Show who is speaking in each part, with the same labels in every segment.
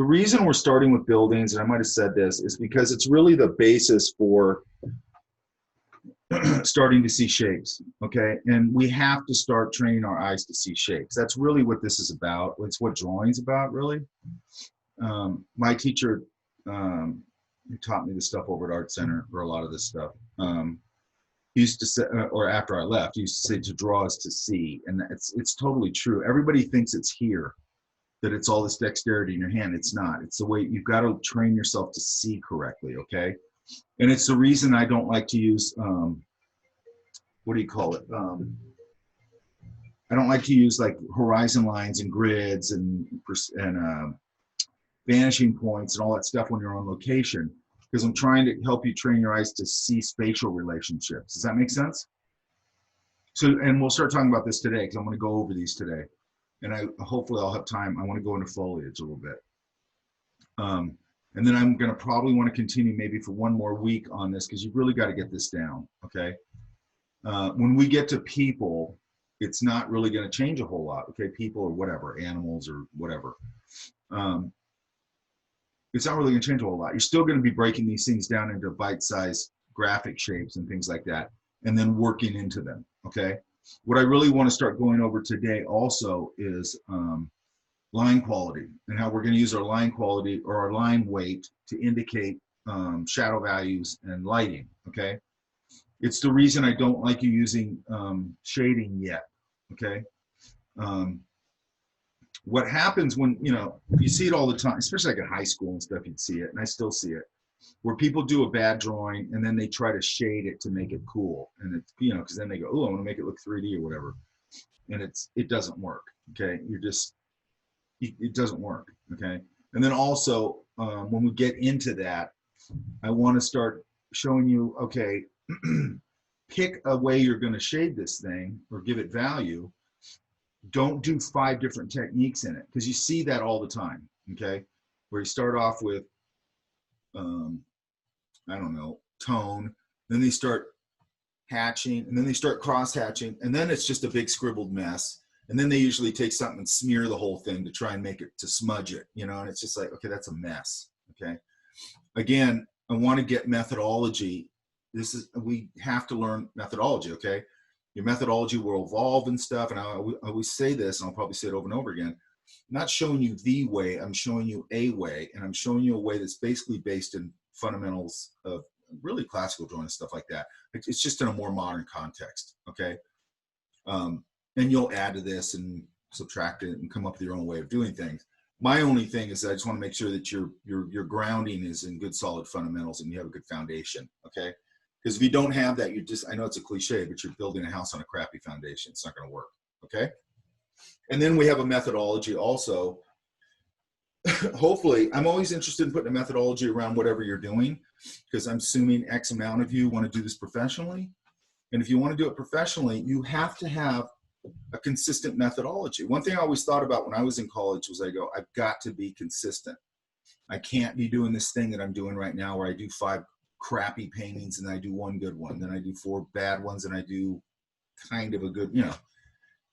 Speaker 1: The reason we're starting with buildings, and I might have said this, is because it's really the basis for starting to see shapes, okay? And we have to start training our eyes to see shapes. That's really what this is about. It's what drawing's about, really. My teacher who taught me this stuff over at Art Center, or a lot of this stuff, used to say, or after I left, he used to say to draw is to see, and it's totally true. Everybody thinks it's here, that it's all this dexterity in your hand. It's not. It's the way you've got to train yourself to see correctly, okay? And it's the reason I don't like to use, what do you call it? I don't like to use like horizon lines and grids and vanishing points and all that stuff when you're on location, because I'm trying to help you train your eyes to see spatial relationships. Does that make sense? So, and we'll start talking about this today, because I'm going to go over these today. And hopefully I'll have time. I want to go into foliage a little bit. And then I'm going to probably want to continue maybe for one more week on this, because you've really got to get this down, okay? When we get to people, it's not really going to change a whole lot, okay? People or whatever, animals or whatever. It's not really going to change a whole lot. You're still going to be breaking these things down into bite-sized graphic shapes and things like that, and then working into them, okay? What I really want to start going over today also is line quality, and how we're going to use our line quality or our line weight to indicate shadow values and lighting, okay? It's the reason I don't like you using shading yet, okay? What happens when, you know, you see it all the time, especially like in high school and stuff, you'd see it, and I still see it, where people do a bad drawing and then they try to shade it to make it cool. And it's, you know, because then they go, oh, I want to make it look 3D or whatever. And it doesn't work, okay? It doesn't work, okay? And then also, when we get into that, I want to start showing you, okay, pick a way you're going to shade this thing or give it value. Don't do 5 different techniques in it, because you see that all the time, okay? Where you start off with, I don't know, tone, then they start hatching, and then they start cross hatching, and then it's just a big scribbled mess. And then they usually take something and smear the whole thing to try and make it, to smudge it, you know, and it's just like, okay, that's a mess, okay? Again, I want to get methodology. We have to learn methodology, okay? Your methodology will evolve and stuff, and I always say this, and I'll probably say it over and over again. I'm not showing you the way, I'm showing you a way, and I'm showing you a way that's basically based in fundamentals of really classical drawing and stuff like that. It's just in a more modern context, okay? And you'll add to this and subtract it and come up with your own way of doing things. My only thing is that I just want to make sure that your grounding is in good solid fundamentals and you have a good foundation, okay? Because if you don't have that, you're just, I know it's a cliche, but you're building a house on a crappy foundation. It's not going to work, okay? And then we have a methodology also. Hopefully, I'm always interested in putting a methodology around whatever you're doing, because I'm assuming X amount of you want to do this professionally. And if you want to do it professionally, you have to have a consistent methodology. One thing I always thought about when I was in college was, I go, I've got to be consistent. I can't be doing this thing that I'm doing right now where I do 5 crappy paintings and I do 1 good one, then I do 4 bad ones and I do kind of a good, you know,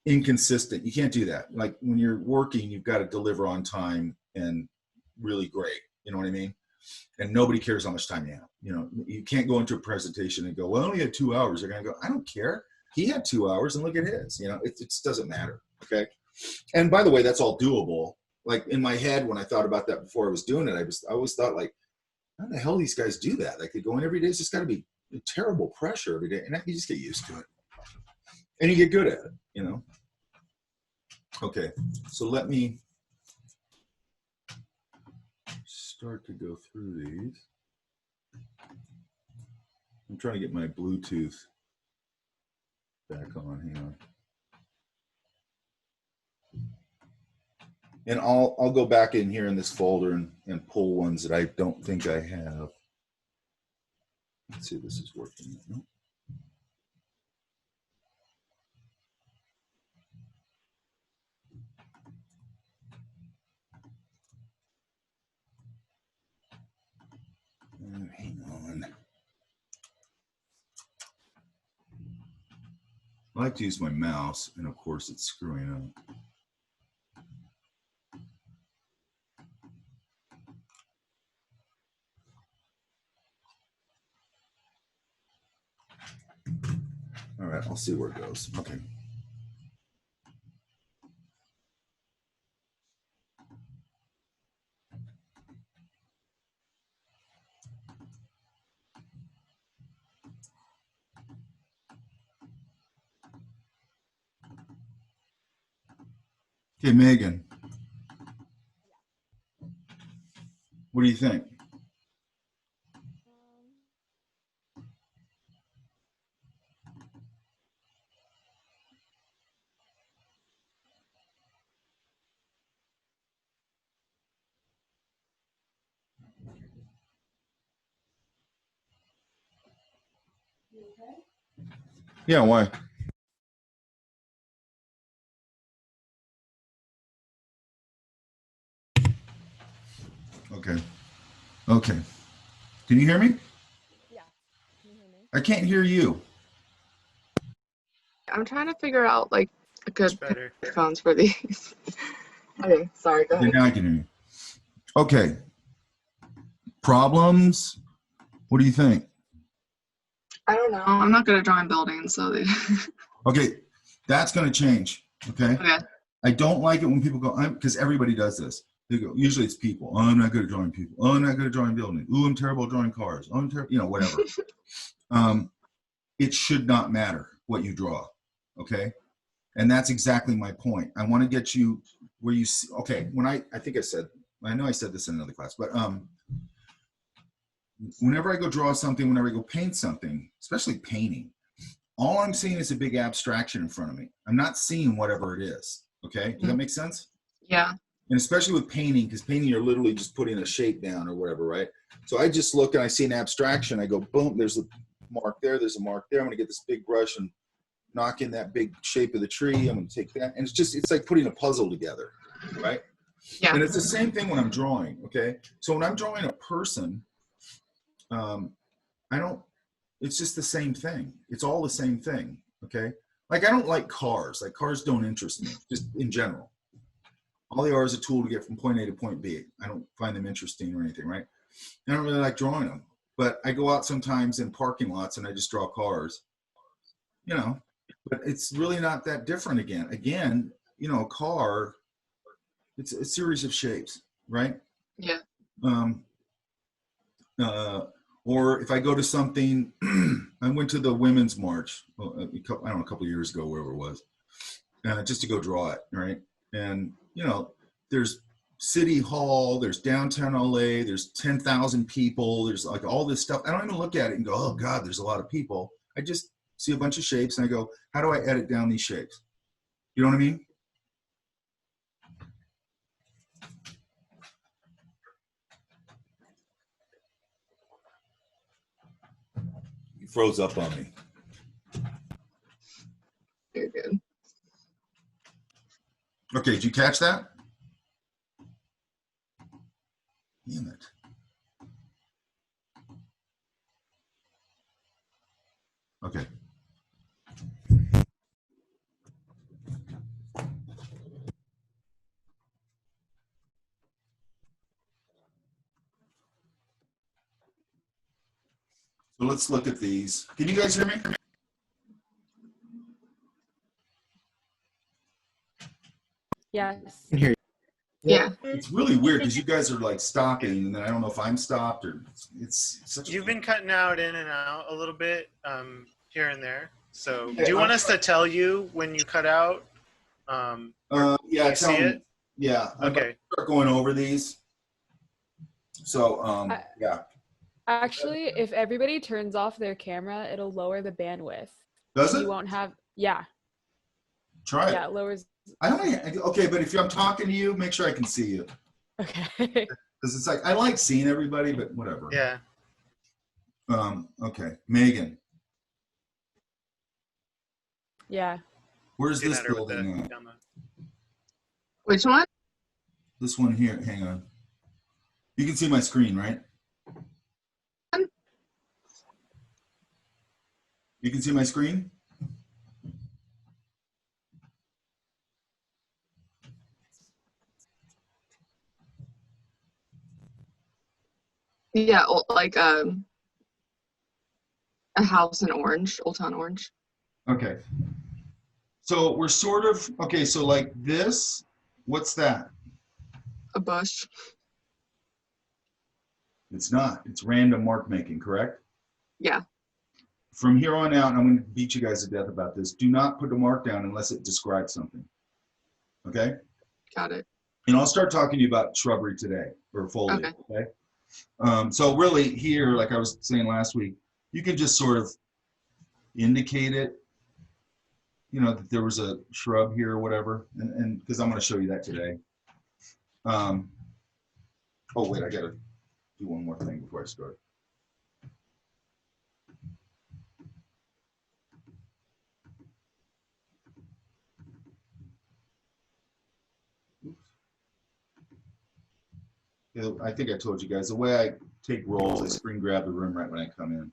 Speaker 1: inconsistent. You can't do that. Like when you're working, you've got to deliver on time and really great. You know what I mean? And nobody cares how much time you have. You know, you can't go into a presentation and go, well, I only had 2 hours. They're going to go, I don't care. He had 2 hours and look at his, you know, it just doesn't matter. Okay. And by the way, that's all doable. Like in my head, when I thought about that before I was doing it, I always thought, like, how the hell these guys do that? Like they go in every day. It's just got to be a terrible pressure every day. And you just get used to it and you get good at it, you know? Okay. So let me start to go through these. I'm trying to get my Bluetooth back on. Hang on. And I'll go back in here in this folder and pull ones that I don't think I have. Let's see if this is working. No. Hang on. I like to use my mouse, and of course it's screwing up. All right, I'll see where it goes. Okay. Okay, Megan. What do you think? Yeah, why? Okay. Okay. Can you hear me?
Speaker 2: Yeah. Can you hear me?
Speaker 1: I can't hear you.
Speaker 3: I'm trying to figure out like a good headphones for these. Okay, sorry, go ahead.
Speaker 1: Now I can hear you. Okay. Problems? What do you think?
Speaker 3: I don't know. I'm not good at drawing buildings, so they.
Speaker 1: Okay, that's going to change. Okay.
Speaker 3: Okay.
Speaker 1: I don't like it when people go, because everybody does this. They go, usually it's people. Oh, I'm not good at drawing people. Oh, I'm not good at drawing buildings. Ooh, I'm terrible at drawing cars. Oh, I'm terrible, whatever. It should not matter what you draw. Okay. And that's exactly my point. I want to get you where you see, okay, when I think I know I said this in another class, but whenever I go draw something, whenever I go paint something, especially painting, all I'm seeing is a big abstraction in front of me. I'm not seeing whatever it is. Okay. Does that make sense?
Speaker 3: Yeah.
Speaker 1: And especially with painting, because painting, you're literally just putting a shape down or whatever, right? So I just look and I see an abstraction. I go, boom, there's a mark there. There's a mark there. I'm going to get this big brush and knock in that big shape of the tree. I'm going to take that. And it's like putting a puzzle together, right?
Speaker 3: Yeah.
Speaker 1: And it's the same thing when I'm drawing, okay? So when I'm drawing a person, it's just the same thing. It's all the same thing, okay? Like I don't like cars. Like cars don't interest me, just in general. All they are is a tool to get from point A to point B. I don't find them interesting or anything, right? I don't really like drawing them. But I go out sometimes in parking lots and I just draw cars, but it's really not that different again. Again, a car, it's a series of shapes, right?
Speaker 3: Yeah.
Speaker 1: Or if I go to something, I went to the Women's March, I don't know, a couple of years ago, wherever it was, just to go draw it, right? And, there's City Hall, there's downtown LA, there's 10,000 people, there's like all this stuff. I don't even look at it and go, oh God, there's a lot of people. I just see a bunch of shapes and I go, how do I edit down these shapes? You know what I mean? He froze up on me.
Speaker 3: You're good.
Speaker 1: Okay, did you catch that? Damn it. Okay. So let's look at these. Can you guys hear me?
Speaker 2: Yes.
Speaker 4: I can hear you.
Speaker 3: Yeah.
Speaker 1: It's really weird because you guys are like stopping, and then I don't know if I'm stopped or it's such.
Speaker 4: You've been cutting out in and out a little bit here and there. So
Speaker 1: Yeah,
Speaker 4: do you want us to tell you when you cut out?
Speaker 1: Yeah,
Speaker 4: you see it?
Speaker 1: Yeah. I'm
Speaker 4: Okay.
Speaker 1: start going over these. So yeah.
Speaker 2: Actually, if everybody turns off their camera, it'll lower the bandwidth.
Speaker 1: Does it?
Speaker 2: You won't have, yeah.
Speaker 1: Try it.
Speaker 2: Yeah, it lowers.
Speaker 1: Okay, but if I'm talking to you, make sure I can see you.
Speaker 2: Okay.
Speaker 1: Because it's like I like seeing everybody, but whatever.
Speaker 4: Yeah.
Speaker 1: Okay, Megan.
Speaker 2: Yeah.
Speaker 1: Where's
Speaker 4: Get
Speaker 1: this
Speaker 4: at her with
Speaker 1: building
Speaker 4: the
Speaker 1: at?
Speaker 4: camera.
Speaker 3: Which one?
Speaker 1: This one here. Hang on. You can see my screen, right? You can see my screen?
Speaker 3: Yeah, like a house in Orange, Old Town Orange.
Speaker 1: Okay. So we're sort of, okay, so like this, what's that?
Speaker 3: A bush.
Speaker 1: It's not. It's random mark making, correct?
Speaker 3: Yeah.
Speaker 1: From here on out, I'm going to beat you guys to death about this. Do not put a mark down unless it describes something. Okay?
Speaker 3: Got it.
Speaker 1: And I'll start talking to you about shrubbery today, or foliage, okay? So really here, like I was saying last week, you can just sort of indicate it, you know, that there was a shrub here or whatever, and because I'm going to show you that today. Oh, wait, I got to do one more thing before I start. I think I told you guys, the way I take rolls, I screen grab the room right when I come in.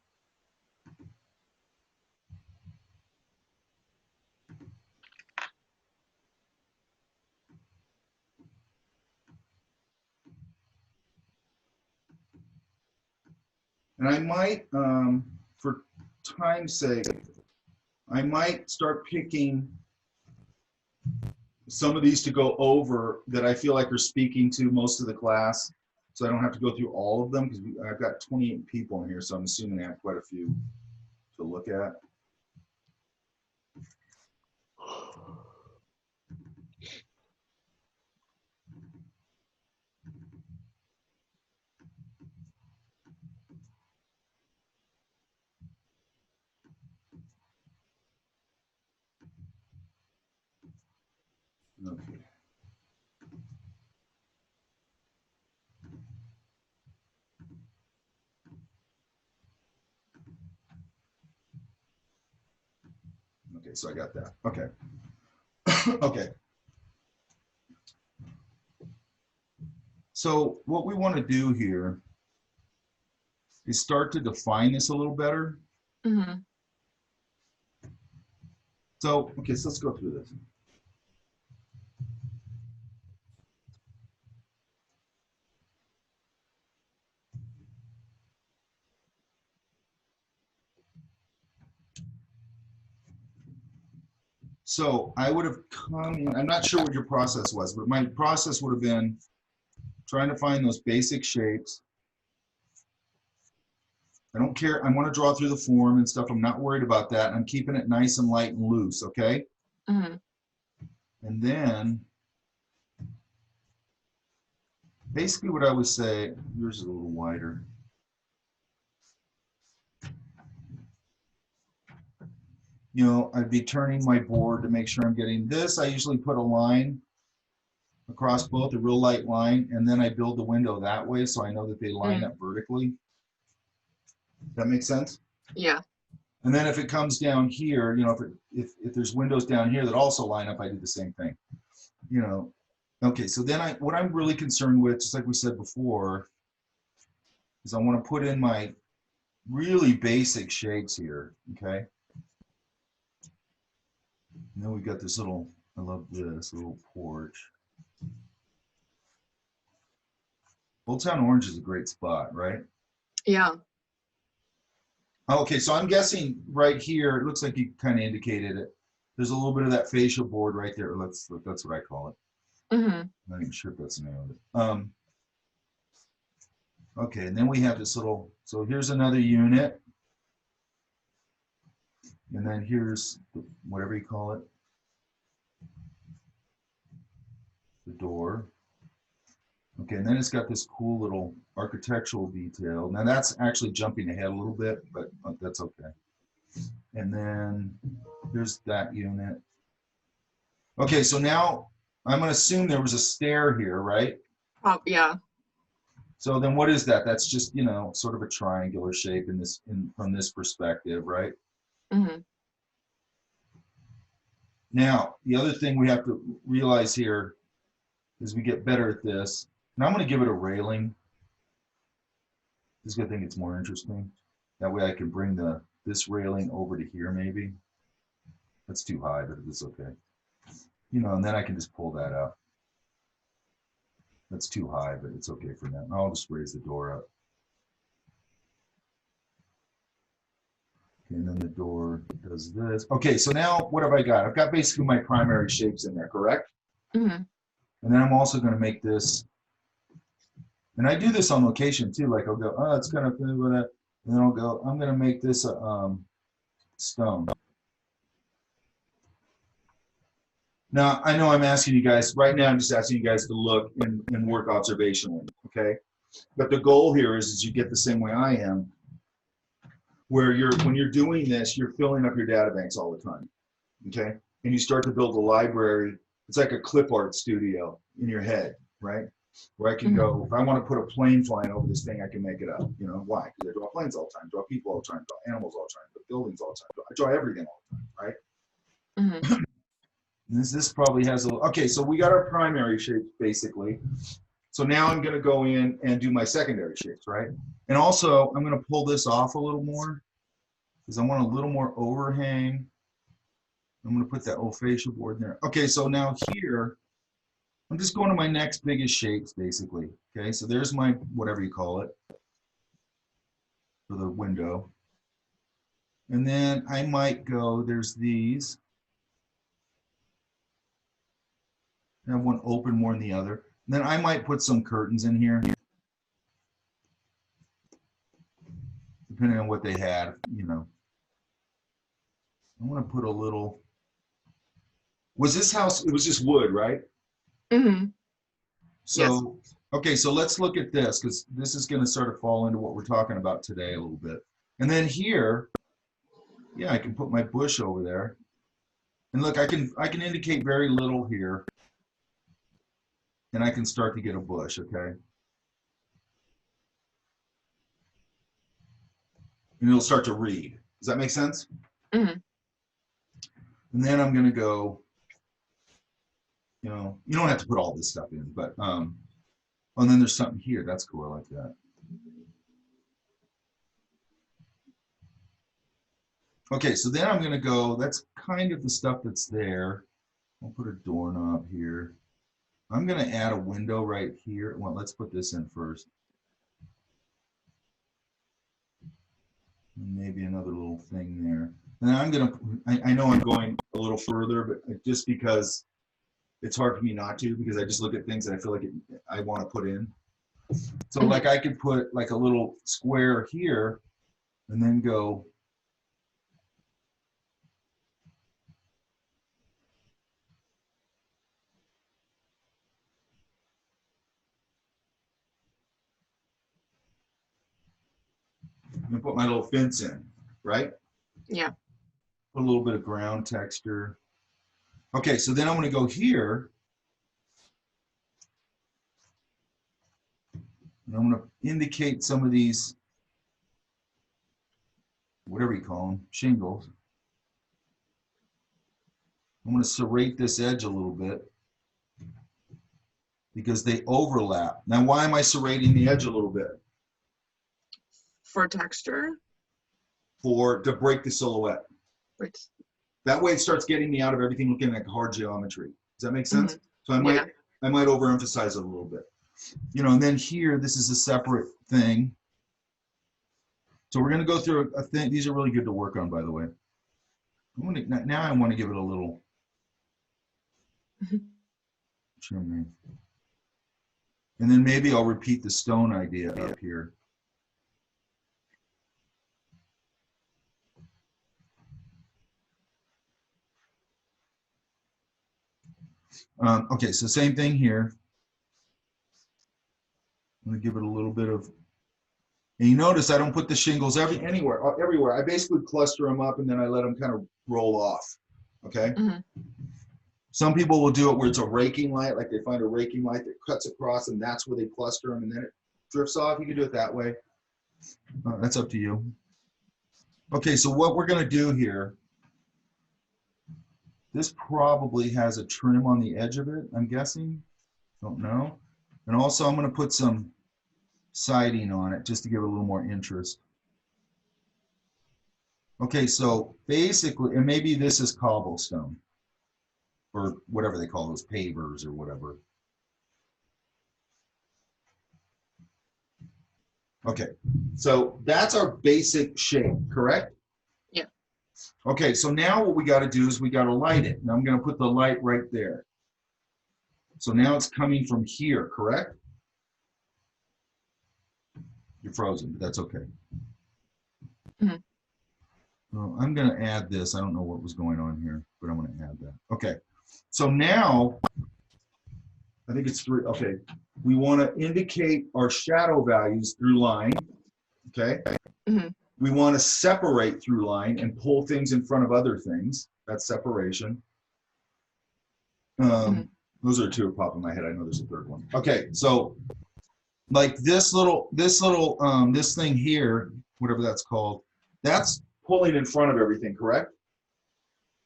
Speaker 1: And I might, for time's sake, I might start picking some of these to go over that I feel like are speaking to most of the class. So I don't have to go through all of them because I've got 28 people in here, so I'm assuming I have quite a few to look at. Okay. Okay, so I got that. Okay. Okay. So what we want to do here is start to define this a little better.
Speaker 3: Mm-hmm.
Speaker 1: So, okay, so let's go through this. So I would have come in, I'm not sure what your process was, but my process would have been trying to find those basic shapes. I don't care, I want to draw through the form and stuff. I'm not worried about that. I'm keeping it nice and light and loose, okay?
Speaker 3: Mm-hmm.
Speaker 1: And then, basically what I would say, yours is a little wider. You know, I'd be turning my board to make sure I'm getting this. I usually put a line across both, a real light line, and then I build the window that way so I know that they line up vertically. That makes sense?
Speaker 3: Yeah.
Speaker 1: And then if it comes down here, you know, if there's windows down here that also line up, I do the same thing. You know, okay, so then what I'm really concerned with, just like we said before, is I want to put in my really basic shapes here, okay? And then we've got this little, I love this little porch. Old Town Orange is a great spot, right?
Speaker 3: Yeah.
Speaker 1: Okay, so I'm guessing right here, it looks like you kind of indicated it. There's a little bit of that facial board right there. That's what I call it.
Speaker 3: Mm-hmm.
Speaker 1: I'm not even sure if that's the name of it. Okay, and then we have this little, so here's another unit. And then here's whatever you call it, the door. Okay, and then it's got this cool little architectural detail. Now that's actually jumping ahead a little bit, but that's okay. And then here's that unit. Okay, so now I'm going to assume there was a stair here, right?
Speaker 3: Yeah.
Speaker 1: So then what is that? That's just, you know, sort of a triangular shape from this perspective, right?
Speaker 3: Mm-hmm.
Speaker 1: Now, the other thing we have to realize here as we get better at this, and I'm going to give it a railing. This is going to think it's more interesting. That way I can bring this railing over to here maybe. That's too high, but it's okay. You know, and then I can just pull that up. That's too high, but it's okay for now. I'll just raise the door up. And then the door does this. Okay, so now what have I got? I've got basically my primary shapes in there, correct?
Speaker 3: Mm-hmm.
Speaker 1: And then I'm also going to make this, and I do this on location too. Like I'll go, oh, it's kind of, and then I'll go, I'm going to make this a stone. Now, I know I'm asking you guys, right now I'm just asking you guys to look and work observationally, okay? But the goal here is you get the same way I am, where when you're doing this, you're filling up your data banks all the time, okay? And you start to build a library. It's like a clip art studio in your head, right? Where I can go, if I want to put a plane flying over this thing, I can make it up. You know, why? Because I draw planes all the time, draw people all the time, draw animals all the time, draw buildings all the time. I draw everything all the time, right?
Speaker 3: Mm-hmm.
Speaker 1: This probably has a, okay, so we got our primary shapes basically. So now I'm gonna go in and do my secondary shapes, right? And also I'm gonna pull this off a little more because I want a little more overhang. I'm gonna put that old facial board in there. Okay, so now here, I'm just going to my next biggest shapes basically. Okay, so there's my, whatever you call it, for the window. And then I might go, there's these. I have one open more than the other. And then I might put some curtains in here, depending on what they had, you know. I want to put a little. Was this house, it was just wood, right?
Speaker 3: Mm-hmm.
Speaker 1: So, yes. Okay, so let's look at this because this is going to sort of fall into what we're talking about today a little bit. And then here, yeah, I can put my bush over there. And look, I can indicate very little here. And I can start to get a bush, okay? And it'll start to read. Does that make sense?
Speaker 3: Mm-hmm.
Speaker 1: And then I'm gonna go, you know, you don't have to put all this stuff in, but, oh, and then there's something here. That's cool, I like that. Okay, so then I'm gonna go, that's kind of the stuff that's there. I'll put a doorknob here. I'm going to add a window right here. Well, let's put this in first. Maybe another little thing there. And I'm going to, I know I'm going a little further, but just because it's hard for me not to, because I just look at things that I feel like I want to put in. So like I could put like a little square here and then go. And put my little fence in, right?
Speaker 3: Yeah.
Speaker 1: Put a little bit of ground texture. Okay, so then I'm going to go here. And I'm going to indicate some of these, whatever you call them, shingles. I'm going to serrate this edge a little bit because they overlap. Now, why am I serrating the edge a little bit?
Speaker 3: For texture?
Speaker 1: To break the silhouette.
Speaker 3: Right.
Speaker 1: That way it starts getting me out of everything looking like hard geometry. Does that make sense? So I might overemphasize it a little bit. You know, and then here, this is a separate thing. So we're going to go through a thing. These are really good to work on, by the way. Now I want to give it a little trimming. And then maybe I'll repeat the stone idea up here. Okay, so same thing here. I'm going to give it a little bit of, and you notice I don't put the shingles everywhere. I basically cluster them up and then I let them kind of roll off, okay?
Speaker 3: Mm-hmm.
Speaker 1: Some people will do it where it's a raking light, like they find a raking light that cuts across and that's where they cluster them and then it drifts off. You can do it that way. That's up to you. Okay, so what we're going to do here, this probably has a trim on the edge of it, I'm guessing. Don't know. And also I'm going to put some siding on it just to give it a little more interest. Okay, so basically, and maybe this is cobblestone or whatever they call those, pavers or whatever. Okay, so that's our basic shape, correct?
Speaker 3: Yeah.
Speaker 1: Okay, so now what we got to do is we got to light it. Now I'm going to put the light right there. So now it's coming from here, correct? You're frozen, but that's okay.
Speaker 3: Mhm.
Speaker 1: Well, I'm going to add this. I don't know what was going on here, but I'm going to add that. Okay, so now I think it's 3. Okay, we want to indicate our shadow values through line. Okay.
Speaker 3: Mhm.
Speaker 1: We want to separate through line and pull things in front of other things. That's separation. Those are 2 that pop in my head. I know there's a 3rd one. Okay, so like this thing here, whatever that's called, that's pulling in front of everything, correct?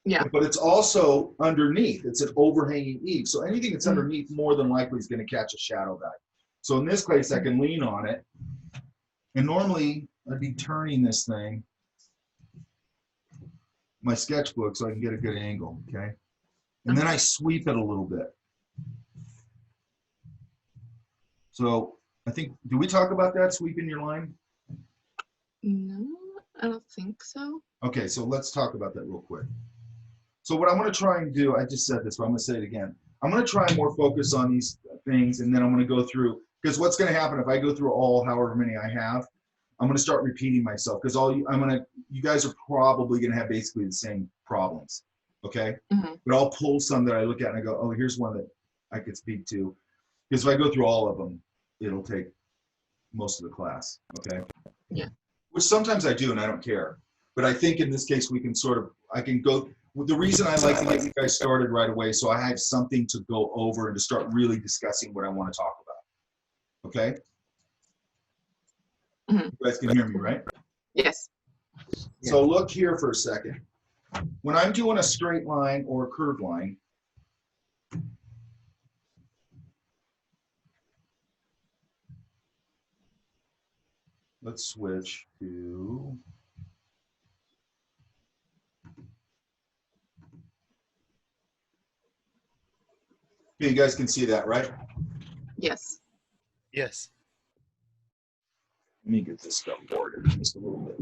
Speaker 3: Yeah.
Speaker 1: But it's also underneath. It's an overhanging eave. So anything that's underneath more than likely is going to catch a shadow value. So in this case, I can lean on it. And normally I'd be turning this thing, my sketchbook, so I can get a good angle, okay? And then I sweep it a little bit. So I think, do we talk about that, sweeping your line?
Speaker 3: No, I don't think so.
Speaker 1: Okay, so let's talk about that real quick. So what I'm going to try and do, I just said this, but I'm going to say it again. I'm going to try and more focus on these things, and then I'm going to go through, because what's going to happen if I go through all however many I have, I'm going to start repeating myself, because you guys are probably going to have basically the same problems, okay? But I'll pull some that I look at and I go, oh, here's one that I could speak to. Because if I go through all of them, it'll take most of the class, okay?
Speaker 3: Yeah.
Speaker 1: Which sometimes I do and I don't care. But I think in this case we can I can go, the reason I like to get you guys started right away, so I have something to go over and to start really discussing what I want to talk about, okay? You guys can hear me, right?
Speaker 3: Yes.
Speaker 1: So look here for a second. When I'm doing a straight line or a curved line, let's switch to, okay, you guys can see that, right?
Speaker 3: Yes.
Speaker 4: Yes.
Speaker 1: Let me get this stuff ordered just a little bit.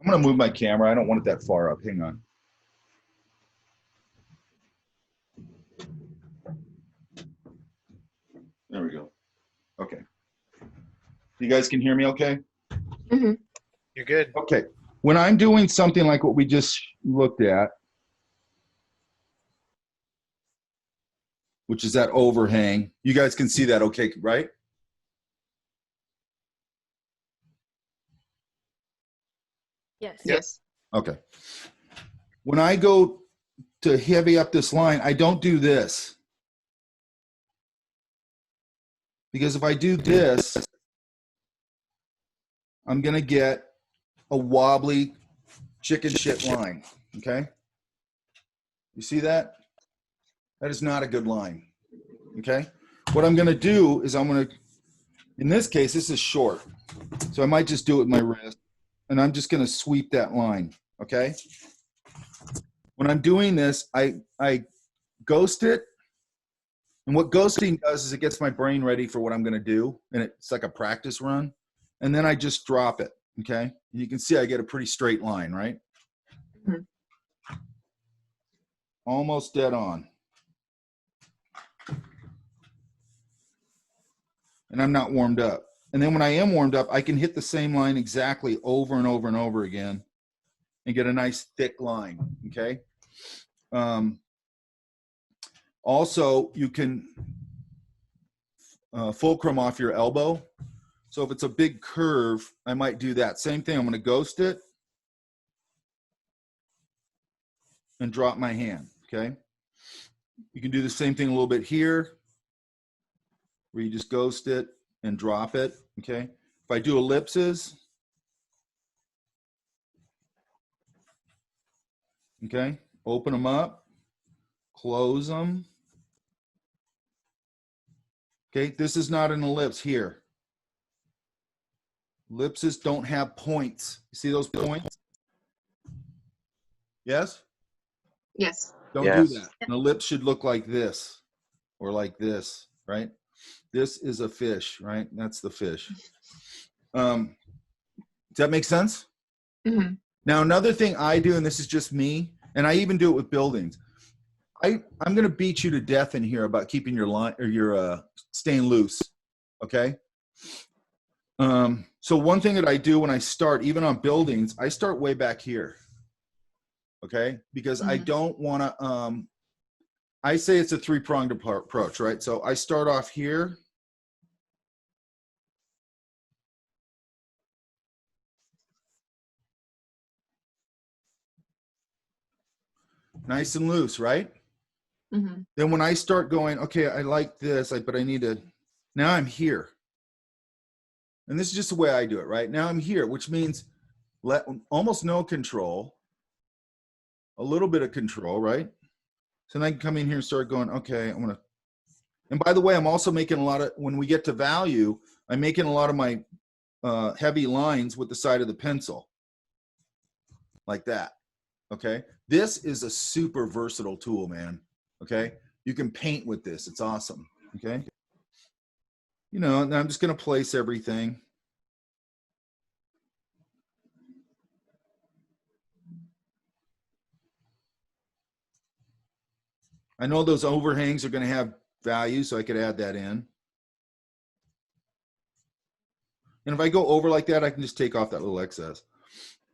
Speaker 1: I'm going to move my camera. I don't want it that far up. Hang on. There we go. Okay. You guys can hear me okay?
Speaker 3: Mm-hmm.
Speaker 4: You're good.
Speaker 1: Okay. When I'm doing something like what we just looked at, which is that overhang, you guys can see that okay, right?
Speaker 2: Yes.
Speaker 3: Yes.
Speaker 1: Okay. When I go to heavy up this line, I don't do this. Because if I do this, I'm going to get a wobbly chicken shit line, okay? You see that? That is not a good line, okay? What I'm going to do is I'm going to, in this case, this is short. So I might just do it with my wrist, and I'm just going to sweep that line, okay? When I'm doing this, I ghost it. And what ghosting does is it gets my brain ready for what I'm going to do, and it's like a practice run. And then I just drop it, okay? And you can see I get a pretty straight line, right?
Speaker 3: Mhm.
Speaker 1: Almost dead on. And I'm not warmed up. And then when I am warmed up, I can hit the same line exactly over and over and over again and get a nice thick line, okay? Also, you can fulcrum off your elbow. So if it's a big curve, I might do that. Same thing, I'm going to ghost it and drop my hand, okay? You can do the same thing a little bit here, where you just ghost it and drop it, okay? If I do ellipses, okay, open them up, close them. Okay, this is not an ellipse here. Ellipses don't have points. You see those points? Yes?
Speaker 3: Yes.
Speaker 1: Don't
Speaker 5: Yes.
Speaker 1: do that. An ellipse should look like this or like this, right? This is a fish, right? That's the fish. Does that make sense?
Speaker 3: Mm-hmm.
Speaker 1: Now, another thing I do, and this is just me, and I even do it with buildings. I'm going to beat you to death in here about keeping your line or your staying loose. Okay. So one thing that I do when I start, even on buildings, I start way back here. Okay. Because I don't want to, I say it's a three-pronged approach, right? So I start off here. Nice and loose, right?
Speaker 3: Mm-hmm.
Speaker 1: Then when I start going, okay, I like this, but I need to, now I'm here. And this is just the way I do it, right? Now I'm here, which means almost no control, a little bit of control, right? So then I can come in here and start going, okay, I'm going to, and by the way, I'm also making a lot of, when we get to value, I'm making a lot of my heavy lines with the side of the pencil, like that, okay? This is a super versatile tool, man, okay? You can paint with this, it's awesome, okay? You know, and I'm just going to place everything. I know those overhangs are going to have value, so I could add that in. And if I go over like that, I can just take off that little excess.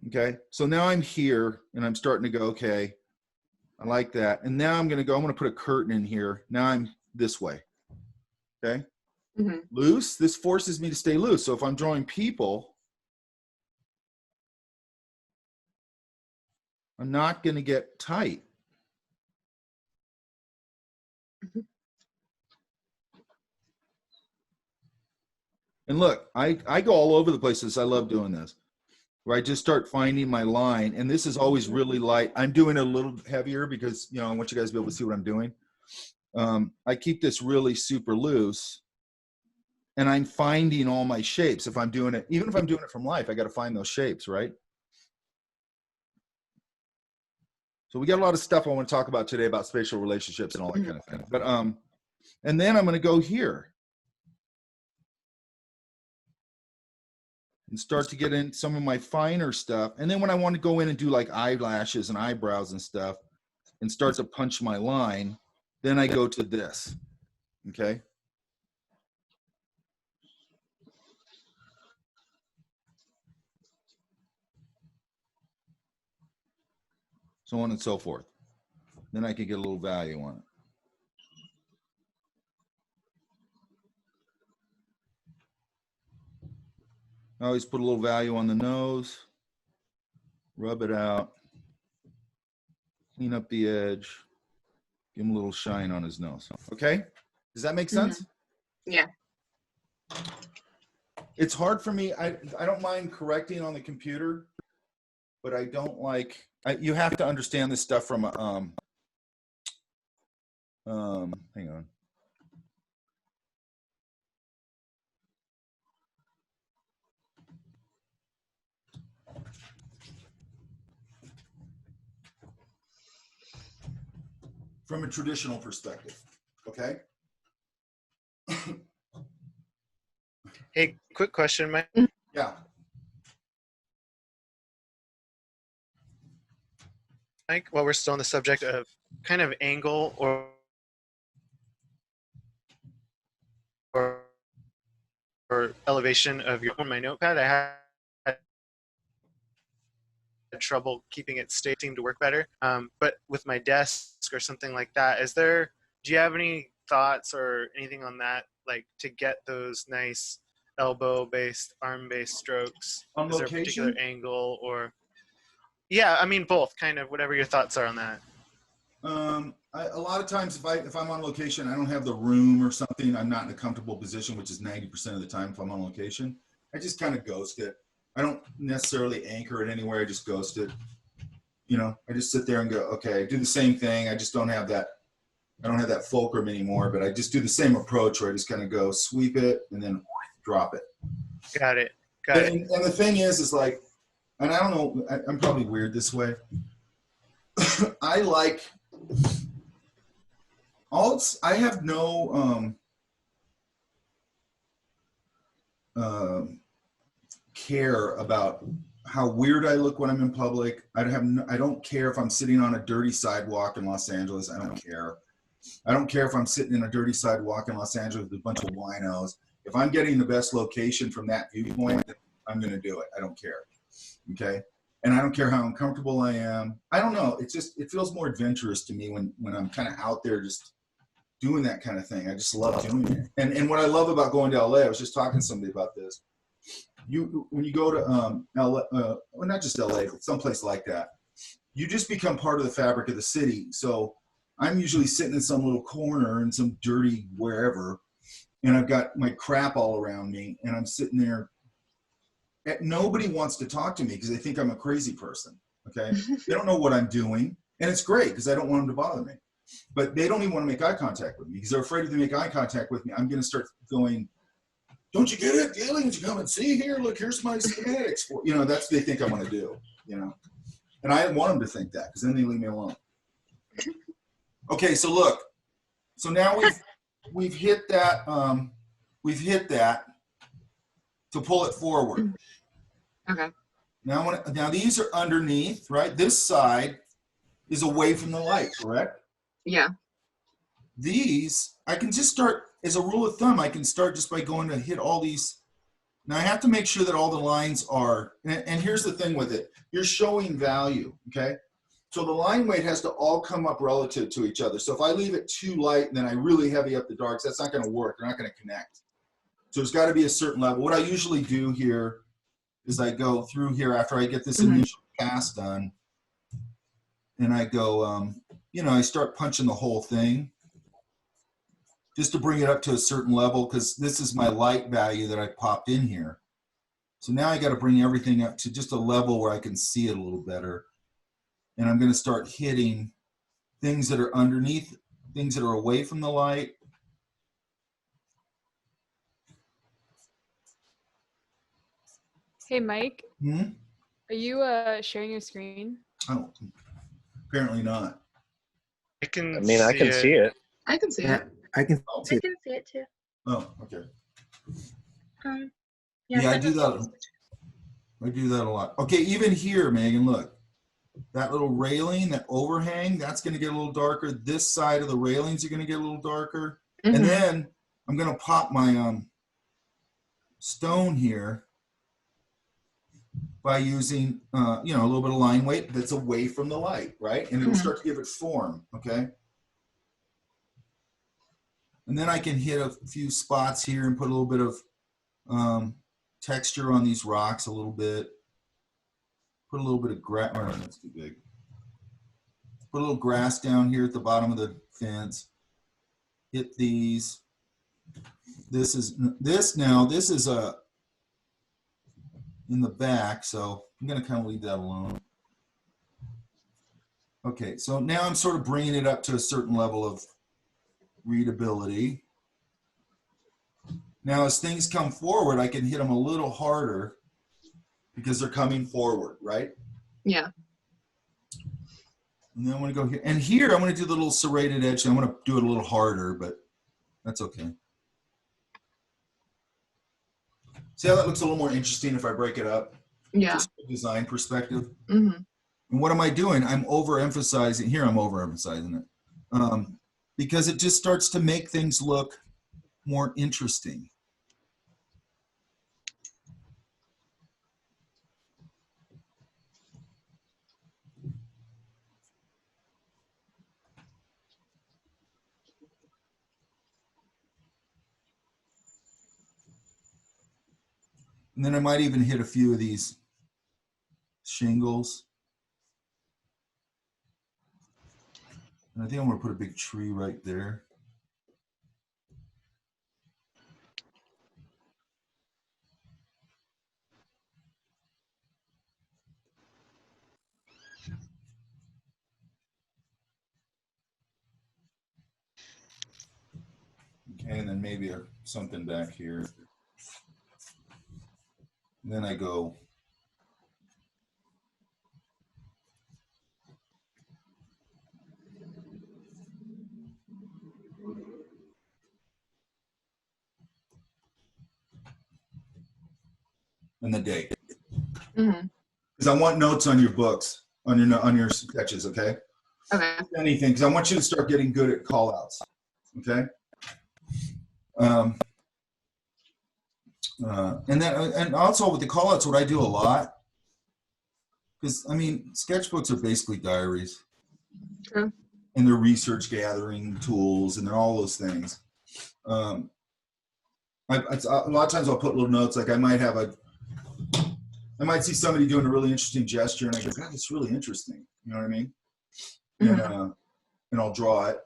Speaker 1: Okay, so now I'm here and I'm starting to go, okay, I like that. And now I'm going to put a curtain in here. Now I'm this way. Okay, loose. This forces me to stay loose. So if I'm drawing people, I'm not going to get tight. And look, I go all over the places. I love doing this, where I just start finding my line. And this is always really light. I'm doing it a little heavier because, you know, I want you guys to be able to see what I'm doing. I keep this really super loose. And I'm finding all my shapes. If I'm doing it, even if I'm doing it from life, I got to find those shapes, right? So we got a lot of stuff I want to talk about today about spatial relationships and all that kind of thing. But and then I'm going to go here and start to get in some of my finer stuff. And then when I want to go in and do like eyelashes and eyebrows and stuff and start to punch my line, then I go to this. Okay. So on and so forth. Then I can get a little value on it. I always put a little value on the nose, rub it out, clean up the edge, give him a little shine on his nose. Okay? Does that make sense?
Speaker 3: Yeah.
Speaker 1: It's hard for me. I don't mind correcting on the computer, but I don't like, you have to understand this stuff from a, hang on. From a traditional perspective, okay?
Speaker 4: Hey, quick question, Mike.
Speaker 1: Yeah.
Speaker 4: Mike, while we're still on the subject of kind of angle or elevation of your on my notepad, I had trouble keeping it stay. Seemed to work better. But with my desk or something like that, do you have any thoughts or anything on that, like to get those nice elbow-based, arm-based strokes?
Speaker 1: On
Speaker 4: Is there a
Speaker 1: location?
Speaker 4: particular angle or? Yeah, I mean both, kind of whatever your thoughts are on that.
Speaker 1: A lot of times if I'm on location, I don't have the room or something, I'm not in a comfortable position, which is 90% of the time if I'm on location, I just kind of ghost it. I don't necessarily anchor it anywhere, I just ghost it. You know, I just sit there and go, okay, I do the same thing. I just don't have that, I don't have that fulcrum anymore, but I just do the same approach where I just kind of go sweep it and then drop it.
Speaker 4: Got it. Got it.
Speaker 1: And the thing is like, and I don't know, I'm probably weird this way. I like, I have no, care about how weird I look when I'm in public. I don't care if I'm sitting on a dirty sidewalk in Los Angeles. I don't care. I don't care if I'm sitting in a dirty sidewalk in Los Angeles with a bunch of winos. If I'm getting the best location from that viewpoint, I'm going to do it. I don't care. Okay. And I don't care how uncomfortable I am. I don't know. It's just, it feels more adventurous to me when I'm kind of out there just doing that kind of thing. I just love doing it. And what I love about going to LA, I was just talking to somebody about this. When you go to LA, well, not just LA, but someplace like that, you just become part of the fabric of the city. So I'm usually sitting in some little corner in some dirty wherever, and I've got my crap all around me, and I'm sitting there. Nobody wants to talk to me because they think I'm a crazy person. Okay, they don't know what I'm doing, and it's great because I don't want them to bother me. But they don't even want to make eye contact with me because they're afraid if they make eye contact with me, I'm going to start going, "Don't you get it? The aliens come and see here. Look, here's my schematics for you know." That's what they think I'm going to do. You know, and I want them to think that because then they leave me alone. Okay, so look, so now we've hit that to pull it forward.
Speaker 3: Okay.
Speaker 1: Now these are underneath, right? This side is away from the light, correct?
Speaker 3: Yeah.
Speaker 1: These, I can just start, as a rule of thumb, I can start just by going to hit all these. Now I have to make sure that all the lines are, and here's the thing with it, you're showing value, okay? So the line weight has to all come up relative to each other. So if I leave it too light and then I really heavy up the darks, that's not gonna work, they're not gonna connect. So there's gotta be a certain level. What I usually do here is I go through here after I get this initial pass done, and I go, you know, I start punching the whole thing just to bring it up to a certain level because this is my light value that I popped in here. So now I got to bring everything up to just a level where I can see it a little better. And I'm going to start hitting things that are underneath, things that are away from the light.
Speaker 2: Hey, Mike,
Speaker 1: Hmm?
Speaker 2: are you sharing your screen?
Speaker 1: Oh, apparently not.
Speaker 4: I can
Speaker 5: I mean, I can see it.
Speaker 3: I can see
Speaker 6: Yeah,
Speaker 3: it.
Speaker 6: I can
Speaker 1: Oh,
Speaker 6: see
Speaker 7: I
Speaker 6: it.
Speaker 7: can see it too.
Speaker 1: oh okay.
Speaker 7: Yeah,
Speaker 1: I do that. I do that a lot. Okay, even here, Megan, look. That little railing, that overhang, that's going to get a little darker. This side of the railings are going to get a little darker. And then I'm going to pop my stone here by using, you know, a little bit of line weight that's away from the light, right? And it'll start to give it form, okay? And then I can hit a few spots here and put a little bit of texture on these rocks a little bit. Put a little bit of grass, oh, that's too big. Put a little grass down here at the bottom of the fence. Hit these. This is in the back, so I'm gonna kind of leave that alone. Okay, so now I'm sort of bringing it up to a certain level of readability. Now as things come forward, I can hit them a little harder because they're coming forward, right?
Speaker 3: Yeah.
Speaker 1: And then I'm going to go here. And here I'm going to do the little serrated edge. I'm going to do it a little harder, but that's okay. See how that looks a little more interesting if I break it up?
Speaker 3: Yeah.
Speaker 1: Just from a design perspective.
Speaker 3: Mm-hmm.
Speaker 1: And what am I doing? I'm overemphasizing. Here I'm overemphasizing it. Because it just starts to make things look more interesting. And then I might even hit a few of these shingles. And I think I'm going to put a big tree right there. Okay, and then maybe something back here. And then I go and the date.
Speaker 3: Mhm.
Speaker 1: Because I want notes on your books, on your sketches, okay?
Speaker 3: Okay.
Speaker 1: Anything, because I want you to start getting good at call outs, okay? And also with the call outs, what I do a lot, because I mean, sketchbooks are basically diaries.
Speaker 3: True.
Speaker 1: And they're research gathering tools, and they're all those things. A lot of times I'll put little notes, like I might see somebody doing a really interesting gesture, and I go, God, that's really interesting. You know what I mean?
Speaker 3: Mhm.
Speaker 1: And I'll draw it,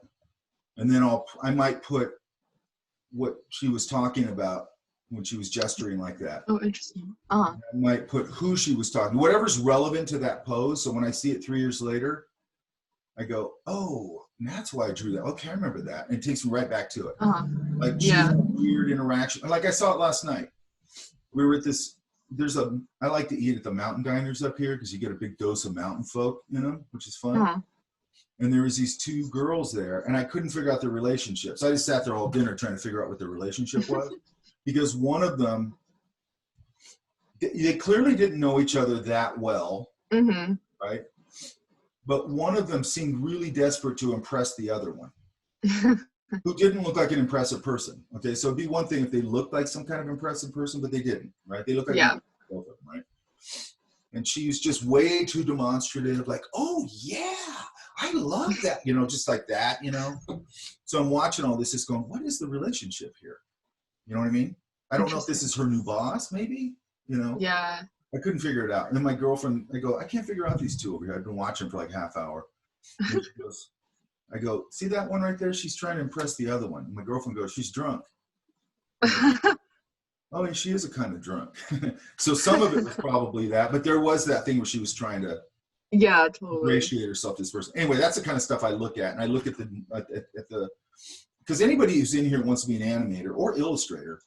Speaker 1: and then I might put what she was talking about when she was gesturing like that.
Speaker 3: Oh, interesting. Uh-huh.
Speaker 1: I might put who she was talking, whatever's relevant to that pose. So when I see it 3 years later, I go, oh, and that's why I drew that. Okay, I remember that. And it takes me right back to it.
Speaker 3: Uh-huh.
Speaker 1: Like she
Speaker 3: Yeah.
Speaker 1: had a weird interaction. Like I saw it last night. We were at this, I like to eat at the mountain diners up here because you get a big dose of mountain folk, which is fun.
Speaker 3: Uh-huh.
Speaker 1: And there was these two girls there, and I couldn't figure out their relationship. So I just sat there all dinner trying to figure out what their relationship was. Because one of them, they clearly didn't know each other that well,
Speaker 3: Mhm.
Speaker 1: right? But one of them seemed really desperate to impress the other one, who didn't look like an impressive person. Okay, so it'd be one thing if they looked like some kind of impressive person, but they didn't, right? They looked like both of them, right? And she was just way too demonstrative, like, oh yeah, I love that, just like that, So I'm watching all this, just going, what is the relationship here? You know what I mean? I don't know if this is her new boss, maybe,
Speaker 3: Yeah.
Speaker 1: I couldn't figure it out. And then my girlfriend, I go, I can't figure out these two over here. I've been watching for like half hour. And she goes, I go, see that one right there? She's trying to impress the other one. And my girlfriend goes, she's drunk. Oh, and she is a kind of drunk. So some of it was probably that, but there was that thing where she was trying to
Speaker 3: Yeah, totally.
Speaker 1: ingratiate herself to this person. Anyway, that's the kind of stuff I look at. And I look at because anybody who's in here wants to be an animator or illustrator,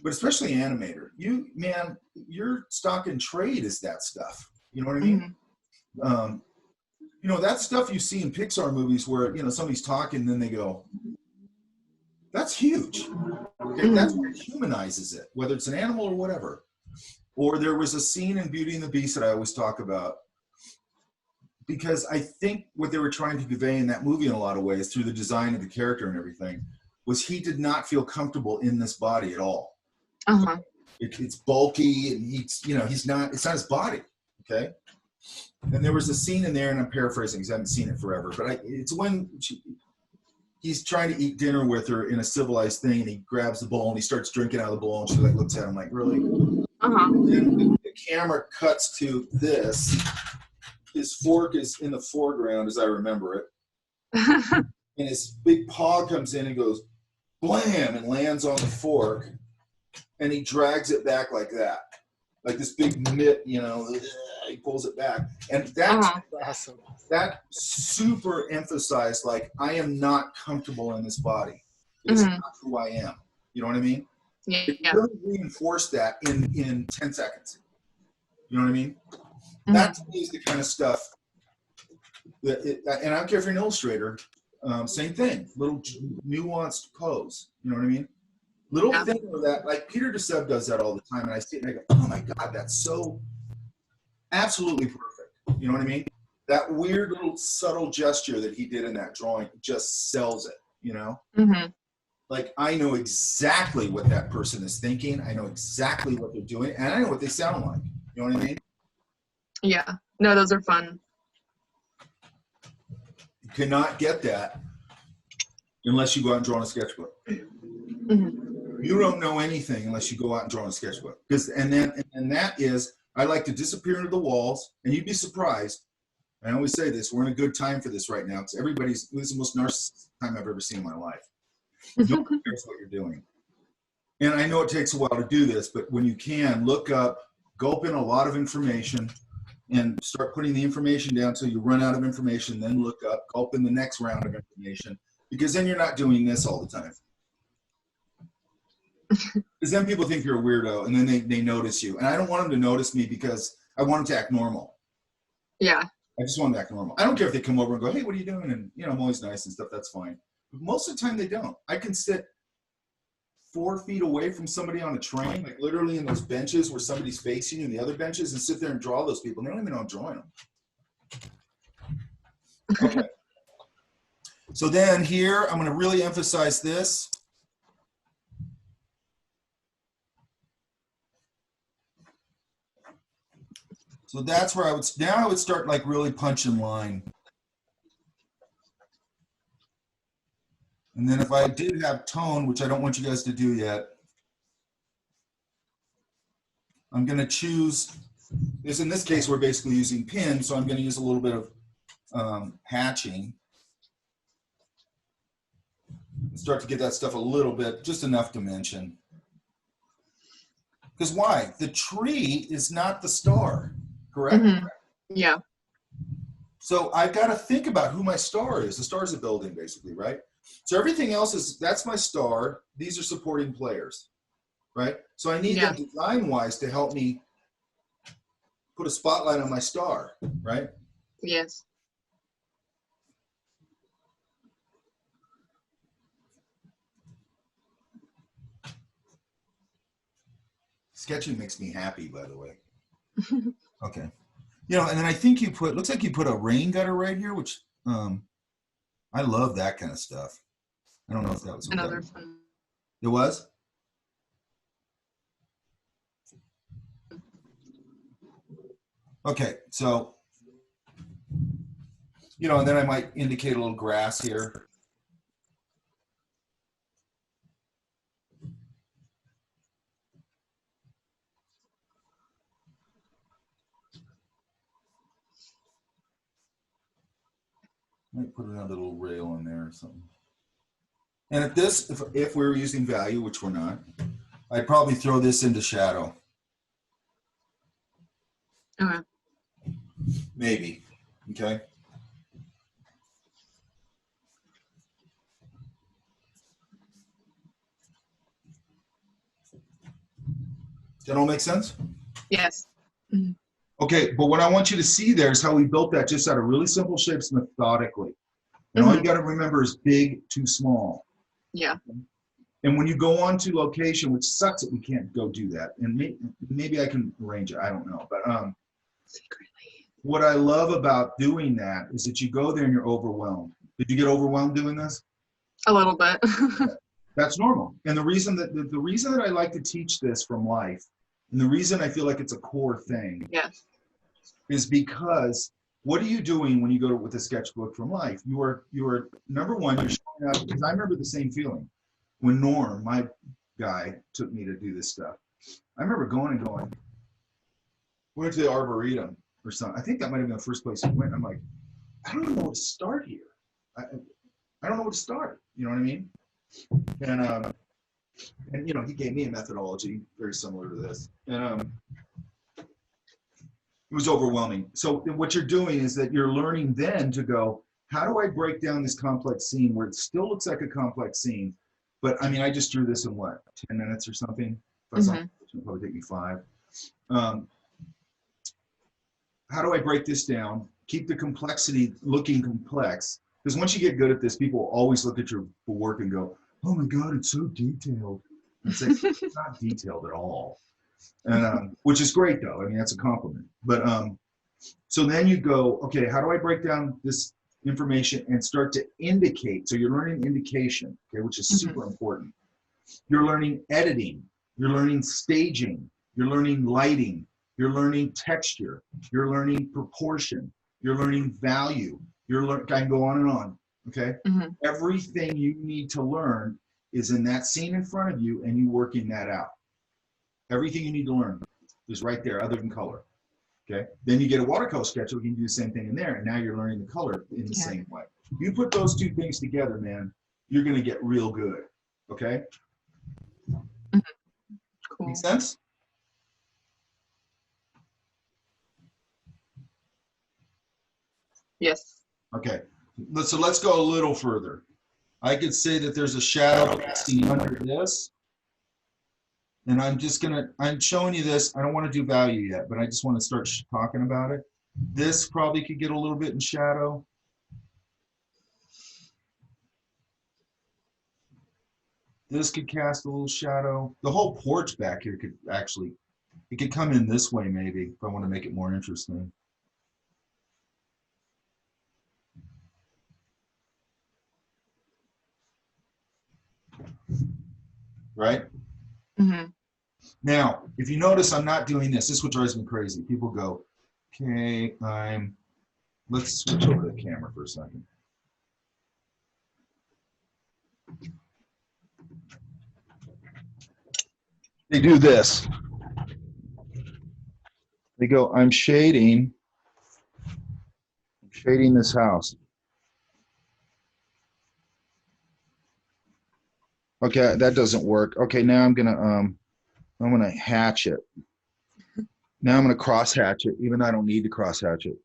Speaker 1: but especially animator, your stock and trade is that stuff. You know what I mean?
Speaker 3: Mhm.
Speaker 1: That stuff you see in Pixar movies where, somebody's talking and then they go, that's huge. Okay, that's what humanizes it, whether it's an animal or whatever. Or there was a scene in Beauty and the Beast that I always talk about, because I think what they were trying to convey in that movie in a lot of ways through the design of the character and everything was he did not feel comfortable in this body at all.
Speaker 3: Uh-huh.
Speaker 1: It's bulky and it's not his body. Okay. And there was a scene in there, and I'm paraphrasing because I haven't seen it forever, but it's when he's trying to eat dinner with her in a civilized thing, and he grabs the bowl and he starts drinking out of the bowl, and she like looks at him like, really?
Speaker 3: Uh-huh.
Speaker 1: And the camera cuts to this. His fork is in the foreground, as I remember it. And his big paw comes in and goes, blam, and lands on the fork. And he drags it back like that. Like this big mitt, he pulls it back. And that's
Speaker 4: Awesome.
Speaker 1: that super emphasized, like, I am not comfortable in this body. It's not who I am. You know what I mean? It really reinforced that in 10 seconds. You know what I mean? That to me is the kind of stuff and I don't care if you're an illustrator, same thing, little nuanced pose. You know what I mean? Little thing of that, like Peter DeSeb does that all the time, and I see it and I go, oh my God, that's so absolutely perfect. You know what I mean? That weird little subtle gesture that he did in that drawing just sells it, Like, I know exactly what that person is thinking. I know exactly what they're doing, and I know what they sound like. You know what I mean?
Speaker 3: Yeah. No, those are fun.
Speaker 1: You cannot get that unless you go out and draw on a sketchbook. You don't know anything unless you go out and draw on a sketchbook. And that is, I like to disappear into the walls, and you'd be surprised. I always say this, we're in a good time for this right now, because this is the most narcissistic time I've ever seen in my life. Nobody cares what you're doing. And I know it takes a while to do this, but when you can, look up, gulp in a lot of information, and start putting the information down until you run out of information, then look up, gulp in the next round of information, because then you're not doing this all the time. Because then people think you're a weirdo, and then they notice you. And I don't want them to notice me because I want them to act normal.
Speaker 3: Yeah.
Speaker 1: I just want them to act normal. I don't care if they come over and go, hey, what are you doing? And, I'm always nice and stuff. That's fine. But most of the time they don't. I can sit 4 feet away from somebody on a train, like literally in those benches where somebody's facing you and the other benches, and sit there and draw those people. And they don't even know I'm drawing them. Okay. So then here, I'm going to really emphasize this. So that's where I would start like really punching line. And then if I did have tone, which I don't want you guys to do yet, I'm going to choose this. In this case, we're basically using pins, so I'm going to use a little bit of hatching. Start to get that stuff a little bit, just enough dimension. Because why? The tree is not the star, correct?
Speaker 3: Mm-hmm. Yeah.
Speaker 1: So I've got to think about who my star is. The star is a building, basically, right? So everything else is, that's my star. These are supporting players, right? So I need them design-wise to help me put a spotlight on my star, right?
Speaker 3: Yes.
Speaker 1: Sketching makes me happy, by the way. Okay. You know, and then I think you put, looks like you put a rain gutter right here, which I love that kind of stuff. I don't know if that was
Speaker 3: Another fun.
Speaker 1: It was? Okay, so, you know, and then I might indicate a little grass here. Might put another little rail in there or something. And if this, if we were using value, which we're not, I'd probably throw this into shadow.
Speaker 3: Okay.
Speaker 1: Maybe, okay? Does that all make sense?
Speaker 3: Yes. Mm-hmm.
Speaker 1: Okay, but what I want you to see there is how we built that just out of really simple shapes methodically. And all you got to remember is big to small.
Speaker 3: Yeah.
Speaker 1: And when you go on to location, which sucks that we can't go do that, and maybe I can arrange it, I don't know. But
Speaker 3: Secretly.
Speaker 1: what I love about doing that is that you go there and you're overwhelmed. Did you get overwhelmed doing this?
Speaker 3: A little bit.
Speaker 1: That's normal. And the reason that I like to teach this from life, and the reason I feel like it's a core thing,
Speaker 3: Yes.
Speaker 1: is because what are you doing when you go with a sketchbook from life? You are number one, you're showing up, because I remember the same feeling when Norm, my guy, took me to do this stuff. I remember going, we went to the Arboretum or something. I think that might have been the first place we went. I'm like, I don't know where to start here. I don't know where to start. You know what I mean? And you know, he gave me a methodology very similar to this. And it was overwhelming. So what you're doing is that you're learning then to go, how do I break down this complex scene where it still looks like a complex scene? But I mean, I just drew this in what, 10 minutes or something? It'll probably take me 5. How do I break this down? Keep the complexity looking complex. Because once you get good at this, people always look at your work and go, oh my God, it's so detailed. And it's like, it's not detailed at all. And which is great though. I mean, that's a compliment. But so then you go, okay, how do I break down this information and start to indicate? So you're learning indication, okay, which is super important. You're learning editing. You're learning staging. You're learning lighting. You're learning texture. You're learning proportion. You're learning value. I can go on and on. Okay. Everything you need to learn is in that scene in front of you, and you working that out. Everything you need to learn is right there, other than color. Okay. Then you get a watercolor sketch, so we can do the same thing in there, and now you're learning the color in the same way. You put those two things together, man, you're gonna get real good. Okay.
Speaker 3: Cool.
Speaker 1: Make sense?
Speaker 3: Yes.
Speaker 1: Okay. So let's go a little further. I could say that there's a shadow casting under this. And I'm showing you this. I don't want to do value yet, but I just want to start talking about it. This probably could get a little bit in shadow. This could cast a little shadow. The whole porch back here could actually, it could come in this way maybe if I want to make it more interesting. Right?
Speaker 3: Mm-hmm.
Speaker 1: Now, if you notice, I'm not doing this. This is what drives me crazy. People go, okay, let's switch over to the camera for a second. They do this. They go, I'm shading this house. Okay, that doesn't work. Okay, now I'm gonna hatch it. Now I'm gonna cross hatch it, even though I don't need to cross hatch it.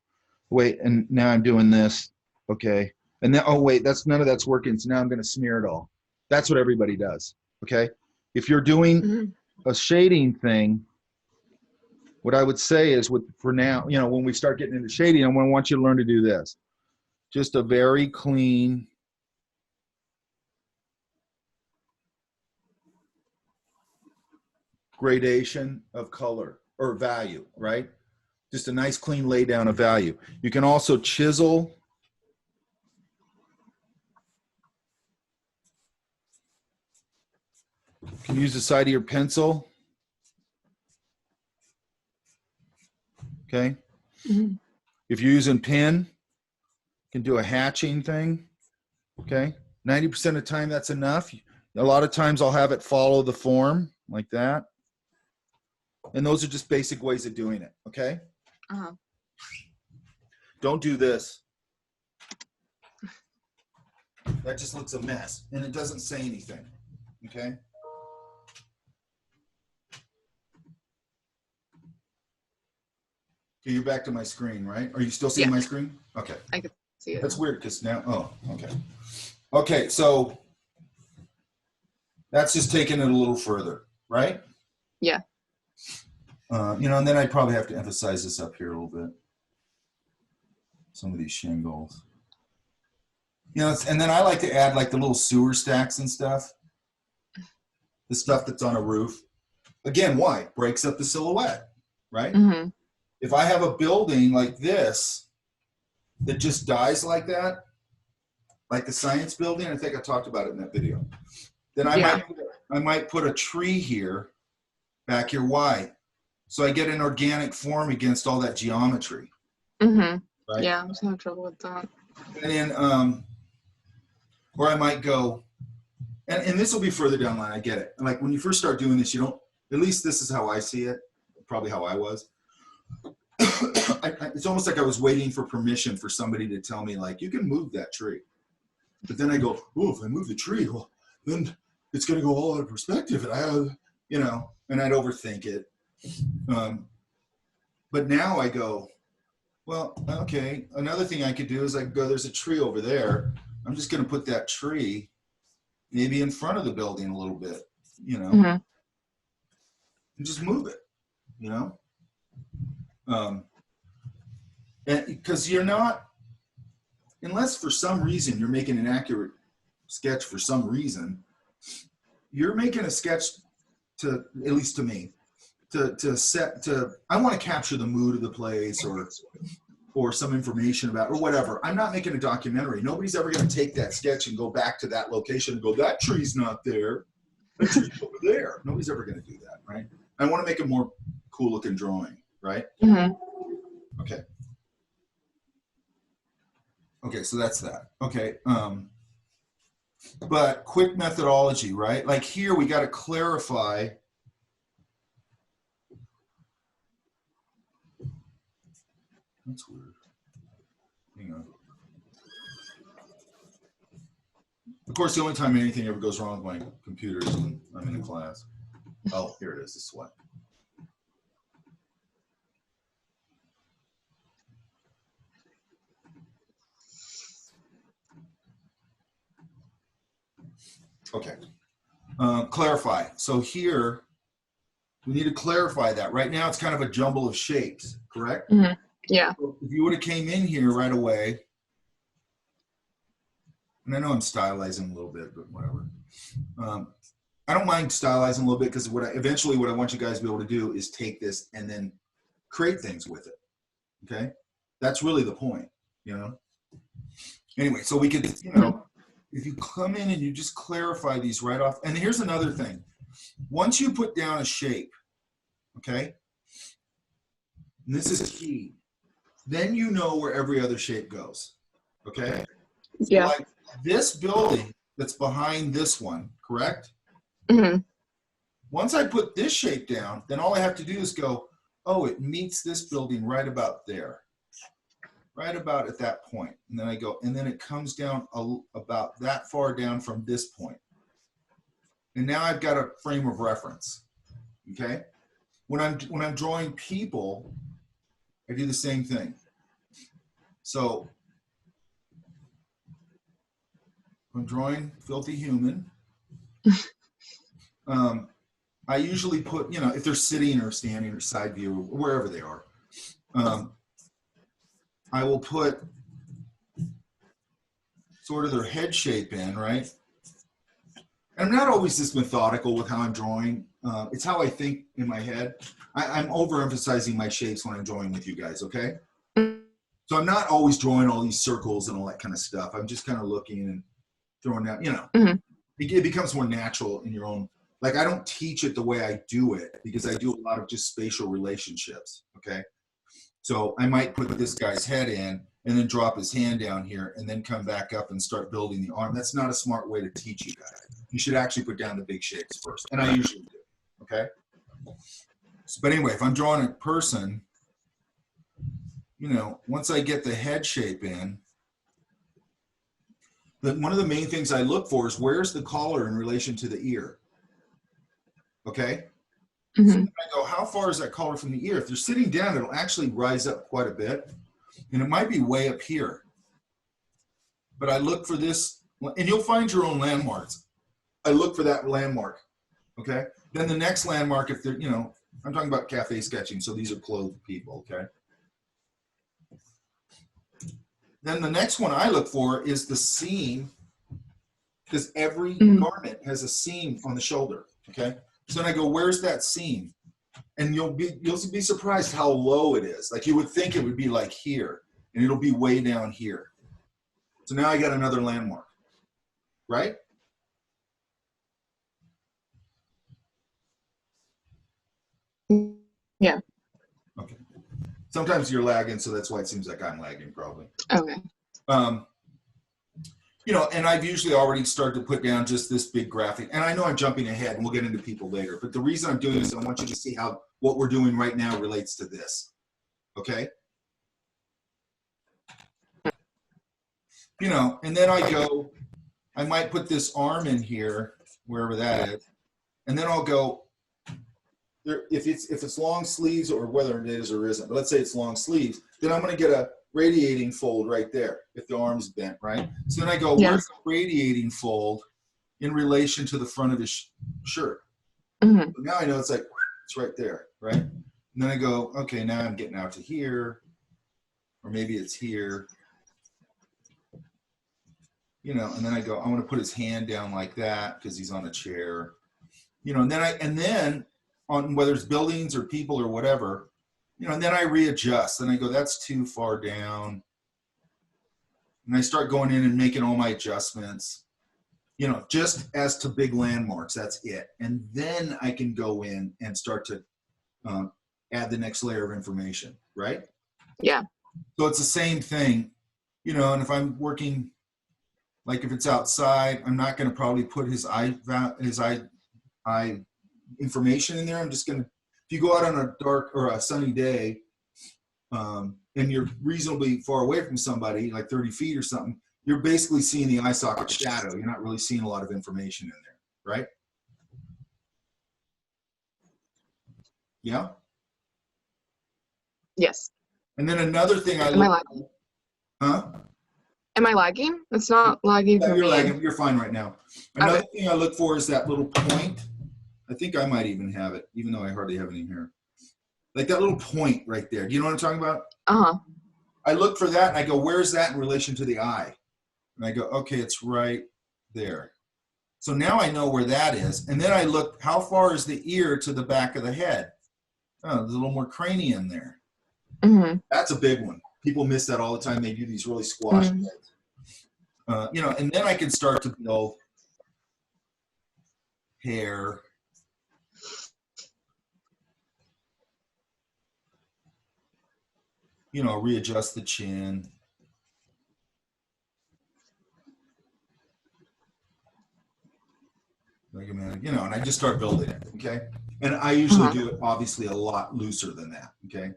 Speaker 1: Wait, and now I'm doing this. Okay, and then oh wait, none of that's working. So now I'm gonna smear it all. That's what everybody does. Okay, if you're doing a shading thing, what I would say is, for now, when we start getting into shading, I want you to learn to do this. Just a very clean. Gradation of color or value, right? Just a nice clean lay down of value. You can also chisel. You can use the side of your pencil. Okay.
Speaker 3: Mm-hmm.
Speaker 1: If you're using pen, you can do a hatching thing. Okay. 90% of the time that's enough. A lot of times I'll have it follow the form like that. And those are just basic ways of doing it, okay?
Speaker 3: Uh-huh.
Speaker 1: Don't do this. That just looks a mess, and it doesn't say anything, okay? Okay, you're back to my screen, right? Are you still seeing my screen? Okay.
Speaker 3: I can see it.
Speaker 1: That's weird, because now, oh, okay. Okay, so that's just taking it a little further, right?
Speaker 3: Yeah.
Speaker 1: And then I'd probably have to emphasize this up here a little bit. Some of these shingles. And then I like to add like the little sewer stacks and stuff. The stuff that's on a roof. Again, why? Breaks up the silhouette, right?
Speaker 3: Mm-hmm.
Speaker 1: If I have a building like this that just dies like that, like the science building, I think I talked about it in that video, then I might put a tree here, back here. Why? So I get an organic form against all that geometry.
Speaker 3: Mm-hmm.
Speaker 1: Right?
Speaker 3: Yeah, I'm just having trouble with that.
Speaker 1: And then, or I might go, and this will be further down the line, I get it. Like when you first start doing this, you don't, at least this is how I see it, probably how I was. It's almost like I was waiting for permission for somebody to tell me like, you can move that tree. But then I go, oh, if I move the tree, well, then it's going to go all out of perspective. And and I'd overthink it. But now I go, well, okay, another thing I could do is I could go, there's a tree over there. I'm just going to put that tree maybe in front of the building a little bit,
Speaker 3: Mm-hmm.
Speaker 1: and just move it, and because you're not, unless for some reason you're making an accurate sketch for some reason, you're making a sketch to, at least to me, I want to capture the mood of the place or some information about, or whatever. I'm not making a documentary. Nobody's ever going to take that sketch and go back to that location and go, that tree's not there. That tree's over there. Nobody's ever going to do that, right? I want to make a more cool looking drawing, right?
Speaker 3: Mm-hmm.
Speaker 1: Okay. Okay, so that's that. Okay. But quick methodology, right? Like here, we got to clarify. That's weird. Hang on. Of course, the only time anything ever goes wrong with my computer is when I'm in a class. Oh, here it is. This one. Okay. Clarify. So here, we need to clarify that. Right now, it's kind of a jumble of shapes, correct?
Speaker 3: Mm-hmm. Yeah.
Speaker 1: So if you would have came in here right away, and I know I'm stylizing a little bit, but whatever. I don't mind stylizing a little bit because eventually what I want you guys to be able to do is take this and then create things with it. Okay, that's really the point, you know. Anyway, so we could, you know, if you come in and you just clarify these right off. And here's another thing: once you put down a shape, okay, and this is key, then you know where every other shape goes. Okay.
Speaker 3: Yeah.
Speaker 1: So like this building that's behind this one, correct?
Speaker 3: Mm-hmm.
Speaker 1: Once I put this shape down, then all I have to do is go, oh, it meets this building right about there, right about at that point. And then I go, and then it comes down about that far down from this point. And now I've got a frame of reference. Okay. When I'm drawing people, I do the same thing. So I'm drawing filthy human. I usually put, you know, if they're sitting or standing or side view or wherever they are, I will put sort of their head shape in, right? And I'm not always this methodical with how I'm drawing. It's how I think in my head. I'm overemphasizing my shapes when I'm drawing with you guys, okay? So I'm not always drawing all these circles and all that kind of stuff. I'm just kind of looking and throwing out, you know, it becomes more natural in your own. Like I don't teach it the way I do it because I do a lot of just spatial relationships, okay? So I might put this guy's head in and then drop his hand down here and then come back up and start building the arm. That's not a smart way to teach you guys. You should actually put down the big shapes first. And I usually do, okay? So, but anyway, if I'm drawing a person, you know, once I get the head shape in, one of the main things I look for is where's the collar in relation to the ear? Okay? So I go, how far is that collar from the ear? If they're sitting down, it'll actually rise up quite a bit. And it might be way up here. But I look for this, and you'll find your own landmarks. I look for that landmark, okay? Then the next landmark, if they're, you know, I'm talking about cafe sketching, so these are clothed people, okay? Then the next one I look for is the seam, because every garment has a seam on the shoulder, okay? So then I go, where's that seam? And you'll be surprised how low it is. Like you would think it would be like here, and it'll be way down here. So now I got another landmark, right?
Speaker 3: Yeah.
Speaker 1: Okay. Sometimes you're lagging, so that's why it seems like I'm lagging probably.
Speaker 3: Okay.
Speaker 1: You know, and I've usually already started to put down just this big graphic. And I know I'm jumping ahead, and we'll get into people later. But the reason I'm doing this, I want you to see how what we're doing right now relates to this. Okay? You know, and then I go, I might put this arm in here, wherever that is. And then I'll go, if it's long sleeves or whether it is or isn't, but let's say it's long sleeves, then I'm going to get a radiating fold right there if the arm's bent, right? So then I go, where's the radiating fold in relation to the front of his shirt? So now I know it's like, it's right there, right? And then I go, okay, now I'm getting out to here, or maybe it's here. You know, and then I go, I want to put his hand down like that because he's on a chair. You know, and then on whether it's buildings or people or whatever, you know, and then I readjust. And I go, that's too far down. And I start going in and making all my adjustments, you know, just as to big landmarks, that's it. And then I can go in and start to add the next layer of information, right? Yeah. So it's the same thing, you know, and if I'm working, like if it's outside, I'm not going to probably put his eye information in there. I'm just going to, if you go out on a dark or a sunny day and you're reasonably far away from somebody, like 30 feet or something, you're basically seeing the eye socket shadow. You're not really seeing a lot of information in there, right? Yeah?
Speaker 3: Yes.
Speaker 1: And then another thing I
Speaker 3: look. Am I lagging?
Speaker 1: Huh?
Speaker 3: Am I lagging? It's not lagging for
Speaker 1: you're
Speaker 3: me.
Speaker 1: Lagging. You're fine right now. Another thing I look for is that little point. I think I might even have it, even though I hardly have any here. Like that little point right there. Do you know what I'm talking about?
Speaker 3: Uh-huh.
Speaker 1: I look for that and I go, where's that in relation to the eye? And I go, okay, it's right there. So now I know where that is. And then I look, how far is the ear to the back of the head? Oh, there's a little more cranium there.
Speaker 3: Mm-hmm.
Speaker 1: That's a big one. People miss that all the time. They do these really squashed heads. You know, and then I can start to build hair. You know, readjust the chin. Like a man, you know, and I just start building it, okay? And I usually do it obviously a lot looser than that, okay?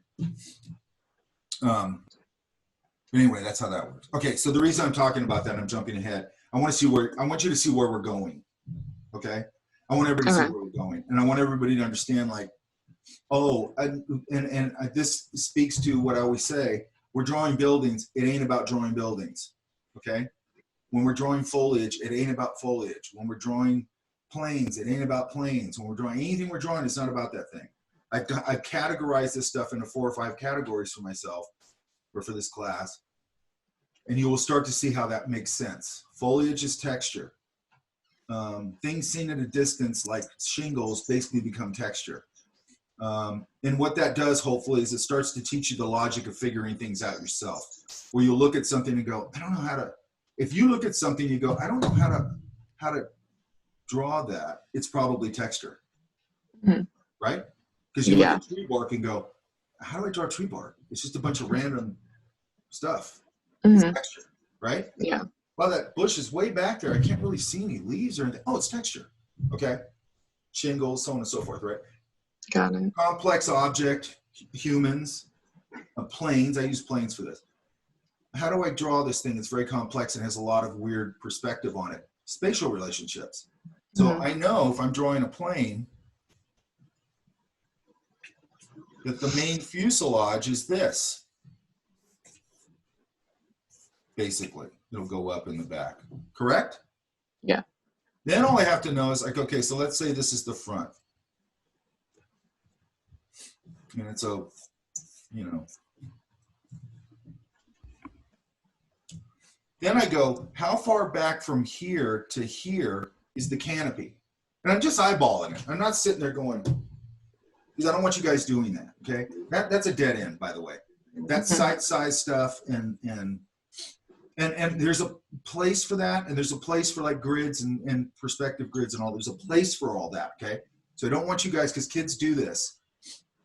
Speaker 1: Anyway, that's how that works. Okay, so the reason I'm talking about that, I'm jumping ahead. I want you to see where we're going, okay? I want everybody to see where we're going, and I want everybody to understand, like, oh, and this speaks to what I always say. We're drawing buildings. It ain't about drawing buildings, okay? When we're drawing foliage, it ain't about foliage. When we're drawing planes, it ain't about planes. When we're drawing anything we're drawing, it's not about that thing. I've categorized this stuff into 4 or 5 categories for myself or for this class, and you will start to see how that makes sense. Foliage is texture. Things seen at a distance, like shingles, basically become texture. And what that does, hopefully, is it starts to teach you the logic of figuring things out yourself, where you'll look at something and go, I don't know how to. If you look at something, you go, I don't know how to draw that. It's probably texture, right? Because you look at tree bark and go, how do I draw tree bark? It's just a bunch of random stuff. It's texture, right?
Speaker 3: Yeah.
Speaker 1: Well, that bush is way back there. I can't really see any leaves or anything. Oh, it's texture. Okay. Shingles, so on and so forth, right?
Speaker 3: Got it.
Speaker 1: Complex object, humans, planes. I use planes for this. How do I draw this thing that's very complex and has a lot of weird perspective on it? Spatial relationships. So I know if I'm drawing a plane that the main fuselage is this. Basically, it'll go up in the back. Correct?
Speaker 3: Yeah.
Speaker 1: Then all I have to know is like, okay, so let's say this is the front. And it's a, you know. Then I go, how far back from here to here is the canopy? And I'm just eyeballing it. I'm not sitting there going, because I don't want you guys doing that, okay? That's a dead end, by the way. That's site size stuff, and there's a place for that, and there's a place for like grids and perspective grids and all. There's a place for all that, okay? So I don't want you guys, because kids do this.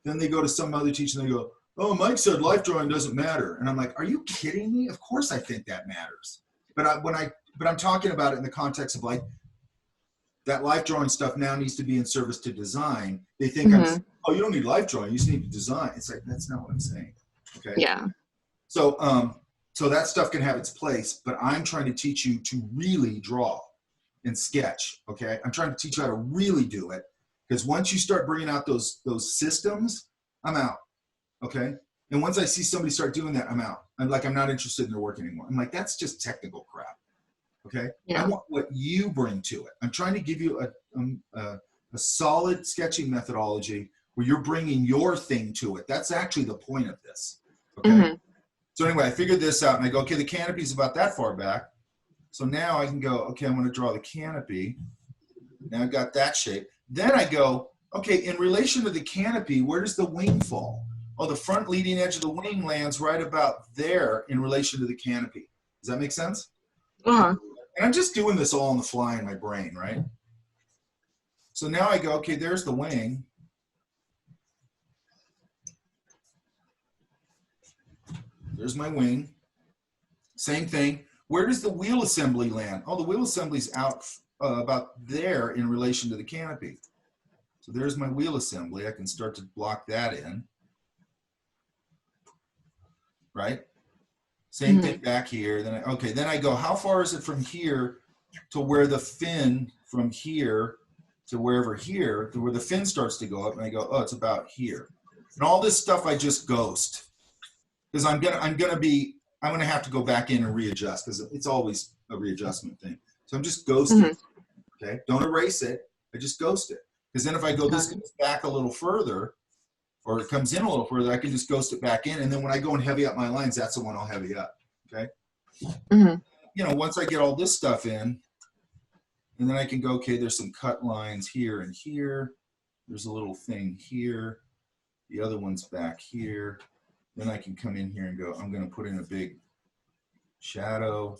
Speaker 1: Then they go to some other teacher and they go, oh, Mike said life drawing doesn't matter. And I'm like, are you kidding me? Of course I think that matters. But I'm talking about it in the context of like, that life drawing stuff now needs to be in service to design. They think, oh, you don't need life drawing, you just need to design. It's like, that's not what I'm saying, okay?
Speaker 3: Yeah.
Speaker 1: So, so that stuff can have its place, but I'm trying to teach you to really draw and sketch, okay? I'm trying to teach you how to really do it, because once you start bringing out those systems, I'm out, okay? And once I see somebody start doing that, I'm out. I'm like, I'm not interested in their work anymore. I'm like, that's just technical crap, okay?
Speaker 3: Yeah.
Speaker 1: I want what you bring to it. I'm trying to give you a solid sketching methodology where you're bringing your thing to it. That's actually the point of this, okay? So anyway, I figured this out, and I go, okay, the canopy's about that far back. So now I can go, okay, I'm going to draw the canopy. Now I've got that shape. Then I go, okay, in relation to the canopy, where does the wing fall? Oh, the front leading edge of the wing lands right about there in relation to the canopy. Does that make sense? And I'm just doing this all on the fly in my brain, right? So now I go, okay, there's the wing. There's my wing. Same thing. Where does the wheel assembly land? Oh, the wheel assembly's out about there in relation to the canopy. So there's my wheel assembly. I can start to block that in. Right? Same thing back here. Then then I go, how far is it from here to where the fin, from here to wherever here, to where the fin starts to go up? And I go, oh, it's about here. And all this stuff I just ghost. Because I'm gonna have to go back in and readjust, because it's always a readjustment thing. So I'm just ghosting. Okay, don't erase it. I just ghost it. Because then if I go this comes back a little further, or it comes in a little further, I can just ghost it back in. And then when I go and heavy up my lines, that's the one I'll heavy up. Okay. You know, once I get all this stuff in, And then I can go, okay, there's some cut lines here and here. There's a little thing here. The other one's back here. Then I can come in here and go, I'm going to put in a big shadow.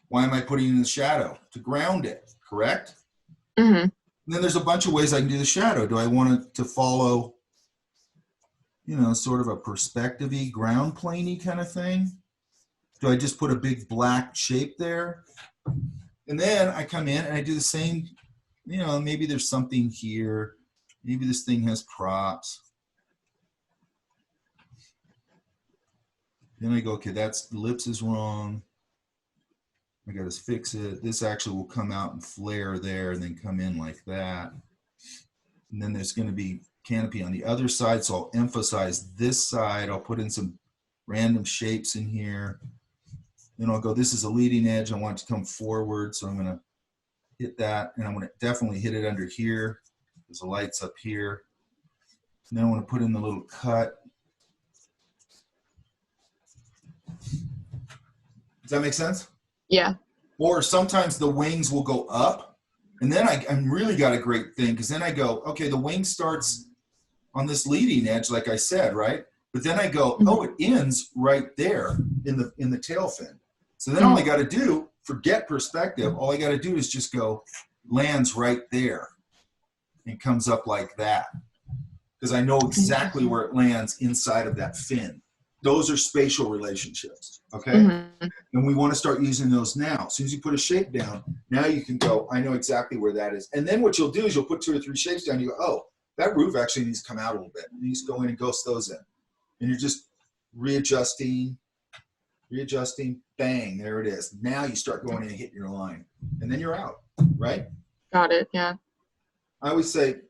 Speaker 1: Why am I putting in the shadow? To ground it, correct?
Speaker 3: Mm-hmm.
Speaker 1: And then there's a bunch of ways I can do the shadow. Do I want it to follow, you know, sort of a perspective-y, ground plane-y kind of thing? Do I just put a big black shape there? And then I come in and I do the same, you know, maybe there's something here. Maybe this thing has props. Then I go, okay, that's the ellipse is wrong. I got to fix it. This actually will come out and flare there and then come in like that. And then there's going to be canopy on the other side. So I'll emphasize this side. I'll put in some random shapes in here. Then I'll go, this is a leading edge. I want it to come forward. So I'm going to hit that. And I'm going to definitely hit it under here. There's the lights up here. And then I want to put in the little cut. Does that make sense?
Speaker 3: Yeah.
Speaker 1: Or sometimes the wings will go up. And then I'm really got a great thing because then I go, okay, the wing starts on this leading edge, like I said, right? But then I go, oh, it ends right there in the tail fin. So then all I got to do, forget perspective. All I got to do is just go, lands right there and comes up like that. Because I know exactly where it lands inside of that fin. Those are spatial relationships, okay?
Speaker 3: Mm-hmm.
Speaker 1: And we want to start using those now. As soon as you put a shape down, now you can go, I know exactly where that is. And then what you'll do is you'll put 2 or 3 shapes down. You go, oh, that roof actually needs to come out a little bit. You need to go in and ghost those in. And you're just readjusting, bang, there it is. Now you start going in and hitting your line. And then you're out, right?
Speaker 3: Got it, yeah.
Speaker 1: I always say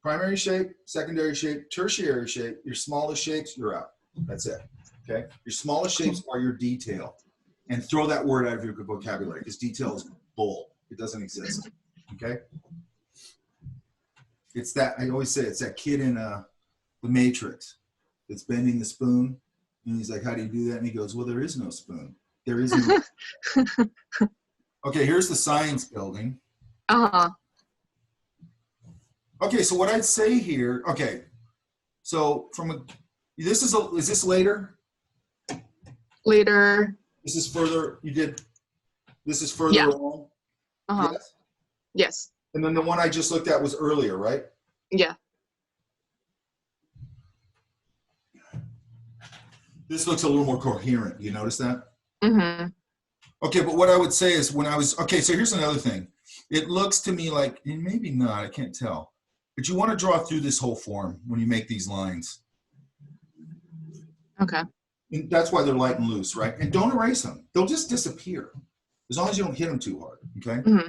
Speaker 1: primary shape, secondary shape, tertiary shape, your smallest shapes, you're out. That's it, okay? Your smallest shapes are your detail. And throw that word out of your vocabulary because detail is bull. It doesn't exist, okay? It's that, I always say, it's that kid in The Matrix that's bending the spoon. And he's like, how do you do that? And he goes, well, there is no spoon. There is no. Okay, here's the science building.
Speaker 3: Uh-huh.
Speaker 1: Okay, so what I'd say here, okay, so is this later?
Speaker 3: Later.
Speaker 1: This is further, this is further
Speaker 3: Yeah.
Speaker 1: along?
Speaker 3: Uh-huh.
Speaker 1: Yes?
Speaker 3: Yes.
Speaker 1: And then the one I just looked at was earlier, right?
Speaker 3: Yeah.
Speaker 1: This looks a little more coherent. You notice that?
Speaker 3: Mm-hmm.
Speaker 1: Okay, but what I would say is okay, so here's another thing. It looks to me like, and maybe not, I can't tell. But you want to draw through this whole form when you make these lines.
Speaker 3: Okay.
Speaker 1: And that's why they're light and loose, right? And don't erase them. They'll just disappear. As long as you don't hit them too hard, okay?
Speaker 3: Mm-hmm.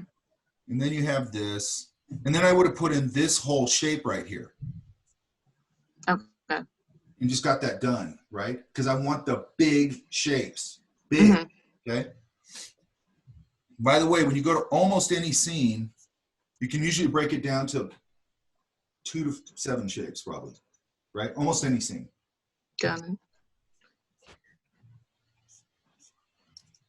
Speaker 1: And then you have this. And then I would have put in this whole shape right here.
Speaker 3: Okay.
Speaker 1: And just got that done, right? Because I want the big shapes. Big, okay? By the way, when you go to almost any scene, you can usually break it down to 2 to 7 shapes probably, right? Almost any scene.
Speaker 3: Got it.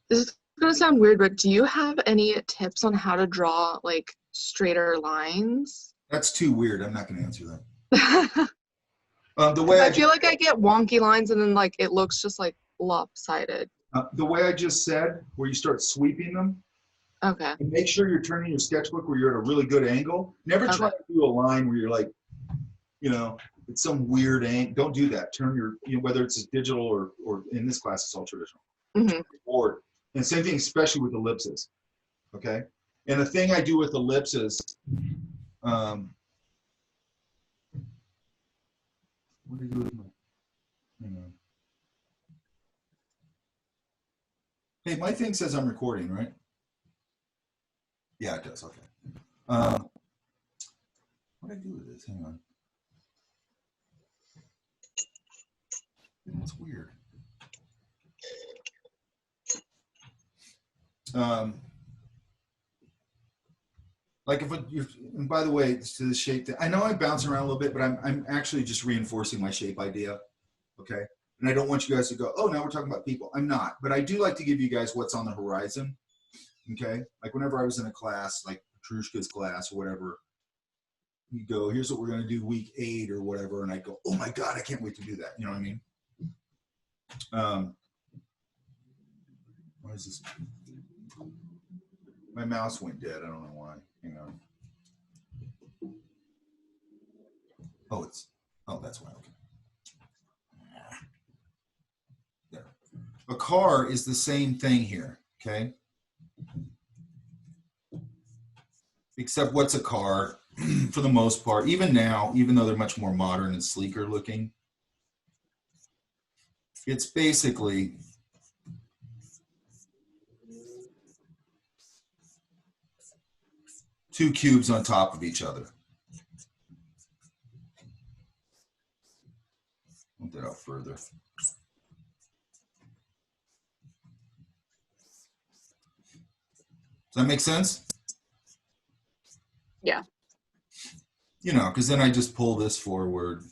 Speaker 3: This is gonna sound weird, but do you have any tips on how to draw like straighter lines?
Speaker 1: That's too weird. I'm not going to answer that. The way
Speaker 3: I feel like I get wonky lines and then like it looks just like lopsided.
Speaker 1: the way I just said, where you start sweeping them,
Speaker 3: Okay.
Speaker 1: and make sure you're turning your sketchbook where you're at a really good angle. Never try to do a line where you're like, you know, it's some weird angle. Don't do that. Turn your, you know, whether it's digital or in this class, it's all traditional.
Speaker 3: Mm-hmm.
Speaker 1: Board. And same thing, especially with ellipses. Okay. And the thing I do with ellipses, what do I do with my, hang on. Hey, my thing says I'm recording, right? Yeah, it does. Okay. What do I do with this? Hang on. That's weird. Like if and by the way, to the shape, I know I bounce around a little bit, but I'm actually just reinforcing my shape idea. Okay. And I don't want you guys to go, oh, now we're talking about people. I'm not, but I do like to give you guys what's on the horizon. Okay, like whenever I was in a class, like Petrushka's class or whatever, you go, here's what we're going to do week 8 or whatever, and I go, oh my God, I can't wait to do that. You know what I mean? Why is this? My mouse went dead. I don't know why. Hang on. Oh, that's why. Okay. There. A car is the same thing here. Okay. Except what's a car for the most part, even now, even though they're much more modern and sleeker looking, it's basically two cubes on top of each other. Move that out further. Does that make sense?
Speaker 3: Yeah.
Speaker 1: You know, because then I just pull this forward.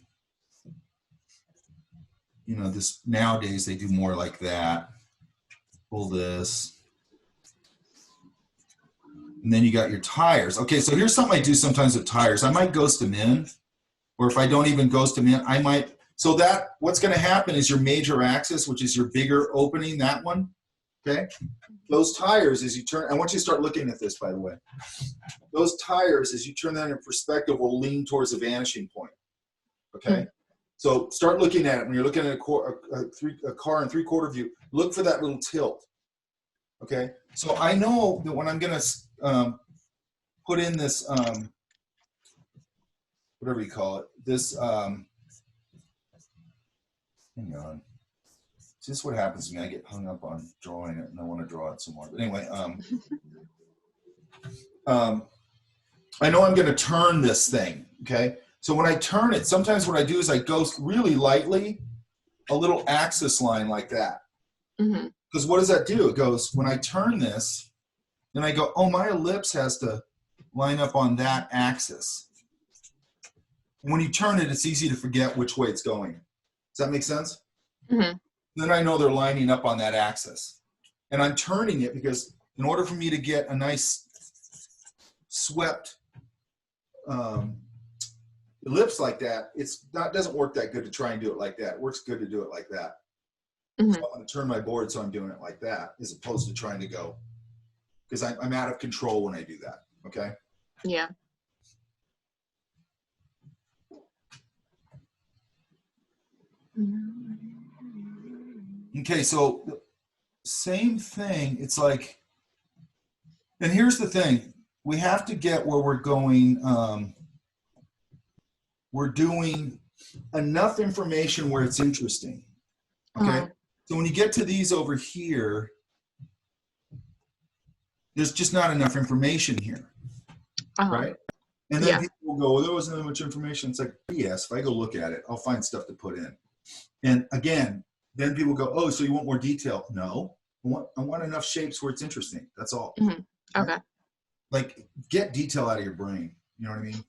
Speaker 1: You know, this nowadays they do more like that. Pull this. And then you got your tires. Okay, so here's something I do sometimes with tires. I might ghost them in, or if I don't even ghost them in, I might. So that what's going to happen is your major axis, which is your bigger opening, that one. Okay, those tires, as you turn, I want you to start looking at this, by the way. Those tires, as you turn that in perspective, will lean towards the vanishing point. Okay, so start looking at it when you're looking at a car in 3/4 view. Look for that little tilt. Okay, so I know that when I'm going to put in this, whatever you call it, this, hang on. This is what happens to me. I get hung up on drawing it and I want to draw it some more. But anyway, I know I'm going to turn this thing, okay? So when I turn it, sometimes what I do is I go really lightly, a little axis line like that. Because what does that do? It goes, when I turn this, then I go, oh, my ellipse has to line up on that axis. When you turn it, it's easy to forget which way it's going. Does that make sense? Then I know they're lining up on that axis. And I'm turning it because in order for me to get a nice swept ellipse like that, doesn't work that good to try and do it like that. It works good to do it like that. So I'm going to turn my board so I'm doing it like that as opposed to trying to go, because I'm out of control when I do that, okay?
Speaker 3: Yeah.
Speaker 1: Okay, so same thing. It's like, and here's the thing. We have to get where we're going. We're doing enough information where it's interesting. Okay, so when you get to these over here, there's just not enough information here, right? And then people will go, well, there wasn't that much information. It's like, yes, if I go look at it, I'll find stuff to put in. And again, then people go, oh, so you want more detail? No, I want enough shapes where it's interesting. That's all.
Speaker 3: Okay.
Speaker 1: Like, get detail out of your brain. You know what I mean?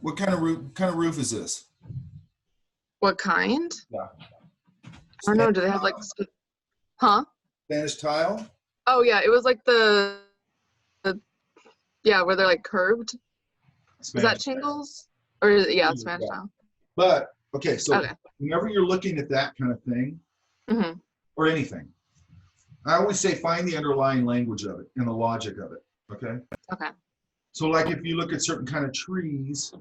Speaker 1: What kind of roof is this?
Speaker 3: What kind?
Speaker 1: Yeah.
Speaker 3: I don't know. Do they have like, huh?
Speaker 1: Spanish tile?
Speaker 3: Oh yeah, it was like the yeah, where they're like curved. Is that shingles? Or is it, yeah, Spanish tile.
Speaker 1: But okay, so whenever you're looking at that kind of thing, or anything, I always say find the underlying language of it and the logic of it. Okay.
Speaker 3: Okay.
Speaker 1: So like if you look at certain kind of trees,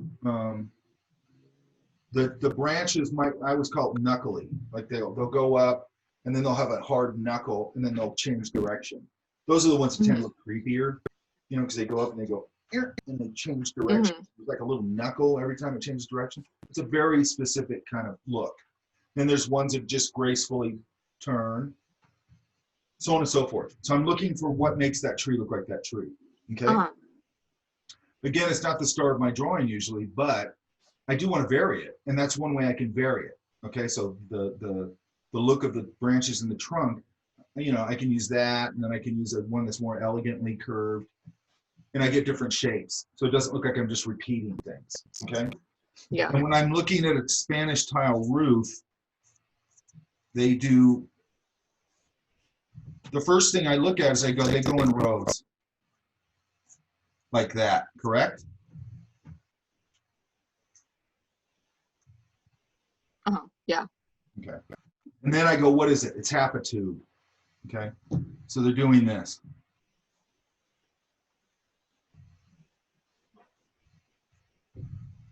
Speaker 1: the branches might, I always call it knuckly. Like they'll go up and then they'll have a hard knuckle and then they'll change direction. Those are the ones that tend to look creepier, you know, because they go up and they go and they change direction. It's like a little knuckle every time it changes direction. It's a very specific kind of look. Then there's ones that just gracefully turn, so on and so forth. So I'm looking for what makes that tree look like that tree. Okay. Again, it's not the star of my drawing usually, but I do want to vary it, and that's one way I can vary it. Okay, so the look of the branches in the trunk, you know, I can use that, and then I can use one that's more elegantly curved, and I get different shapes, so it doesn't look like I'm just repeating things. Okay.
Speaker 3: Yeah.
Speaker 1: And when I'm looking at a Spanish tile roof, they do the first thing I look at is they go in rows. Like that, correct?
Speaker 3: Yeah.
Speaker 1: Okay. And then I go, what is it? It's half a tube. Okay. So they're doing this.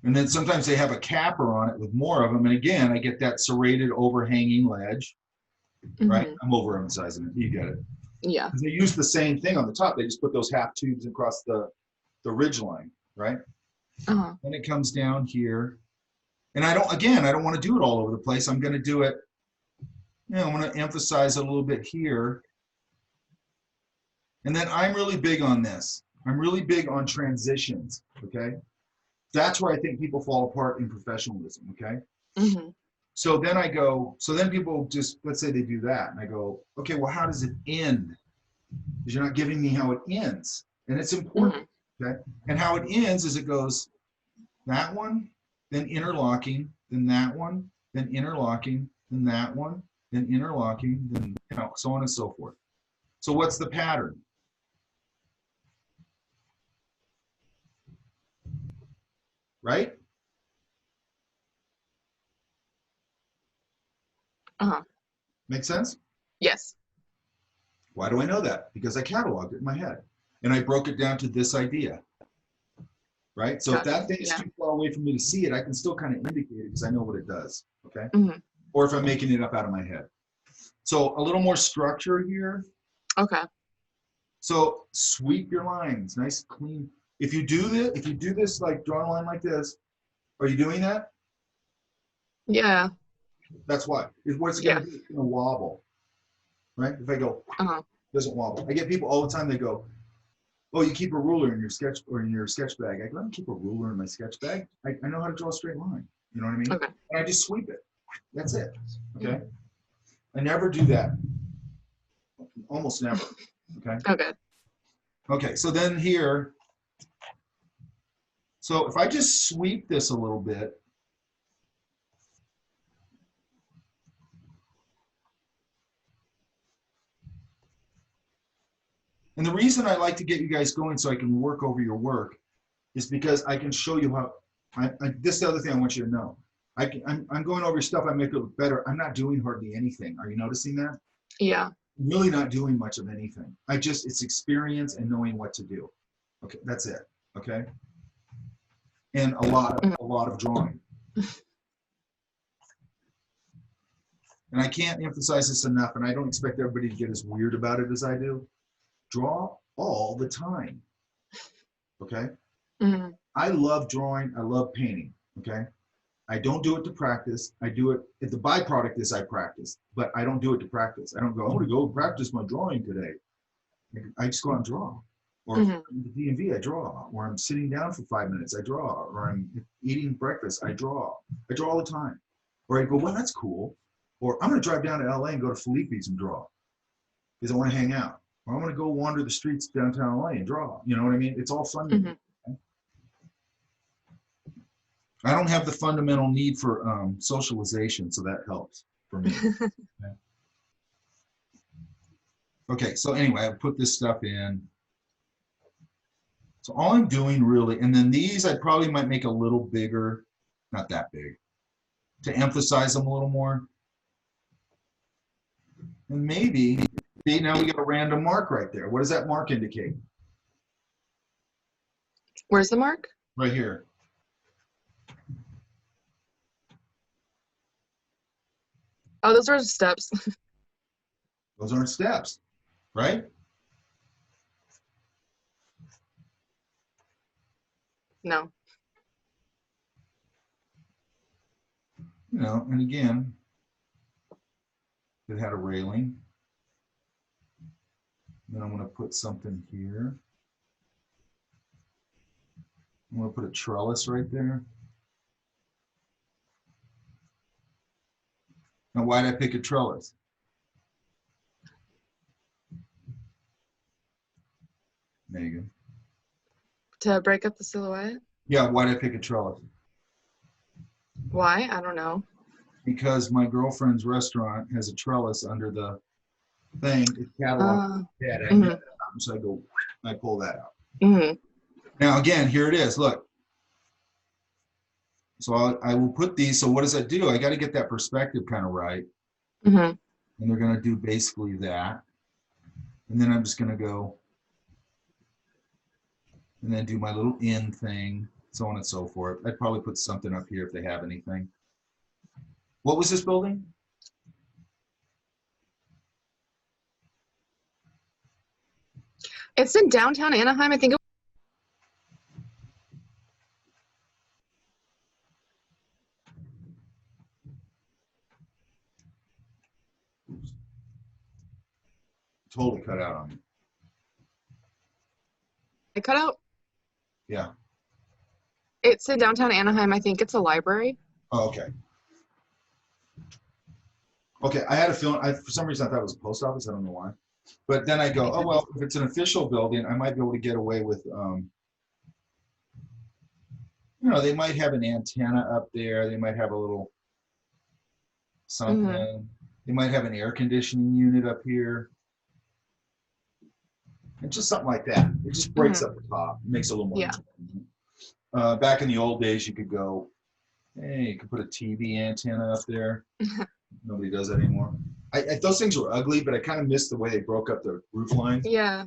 Speaker 1: And then sometimes they have a capper on it with more of them. And again, I get that serrated overhanging ledge, right? I'm overemphasizing it. You get it.
Speaker 3: Yeah.
Speaker 1: They use the same thing on the top. They just put those half tubes across the ridge line, right? Then it comes down here. And I don't want to do it all over the place. I'm going to do it, I want to emphasize a little bit here. And then I'm really big on this. I'm really big on transitions, okay? That's where I think people fall apart in professionalism, okay? So then I go, so then people just, let's say they do that. And I go, okay, well, how does it end? Because you're not giving me how it ends. And it's important, okay? And how it ends is it goes that one, then interlocking, then that one, then interlocking, then that one, then interlocking, then so on and so forth. So what's the pattern? Right? Make sense?
Speaker 3: Yes.
Speaker 1: Why do I know that? Because I cataloged it in my head. And I broke it down to this idea. Right? So if that thing's too far away for me to see it, I can still kind of indicate it because I know what it does. Okay? Or if I'm making it up out of my head. So a little more structure here.
Speaker 3: Okay.
Speaker 1: So sweep your lines, nice, clean. If you do this, like draw a line like this, are you doing that?
Speaker 3: Yeah.
Speaker 1: That's why. What's it going to do? It's going to wobble. Right? If I go, it doesn't wobble. I get people all the time, they go, oh, you keep a ruler in your sketch bag. I go, I don't keep a ruler in my sketch bag. I know how to draw a straight line. You know what I mean?
Speaker 3: Okay.
Speaker 1: And I just sweep it. That's it. Okay? I never do that. Almost never. Okay?
Speaker 3: Okay.
Speaker 1: Okay, so then here, so if I just sweep this a little bit, and the reason I like to get you guys going so I can work over your work is because I can show you how, this is the other thing I want you to know. I'm going over your stuff, I make it look better. I'm not doing hardly anything. Are you noticing that?
Speaker 3: Yeah.
Speaker 1: I'm really not doing much of anything. It's experience and knowing what to do. Okay, that's it, okay? And a lot of drawing. And I can't emphasize this enough, and I don't expect everybody to get as weird about it as I do. Draw all the time, okay? I love drawing, I love painting, okay? I don't do it to practice. I do it, if the byproduct is I practice, but I don't do it to practice. I don't go, I want to go practice my drawing today. I just go out and draw. Or the DMV, I draw. Or I'm sitting down for 5 minutes, I draw. Or I'm eating breakfast, I draw. I draw all the time. Or I go, well, that's cool. Or I'm going to drive down to LA and go to Felipe's and draw because I want to hang out. Or I'm going to go wander the streets downtown LA and draw. You know what I mean? It's all fun to me. I don't have the fundamental need for socialization, so that helps for me. Okay, so anyway, I put this stuff in. So all I'm doing really, and then these I probably might make a little bigger, not that big, to emphasize them a little more. And maybe, see, now we got a random mark right there. What does that mark indicate?
Speaker 3: Where's the mark?
Speaker 1: Right here.
Speaker 3: Oh, those are steps.
Speaker 1: Those aren't steps, right?
Speaker 3: No.
Speaker 1: You know, and again, it had a railing. Then I'm going to put something here. I'm going to put a trellis right there. Now, why did I pick a trellis? Megan.
Speaker 3: To break up the silhouette?
Speaker 1: Yeah, why did I pick a trellis?
Speaker 3: Why? I don't know.
Speaker 1: Because my girlfriend's restaurant has a trellis under the thing, it's cataloged. Yeah, I
Speaker 3: mhm.
Speaker 1: get that. So I go, I pull that out.
Speaker 3: Hmm.
Speaker 1: Now again, here it is. Look. So I will put these. So what does that do? I got to get that perspective kind of right.
Speaker 3: Hmm.
Speaker 1: And they're going to do basically that. And then I'm just going to go and then do my little in thing, so on and so forth. I'd probably put something up here if they have anything. What was this building?
Speaker 3: It's in downtown Anaheim. I think
Speaker 1: Totally cut out on me.
Speaker 3: it cut out.
Speaker 1: Yeah.
Speaker 3: It's in downtown Anaheim. I think it's a library.
Speaker 1: Oh, okay. Okay, I had a feeling, for some reason I thought it was a post office, I don't know why. But then I go, oh, well, if it's an official building, I might be able to get away with, you know, they might have an antenna up there. They might have a little something. They might have an air conditioning unit up here. And just something like that. It just breaks up the top, makes it a little more interesting. Back in the old days, you could go, hey, you could put a TV antenna up there. Nobody does that anymore. Those things were ugly, but I kind of missed the way they broke up the roof lines.
Speaker 3: Yeah.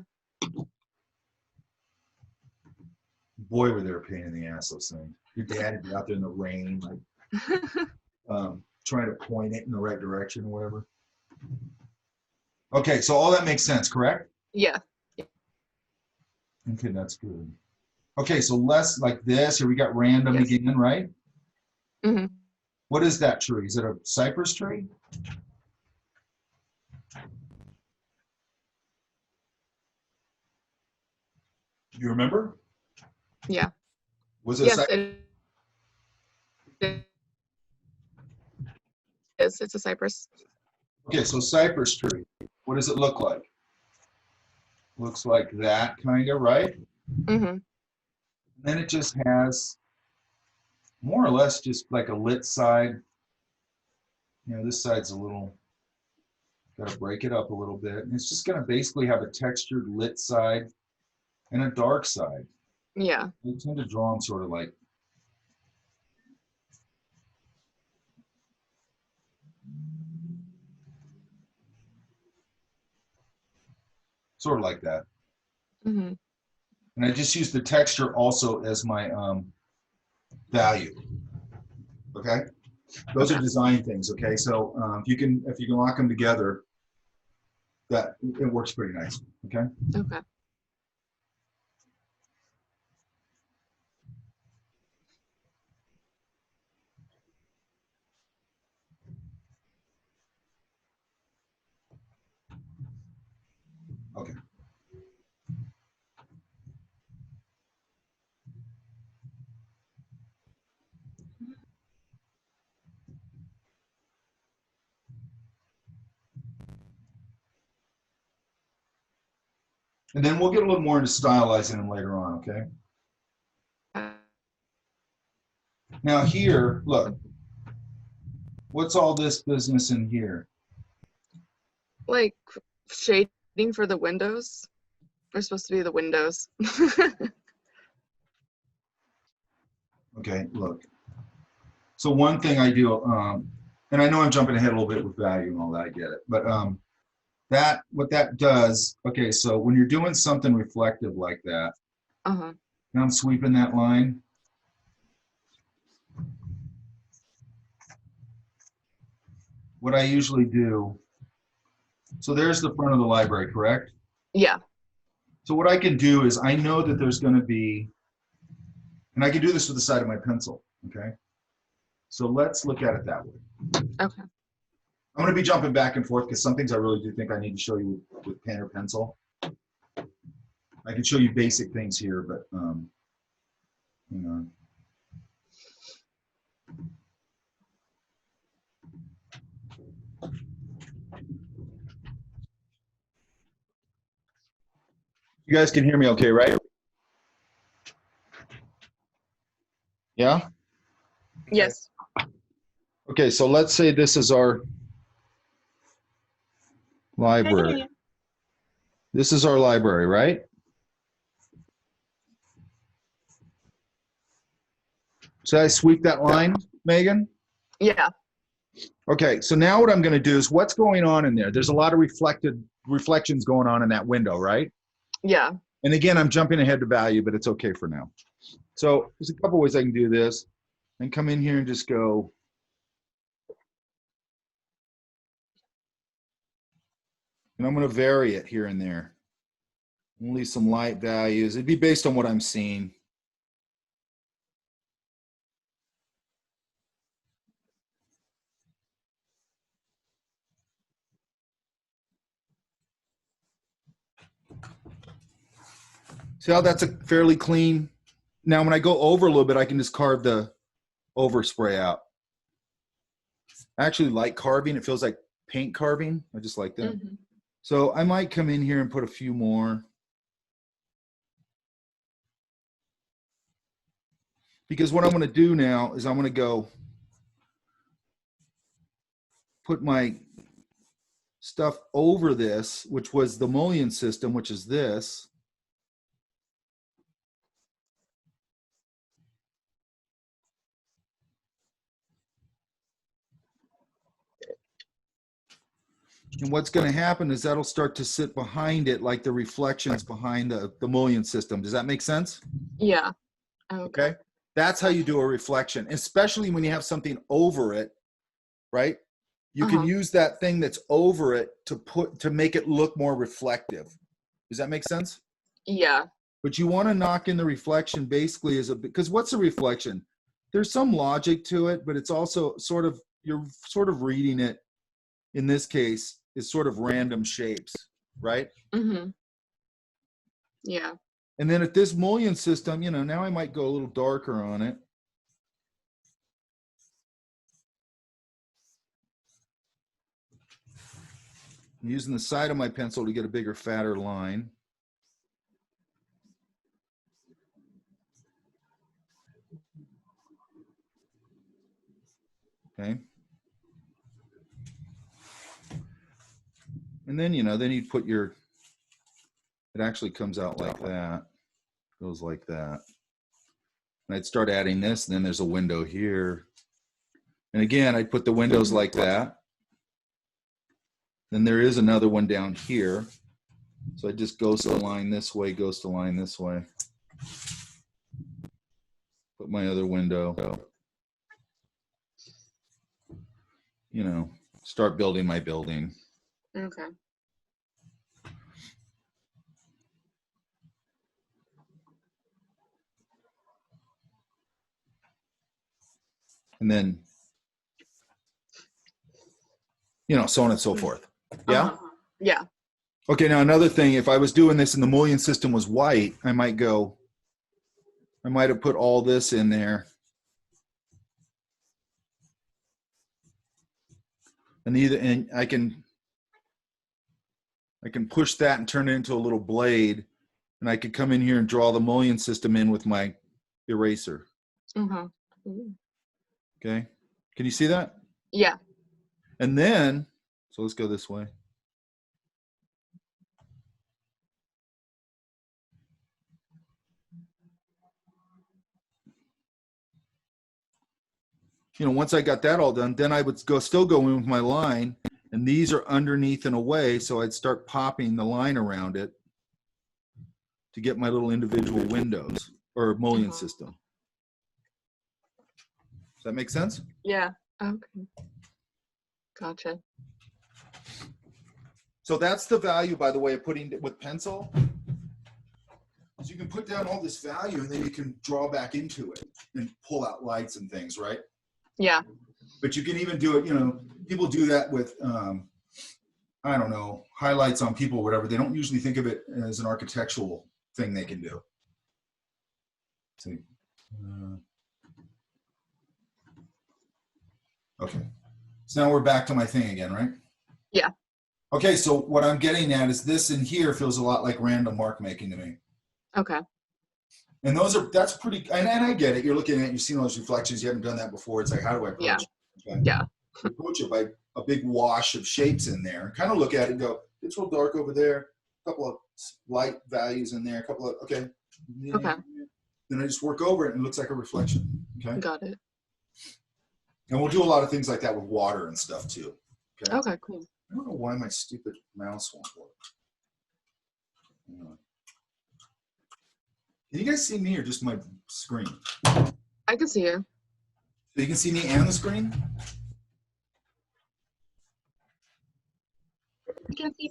Speaker 1: Boy, were they a pain in the ass, those things. Your dad would be out there in the rain, like trying to point it in the right direction or whatever. Okay, so all that makes sense, correct?
Speaker 3: Yeah.
Speaker 1: Okay, that's good. Okay, so less like this. Here we got random
Speaker 3: Yes.
Speaker 1: again, right?
Speaker 3: Hmm.
Speaker 1: What is that tree? Is it a cypress tree? You remember?
Speaker 3: Yeah.
Speaker 1: Was it a
Speaker 3: Yes,
Speaker 1: cypress?
Speaker 3: it is. It's a cypress.
Speaker 1: Okay, so cypress tree. What does it look like? Looks like that kind of, right?
Speaker 3: Hmm.
Speaker 1: And then it just has more or less just like a lit side. You know, this side's a little, got to break it up a little bit. And it's just going to basically have a textured lit side and a dark side.
Speaker 3: Yeah.
Speaker 1: I tend to draw them sort of like, that.
Speaker 3: Hmm.
Speaker 1: And I just use the texture also as my value. Okay, those are design things. Okay, so if you can lock them together, that it works pretty nice. Okay.
Speaker 3: Okay.
Speaker 1: Okay. And then we'll get a little more into stylizing them later on. Okay. Now here, look. What's all this business in here?
Speaker 3: Like shading for the windows. They're supposed to be the windows.
Speaker 1: Okay, look. So one thing I do, and I know I'm jumping ahead a little bit with value and all that, I get it. But what that does, okay, so when you're doing something reflective like that,
Speaker 3: Uh-huh.
Speaker 1: now I'm sweeping that line. What I usually do, so there's the front of the library, correct?
Speaker 3: Yeah.
Speaker 1: So what I can do is I know that there's going to be, and I can do this with the side of my pencil, okay? So let's look at it that way.
Speaker 3: Okay.
Speaker 1: I'm going to be jumping back and forth because some things I really do think I need to show you with pen or pencil. I can show you basic things here, but hang on. You guys can hear me okay, right? Yeah?
Speaker 3: Yes.
Speaker 1: Okay, so let's say this is our, Library.
Speaker 3: Hey.
Speaker 1: This is our library, right? Should I sweep that line, Megan?
Speaker 3: Yeah.
Speaker 1: Okay, so now what I'm going to do is what's going on in there? There's a lot of reflections going on in that window, right?
Speaker 3: Yeah.
Speaker 1: And again, I'm jumping ahead to value, but it's okay for now. So there's a couple ways I can do this. And come in here and just go. And I'm going to vary it here and there. Leave some light values. It'd be based on what I'm seeing. See how that's a fairly clean. Now, when I go over a little bit, I can just carve the overspray out. I actually like carving. It feels like paint carving. I just like that.
Speaker 3: Mhm.
Speaker 1: So I might come in here and put a few more. Because what I'm going to do now is I'm going to go put my stuff over this, which was the mullion system, which is this. And what's going to happen is that'll start to sit behind it like the reflections behind the mullion system. Does that make sense?
Speaker 3: Yeah.
Speaker 1: Okay. That's how you do a reflection, especially when you have something over it, right? You can use that thing that's over it to make it look more reflective. Does that make sense?
Speaker 3: Yeah.
Speaker 1: But you want to knock in the reflection basically because what's a reflection? There's some logic to it, but it's also you're sort of reading it, in this case, is sort of random shapes, right?
Speaker 3: Mm-hmm. Yeah.
Speaker 1: And then at this mullion system, now I might go a little darker on it. I'm using the side of my pencil to get a bigger, fatter line. Okay. And then, then you put it actually comes out like that, goes like that. And I'd start adding this, and then there's a window here. And again, I'd put the windows like that. Then there is another one down here. So I just goes to line this way, goes to line this way. Put my other window. Start building my building.
Speaker 3: Okay.
Speaker 1: And then, so on and so forth. Yeah?
Speaker 3: Yeah.
Speaker 1: Okay, now another thing, if I was doing this and the mullion system was white, I might have put all this in there. And I can push that and turn it into a little blade, and I could come in here and draw the mullion system in with my eraser. Okay, can you see that?
Speaker 3: Yeah.
Speaker 1: And then, so let's go this way. Once I got that all done, then I would still go in with my line, and these are underneath and away, so I'd start popping the line around it to get my little individual windows or mullion system. Does that make sense?
Speaker 3: Yeah. Okay. Gotcha.
Speaker 1: So that's the value, by the way, of putting it with pencil. So you can put down all this value, and then you can draw back into it and pull out lights and things, right?
Speaker 3: Yeah.
Speaker 1: But you can even do it, people do that with, I don't know, highlights on people or whatever. They don't usually think of it as an architectural thing they can do. See. Okay. So now we're back to my thing again, right?
Speaker 3: Yeah.
Speaker 1: Okay, so what I'm getting at is this in here feels a lot like random mark making to me.
Speaker 3: Okay.
Speaker 1: And that's pretty, and I get it. You're looking at, you've seen all those reflections. You haven't done that before. It's like, how do I approach it? Okay.
Speaker 3: Yeah.
Speaker 1: Approach it by a big wash of shapes in there. Kind of look at it and go, it's real dark over there. A couple of light values in there. A couple of, okay.
Speaker 3: Okay.
Speaker 1: Then I just work over it and it looks like a reflection. Okay.
Speaker 3: Got it.
Speaker 1: And we'll do a lot of things like that with water and stuff too. Okay.
Speaker 3: Okay, cool.
Speaker 1: I don't know why my stupid mouse won't work. Hang on. Can you guys see me or just my screen?
Speaker 3: I can see you.
Speaker 1: So you can see me and the screen?
Speaker 3: I can see.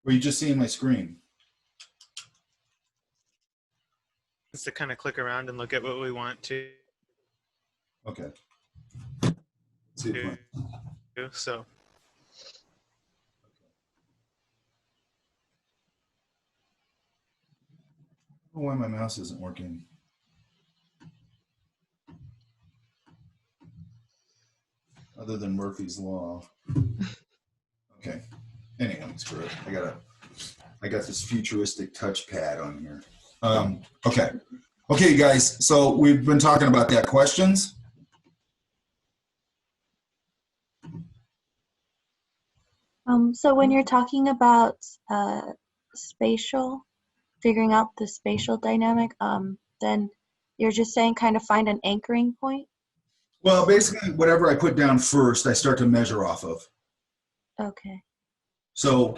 Speaker 1: Or are you just seeing my screen?
Speaker 4: Just to kind of click around and look at what we want to
Speaker 1: Okay. Let's see if my-
Speaker 4: do. So
Speaker 1: I don't know why my mouse isn't working. Other than Murphy's Law. Okay. Anyway, screw it. I got this futuristic touchpad on here. Okay. Okay, you guys. So we've been talking about that. Questions?
Speaker 5: So when you're talking about spatial, figuring out the spatial dynamic, then you're just saying kind of find an anchoring point?
Speaker 1: Well, basically, whatever I put down first, I start to measure off of.
Speaker 5: Okay.
Speaker 1: So,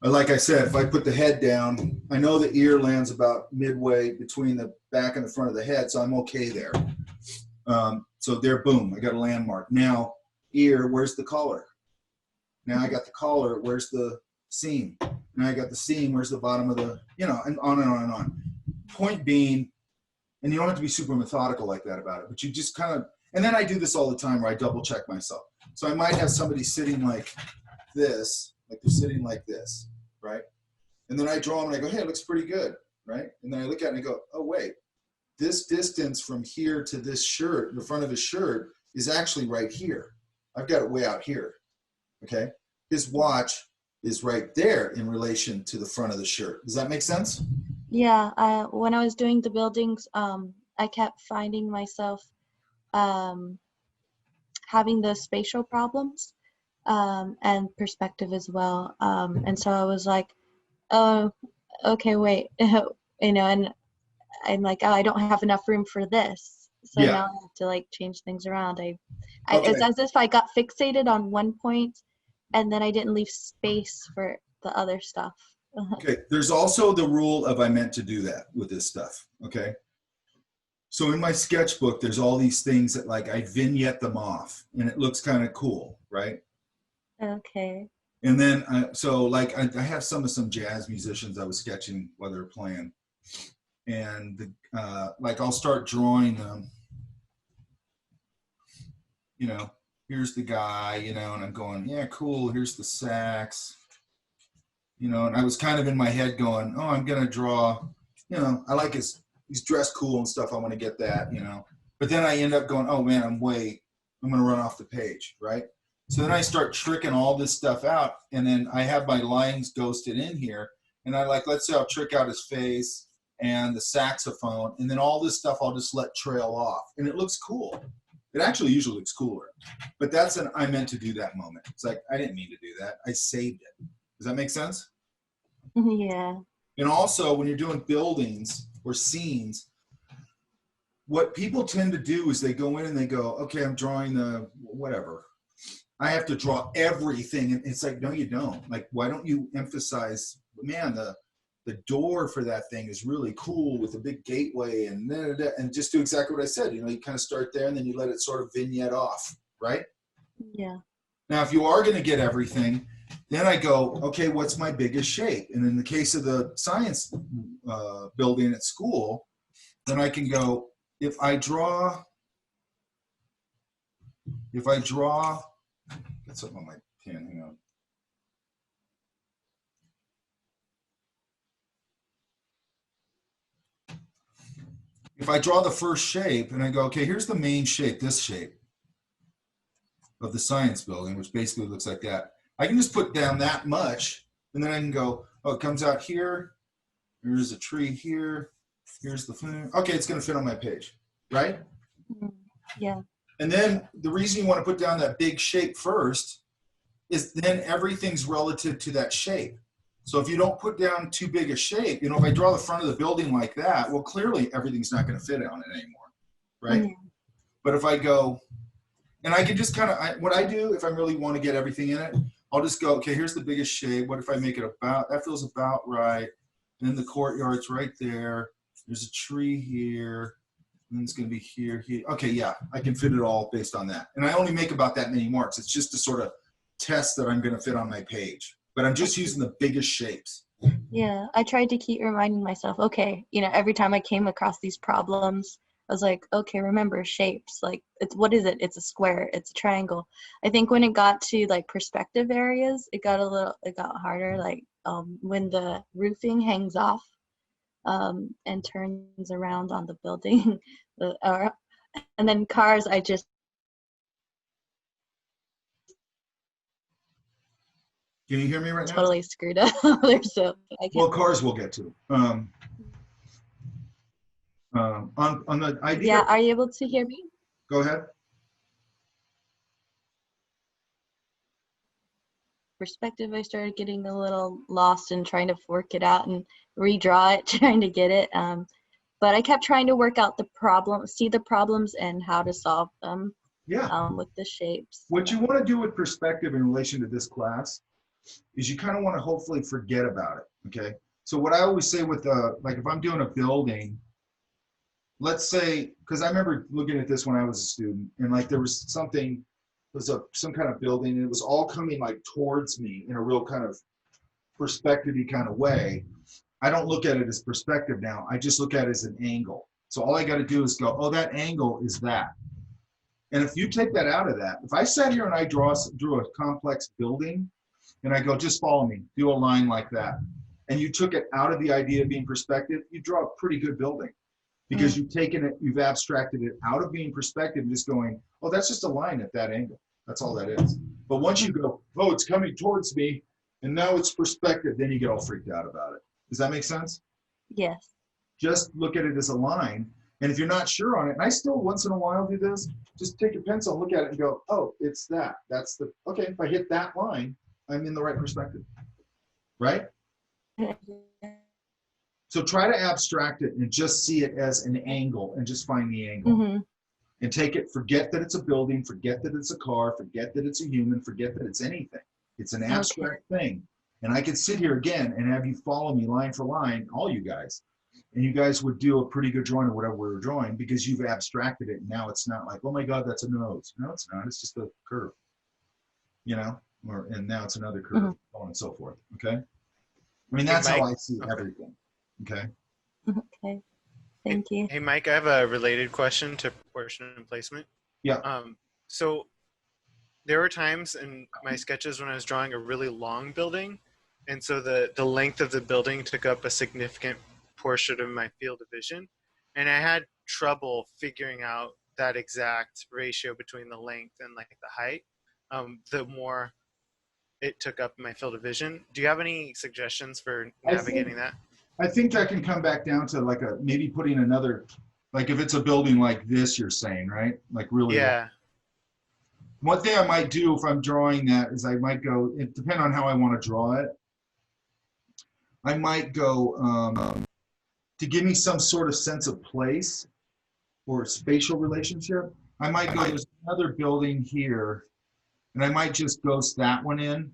Speaker 1: like I said, if I put the head down, I know the ear lands about midway between the back and the front of the head, so I'm okay there. So there, boom, I got a landmark. Now, ear, where's the collar? Now I got the collar, where's the seam? Now I got the seam, where's the bottom of the, and on and on and on. Point being, and you don't have to be super methodical like that about it, but you just kind of, and then I do this all the time where I double check myself. So I might have somebody sitting like this, like they're sitting like this, right? And then I draw them and I go, hey, it looks pretty good, right? And then I look at it and I go, oh, wait, this distance from here to this shirt, the front of his shirt, is actually right here. I've got it way out here, okay? His watch is right there in relation to the front of the shirt. Does that make sense?
Speaker 5: Yeah, when I was doing the buildings, I kept finding myself having the spatial problems and perspective as well. And so I was like, oh, okay, wait, and I'm like, oh, I don't have enough room for this. So
Speaker 1: Yeah.
Speaker 5: now I have to like change things around.
Speaker 1: Okay.
Speaker 5: It's as if I got fixated on one point and then I didn't leave space for the other stuff.
Speaker 1: Okay, there's also the rule of I meant to do that with this stuff, okay? So in my sketchbook, there's all these things that like I vignette them off and it looks kind of cool, right?
Speaker 5: Okay.
Speaker 1: And then, so like I have some jazz musicians I was sketching while they were playing. And like I'll start drawing them, here's the guy, and I'm going, yeah, cool, here's the sax. And I was kind of in my head going, oh, I'm going to draw, I like he's dressed cool and stuff. I want to get that, But then I end up going, oh, man, I'm going to run off the page, right? So then I start tricking all this stuff out. And then I have my lines ghosted in here. And I let's say I'll trick out his face and the saxophone. And then all this stuff I'll just let trail off. And it looks cool. It actually usually looks cooler. But that's an I meant to do that moment. It's like, I didn't mean to do that. I saved it. Does that make sense?
Speaker 5: Yeah.
Speaker 1: And also, when you're doing buildings or scenes, what people tend to do is they go in and they go, okay, I'm drawing the whatever. I have to draw everything. And it's like, no, you don't. Like, why don't you emphasize, man, the door for that thing is really cool with a big gateway and just do exactly what I said. You kind of start there and then you let it sort of vignette off, right?
Speaker 5: Yeah.
Speaker 1: Now, if you are going to get everything, then I go, okay, what's my biggest shape? And in the case of the science building at school, then I can go, if I draw, get something on my pen, hang on. If I draw the first shape and I go, okay, here's the main shape, this shape of the science building, which basically looks like that. I can just put down that much, and then I can go, oh, it comes out here. Here's a tree here. Here's the thing. Okay, it's going to fit on my page, right?
Speaker 5: Yeah.
Speaker 1: And then the reason you want to put down that big shape first is then everything's relative to that shape. So if you don't put down too big a shape, you know, if I draw the front of the building like that, well, clearly everything's not going to fit on it anymore, right?
Speaker 5: Mhm.
Speaker 1: But if I go, and I can just kind of, what I do if I really want to get everything in it, I'll just go, okay, here's the biggest shape. What if I make it about, that feels about right. And then the courtyard's right there. There's a tree here. And it's going to be here, here. Okay, yeah, I can fit it all based on that. And I only make about that many marks. It's just to sort of test that I'm going to fit on my page. But I'm just using the biggest shapes.
Speaker 5: Yeah, I tried to keep reminding myself, okay, you know, every time I came across these problems, I was like, okay, remember shapes. Like, it's what is it? It's a square, it's a triangle. I think when it got to like perspective areas, it got harder. Like when the roofing hangs off and turns around on the building, and then cars, I just
Speaker 1: Can you hear me right now?
Speaker 5: totally screwed up there. So I can't.
Speaker 1: Well, cars we'll get to. On the idea.
Speaker 5: Yeah, are you able to hear me?
Speaker 1: Go ahead.
Speaker 5: Perspective, I started getting a little lost in trying to work it out and redraw it, trying to get it. But I kept trying to work out the problem, see the problems and how to solve them
Speaker 1: Yeah.
Speaker 5: with the shapes.
Speaker 1: What you want to do with perspective in relation to this class is you kind of want to hopefully forget about it. Okay. So what I always say with like if I'm doing a building, let's say, because I remember looking at this when I was a student, and like there was something, some kind of building, and it was all coming like towards me in a real kind of perspective-y kind of way. I don't look at it as perspective now. I just look at it as an angle. So all I got to do is go, oh, that angle is that. And if you take that out of that, if I sat here and I drew a complex building, and I go, just follow me, do a line like that, and you took it out of the idea of being perspective, you draw a pretty good building. Because you've taken it, you've abstracted it out of being perspective and just going, oh, that's just a line at that angle. That's all that is. But once you go, oh, it's coming towards me, and now it's perspective, then you get all freaked out about it. Does that make sense?
Speaker 5: Yes.
Speaker 1: Just look at it as a line. And if you're not sure on it, and I still once in a while do this, just take your pencil, look at it and go, oh, it's that. That's the, okay, if I hit that line, I'm in the right perspective, right? So try to abstract it and just see it as an angle and just find the angle.
Speaker 5: Mm-hmm.
Speaker 1: And take it, forget that it's a building, forget that it's a car, forget that it's a human, forget that it's anything. It's an abstract thing. And I could sit here again and have you follow me line for line, all you guys, and you guys would do a pretty good drawing of whatever we were drawing because you've abstracted it. And now it's not like, oh my God, that's a nose. No, it's not. It's just a curve, you know, and now it's another curve, so on and so forth. Okay. I mean, that's how I see everything. Okay.
Speaker 5: Okay. Thank you.
Speaker 4: Hey, Mike, I have a related question to proportion and placement.
Speaker 1: Yeah.
Speaker 4: So there were times in my sketches when I was drawing a really long building, and so the length of the building took up a significant portion of my field of vision, and I had trouble figuring out that exact ratio between the length and like the height. The more it took up my field of vision. Do you have any suggestions for navigating that?
Speaker 1: I think that can come back down to like maybe putting another, like if it's a building like this, you're saying, right? Like really.
Speaker 4: Yeah.
Speaker 1: One thing I might do if I'm drawing that is I might go, it depends on how I want to draw it. I might go to give me some sort of sense of place or spatial relationship. I might go, there's another building here, and I might just ghost that one in.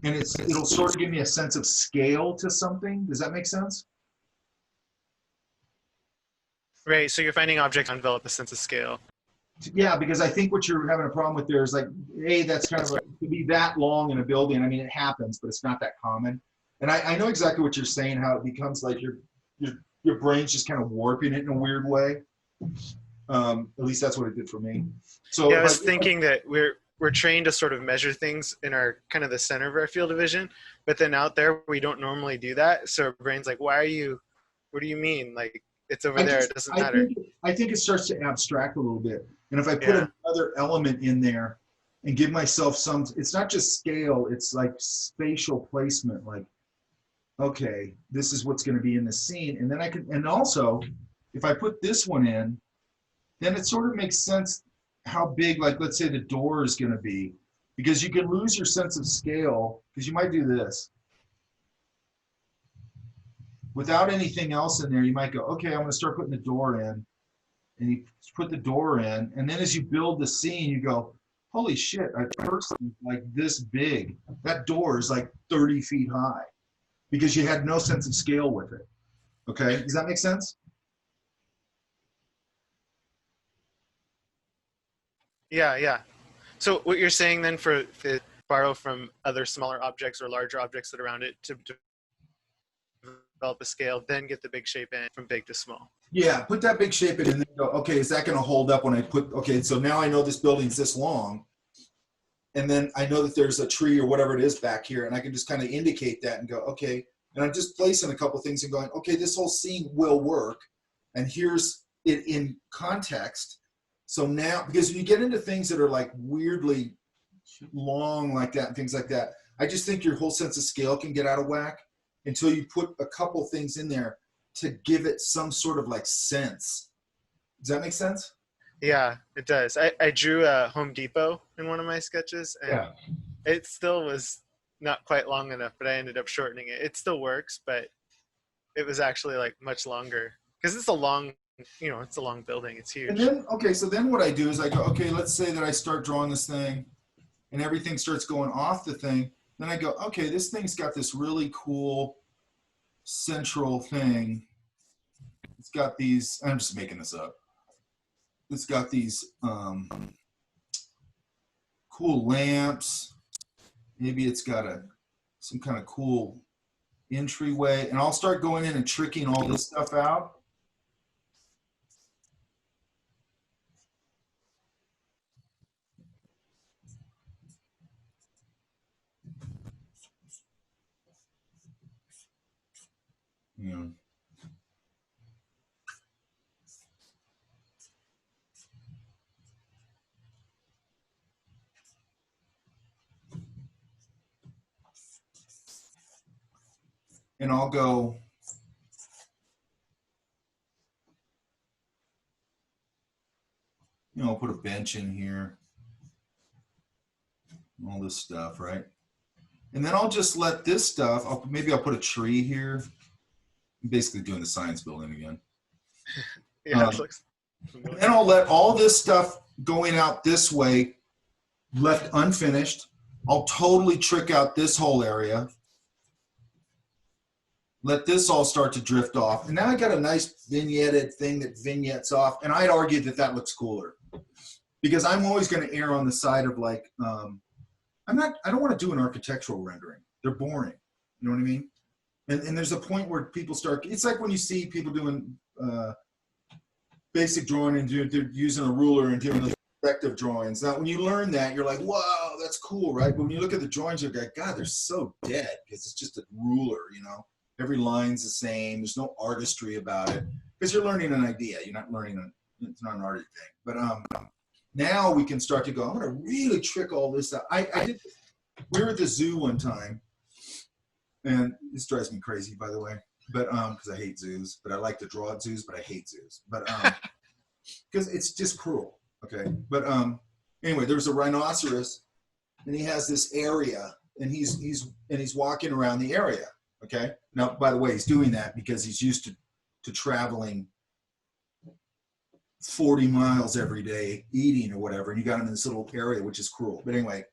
Speaker 1: And it'll sort of give me a sense of scale to something. Does that make sense?
Speaker 4: Right, so you're finding objects envelop a sense of scale.
Speaker 1: Yeah, because I think what you're having a problem with there is like, hey, that's kind of like, to be that long in a building. I mean, it happens, but it's not that common. And I know exactly what you're saying, how it becomes like your brain's just kind of warping it in a weird way. At least that's what it did for me. So
Speaker 4: yeah, I was thinking that we're trained to sort of measure things in our kind of the center of our field of vision, but then out there we don't normally do that. So our brain's like, what do you mean? Like it's over there, it doesn't matter.
Speaker 1: I think it starts to abstract a little bit. And if I put another element in there and give myself some, it's not just scale, it's like spatial placement, like, okay, this is what's going to be in the scene. And then I can, and also if I put this one in, then it sort of makes sense how big, like, let's say the door is going to be, because you can lose your sense of scale, because you might do this. Without anything else in there, you might go, okay, I'm going to start putting the door in. And you put the door in, and then as you build the scene, you go, holy shit, a person like this big, that door is like 30 feet high, because you had no sense of scale with it. Okay, does that make sense?
Speaker 4: Yeah. So what you're saying then for borrow from other smaller objects or larger objects that are around it to develop a scale, then get the big shape in from big to small.
Speaker 1: Yeah, put that big shape in and then go, okay, is that going to hold up when I put, okay, so now I know this building's this long, and then I know that there's a tree or whatever it is back here, and I can just kind of indicate that and go, okay, and I'm just placing a couple things and going, okay, this whole scene will work, and here's it in context. So now, because when you get into things that are like weirdly long like that and things like that, I just think your whole sense of scale can get out of whack until you put a couple things in there to give it some sort of like sense. Does that make sense?
Speaker 4: Yeah, it does. I drew a Home Depot in one of my sketches, and
Speaker 1: Yeah.
Speaker 4: it still was not quite long enough, but I ended up shortening it. It still works, but it was actually like much longer because it's a long, it's a long building. It's huge.
Speaker 1: And then, okay, so then what I do is I go, okay, let's say that I start drawing this thing and everything starts going off the thing. Then I go, okay, this thing's got this really cool central thing. It's got these, I'm just making this up. It's got these cool lamps. Maybe it's got some kind of cool entryway. And I'll start going in and tricking all this stuff out. Yeah. And I'll go, I'll put a bench in here, all this stuff, right? And then I'll just let this stuff, maybe I'll put a tree here. I'm basically doing the science building again.
Speaker 4: Yeah, it looks
Speaker 1: And then I'll let all this stuff going out this way left unfinished. I'll totally trick out this whole area. Let this all start to drift off. And now I got a nice vignetted thing that vignettes off. And I'd argue that that looks cooler. Because I'm always going to err on the side of like, I don't want to do an architectural rendering. They're boring. You know what I mean? And there's a point where people start, it's like when you see people doing basic drawing and they're using a ruler and doing the perspective drawings. Now, when you learn that, you're like, wow, that's cool, right? But when you look at the drawings, you're like, God, they're so dead because it's just a ruler, Every line's the same. There's no artistry about it because you're learning an idea. You're not learning it's not an arty thing. But now we can start to go, I'm going to really trick all this out. We were at the zoo one time, and this drives me crazy, by the way, but because I hate zoos, but I like to draw at zoos, but I hate zoos, but because it's just cruel, okay? But anyway, there's a rhinoceros, and he has this area, and he's walking around the area, okay? Now, by the way, he's doing that because he's used to traveling 40 miles every day eating or whatever, and you got him in this little area, which is cruel. But anyway,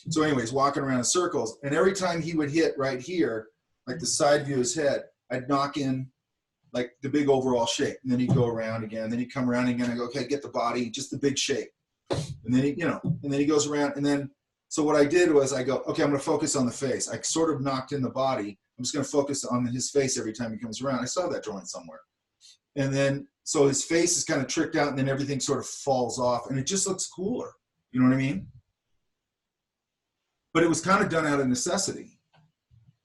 Speaker 1: so anyways, walking around in circles, and every time he would hit right here, like the side view of his head, I'd knock in like the big overall shape, and then he'd go around again, then he'd come around again. I go, okay, get the body, just the big shape, and then he goes around, and then so what I did was I go, okay, I'm going to focus on the face. I sort of knocked in the body. I'm just going to focus on his face every time he comes around. I saw that drawing somewhere, and then so his face is kind of tricked out, and then everything sort of falls off, and it just looks cooler. You know what I mean? But it was kind of done out of necessity.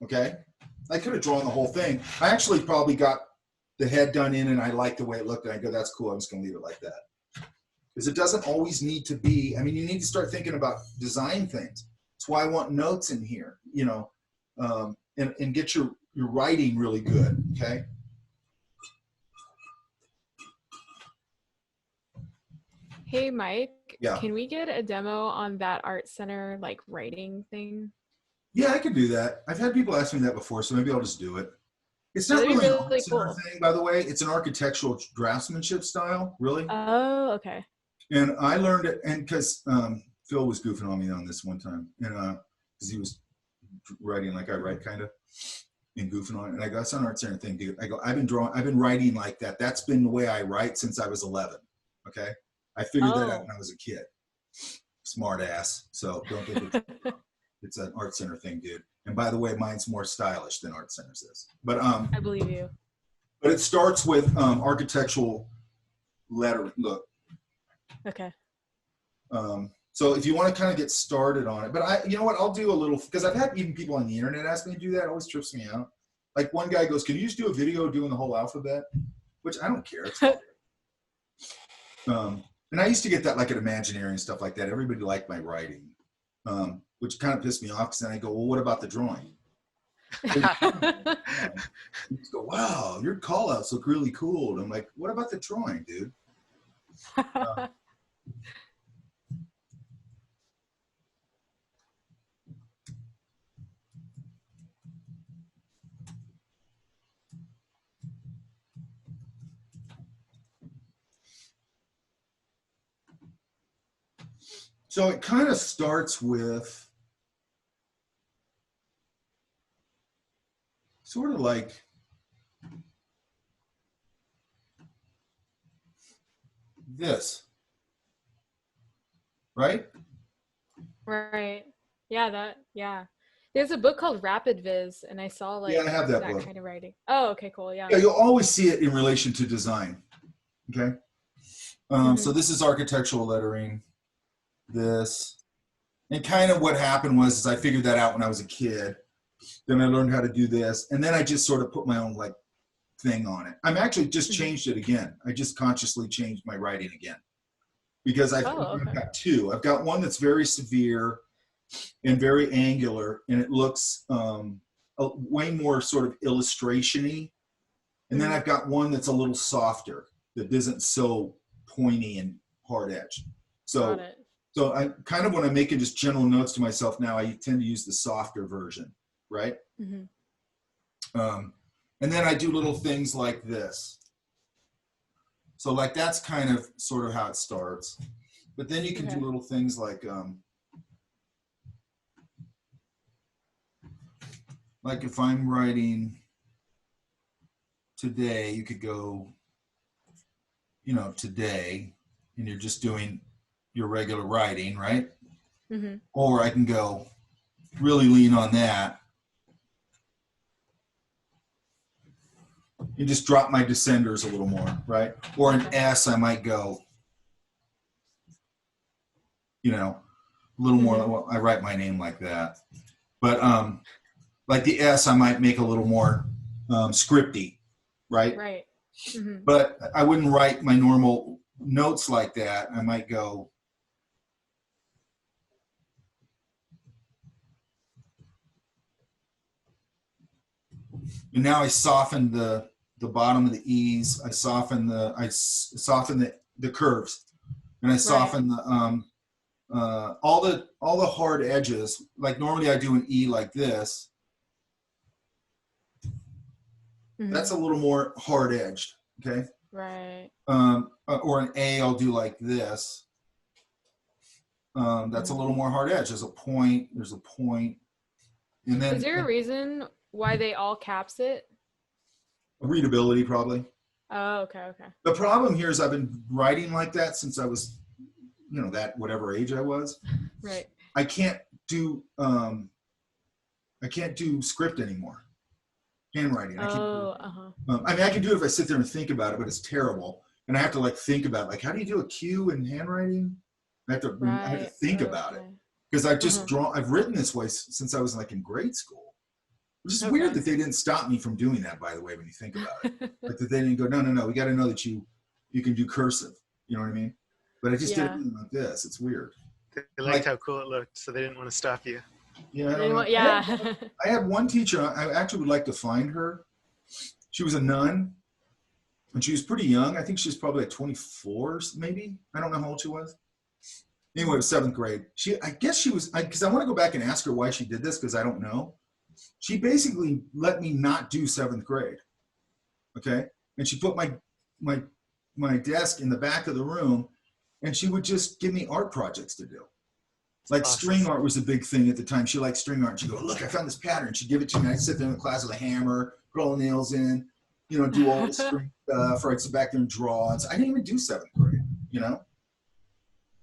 Speaker 1: Okay, I could have drawn the whole thing. I actually probably got the head done in, and I liked the way it looked. And I go, that's cool. I'm just going to leave it like that. Because it doesn't always need to be. I mean, you need to start thinking about design things. That's why I want notes in here. And get your writing really good. Okay.
Speaker 2: Hey, Mike,
Speaker 1: Yeah.
Speaker 2: Can we get a demo on that art center like writing thing?
Speaker 1: Yeah, I could do that. I've had people ask me that before, so maybe I'll just do it. It's not
Speaker 2: That'd be
Speaker 1: really an
Speaker 2: really
Speaker 1: art center
Speaker 2: cool.
Speaker 1: thing, by the way. It's an architectural draftsmanship style, really.
Speaker 2: Oh, okay.
Speaker 1: And I learned it, and because Phil was goofing on me on this one time, and because he was writing like I write, kind of, and goofing on it. And I go, "That's an art center thing, dude." I go, I've been writing like that. That's been the way I write since I was 11. Okay, I figured that out
Speaker 2: Oh.
Speaker 1: when I was a kid. Smart ass. So don't think it's an art center thing, dude. And by the way, mine's more stylish than art centers is. But
Speaker 2: I believe you.
Speaker 1: it starts with architectural lettering. Look.
Speaker 2: Okay.
Speaker 1: So if you want to kind of get started on it, but you know what, I'll do a little, because I've had even people on the internet ask me to do that. It always trips me out. Like one guy goes, "Can you just do a video doing the whole alphabet?" Which I don't care. It's and I used to get that like at Imaginary and stuff like that. Everybody liked my writing, which kind of pissed me off, because then I go, "Well, what about the drawing?" You go, "Wow, your call outs look really cool." And I'm like, "What about the drawing, dude?" So it kind of starts with sort of like this, right?
Speaker 2: Right. Yeah. There's a book called Rapid Viz, and I saw like
Speaker 1: Yeah, I have that book.
Speaker 2: kind of writing. Oh, okay, cool. Yeah.
Speaker 1: Yeah, you'll always see it in relation to design. Okay. So this is architectural lettering. This, and kind of what happened was I figured that out when I was a kid. Then I learned how to do this, and then I just sort of put my own like thing on it. I'm actually just changed it again. I just consciously changed my writing again, because I've got two. I've got one that's very severe and very angular, and it looks way more sort of illustration-y. And then I've got one that's a little softer, that isn't so pointy and hard edged. So I kind of, when I'm making just general notes to myself now, I tend to use the softer version, right? And then I do little things like this. So like that's kind of sort of how it starts. But then you can do little things like if I'm writing today, you could go, you know, today, and you're just doing your regular writing, right? Or I can go really lean on that and just drop my descenders a little more, right? Or an S, I might go, you know, a little more. Well, I write my name like that, but like the S, I might make a little more scripty, right?
Speaker 2: Right.
Speaker 1: But I wouldn't write my normal notes like that. I might go, and now I soften the bottom of the E's. I soften the curves, and I soften the all the hard edges. Like normally I do an E like this. That's a little more hard edged. Okay.
Speaker 2: Right.
Speaker 1: Or an A, I'll do like this. That's a little more hard edge. There's a point. And then
Speaker 2: is there a reason why they all caps it?
Speaker 1: Readability, probably.
Speaker 2: Oh, okay.
Speaker 1: The problem here is I've been writing like that since I was, you know, that whatever age I was.
Speaker 2: Right.
Speaker 1: I can't do script anymore. Handwriting. I mean, I can do it if I sit there and think about it, but it's terrible. And I have to like think about like, how do you do a Q in handwriting? I have to think about it, because I've just I've written this way since I was like in grade school, which is weird that they didn't stop me from doing that, by the way, when you think about it. Like that they didn't go, no, we got to know that you can do cursive. You know what I mean? But I just did it like this. It's weird.
Speaker 4: They liked how cool it looked, so they didn't want to stop you.
Speaker 1: Yeah. I had one teacher, I actually would like to find her. She was a nun, and she was pretty young. I think she was probably like 24, maybe. I don't know how old she was. Anyway, it was 7th grade. I guess she was, because I want to go back and ask her why she did this, because I don't know. She basically let me not do 7th grade. Okay. And she put my desk in the back of the room, and she would just give me art projects to do. Like string art was a big thing at the time. She liked string art. And she'd go, look, I found this pattern. She'd give it to me. I'd sit there in the class with a hammer, put all the nails in, you know, do all the string stuff, or I'd sit back there and draw. I didn't even do 7th grade, you know?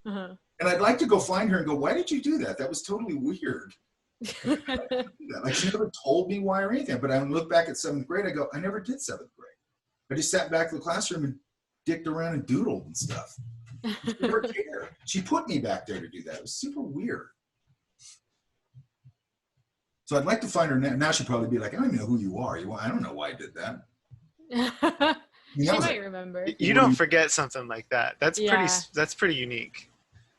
Speaker 2: Uh-huh.
Speaker 1: And I'd like to go find her and go, why did you do that? That was totally weird. Like, she never told me why or anything. But I look back at 7th grade, I go, I never did 7th grade. I just sat back in the classroom and dicked around and doodled and stuff. She never cared. She put me back there to do that. It was super weird. So I'd like to find her now. Now she'd probably be like, I don't even know who you are. I don't know why I did that.
Speaker 2: She might remember.
Speaker 4: You don't forget something like that. That's pretty unique.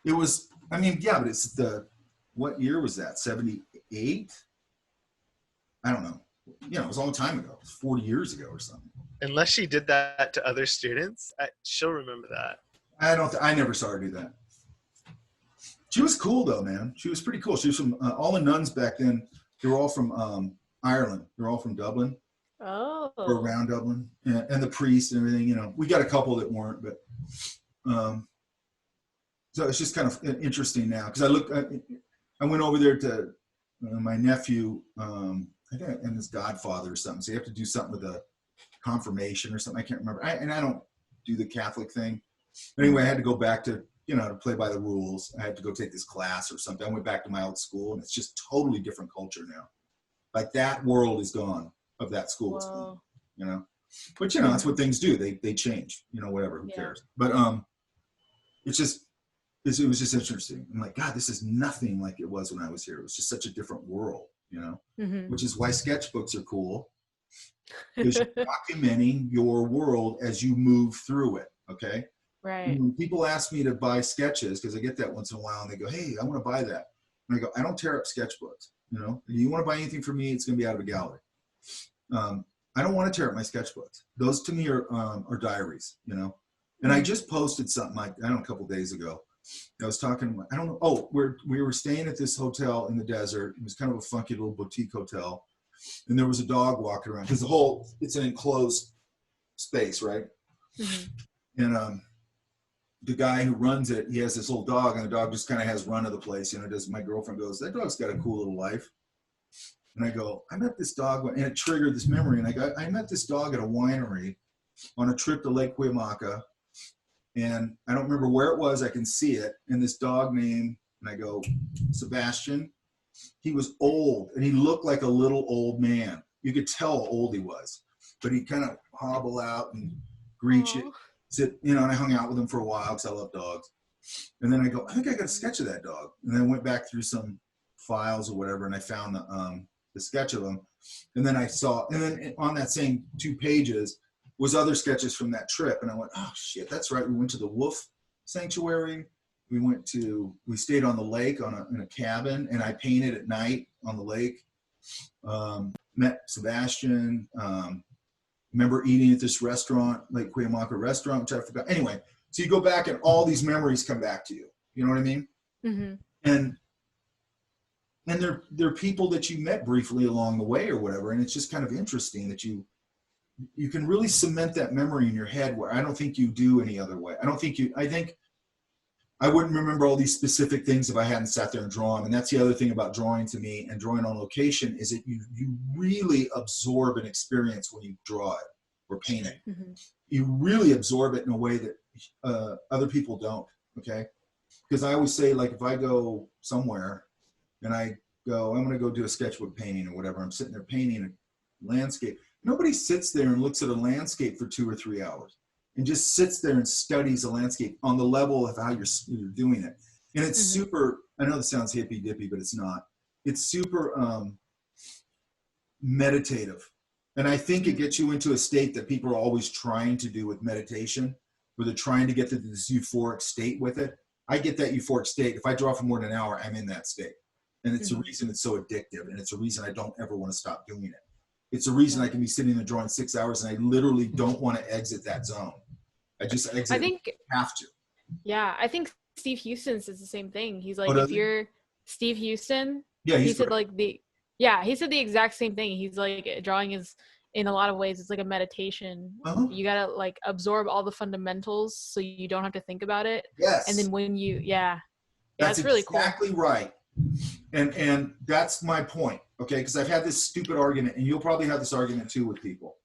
Speaker 1: It was, I mean, yeah, but it's what year was that? 78? I don't know. You know, it was a long time ago. It was 40 years ago or something.
Speaker 4: Unless she did that to other students, she'll remember that.
Speaker 1: I never saw her do that. She was cool though, man. She was pretty cool. She was from, all the nuns back then, they were all from Ireland. They were all from Dublin.
Speaker 2: Oh.
Speaker 1: Or around Dublin. And the priests and everything, you know. We got a couple that weren't, but so it's just kind of interesting now. Because I went over there to my nephew, I think, and his godfather or something. So you have to do something with a confirmation or something. I can't remember. And I don't do the Catholic thing. Anyway, I had to go back to, you know, to play by the rules. I had to go take this class or something. I went back to my old school, and it's just totally different culture now. Like, that world is gone of that school. It's gone, you know. But, you know, that's what things do. They change, you know, whatever, who cares. But it was just interesting. I'm like, God, this is nothing like it was when I was here. It was just such a different world, you know, which is why sketchbooks are cool. Because you're documenting your world as you move through it, okay?
Speaker 2: Right.
Speaker 1: When people ask me to buy sketches, because I get that once in a while, and they go, hey, I want to buy that. And I go, I don't tear up sketchbooks, you know? If you want to buy anything from me, it's going to be out of a gallery. I don't want to tear up my sketchbooks. Those to me are diaries, you know? And I just posted something like, I don't know, a couple days ago. I was talking, I don't know, oh, we were staying at this hotel in the desert. It was kind of a funky little boutique hotel. And there was a dog walking around, because it's an enclosed space, right? And the guy who runs it, he has this little dog, and the dog just kind of has run of the place. You know, my girlfriend goes, that dog's got a cool little life. And I go, I met this dog, and it triggered this memory. And I go, I met this dog at a winery on a trip to Lake Cuyamaca. And I don't remember where it was. I can see it. And this dog named, and I go, Sebastian. He was old, and he looked like a little old man. You could tell how old he was. But he'd kind of hobble out and greet you. Sit, you know, and I hung out with him for a while because I love dogs. And then I go, I think I got a sketch of that dog. And then I went back through some files or whatever, and I found the sketch of him. And then and then on that same 2 pages was other sketches from that trip. And I went, oh shit, that's right. We went to the wolf sanctuary. We stayed on the lake in a cabin, and I painted at night on the lake. Met Sebastian. Remember eating at this restaurant, Lake Cuyamaca restaurant, which I forgot. Anyway, so you go back and all these memories come back to you. You know what I mean? And they're people that you met briefly along the way or whatever. And it's just kind of interesting that you can really cement that memory in your head, where I don't think you do any other way. I think I wouldn't remember all these specific things if I hadn't sat there and drawn. And that's the other thing about drawing to me, and drawing on location, is that you really absorb an experience when you draw it or paint it. You really absorb it in a way that other people don't, okay? Because I always say, like, if I go somewhere and I go, I'm going to go do a sketchbook painting or whatever, I'm sitting there painting a landscape. Nobody sits there and looks at a landscape for 2 or 3 hours and just sits there and studies a landscape on the level of how you're doing it. And it's super, I know this sounds hippy dippy, but it's not. It's super meditative. And I think it gets you into a state that people are always trying to do with meditation, where they're trying to get to this euphoric state with it. I get that euphoric state. If I draw for more than an hour, I'm in that state. And it's a reason it's so addictive. And it's a reason I don't ever want to stop doing it. It's a reason I can be sitting there drawing 6 hours and I literally don't want to exit that zone. I just exit. I think have to.
Speaker 2: Yeah, I think Steve Houston says the same thing. He's
Speaker 1: Oh,
Speaker 2: like,
Speaker 1: does
Speaker 2: if
Speaker 1: he?
Speaker 2: you're Steve Houston,
Speaker 1: Yeah,
Speaker 2: he
Speaker 1: he's
Speaker 2: said
Speaker 1: great.
Speaker 2: like he said the exact same thing. He's like, drawing is in a lot of ways, it's like a meditation.
Speaker 1: Uh-huh.
Speaker 2: You gotta like absorb all the fundamentals so you don't have to think about it.
Speaker 1: Yes.
Speaker 2: And then when you,
Speaker 1: That's
Speaker 2: it's really cool.
Speaker 1: exactly right. And that's my point, okay? Because I've had this stupid argument, and you'll probably have this argument too with people.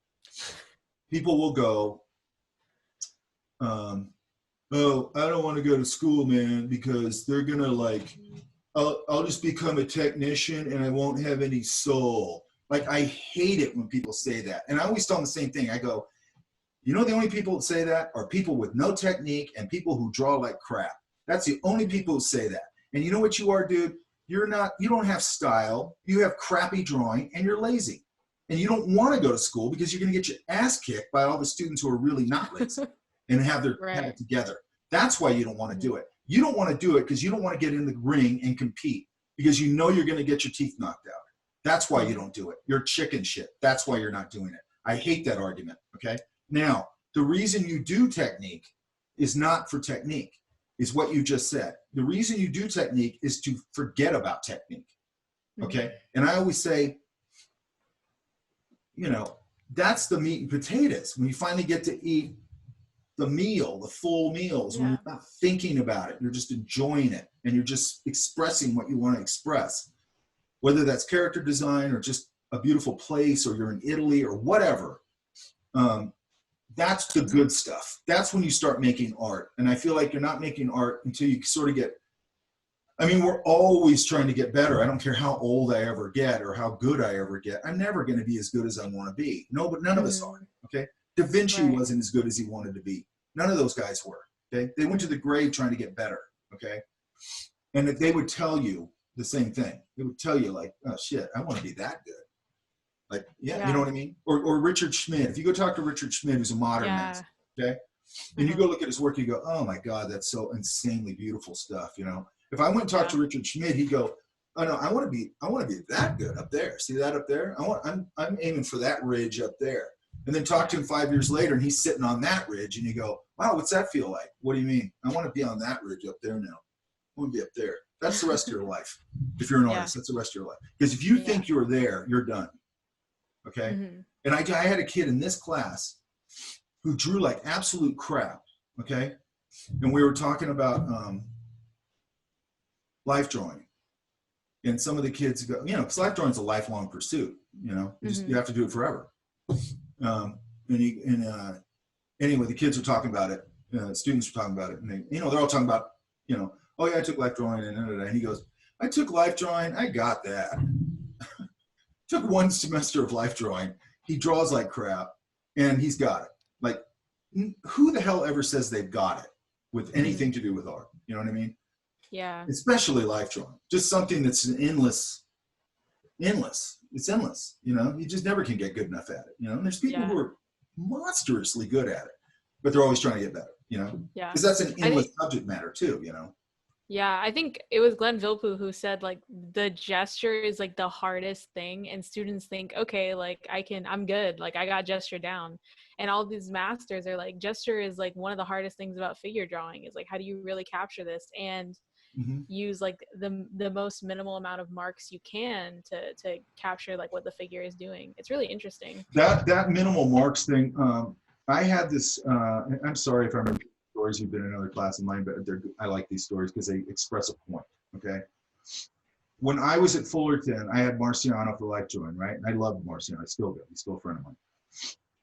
Speaker 1: People will go, oh, I don't want to go to school, man, because they're gonna like, I'll just become a technician and I won't have any soul. Like, I hate it when people say that. And I always tell them the same thing. I go, you know, the only people that say that are people with no technique and people who draw like crap. That's the only people who say that. And you know what you are, dude? You don't have style. You have crappy drawing and you're lazy. And you don't want to go to school because you're going to get your ass kicked by all the students who are really not lazy and have it together. That's why you don't want to do it. You don't want to do it because you don't want to get in the ring and compete because you know you're going to get your teeth knocked out. That's why you don't do it. You're chicken shit. That's why you're not doing it. I hate that argument, okay? Now, the reason you do technique is not for technique, is what you just said. The reason you do technique is to forget about technique, okay? And I always say, you know, that's the meat and potatoes. When you finally get to eat the meal, the full meals, when you're not thinking about it, you're just enjoying it, and you're just expressing what you want to express. Whether that's character design or just a beautiful place or you're in Italy or whatever, that's the good stuff. That's when you start making art. And I feel like you're not making art until you sort of get, I mean, we're always trying to get better. I don't care how old I ever get or how good I ever get. I'm never going to be as good as I want to be. No, but none of us are, okay? Da Vinci wasn't as good as he wanted to be. None of those guys were, okay? They went to the grave trying to get better, okay? And if they would tell you the same thing. They would tell you like, oh shit, I want to be that good. Like, you know what I mean? Or Richard Schmid. If you go talk to Richard Schmid, who's a modernist, okay? And you go look at his work, you go, oh my God, that's so insanely beautiful stuff, you know? If I went and talked to Richard Schmid, he'd go, oh no, I want to be that good up there. See that up there? I'm aiming for that ridge up there. And then talk to him 5 years later and he's sitting on that ridge and you go, wow, what's that feel like? What do you mean? I want to be on that ridge up there now. I want to be up there. That's the rest of your life. If you're an artist, that's the rest of your life. Because if you think you're there, you're done. Okay? And I had a kid in this class who drew like absolute crap. Okay? And we were talking about life drawing. And some of the kids go, you know, because life drawing is a lifelong pursuit. You know, you have to do it forever. Anyway, the kids were talking about it. Students were talking about it. And they, you know, they're all talking about, you know, oh yeah, I took life drawing and he goes, I took life drawing, I got that. Took 1 semester of life drawing. He draws like crap and he's got it. Like, who the hell ever says they've got it with anything to do with art? You know what I mean?
Speaker 2: Yeah.
Speaker 1: Especially life drawing. Just something that's an endless. It's endless, you know? You just never can get good enough at it, you know? And there's people who are monstrously good at it, but they're always trying to get better, you know?
Speaker 2: Yeah.
Speaker 1: Because that's an endless subject matter too, you know?
Speaker 2: Yeah, I think it was Glenn Vilppu who said like the gesture is like the hardest thing, and students think, okay, like I'm good, like I got gesture down. And all these masters are like, gesture is like one of the hardest things about figure drawing, is like, how do you really capture this and use like the most minimal amount of marks you can to capture like what the figure is doing. It's really interesting.
Speaker 1: That minimal marks thing, I had this, I'm sorry if I remember stories you've been in another class of mine, but I like these stories because they express a point, okay? When I was at Fullerton, I had Marciano for life drawing, right? And I loved Marciano, I still do, he's still a friend of mine.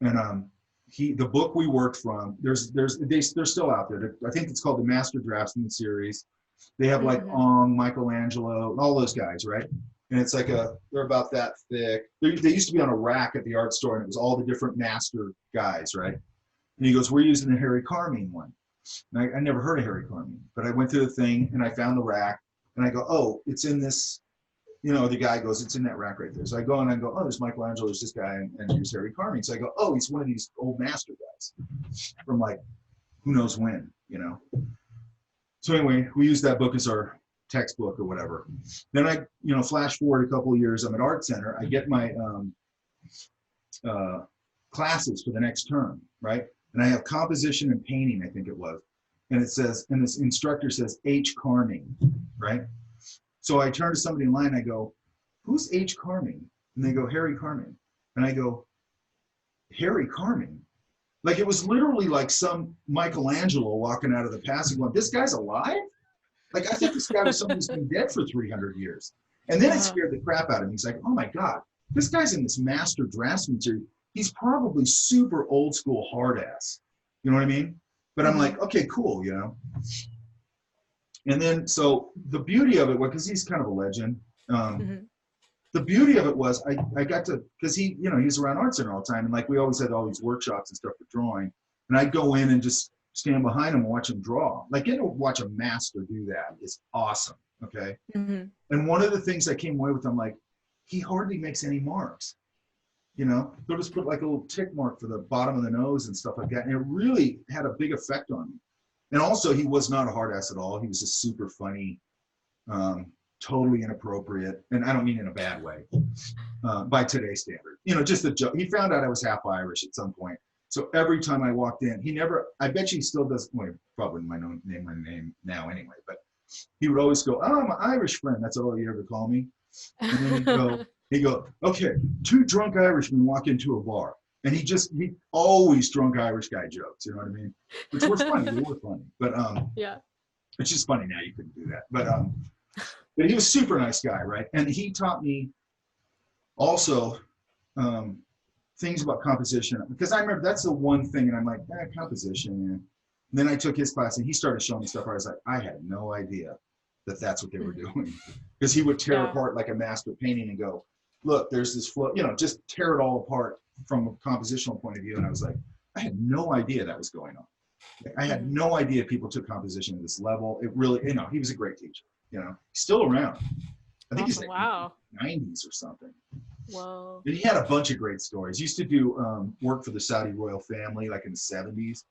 Speaker 1: And the book we worked from, they're still out there. I think it's called the Master Draftsman series. They have like Michelangelo, all those guys, right? And it's like they're about that thick. They used to be on a rack at the art store, and it was all the different master guys, right? And he goes, we're using the Harry Carmine one. And I never heard of Harry Carmine, but I went through the thing and I found the rack and I go, oh, it's in this, you know, the guy goes, it's in that rack right there. So I go and I go, oh, there's Michelangelo, there's this guy, and here's Harry Carmine. So I go, oh, he's one of these old master guys from like, who knows when, you know? So anyway, we used that book as our textbook or whatever. Then I, you know, flash forward a couple of years, I'm at Art Center, I get my classes for the next term, right? And I have composition and painting, I think it was. and it says, and this instructor says H. Carming, right? So I turn to somebody in line and I go, who's H. Carming? And they go, Harry Carming. And I go, Harry Carming? Like it was literally like some Michelangelo walking out of the passage going, this guy's alive? Like I thought this guy was somebody who's been dead for 300 years. And then it scared the crap out of me. He's like, oh my God, this guy's in this master draftsman series. He's probably super old school hard ass. You know what I mean? But I'm like, okay, cool, you know? And then, so the beauty of it was, because he's kind of a legend, the beauty of it was I got to, because he, you know, he was around Art Center all the time. And like we always had all these workshops and stuff for drawing. And I'd go in and just stand behind him and watch him draw. Like getting to watch a master do that is awesome, okay? And one of the things I came away with, I'm like, he hardly makes any marks. You know, they'll just put like a little tick mark for the bottom of the nose and stuff like that. And it really had a big effect on me. And also, he was not a hard ass at all. He was just super funny, totally inappropriate. And I don't mean in a bad way, by today's standard. You know, just a joke. He found out I was half Irish at some point. So every time I walked in, he never, I bet you he still does, well, probably my name now anyway, but he would always go, oh, I'm an Irish friend. That's all he ever called me. And then he'd go, okay, two drunk Irishmen walk into a bar. And he always drunk Irish guy jokes, you know what I mean? Which were funny, they were funny. But
Speaker 2: yeah,
Speaker 1: it's just funny now you couldn't do that. But he was a super nice guy, right? And he taught me also things about composition. Because I remember that's the one thing, and I'm like, composition, man. And then I took his class and he started showing me stuff where I was like, I had no idea that that's what they were doing. Because he would tear apart like a master painting and go, look, there's this flow, you know, just tear it all apart from a compositional point of view. And I was like, I had no idea that was going on. Like, I had no idea people took composition at this level. It really, you know, he was a great teacher, you know, he's still around. I think he's in the 90s or something.
Speaker 2: Whoa.
Speaker 1: But he had a bunch of great stories. He used to do work for the Saudi royal family, like in the 70s.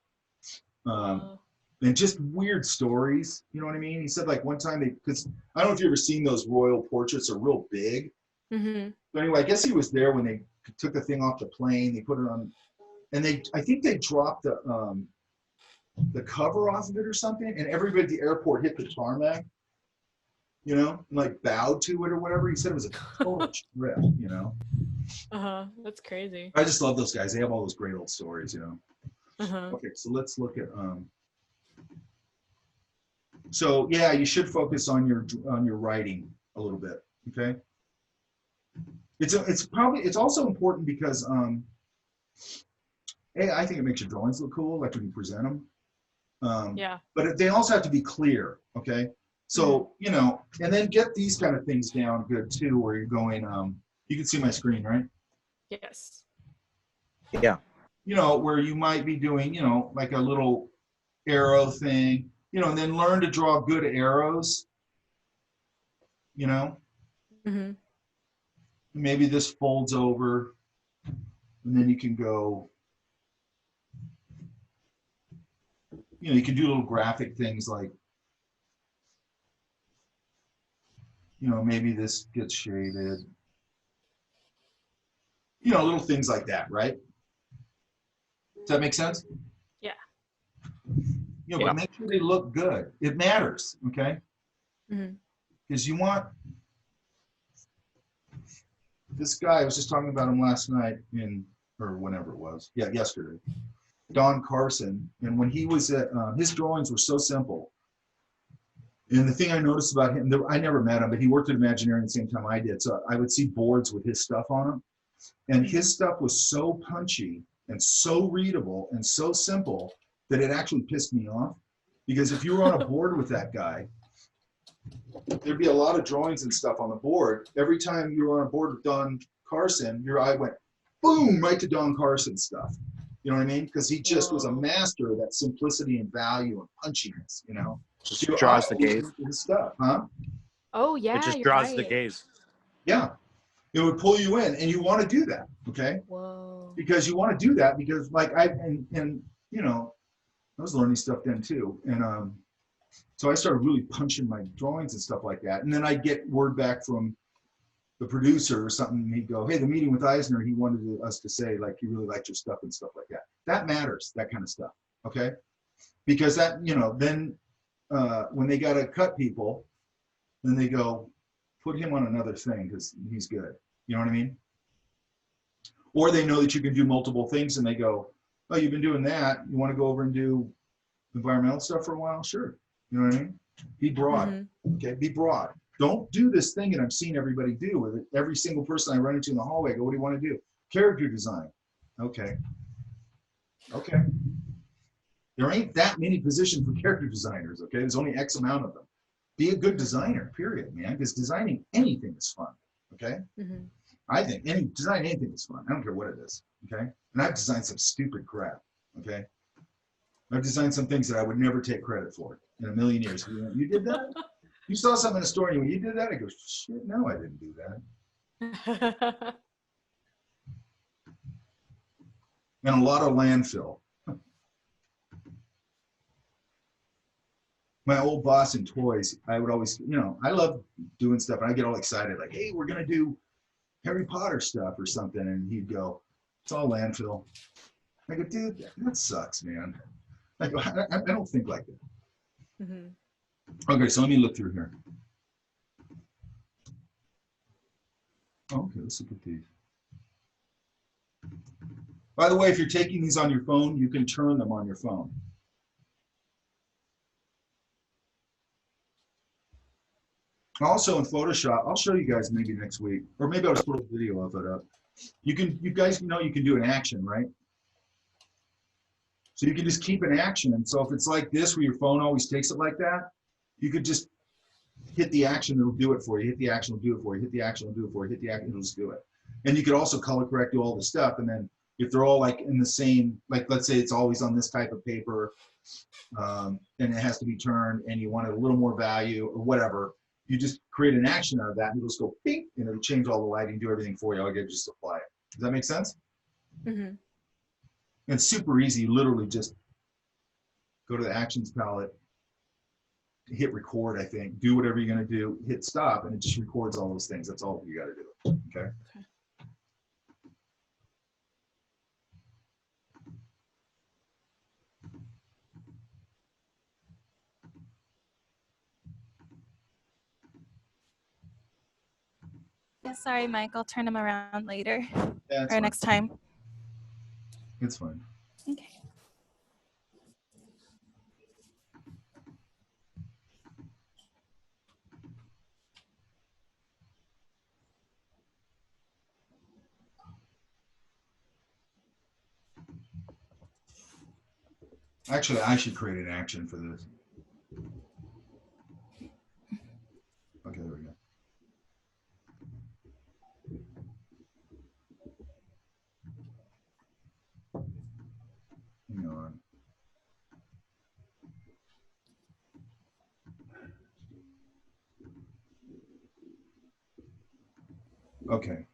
Speaker 1: And just weird stories, you know what I mean? He said like one time because I don't know if you've ever seen those royal portraits, are real big. So anyway, I guess he was there when they took the thing off the plane, they put it on, and I think they dropped the cover off of it or something, and everybody at the airport hit the tarmac, you know, and like bowed to it or whatever. He said it was a total trip, you know?
Speaker 2: That's crazy.
Speaker 1: I just love those guys. They have all those great old stories, you know? Okay, so let's look at, so yeah, you should focus on your writing a little bit, okay? It's also important because I think it makes your drawings look cool, like when you present them. But they also have to be clear, okay? So, you know, and then get these kind of things down good too, where you're going, you can see my screen, right?
Speaker 2: Yes.
Speaker 6: Yeah.
Speaker 1: You know, where you might be doing, you know, like a little arrow thing, you know, and then learn to draw good arrows, you know? Maybe this folds over, and then you can go, you know, you can do little graphic things like, you know, maybe this gets shaded, you know, little things like that, right? Does that make sense?
Speaker 2: Yeah.
Speaker 1: You know, but make sure they look good. It matters, okay? Because you want, this guy, I was just talking about him last night or whenever it was. Yeah, yesterday. Don Carson. And when he was at, his drawings were so simple. And the thing I noticed about him, I never met him, but he worked at Imaginary at the same time I did. So I would see boards with his stuff on them. And his stuff was so punchy and so readable and so simple that it actually pissed me off. Because if you were on a board with that guy, there'd be a lot of drawings and stuff on the board. Every time you were on a board with Don Carson, your eye went boom right to Don Carson stuff. You know what I mean? Because he just was a master of that simplicity and value and punchiness, you know?
Speaker 6: Just draws the gaze.
Speaker 1: His stuff, huh?
Speaker 2: Oh yeah.
Speaker 6: It just
Speaker 2: you're
Speaker 6: draws the
Speaker 2: right.
Speaker 6: gaze.
Speaker 1: Yeah. It would pull you in, and you want to do that, okay?
Speaker 2: Whoa.
Speaker 1: Because you want to do that because like and you know, I was learning stuff then too. And so I started really punching my drawings and stuff like that. And then I get word back from the producer or something, and he'd go, hey, the meeting with Eisner, he wanted us to say like he really liked your stuff and stuff like that. That matters, that kind of stuff, okay? because that, you know, then when they got to cut people, then they go, put him on another thing because he's good. You know what I mean? Or they know that you can do multiple things and they go, oh, you've been doing that. You want to go over and do environmental stuff for a while? Sure. You know what I mean? Be broad. Okay, be broad. Don't do this thing that I'm seeing everybody do with every single person I run into in the hallway. I go, what do you want to do? Character design. Okay. Okay. There ain't that many positions for character designers, okay? There's only X amount of them. Be a good designer, period, man, because designing anything is fun, okay? I think design anything is fun. I don't care what it is, okay? And I've designed some stupid crap, okay? I've designed some things that I would never take credit for in a million years. You did that? You saw something in a store and you went, you did that? I go, shit, no, I didn't do that. And a lot of landfill. My old boss in toys, I would always, you know, I love doing stuff and I get all excited, like, hey, we're gonna do Harry Potter stuff or something. And he'd go, it's all landfill. I go, dude, that sucks, man. I go, I don't think like that. Okay, so let me look through here. Okay, let's look at these. By the way, if you're taking these on your phone, you can turn them on your phone. Also in Photoshop, I'll show you guys maybe next week, or maybe I'll just put a video of it up. You guys know you can do an action, right? So you can just keep an action. And so if it's like this, where your phone always takes it like that, you could just hit the action, it'll do it for you. Hit the action, it'll do it for you. Hit the action, it'll do it for you. Hit the action, it'll just do it. And you could also color correct, do all the stuff. And then if they're all like in the same, like let's say it's always on this type of paper, and it has to be turned, and you want a little more value or whatever, you just create an action out of that, and it'll just go bing, and it'll change all the lighting, do everything for you. All you gotta just apply it. Does that make sense? It's super easy. You literally just go to the actions palette, hit record, I think, do whatever you're gonna do, hit stop, and it just records all those things. That's all you gotta do, okay?
Speaker 7: Yeah, sorry, Mike. I'll turn him around later
Speaker 1: Yeah,
Speaker 7: or
Speaker 1: fine.
Speaker 7: next time.
Speaker 1: It's fine.
Speaker 7: Okay.
Speaker 1: Actually, I should create an action for this. Okay, there we go. Hang on. Okay.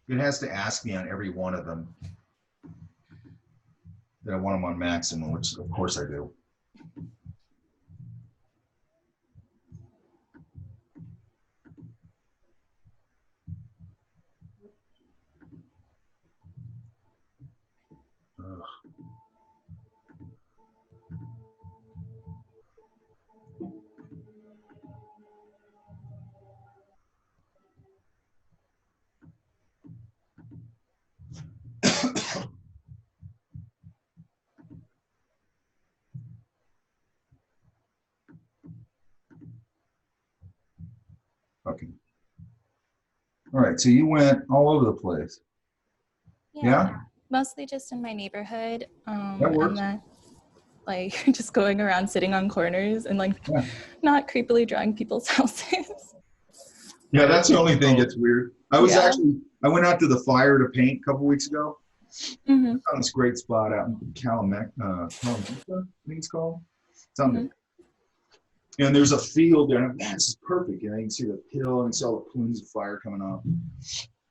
Speaker 1: It has to ask me on every one of them that I want them on maximum, which of course I do. Ugh. Okay. All right, so you went all over the place. Yeah?
Speaker 7: Mostly just in my neighborhood.
Speaker 1: That works.
Speaker 7: And then like just going around sitting on corners and like
Speaker 1: Yeah.
Speaker 7: not creepily drawing people's houses.
Speaker 1: Yeah, that's the only thing that's weird. I went out to the fire to paint a couple weeks ago. I found this great spot out in Calamecca, I think it's called. It's on and there's a field there, and man, this is perfect. And I can see the hill and see all the plumes of fire coming off.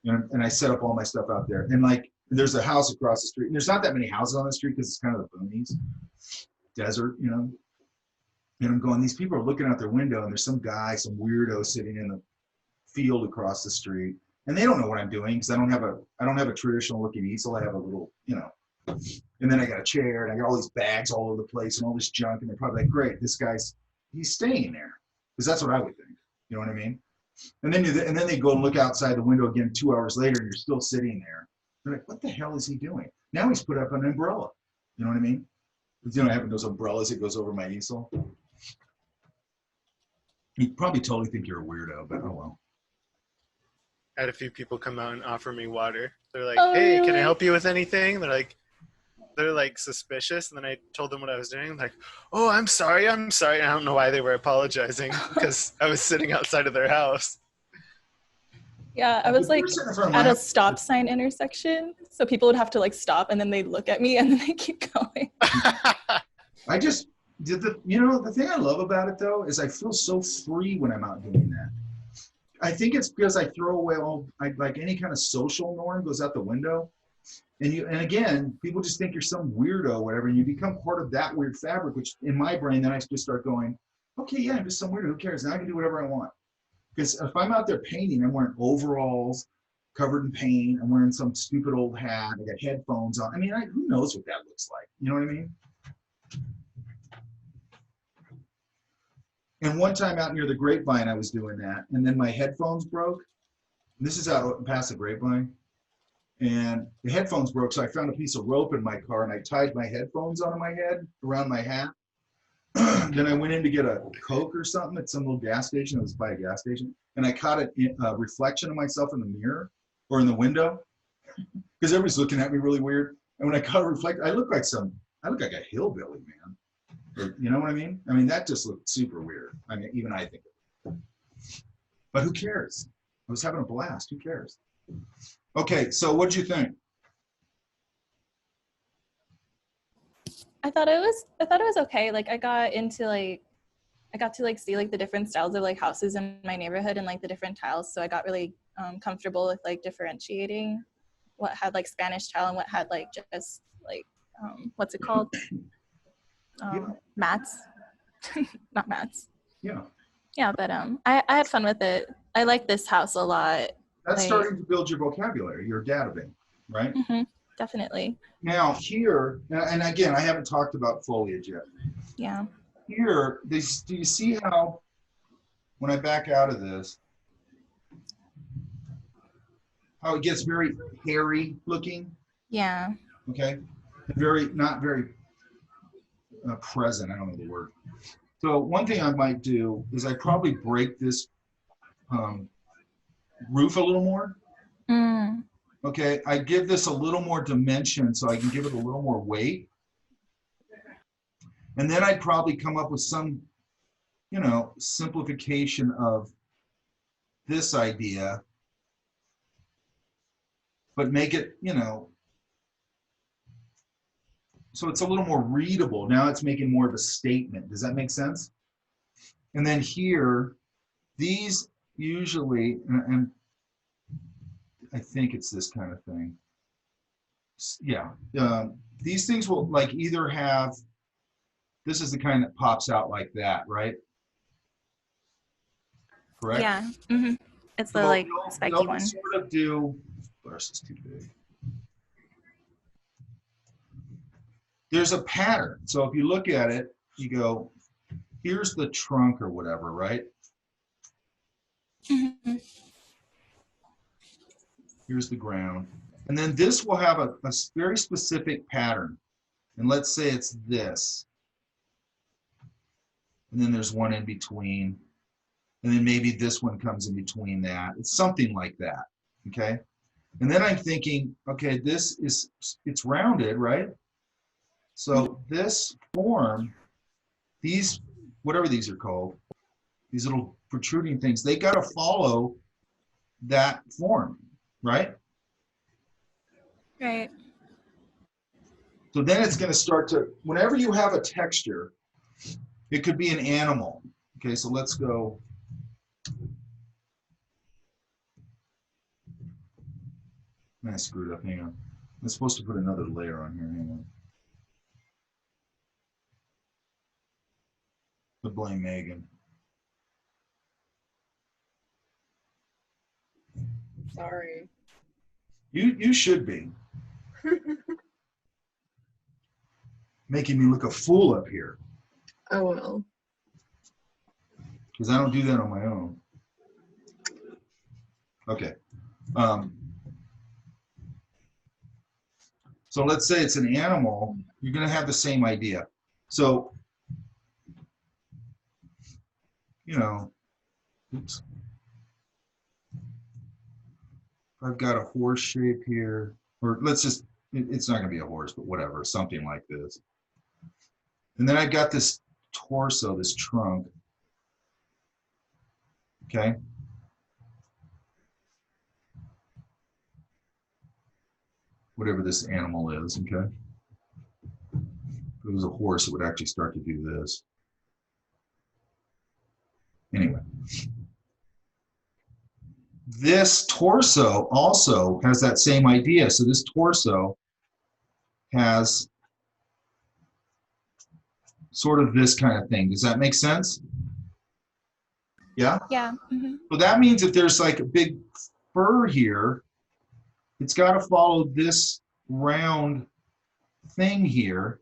Speaker 1: And I set up all my stuff out there. And like, there's a house across the street. And there's not that many houses on the street because it's kind of the boonies, desert, you know. And I'm going, these people are looking out their window, and there's some guy, some weirdo sitting in the field across the street. and they don't know what I'm doing because I don't have a traditional looking easel. I have a little, and then I got a chair and I got all these bags all over the place and all this junk, and they're probably like, great, he's staying there, because that's what I would think. You know what I mean? And then they go and look outside the window again 2 hours later, and you're still sitting there. They're like, what the hell is he doing? Now he's put up an umbrella. You know what I mean? Having those umbrellas that goes over my easel. You probably totally think you're a weirdo, but oh well.
Speaker 4: I had a few people come out and offer me water. They're like,
Speaker 7: Oh,
Speaker 4: hey, can I
Speaker 7: really?
Speaker 4: help you with anything? They're like suspicious, and then I told them what I was doing. Like, oh, I'm sorry. I don't know why they were apologizing, because I was sitting outside of their house.
Speaker 7: Yeah, I was like
Speaker 1: Sitting in front of my
Speaker 7: at a
Speaker 1: house.
Speaker 7: stop sign intersection, so people would have to like stop and then they'd look at me and then they keep going.
Speaker 1: I just did the thing I love about it though is I feel so free when I'm out doing that. I think it's because I throw away like any kind of social norm goes out the window. And again, people just think you're some weirdo or whatever, and you become part of that weird fabric, which in my brain, then I just start going, okay, yeah, I'm just some weirdo, who cares? Now I can do whatever I want. Because if I'm out there painting, I'm wearing overalls, covered in paint, I'm wearing some stupid old hat, I got headphones on. I mean, who knows what that looks like? You know what I mean? And one time out near the Grapevine, I was doing that, and then my headphones broke. This is out past the Grapevine. And the headphones broke, so I found a piece of rope in my car, and I tied my headphones onto my head, around my hat. Then I went in to get a Coke or something at some little gas station. It was by a gas station. And I caught a reflection of myself in the mirror or in the window, because everybody's looking at me really weird. And when I caught a reflection, I look like a hillbilly, man. Or, you know what I mean? I mean, that just looked super weird. I mean, even I think it. But who cares? I was having a blast. Who cares? Okay, so what'd you think?
Speaker 7: I thought it was okay. Like I got to like see like the different styles of like houses in my neighborhood and like the different tiles. So I got really comfortable with like differentiating what had like Spanish tile and what had like just like what's it called? Mats. Not mats.
Speaker 1: Yeah.
Speaker 7: Yeah, but I had fun with it. I like this house a lot.
Speaker 1: That's
Speaker 7: like,
Speaker 1: starting to build your vocabulary, your database, right?
Speaker 7: Definitely.
Speaker 1: Now here, and again, I haven't talked about foliage yet.
Speaker 7: Yeah.
Speaker 1: Here, do you see how, when I back out of this, how it gets very hairy looking?
Speaker 7: Yeah.
Speaker 1: Okay? Not very present, I don't know the word. So one thing I might do is I probably break this roof a little more. Okay, I give this a little more dimension so I can give it a little more weight. And then I'd probably come up with some, simplification of this idea, but make it, so it's a little more readable. Now it's making more of a statement. Does that make sense? And then here, these usually, and I think it's this kind of thing. Yeah, these things will like either have, this is the kind that pops out like that, right? Correct?
Speaker 7: Yeah. It's the
Speaker 1: So
Speaker 7: like
Speaker 1: they'll
Speaker 7: spiky one.
Speaker 1: sort of do, brush is too big. There's a pattern. So if you look at it, you go, here's the trunk or whatever, right? Here's the ground. And then this will have a very specific pattern. And let's say it's this. And then there's one in between. And then maybe this one comes in between that. It's something like that, okay? And then I'm thinking, okay, it's rounded, right? So this form, these, whatever these are called, these little protruding things, they gotta follow that form, right?
Speaker 7: Right.
Speaker 1: So then it's gonna start to, whenever you have a texture, it could be an animal. Okay, so let's go. I screwed up, hang on. I'm supposed to put another layer on here, hang on. To blame Megan.
Speaker 3: Sorry.
Speaker 1: You should be. Making me look a fool up here.
Speaker 3: Oh well.
Speaker 1: Because I don't do that on my own. Okay. So let's say it's an animal, you're going to have the same idea. So, you know, oops. I've got a horse shape here, or let's just, it's not going to be a horse, but whatever, something like this. And then I've got this torso, this trunk. Okay. Whatever this animal is, okay? If it was a horse, it would actually start to do this. Anyway. This torso also has that same idea. So this torso has sort of this kind of thing. Does that make sense? Yeah?
Speaker 7: Yeah. Mm-hmm.
Speaker 1: So that means if there's like a big fur here, it's got to follow this round thing here.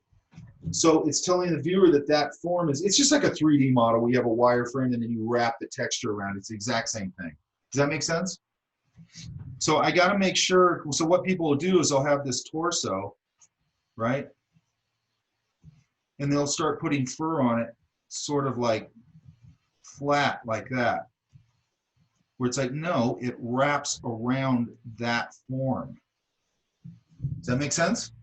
Speaker 1: So it's telling the viewer that that form is, it's just like a 3D model where you have a wireframe and then you wrap the texture around it. It's the exact same thing. Does that make sense? So I got to make sure, so what people will do is they'll have this torso, right? And they'll start putting fur on it, sort of like flat like that. Where it's like, no, it wraps around that form. Does that make sense?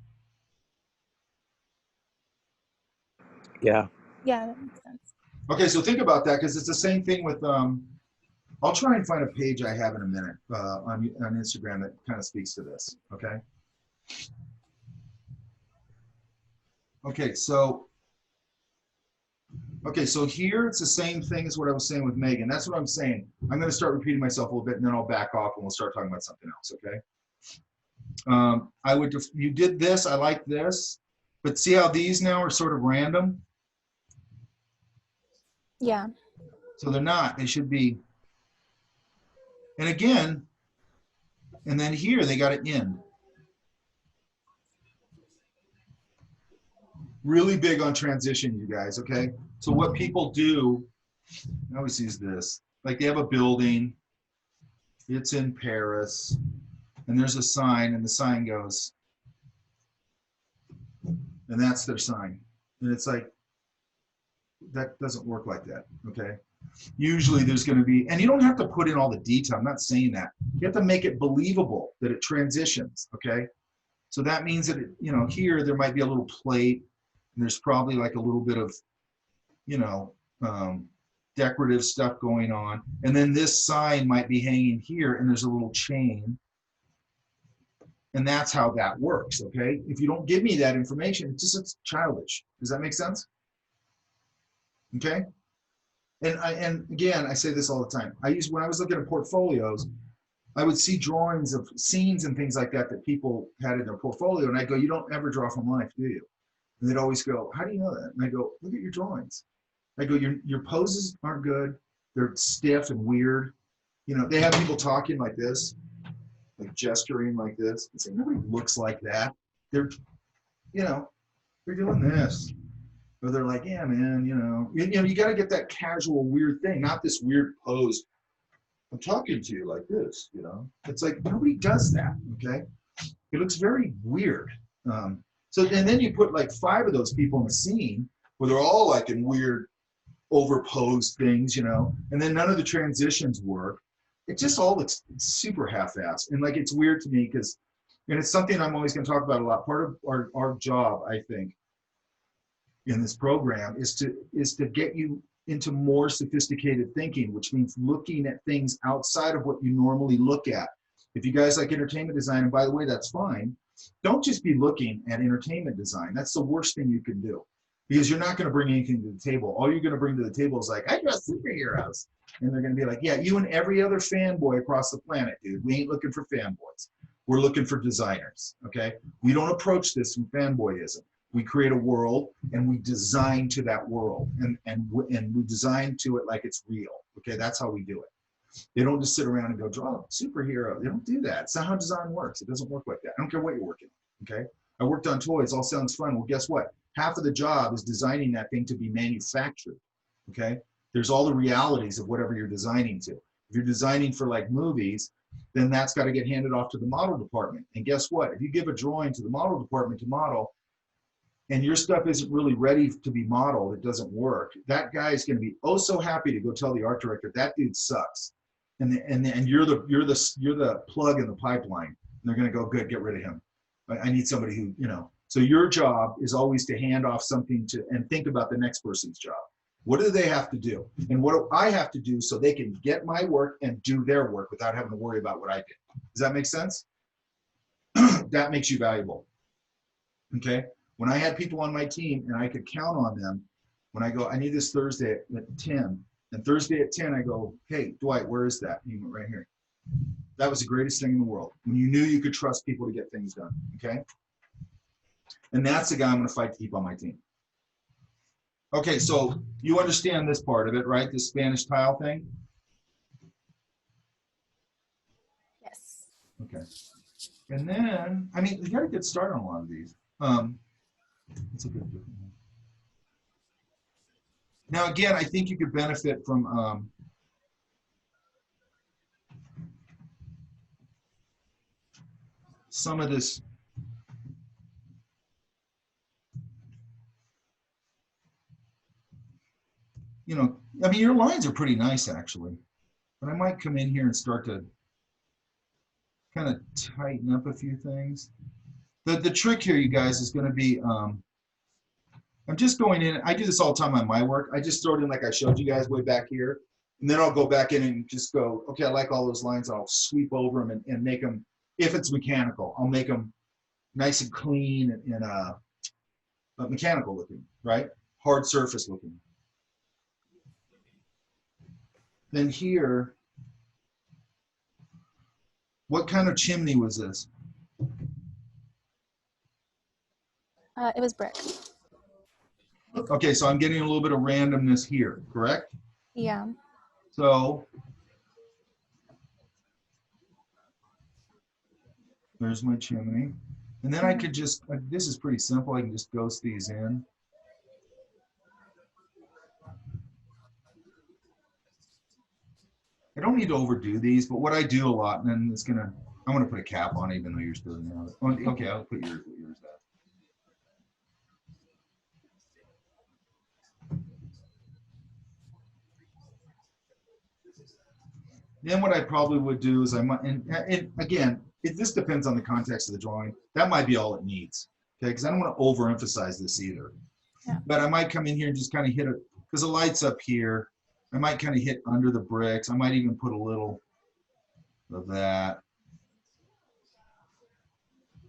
Speaker 6: Yeah.
Speaker 7: Yeah, that makes sense.
Speaker 1: Okay, so think about that because it's the same thing with, I'll try and find a page I have in a minute on Instagram that kind of speaks to this, okay? Okay, so here it's the same thing as what I was saying with Megan. That's what I'm saying. I'm going to start repeating myself a little bit and then I'll back off and we'll start talking about something else, okay? You did this, I like this, but see how these now are sort of random?
Speaker 7: Yeah.
Speaker 1: So they're not, they should be. And again, and then here they got to end. Really big on transition, you guys, okay? So what people do, I always use this, like they have a building, it's in Paris, and there's a sign, and the sign goes, and that's their sign. And it's like, that doesn't work like that, okay? Usually there's going to be, and you don't have to put in all the detail, I'm not saying that. You have to make it believable that it transitions, okay? So that means that, here there might be a little plate, and there's probably like a little bit of, decorative stuff going on. And then this sign might be hanging here, and there's a little chain. And that's how that works, okay? If you don't give me that information, it's childish. Does that make sense? Okay? And again, I say this all the time. When I was looking at portfolios, I would see drawings of scenes and things like that people had in their portfolio, and I go, you don't ever draw from life, do you? And they'd always go, how do you know that? And I go, look at your drawings. I go, your poses aren't good. They're stiff and weird. They have people talking like this, like gesturing like this. It's like, nobody looks like that. They're doing this. Or they're like, yeah, man, you got to get that casual weird thing, not this weird pose. I'm talking to you like this, It's like, nobody does that, okay? It looks very weird. And then you put like 5 of those people in a scene where they're all like in weird overposed things, and then none of the transitions work. It just all looks super half-assed. And like, it's weird to me because, and it's something I'm always going to talk about a lot. Part of our job, I think, in this program is to get you into more sophisticated thinking, which means looking at things outside of what you normally look at. If you guys like entertainment design, and by the way, that's fine, don't just be looking at entertainment design. That's the worst thing you can do because you're not going to bring anything to the table. All you're going to bring to the table is like, I draw superheroes. And they're going to be like, yeah, you and every other fanboy across the planet, dude. We ain't looking for fanboys. We're looking for designers, okay? We don't approach this from fanboyism. We create a world and we design to that world and we design to it like it's real, okay? That's how we do it. They don't just sit around and go, draw a superhero. They don't do that. It's not how design works. It doesn't work like that. I don't care what you're working on, okay? I worked on toys, all sounds fun. Well, guess what? Half of the job is designing that thing to be manufactured, okay? There's all the realities of whatever you're designing to. If you're designing for like movies, then that's got to get handed off to the model department. And guess what? If you give a drawing to the model department to model, and your stuff isn't really ready to be modeled, it doesn't work, that guy is going to be oh so happy to go tell the art director that dude sucks, and you're the plug in the pipeline. And they're going to go, good, get rid of him. I need somebody who, you know. So your job is always to hand off something to and think about the next person's job. What do they have to do, and what do I have to do so they can get my work and do their work without having to worry about what I did? Does that make sense? That makes you valuable. Okay. When I had people on my team and I could count on them, when I go, I need this Thursday at 10, and Thursday at 10, I go, hey, Dwight, where is that? And he went, right here. That was the greatest thing in the world. When you knew you could trust people to get things done, okay? And that's the guy I'm gonna fight to keep on my team. Okay, so you understand this part of it, right? This Spanish tile thing?
Speaker 7: Yes.
Speaker 1: Okay. And then, I mean, you gotta get started on a lot of these. That's a good one. Now, again, I think you could benefit from some of this. You know, I mean, your lines are pretty nice, actually. But I might come in here and start to kind of tighten up a few things. The trick here, you guys, is going to be, I'm just going in. I do this all the time on my work. I just throw it in like I showed you guys way back here. And then I'll go back in and just go, okay, I like all those lines. I'll sweep over them and make them, if it's mechanical, I'll make them nice and clean and mechanical looking, right? Hard surface looking. Then here, what kind of chimney was this?
Speaker 7: It was brick.
Speaker 1: Okay, so I'm getting a little bit of randomness here, correct?
Speaker 7: Yeah.
Speaker 1: So there's my chimney. And then I could just, this is pretty simple. I can just ghost these in. I don't need to overdo these, but what I do a lot, and then it's gonna, I'm gonna put a cap on it, even though you're still in there. Okay, I'll put yours down. Then what I probably would do is I might, and again, this depends on the context of the drawing. That might be all it needs, okay? Because I don't want to overemphasize this either.
Speaker 7: Yeah.
Speaker 1: But I might come in here and just kind of hit it, because the light's up here. I might kind of hit under the bricks. I might even put a little of that.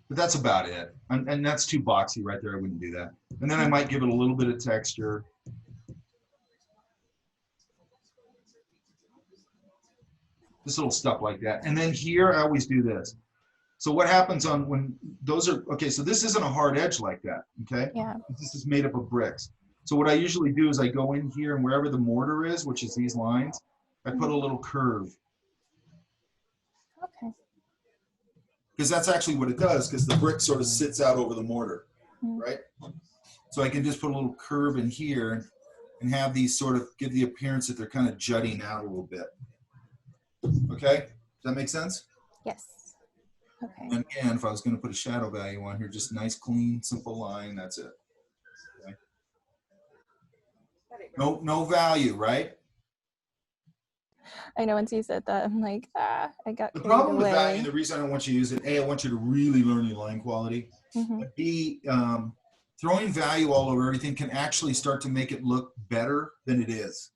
Speaker 1: But that's about it. And that's too boxy right there. I wouldn't do that. And then I might give it a little bit of texture. Just little stuff like that. And then here, I always do this. So what happens on when those are, okay, so this isn't a hard edge like that, okay?
Speaker 7: Yeah.
Speaker 1: This is made up of bricks. So what I usually do is I go in here and wherever the mortar is, which is these lines, I put a little curve.
Speaker 7: Okay.
Speaker 1: Because that's actually what it does, because the brick sort of sits out over the mortar, right? So I can just put a little curve in here and have these sort of give the appearance that they're kind of jutting out a little bit. Okay, does that make sense?
Speaker 7: Yes. Okay.
Speaker 1: And again, if I was going to put a shadow value on here, just nice, clean, simple line, that's it. Okay. No value, right?
Speaker 7: I know once you said that, I'm like, I got
Speaker 1: The
Speaker 7: carried
Speaker 1: problem with
Speaker 7: away.
Speaker 1: value, the reason I don't want you to use it, A, I want you to really learn your line quality. But B, throwing value all over everything can actually start to make it look better than it is.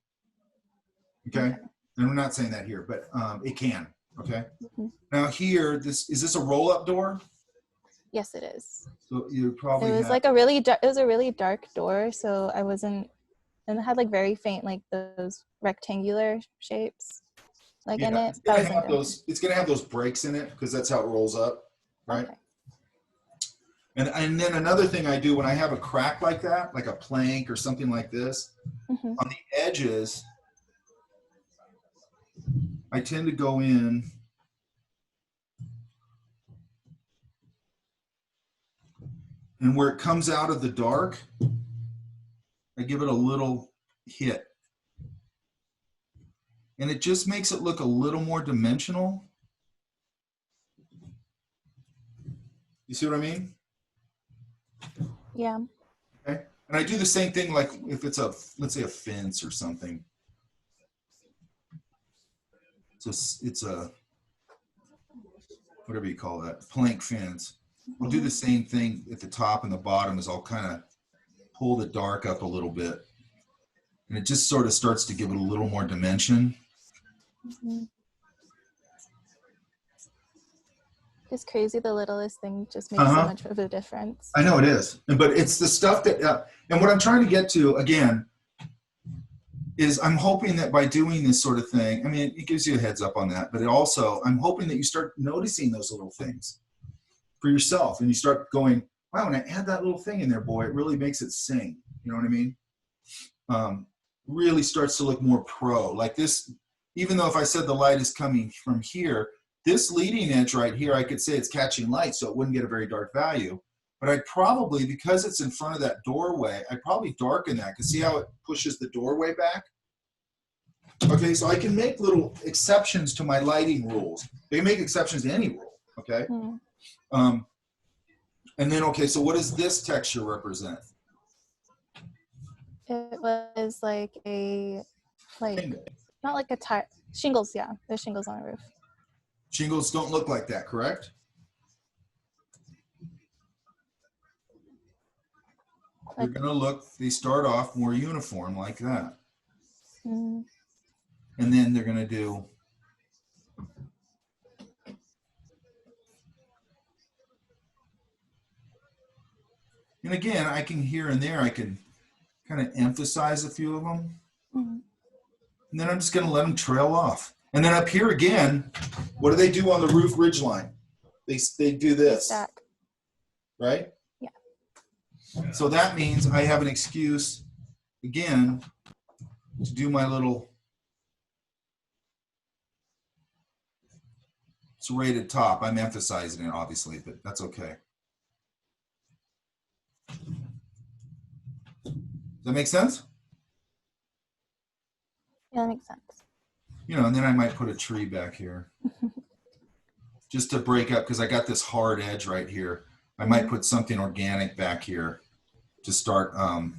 Speaker 1: Okay? And we're not saying that here, but it can. Okay? Now here, is this a roll-up door?
Speaker 7: Yes, it is.
Speaker 1: So you probably
Speaker 7: It was like a really dark, it was a really dark door, so I wasn't, and it had like very faint, like those rectangular shapes, like in it.
Speaker 1: It's gonna have those breaks in it because that's how it rolls up, right?
Speaker 7: Okay.
Speaker 1: And then another thing I do when I have a crack like that, like a plank or something like this, on the edges, I tend to go in and where it comes out of the dark, I give it a little hit. And it just makes it look a little more dimensional. You see what I mean?
Speaker 7: Yeah.
Speaker 1: Okay. And I do the same thing like if it's a, let's say a fence or something. It's a whatever you call that, plank fence. I'll do the same thing at the top and the bottom is I'll kind of pull the dark up a little bit. And it just sort of starts to give it a little more dimension.
Speaker 7: It's crazy. The littlest thing just makes so much of a difference.
Speaker 1: I know it is. But it's the stuff that, and what I'm trying to get to, again, is I'm hoping that by doing this sort of thing, I mean, it gives you a heads up on that, but it also, I'm hoping that you start noticing those little things for yourself and you start going, wow, when I add that little thing in there, boy, it really makes it sing. You know what I mean? Really starts to look more pro. Like this, even though if I said the light is coming from here, this leading edge right here, I could say it's catching light, so it wouldn't get a very dark value. But I'd probably, because it's in front of that doorway, I'd probably darken that. Because see how it pushes the doorway back? Okay, so I can make little exceptions to my lighting rules. They can make exceptions to any rule, okay? And then, okay, so what does this texture represent?
Speaker 7: It was like a, not like a tile, shingles, yeah. There's shingles on the roof.
Speaker 1: Shingles don't look like that, correct? They're gonna look, they start off more uniform like that. And then they're gonna do, and again, I can here and there, I can kind of emphasize a few of them. And then I'm just gonna let them trail off. And then up here again, what do they do on the roof ridge line? They do this,
Speaker 7: Stack.
Speaker 1: right?
Speaker 7: Yeah.
Speaker 1: So that means I have an excuse, again, to do my little serrated top. I'm emphasizing it, obviously, but that's okay. Does that make sense?
Speaker 7: Yeah, that makes sense.
Speaker 1: You know, and then I might put a tree back here just to break up, because I got this hard edge right here. I might put something organic back here to start that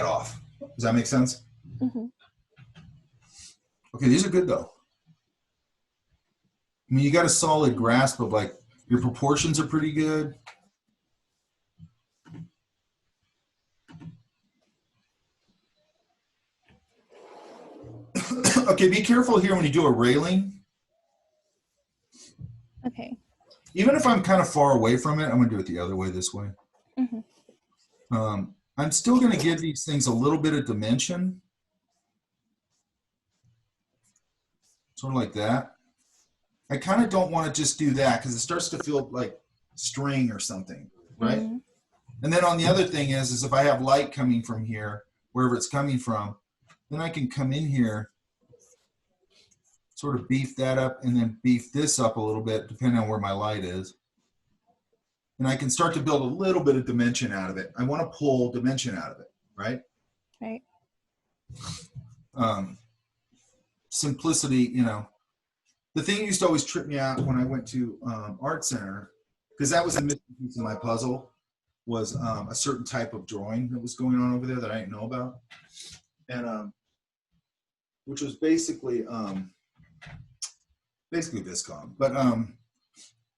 Speaker 1: off. Does that make sense? Okay, these are good though. I mean, you got a solid grasp of like, your proportions are pretty good. Okay, be careful here when you do a railing.
Speaker 7: Okay.
Speaker 1: Even if I'm kind of far away from it, I'm gonna do it the other way, this way. I'm still gonna give these things a little bit of dimension. Sort of like that. I kind of don't want to just do that because it starts to feel like string or something, right? And then on the other thing is if I have light coming from here, wherever it's coming from, then I can come in here, sort of beef that up and then beef this up a little bit depending on where my light is. And I can start to build a little bit of dimension out of it. I want to pull dimension out of it, right?
Speaker 7: Right.
Speaker 1: Simplicity, you know. The thing that used to always trip me out when I went to Art Center, because that was a missing piece of my puzzle, was a certain type of drawing that was going on over there that I didn't know about. And which was basically Viscom. But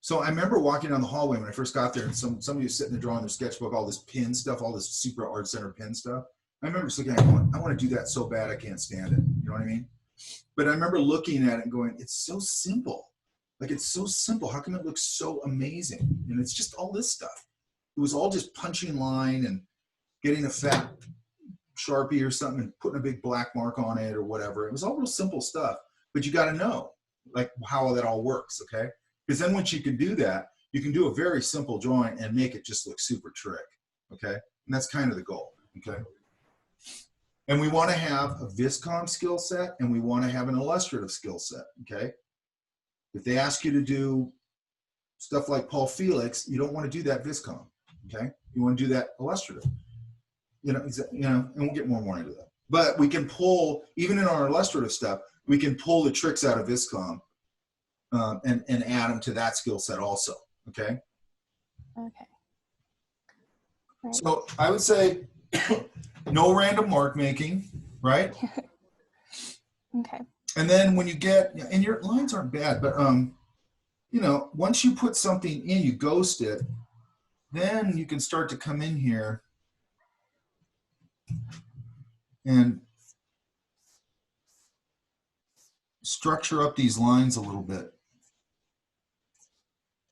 Speaker 1: so I remember walking down the hallway when I first got there, and somebody was sitting there drawing their sketchbook, all this pin stuff, all this super Art Center pin stuff. I remember just looking at it going, I want to do that so bad I can't stand it. You know what I mean? But I remember looking at it and going, it's so simple. Like, it's so simple. How come it looks so amazing? And it's just all this stuff. It was all just punching line and getting a fat Sharpie or something and putting a big black mark on it or whatever. It was all real simple stuff. But you got to know, like, how that all works, okay? Because then once you can do that, you can do a very simple drawing and make it just look super trick, okay? And that's kind of the goal, okay? And we want to have a Viscom skill set, and we want to have an illustrative skill set, okay? If they ask you to do stuff like Paul Felix, you don't want to do that Viscom, okay? You want to do that illustrative. And we'll get more into that. But we can pull, even in our illustrative stuff, we can pull the tricks out of Viscom and add them to that skill set also, okay?
Speaker 7: Okay. Right.
Speaker 1: So I would say no random mark making, right?
Speaker 7: Okay.
Speaker 1: And then when you get, and your lines aren't bad, but once you put something in, you ghost it, then you can start to come in here and structure up these lines a little bit.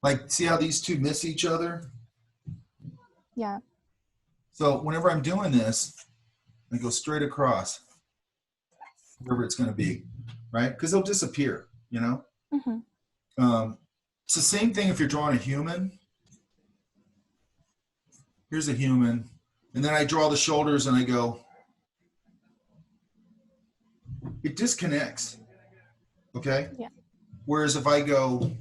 Speaker 1: Like, see how these two miss each other?
Speaker 7: Yeah.
Speaker 1: So whenever I'm doing this, I go straight across, wherever it's going to be, right? Because they'll disappear,
Speaker 7: Mm-hmm.
Speaker 1: It's the same thing if you're drawing a human. Here's a human. And then I draw the shoulders and I go, it disconnects, okay?
Speaker 7: Yeah.
Speaker 1: Whereas if I go,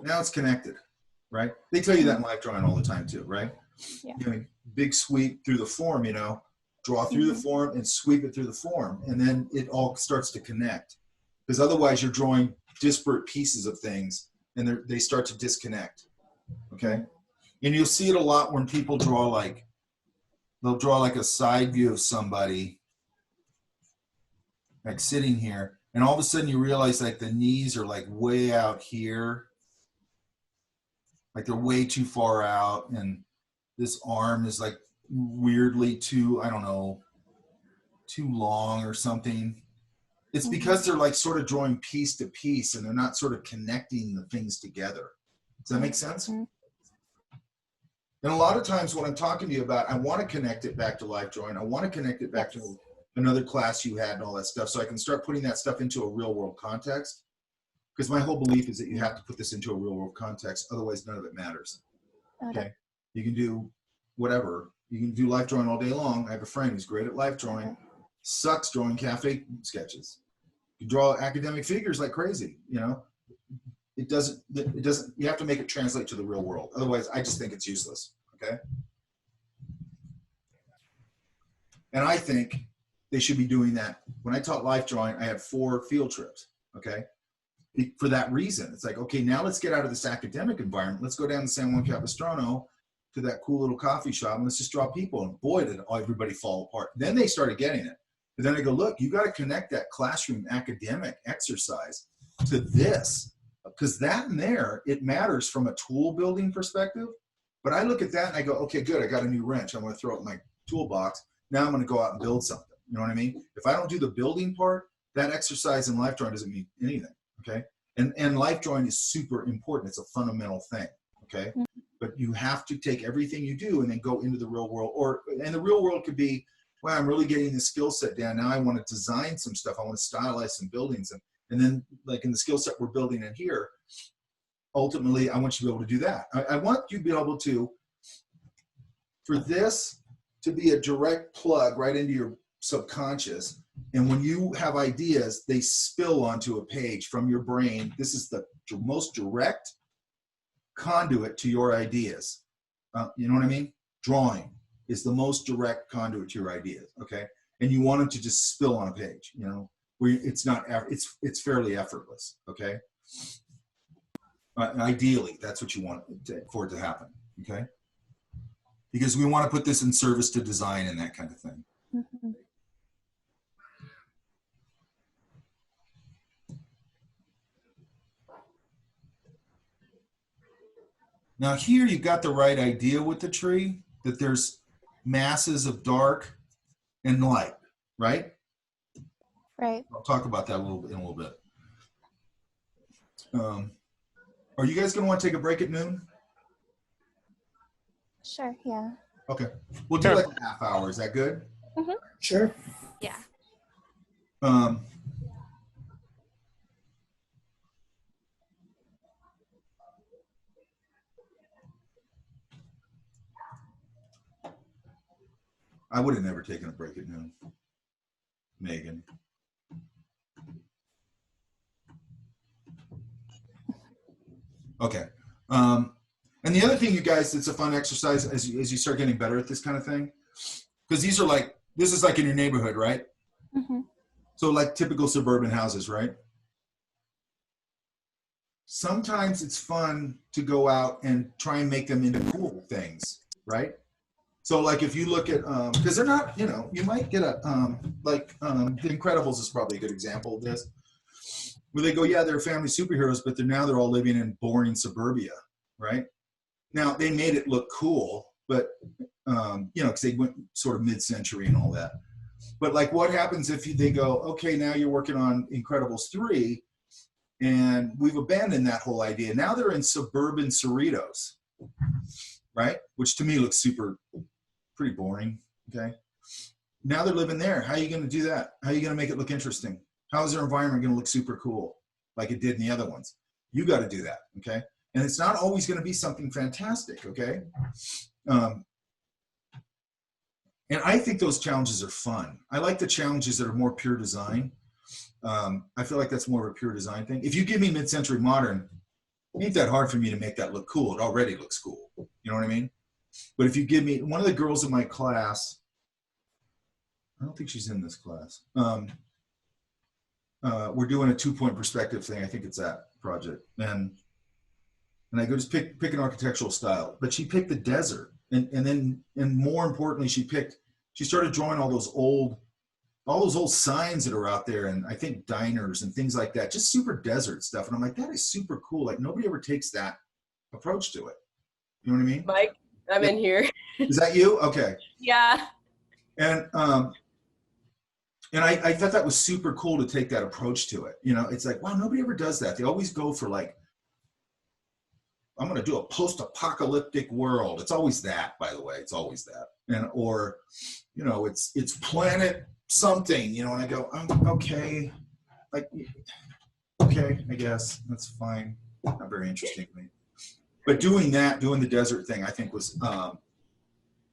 Speaker 1: now it's connected, right? They tell you that in life drawing all the time too, right?
Speaker 7: Yeah.
Speaker 1: Big sweep through the form, draw through the form and sweep it through the form. And then it all starts to connect. Because otherwise you're drawing disparate pieces of things and they start to disconnect, okay? And you'll see it a lot when people draw they'll draw like a side view of somebody like sitting here, and all of a sudden you realize like the knees are like way out here, like they're way too far out, and this arm is like weirdly too, I don't know, too long or something. It's because they're like sort of drawing piece to piece and they're not sort of connecting the things together. Does that make sense? And a lot of times when I'm talking to you about, I want to connect it back to life drawing. I want to connect it back to another class you had and all that stuff. So I can start putting that stuff into a real world context. Because my whole belief is that you have to put this into a real world context. Otherwise, none of it matters. Okay. You can do whatever. You can do life drawing all day long. I have a friend who's great at life drawing, sucks drawing cafe sketches. You draw academic figures like crazy, It doesn't, you have to make it translate to the real world. Otherwise, I just think it's useless, okay? And I think they should be doing that. When I taught life drawing, I had 4 field trips, okay? For that reason, it's like, okay, now let's get out of this academic environment. Let's go down to San Juan Capistrano to that cool little coffee shop and let's just draw people. And boy, did everybody fall apart. Then they started getting it. And then I go, look, you got to connect that classroom academic exercise to this. Because that and there, it matters from a tool building perspective. But I look at that and I go, okay, good, I got a new wrench. I'm going to throw it in my toolbox. Now I'm going to go out and build something. You know what I mean? If I don't do the building part, that exercise in life drawing doesn't mean anything, okay? And life drawing is super important. It's a fundamental thing, okay? But you have to take everything you do and then go into the real world. And the real world could be, wow, I'm really getting the skill set down. Now I want to design some stuff. I want to stylize some buildings. And then like in the skill set we're building in here, ultimately, I want you to be able to do that. I want you to be able to, for this to be a direct plug right into your subconscious. And when you have ideas, they spill onto a page from your brain. This is the most direct conduit to your ideas. You know what I mean? Drawing is the most direct conduit to your ideas, okay? And you want them to just spill on a page, where it's not, it's fairly effortless, okay? Ideally, that's what you want for it to happen, okay? Because we want to put this in service to design and that kind of thing. Now here you got the right idea with the tree, that there's masses of dark and light, right?
Speaker 7: Right.
Speaker 1: I'll talk about that in a little bit. Are you guys going to want to take a break at noon?
Speaker 7: Sure. Yeah.
Speaker 1: Okay. We'll do like a half hour. Is that good?
Speaker 6: Sure.
Speaker 2: Yeah.
Speaker 1: I would have never taken a break at noon. Megan. Okay. And the other thing, you guys, it's a fun exercise as you start getting better at this kind of thing, because these are like, this is like in your neighborhood, right?
Speaker 7: Mm-hmm.
Speaker 1: So like typical suburban houses, right? Sometimes it's fun to go out and try and make them into cool things, right? So like if you look at, because they're not, you know, you might get a, The Incredibles is probably a good example of this, where they go, yeah, they're family superheroes, but now they're all living in boring suburbia, right? Now they made it look cool, but, you know, because they went sort of mid-century and all that. But like what happens if they go, okay, now you're working on Incredibles 3, and we've abandoned that whole idea. Now they're in suburban Cerritos, right? Which to me looks pretty boring, okay? Now they're living there. How are you gonna do that? How are you gonna make it look interesting? How is their environment gonna look super cool like it did in the other ones? You gotta do that, okay? And it's not always gonna be something fantastic, okay? And I think those challenges are fun. I like the challenges that are more pure design. I feel like that's more of a pure design thing. If you give me mid-century modern, it ain't that hard for me to make that look cool. It already looks cool. You know what I mean? But if you give me, one of the girls in my class, I don't think she's in this class. We're doing a 2-point perspective thing. I think it's that project. And I go, just pick an architectural style. But she picked the desert. And more importantly, she started drawing all those old signs that are out there, and I think diners and things like that, just super desert stuff. And I'm like, that is super cool. Like nobody ever takes that approach to it. You know what I mean?
Speaker 8: Mike, I'm in here.
Speaker 1: Is that you? Okay.
Speaker 8: Yeah.
Speaker 1: And I thought that was super cool to take that approach to it. You know, it's like, wow, nobody ever does that. They always go for like, I'm going to do a post-apocalyptic world. It's always that, by the way. It's always that. And, or, you know, it's planet something, you know, and I go, oh, okay, like, okay, I guess that's fine. Not very interesting to me. But doing the desert thing, I think was,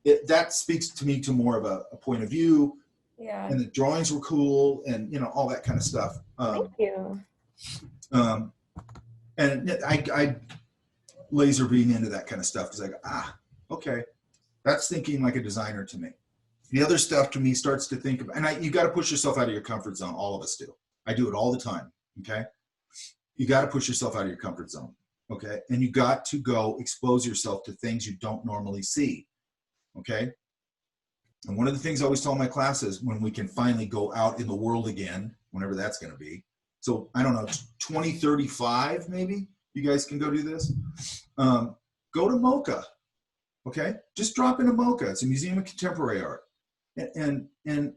Speaker 1: that speaks to me to more of a point of view.
Speaker 8: Yeah.
Speaker 1: And the drawings were cool and, you know, all that kind of stuff.
Speaker 8: Thank you.
Speaker 1: And I laser beam into that kind of stuff because I go, okay, that's thinking like a designer to me. The other stuff to me starts to think of, and you got to push yourself out of your comfort zone. All of us do. I do it all the time. Okay. You got to push yourself out of your comfort zone. Okay. And you got to go expose yourself to things you don't normally see. Okay. And one of the things I always tell my classes, when we can finally go out in the world again, whenever that's going to be. So I don't know, 2035, maybe you guys can go do this. Go to MoCA. Okay. Just drop into MoCA. It's a museum of contemporary art. And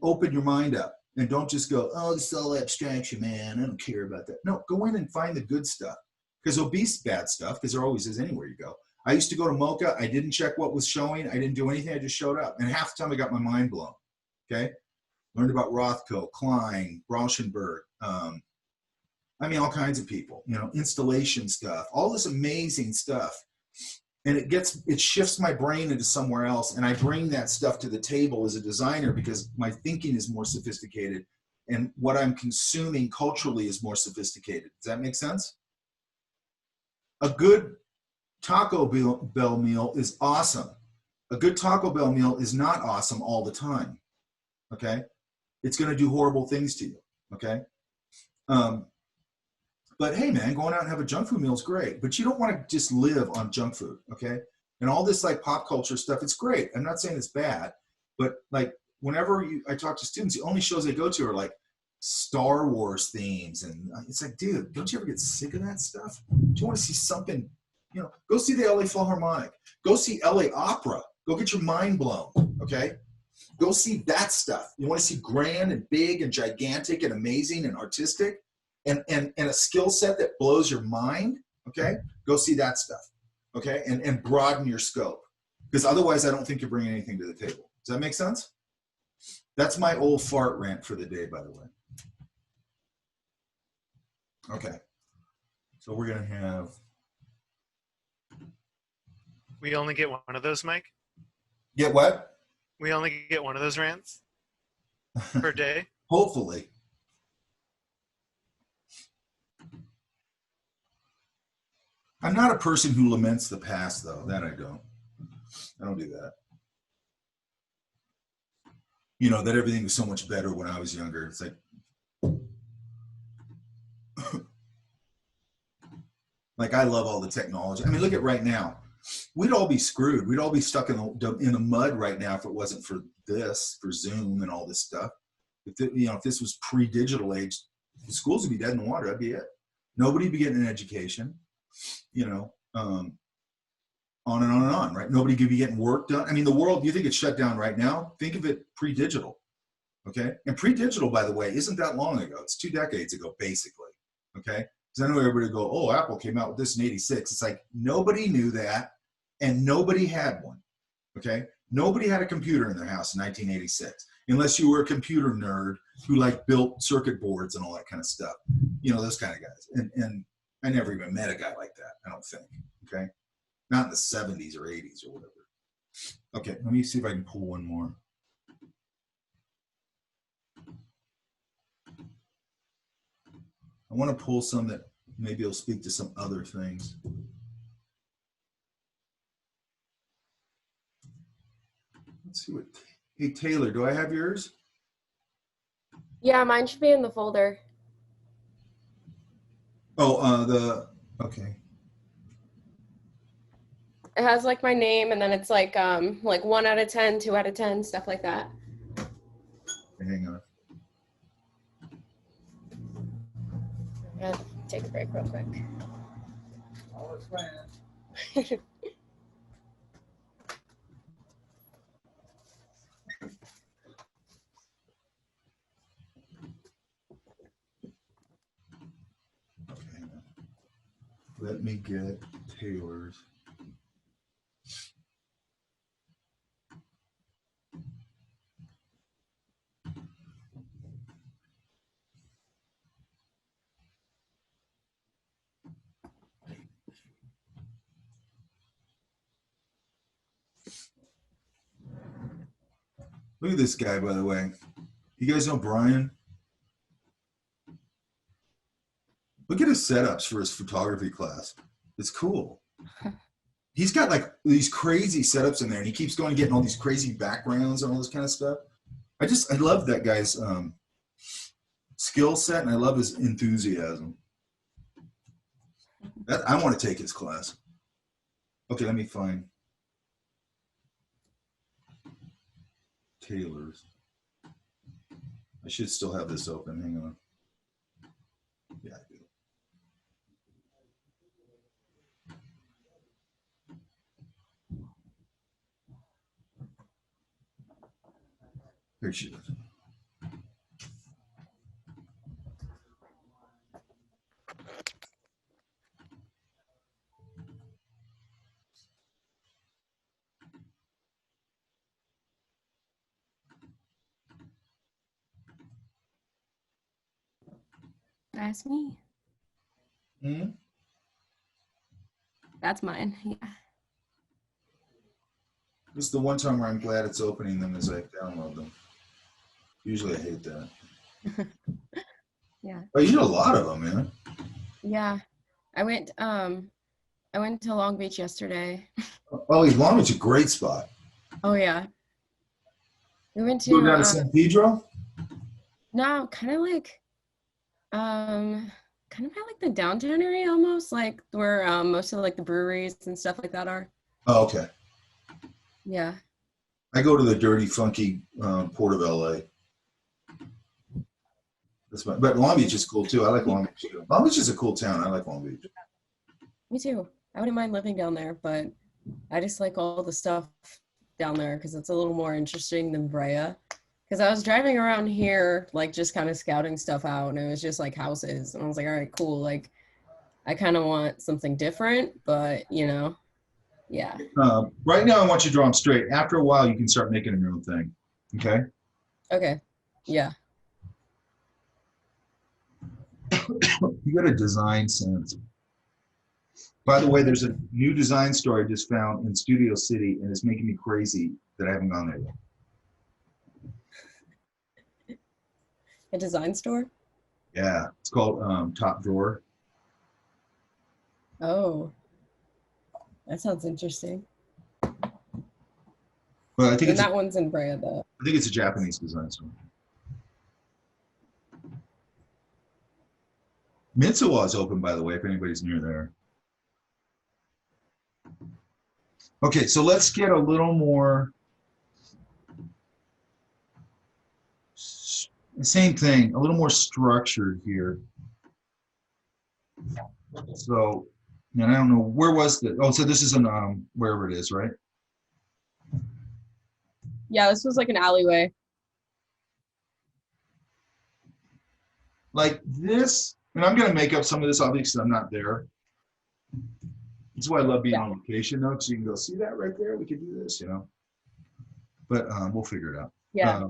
Speaker 1: open your mind up, and don't just go, oh, this is all abstraction, man. I don't care about that. No, go in and find the good stuff, because there'll be bad stuff, because there always is anywhere you go. I used to go to MoCA. I didn't check what was showing. I didn't do anything. I just showed up, and half the time I got my mind blown. Okay, learned about Rothko, Klein, Rauschenberg. I mean, all kinds of people. You know, installation stuff, all this amazing stuff. And it shifts my brain into somewhere else. And I bring that stuff to the table as a designer because my thinking is more sophisticated and what I'm consuming culturally is more sophisticated. Does that make sense? A good Taco Bell meal is awesome. A good Taco Bell meal is not awesome all the time. Okay. It's going to do horrible things to you. Okay. But hey, man, going out and have a junk food meal is great. But you don't want to just live on junk food, okay? And all this like pop culture stuff, it's great. I'm not saying it's bad, but like whenever I talk to students, the only shows they go to are like Star Wars themes, and it's like, dude, don't you ever get sick of that stuff? Do you want to see something? You know, go see the LA Philharmonic. Go see LA Opera. Go get your mind blown, okay? Go see that stuff. You want to see grand and big and gigantic and amazing and artistic? And a skill set that blows your mind, okay? Go see that stuff, okay? And broaden your scope. Because otherwise, I don't think you're bringing anything to the table. Does that make sense? That's my old fart rant for the day, by the way. Okay. So we're going to have...
Speaker 4: We only get one of those, Mike?
Speaker 1: Get what?
Speaker 4: We only get one of those rants per day.
Speaker 1: Hopefully. I'm not a person who laments the past, though. That I don't. I don't do that. You know, that everything was so much better when I was younger. It's like, like I love all the technology. I mean, look at right now. We'd all be screwed. We'd all be stuck in the mud right now if it wasn't for this, for Zoom and all this stuff. If this was pre-digital age, the schools would be dead in the water. That'd be it. Nobody'd be getting an education. You know, on and on and on, right? Nobody could be getting work done. I mean, the world, you think it's shut down right now? Think of it pre-digital, okay? And pre-digital, by the way, isn't that long ago. It's 2 decades ago, basically, okay? Because I know everybody go, oh, Apple came out with this in 86. It's like, nobody knew that, and nobody had one, okay? Nobody had a computer in their house in 1986, unless you were a computer nerd who, like, built circuit boards and all that kind of stuff. You know, those kind of guys. And I never even met a guy like that, I don't think, okay? Not in the 70s or 80s or whatever. Okay, let me see if I can pull one more. I want to pull some that maybe will speak to some other things. Let's see what, hey Taylor, do I have yours?
Speaker 8: Yeah, mine should be in the folder.
Speaker 1: Oh, okay.
Speaker 8: It has like my name, and then it's like 1 out of 10, 2 out of 10, stuff like that.
Speaker 1: Hang on.
Speaker 8: I'm gonna take a break real quick.
Speaker 1: Okay, hang on. Let me get Taylor's. Look at this guy, by the way. You guys know Brian? Look at his setups for his photography class. It's cool. He's got like these crazy setups in there, and he keeps going and getting all these crazy backgrounds and all this kind of stuff. I love that guy's skill set, and I love his enthusiasm. I want to take his class. Okay, let me find Taylor's. I should still have this open. Hang on. Yeah, I do. Here she is.
Speaker 8: That's me.
Speaker 1: Hmm?
Speaker 8: That's mine. Yeah.
Speaker 1: This is the one time where I'm glad it's opening them as I download them. Usually I hate that.
Speaker 8: Yeah.
Speaker 1: Oh, you did a lot of them, man.
Speaker 8: Yeah. I went to Long Beach yesterday.
Speaker 1: Oh, Long Beach is a great spot.
Speaker 8: Oh yeah. We went to
Speaker 1: Go down to San Pedro?
Speaker 8: no, kind of by like the downtown area almost, like where most of like the breweries and stuff like that are.
Speaker 1: Oh, okay.
Speaker 8: Yeah.
Speaker 1: I go to the dirty, funky Port of LA. But Long Beach is cool too. I like Long Beach too. Long Beach is a cool town. I like Long Beach.
Speaker 8: Me too. I wouldn't mind living down there, but I just like all the stuff down there because it's a little more interesting than Brea. Because I was driving around here, like just kind of scouting stuff out, and it was just like houses. And I was like, all right, cool. Like, I kind of want something different, but you know, yeah.
Speaker 1: Right now, I want you to draw them straight. After a while, you can start making your own thing. Okay?
Speaker 8: Okay. Yeah.
Speaker 1: You got a design sense. By the way, there's a new design store I just found in Studio City, and it's making me crazy that I haven't gone there yet.
Speaker 8: A design store?
Speaker 1: Yeah, it's called Top Drawer.
Speaker 8: Oh, that sounds interesting.
Speaker 1: Well, I think
Speaker 8: And
Speaker 1: it's
Speaker 8: that one's in Brea, though.
Speaker 1: I think it's a Japanese design store. Mitsuwa is open, by the way, if anybody's near there. Okay, so let's get a little more. Same thing, a little more structured here. So, and I don't know, where was the, oh, so this is an, wherever it is, right?
Speaker 8: Yeah, this was like an alleyway.
Speaker 1: Like this, and I'm gonna make up some of this, obviously I'm not there. That's why I love being on location though, because you can go, see that right there? We could do this, you know? But we'll figure it out.
Speaker 8: Yeah.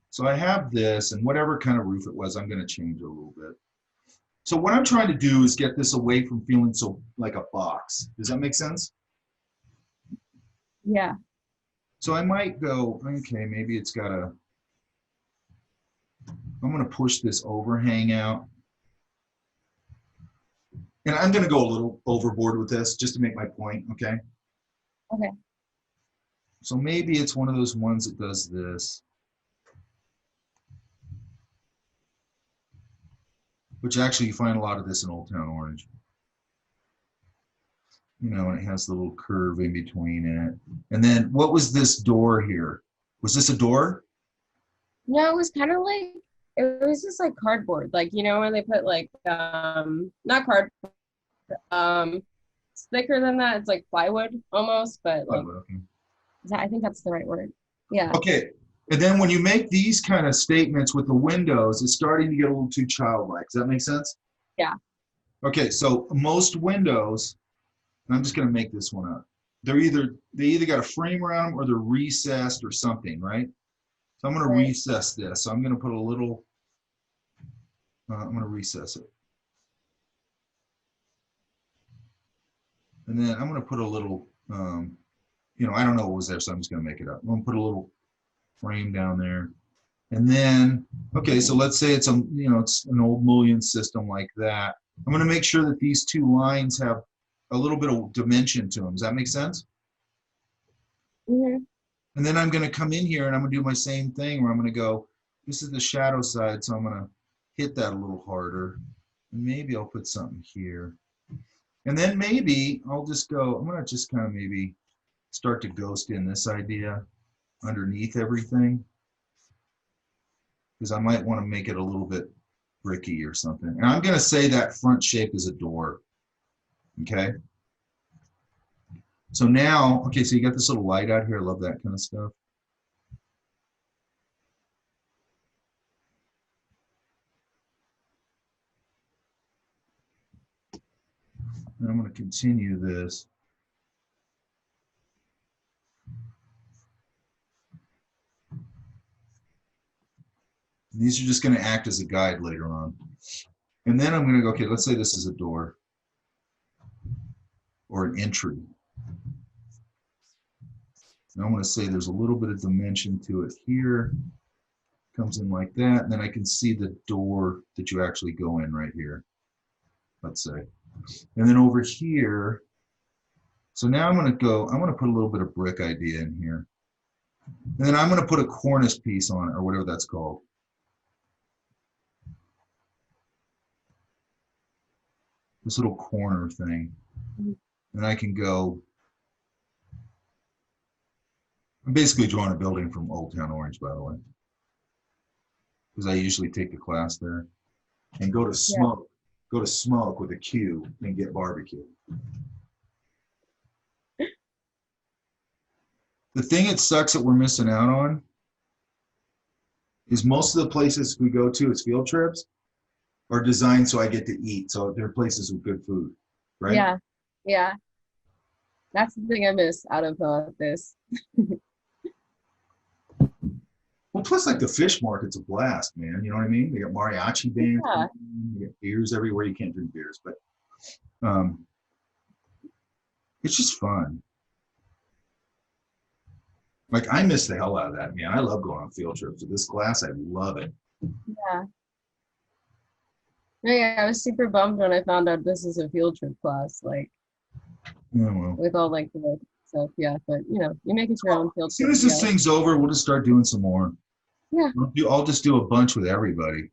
Speaker 1: So I have this, and whatever kind of roof it was, I'm gonna change it a little bit. So what I'm trying to do is get this away from feeling so like a box. Does that make sense?
Speaker 8: Yeah.
Speaker 1: So I might go, okay, maybe it's got a, I'm gonna push this overhang out. And I'm gonna go a little overboard with this just to make my point, okay?
Speaker 8: Okay.
Speaker 1: So maybe it's one of those ones that does this. Which actually you find a lot of this in Old Town Orange. You know, and it has the little curve in between it. And then what was this door here? Was this a door?
Speaker 8: No, it was kind of like, it was just like cardboard. Like, you know, when they put like, not cardboard, it's thicker than that. It's like plywood almost, but like, I think that's the right word. Yeah.
Speaker 1: Okay. And then when you make these kind of statements with the windows, it's starting to get a little too childlike. Does that make sense?
Speaker 8: Yeah.
Speaker 1: Okay, so most windows, and I'm just going to make this one up. They either got a frame around them or they're recessed or something, right? So I'm going to recess this. So I'm going to put a little. I'm going to recess it, and then I'm going to put a little. You know, I don't know what was there, so I'm just going to make it up. I'm going to put a little frame down there. And then, okay, so let's say it's it's an old mullion system like that. I'm going to make sure that these two lines have a little bit of dimension to them. Does that make sense?
Speaker 8: Mm-hmm.
Speaker 1: And then I'm going to come in here and I'm going to do my same thing where I'm going to go, this is the shadow side, so I'm going to hit that a little harder. And maybe I'll put something here. And then maybe I'll just go, I'm going to just kind of maybe start to ghost in this idea underneath everything, because I might want to make it a little bit bricky or something. And I'm going to say that front shape is a door. Okay. So now, okay, so you got this little light out here. I love that kind of stuff. And I'm going to continue this. These are just going to act as a guide later on. And then I'm going to go, okay, let's say this is a door or an entry. And I'm going to say there's a little bit of dimension to it here. Comes in like that. And then I can see the door that you actually go in right here, let's say. And then over here, so now I'm going to put a little bit of brick idea in here. And then I'm going to put a cornice piece on it, or whatever that's called. This little corner thing. And I can go, I'm basically drawing a building from Old Town Orange, by the way, because I usually take the class there. And go to smoke, go to smoke with a Q and get barbecue. The thing that sucks that we're missing out on is most of the places we go to as field trips are designed so I get to eat. So they're places with good food, right?
Speaker 8: Yeah, yeah. That's the thing I miss out of this.
Speaker 1: Well, plus like the fish market's a blast, man. You know what I mean? They got mariachi bands, you got beers everywhere. You can't drink beers, but it's just fun. Like I miss the hell out of that, man. I love going on field trips. With this class, I love it.
Speaker 8: Yeah. No, yeah, I was super bummed when I found out this is a field trip class, like
Speaker 1: Yeah, well.
Speaker 8: with all like the stuff. Yeah, but you know, you make it your own field
Speaker 1: As soon
Speaker 8: trip.
Speaker 1: as this
Speaker 8: Yeah.
Speaker 1: thing's over, we'll just start doing some more.
Speaker 8: Yeah.
Speaker 1: I'll just do a bunch with everybody.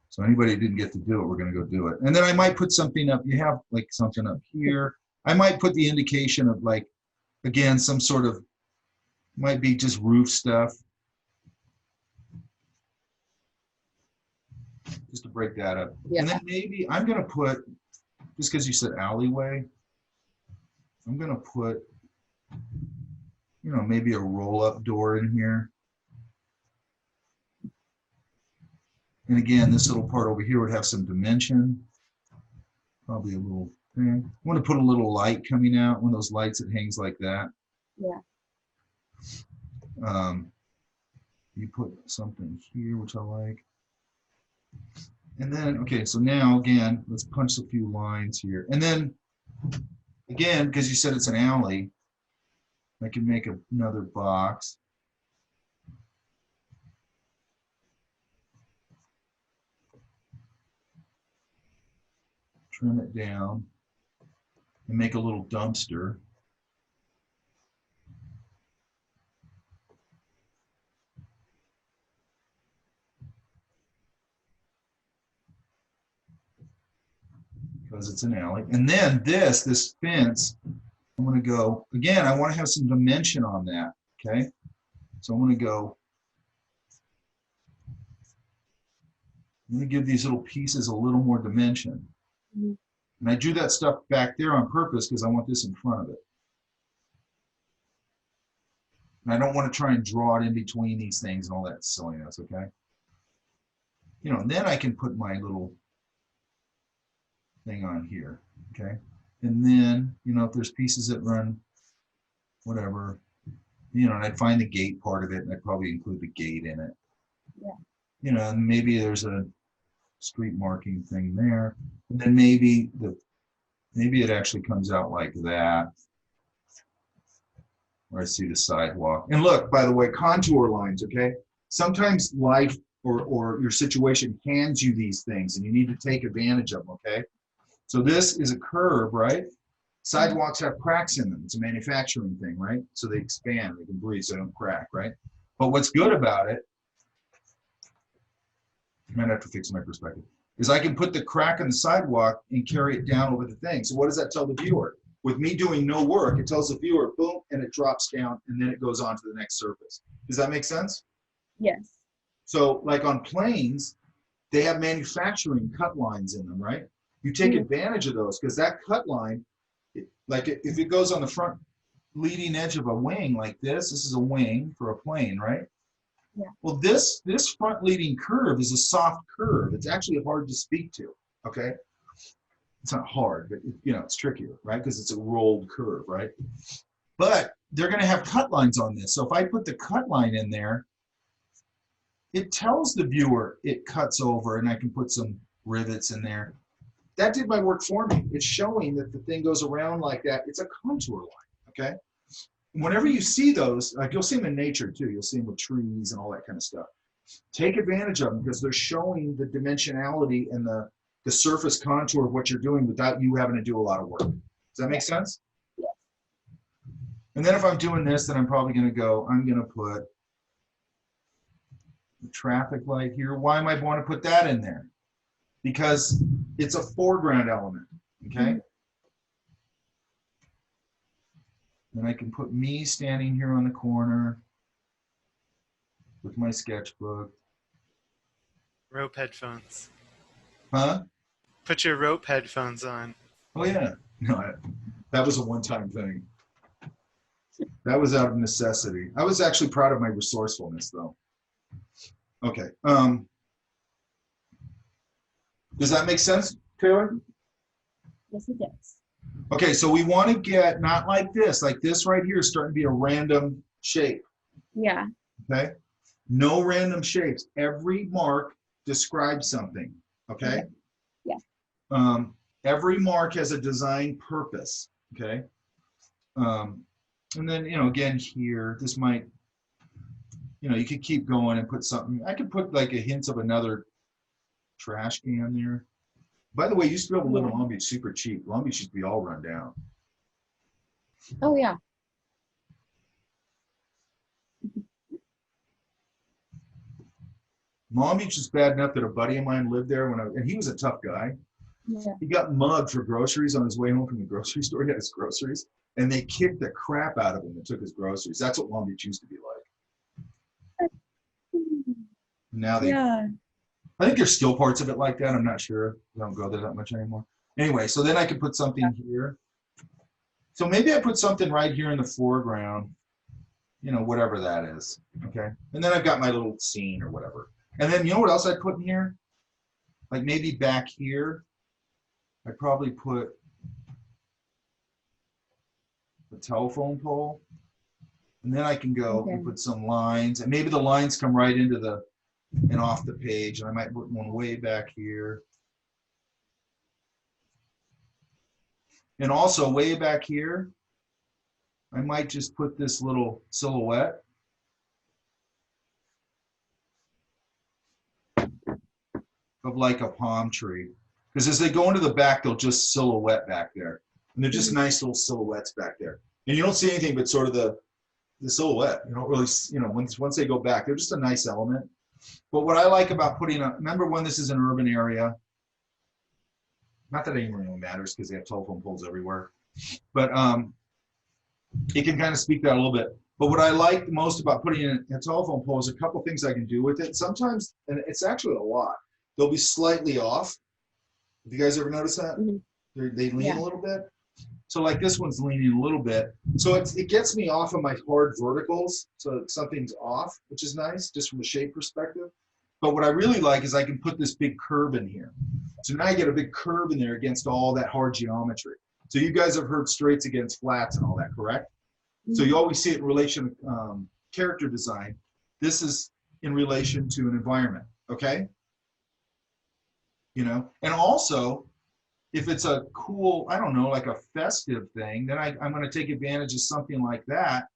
Speaker 1: So anybody who didn't get to do it, we're going to go do it. And then I might put something up. You have like something up here. I might put the indication of like, again, some sort of, might be just roof stuff. Just to break that up.
Speaker 8: Yeah.
Speaker 1: And then maybe I'm going to put, just because you said alleyway, I'm going to put, you know, maybe a roll-up door in here. And again, this little part over here would have some dimension. Probably a little thing. I want to put a little light coming out, one of those lights that hangs like that.
Speaker 8: Yeah.
Speaker 1: You put something here, which I like. And then, okay, so now again, let's punch a few lines here. And then, again, because you said it's an alley, I can make another box. Trim it down and make a little dumpster. Because it's an alley. And then this fence, I'm going to go, again, I want to have some dimension on that, okay? So I'm going to go, I'm going to give these little pieces a little more dimension.
Speaker 8: Mhm.
Speaker 1: And I drew that stuff back there on purpose because I want this in front of it. And I don't want to try and draw it in between these things and all that silliness, okay? You know, and then I can put my little thing on here, okay? And then, you know, if there's pieces that run, whatever, you know, and I'd find the gate part of it, and I'd probably include the gate in it.
Speaker 8: Yeah.
Speaker 1: You know, and maybe there's a street marking thing there, and then maybe it actually comes out like that, where I see the sidewalk. And look, by the way, contour lines, okay? Sometimes life or your situation hands you these things, and you need to take advantage of them, okay? So this is a curve, right? Sidewalks have cracks in them. It's a manufacturing thing, right? So they expand, they can breathe, so they don't crack, right? But what's good about it, I might have to fix my perspective, is I can put the crack in the sidewalk and carry it down over the thing. So what does that tell the viewer? With me doing no work, it tells the viewer, boom, and it drops down, and then it goes on to the next surface. Does that make sense?
Speaker 8: Yes.
Speaker 1: So like on planes, they have manufacturing cut lines in them, right? You take advantage of those because that cut line, like if it goes on the front leading edge of a wing like this is a wing for a plane, right?
Speaker 8: Yeah.
Speaker 1: Well, this front leading curve is a soft curve. It's actually hard to speak to, okay? It's not hard, but you know, it's trickier, right? Because it's a rolled curve, right? But they're going to have cut lines on this. So if I put the cut line in there, it tells the viewer it cuts over, and I can put some rivets in there. That did my work for me. It's showing that the thing goes around like that. It's a contour line, okay? Whenever you see those, like you'll see them in nature too. You'll see them with trees and all that kind of stuff. Take advantage of them because they're showing the dimensionality and the surface contour of what you're doing without you having to do a lot of work. Does that make sense?
Speaker 8: Yeah.
Speaker 1: And then if I'm doing this, then I'm probably going to go, I'm going to put the traffic light here. Why am I want to put that in there? Because it's a foreground element, okay? And I can put me standing here on the corner with my sketchbook.
Speaker 4: Rope headphones.
Speaker 1: Huh?
Speaker 4: Put your rope headphones on.
Speaker 1: Oh yeah. No, that was a one-time thing. That was out of necessity. I was actually proud of my resourcefulness though. Okay. Does that make sense, Taylor?
Speaker 8: Yes, it does.
Speaker 1: Okay, so we want to get not like this right here is starting to be a random shape,
Speaker 8: Yeah.
Speaker 1: okay? No random shapes. Every mark describes something, okay?
Speaker 8: Yeah.
Speaker 1: Every mark has a design purpose, okay? And then, you know, again here, this might, you know, you could keep going and put something. I could put like a hint of another trash can there. By the way, you used to be able to live in Long Beach super cheap. Long Beach used to be all run down.
Speaker 8: Oh yeah.
Speaker 1: Long Beach is bad enough that a buddy of mine lived there and he was a tough guy.
Speaker 8: Yeah.
Speaker 1: He got mugged for groceries on his way home from the grocery store. He had his groceries, and they kicked the crap out of him and took his groceries. That's what Long Beach used to be like. Now they,
Speaker 8: Yeah.
Speaker 1: I think there's still parts of it like that. I'm not sure. I don't go there that much anymore. Anyway, so then I could put something here. So maybe I put something right here in the foreground, you know, whatever that is. Okay. And then I've got my little scene or whatever. And then you know what else I put in here? Like maybe back here, I'd probably put a telephone pole. And then I can go and put some lines. And maybe the lines come right into the and off the page. And I might put one way back here. And also way back here, I might just put this little silhouette. Of like a palm tree. Because as they go into the back, they'll just silhouette back there. And they're just nice little silhouettes back there. And you don't see anything but sort of the silhouette. You don't really, you know, once they go back, they're just a nice element. But what I like about putting a, remember when this is an urban area, not that it even really matters because they have telephone poles everywhere, but it can kind of speak that a little bit. But what I like most about putting in a telephone pole is a couple things I can do with it. Sometimes, and it's actually a lot, they'll be slightly off. Have you guys ever noticed that? Mm-hmm. They lean a little bit. So like this one's leaning a little bit. So it gets me off of my hard verticals. So something's off, which is nice just from a shape perspective. But what I really like is I can put this big curve in here. So now I get a big curve in there against all that hard geometry. So you guys have heard straights against flats and all that, correct? Mm-hmm. So you always see it in relation to character design. This is in relation to an environment, okay? You know, and also, if it's a cool, I don't know, like a festive thing, then I'm going to take advantage of something like that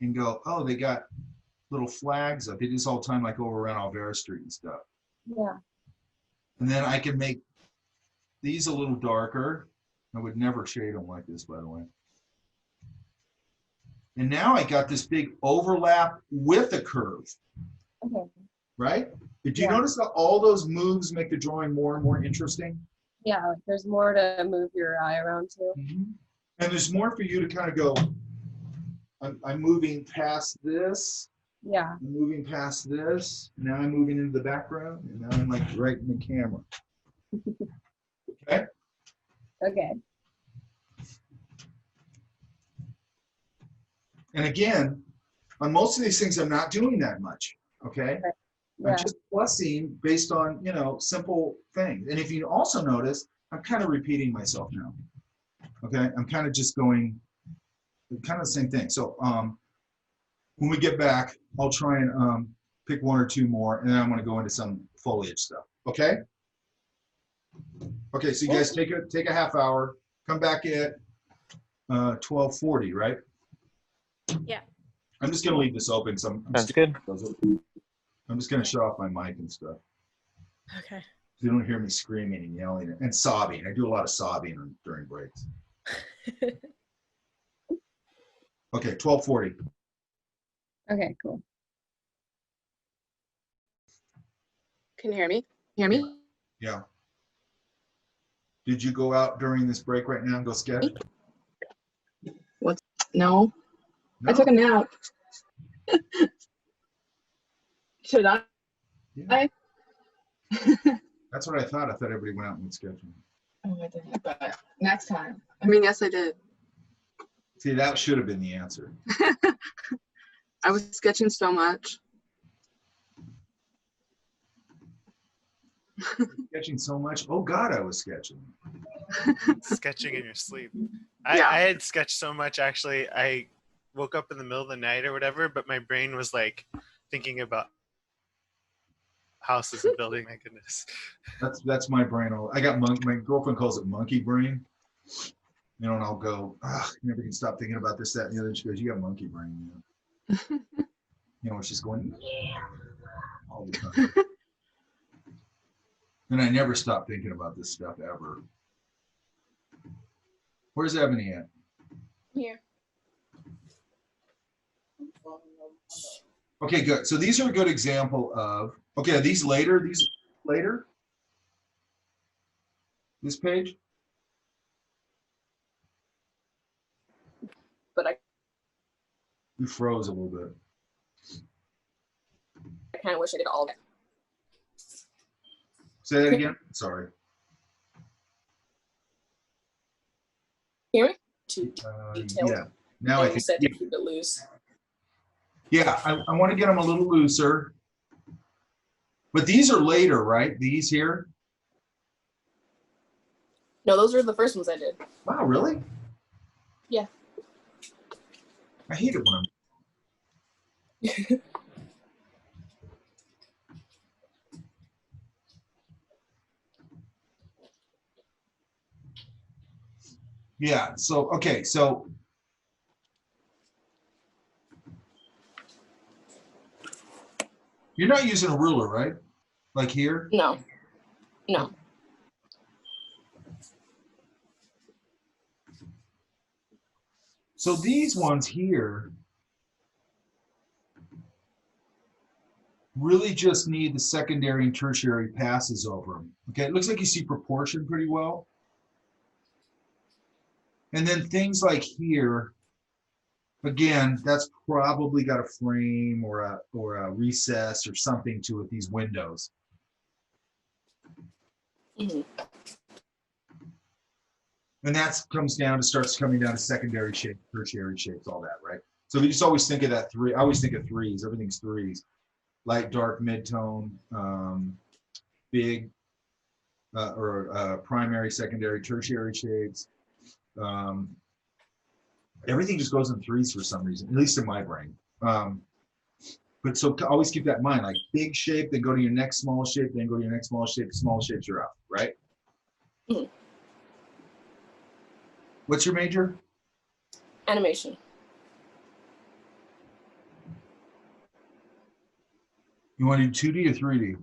Speaker 1: and go, oh, they got little flags up. They do this all the time, like over around Alvera Street and stuff.
Speaker 8: Yeah.
Speaker 1: And then I can make these a little darker. I would never shade them like this, by the way. And now I got this big overlap with a curve.
Speaker 8: Okay.
Speaker 1: Right? Did you notice that all those moves make the drawing more and more interesting?
Speaker 8: Yeah, like there's more to move your eye around to.
Speaker 1: Mm-hmm. And there's more for you to kind of go, I'm moving past this.
Speaker 8: Yeah.
Speaker 1: I'm moving past this. Now I'm moving into the background. And now I'm like right in the camera. Okay?
Speaker 8: Okay.
Speaker 1: And again, on most of these things, I'm not doing that much. Okay?
Speaker 8: Yeah.
Speaker 1: I'm just plussing based on, you know, simple things. And if you also notice, I'm kind of repeating myself now. Okay, I'm kind of just going, kind of the same thing. So when we get back, I'll try and pick one or two more, and then I'm going to go into some foliage stuff. Okay. Okay, so you guys take a half hour. Come back at 12:40, right?
Speaker 2: Yeah.
Speaker 1: I'm just going to leave this open.
Speaker 6: Sounds good.
Speaker 1: I'm just going to shut off my mic and stuff.
Speaker 2: Okay.
Speaker 1: So you don't hear me screaming and yelling and sobbing. I do a lot of sobbing during breaks. Okay, 12:40.
Speaker 8: Okay, cool.
Speaker 3: Can you hear me? Hear me?
Speaker 1: Yeah. Did you go out during this break right now and go sketch?
Speaker 3: No. I took a nap. Should I?
Speaker 1: Yeah. That's what I thought. I thought everybody went out and sketching.
Speaker 3: Oh, I didn't, but next time. I mean, yes, I did.
Speaker 1: See, that should have been the answer.
Speaker 3: I was sketching so much.
Speaker 1: Sketching so much. Oh God, I was sketching.
Speaker 4: Sketching in your sleep.
Speaker 3: Yeah.
Speaker 4: I had sketched so much, actually. I woke up in the middle of the night or whatever, but my brain was like thinking about houses and building. My goodness.
Speaker 1: That's my brain. I got my girlfriend calls it monkey brain. You know, and I'll go, ah, I never can stop thinking about this, that, and the other. She goes, you got monkey brain. You know, she's going, yeah, all the time. And I never stop thinking about this stuff ever. Where's Ebony at?
Speaker 9: Here.
Speaker 1: Okay, good. So these are a good example of, okay, are these later? These later? This page?
Speaker 9: But I
Speaker 1: You froze a little bit.
Speaker 9: kind of wish I did all that.
Speaker 1: Say that again. Sorry.
Speaker 9: Hear me? Too detailed.
Speaker 1: Yeah. Now I
Speaker 9: You
Speaker 1: can.
Speaker 9: said to keep it loose.
Speaker 1: Yeah, I want to get them a little looser. But these are later, right? These here?
Speaker 9: No, those are the first ones I did.
Speaker 1: Wow, really?
Speaker 9: Yeah.
Speaker 1: I hate it when I'm. Yeah, so, okay, so. You're not using a ruler, right? Like here?
Speaker 9: No. No.
Speaker 1: So these ones here really just need the secondary and tertiary passes over them. Okay, it looks like you see proportion pretty well. And then things like here, again, that's probably got a frame or a recess or something to it, these windows.
Speaker 9: Mm-hmm.
Speaker 1: And that starts coming down to secondary shape, tertiary shapes, all that, right? So we just always think of that three. I always think of threes. Everything's threes. Light, dark, mid-tone, big, or primary, secondary, tertiary shapes. Everything just goes in threes for some reason, at least in my brain. But so always keep that in mind, like big shape, then go to your next small shape, then go to your next small shape, small shapes you're out, right?
Speaker 9: Mm-hmm.
Speaker 1: What's your major?
Speaker 9: Animation.
Speaker 1: You want to do 2D or 3D?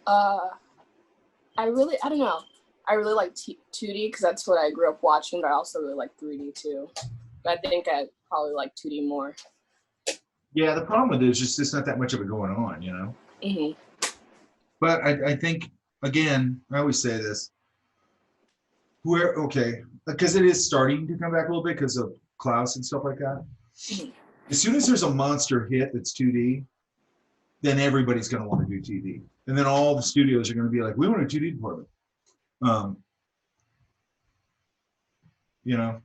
Speaker 9: I don't know. I really like 2D because that's what I grew up watching, but I also really like 3D too. But I think I probably like 2D more.
Speaker 1: Yeah, the problem with it is just it's not that much of it going on, you know?
Speaker 9: Mm-hmm.
Speaker 1: But I think, again, I always say this, okay, because it is starting to come back a little bit because of Klaus and stuff like that.
Speaker 9: Mm-hmm.
Speaker 1: As soon as there's a monster hit that's 2D, then everybody's going to want to do 2D. And then all the studios are going to be like, we want a 2D department. You know,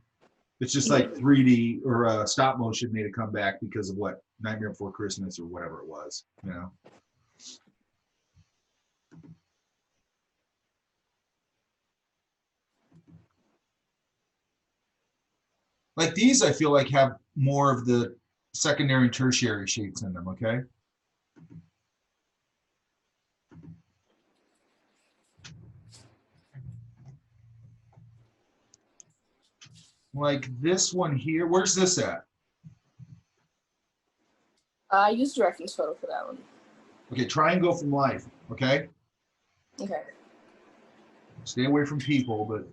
Speaker 1: it's just like 3D or stop motion made a comeback because of what, Nightmare Before Christmas or whatever it was, you know. Like these, I feel like have more of the secondary and tertiary shapes in them, okay? Like this one here, where's this at?
Speaker 9: I used a reference photo for that one.
Speaker 1: Okay, try and go from life, okay?
Speaker 9: Okay.
Speaker 1: Stay away from people, but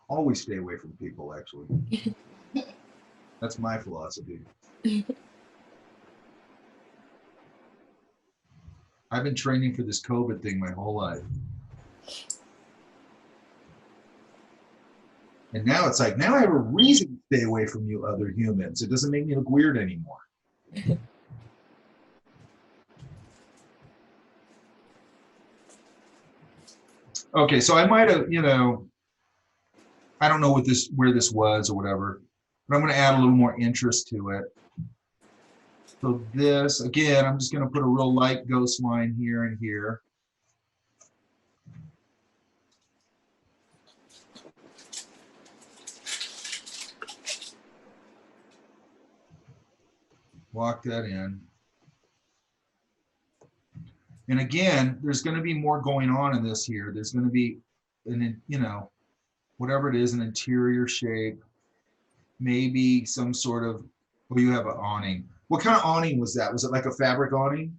Speaker 1: always stay away from people, actually. That's my philosophy. I've been training for this COVID thing my whole life. And now it's like, now I have a reason to stay away from you other humans. It doesn't make me look weird anymore. Okay, so I might have, you know, I don't know where this was or whatever, but I'm going to add a little more interest to it. So this, again, I'm just going to put a real light ghost line here and here. Lock that in. And again, there's going to be more going on in this here. There's going to be, you know, whatever it is, an interior shape, maybe some sort of, oh, you have an awning. What kind of awning was that? Was it like a fabric awning?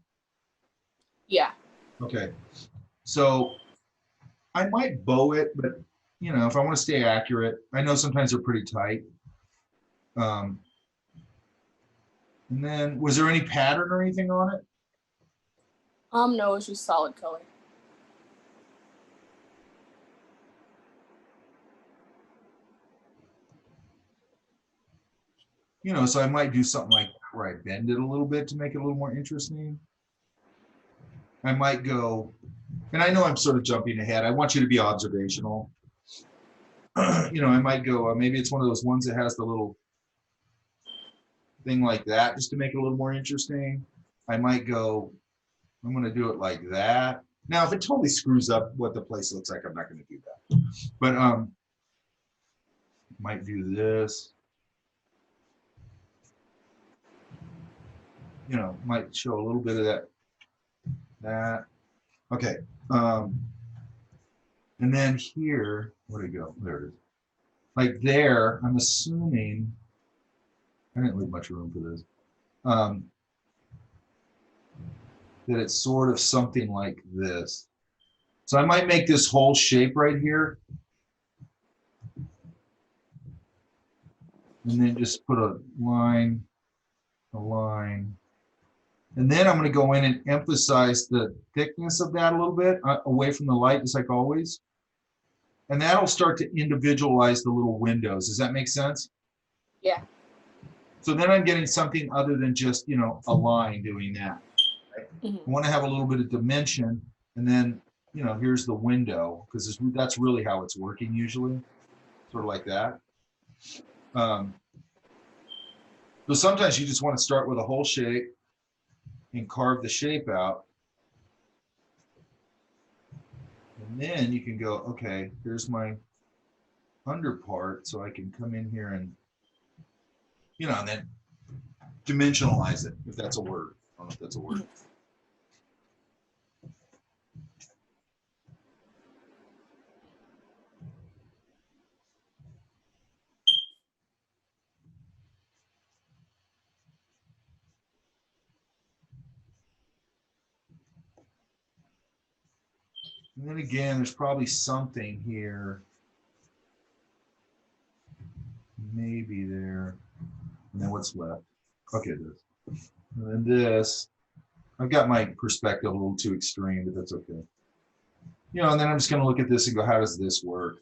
Speaker 9: Yeah.
Speaker 1: Okay. So I might bow it, but you know, if I want to stay accurate, I know sometimes they're pretty tight. And then was there any pattern or anything on it?
Speaker 9: No, it's just solid color.
Speaker 1: You know, so I might do something like where I bend it a little bit to make it a little more interesting. I might go, and I know I'm sort of jumping ahead. I want you to be observational. You know, I might go, maybe it's one of those ones that has the little thing like that, just to make it a little more interesting. I might go, I'm going to do it like that. Now, if it totally screws up what the place looks like, I'm not going to do that. But might do this. You know, might show a little bit of that. Okay. And then here, where'd it go? There it is. Like there, I'm assuming, I didn't leave much room for this, that it's sort of something like this. So I might make this whole shape right here. And then just put a line. And then I'm going to go in and emphasize the thickness of that a little bit, away from the light, just like always. And that'll start to individualize the little windows. Does that make sense?
Speaker 9: Yeah.
Speaker 1: So then I'm getting something other than just, you know, a line doing that. Right?
Speaker 9: Mm-hmm.
Speaker 1: I want to have a little bit of dimension, and then, you know, here's the window, because that's really how it's working usually, sort of like that. So sometimes you just want to start with a whole shape and carve the shape out. And then you can go, okay, here's my under part, so I can come in here and, you know, and then dimensionalize it, if that's a word. I don't know if that's a word. And then again, there's probably something here, maybe there. And then what's left? Okay, this. And then this. I've got my perspective a little too extreme, but that's okay. You know, and then I'm just going to look at this and go, how does this work?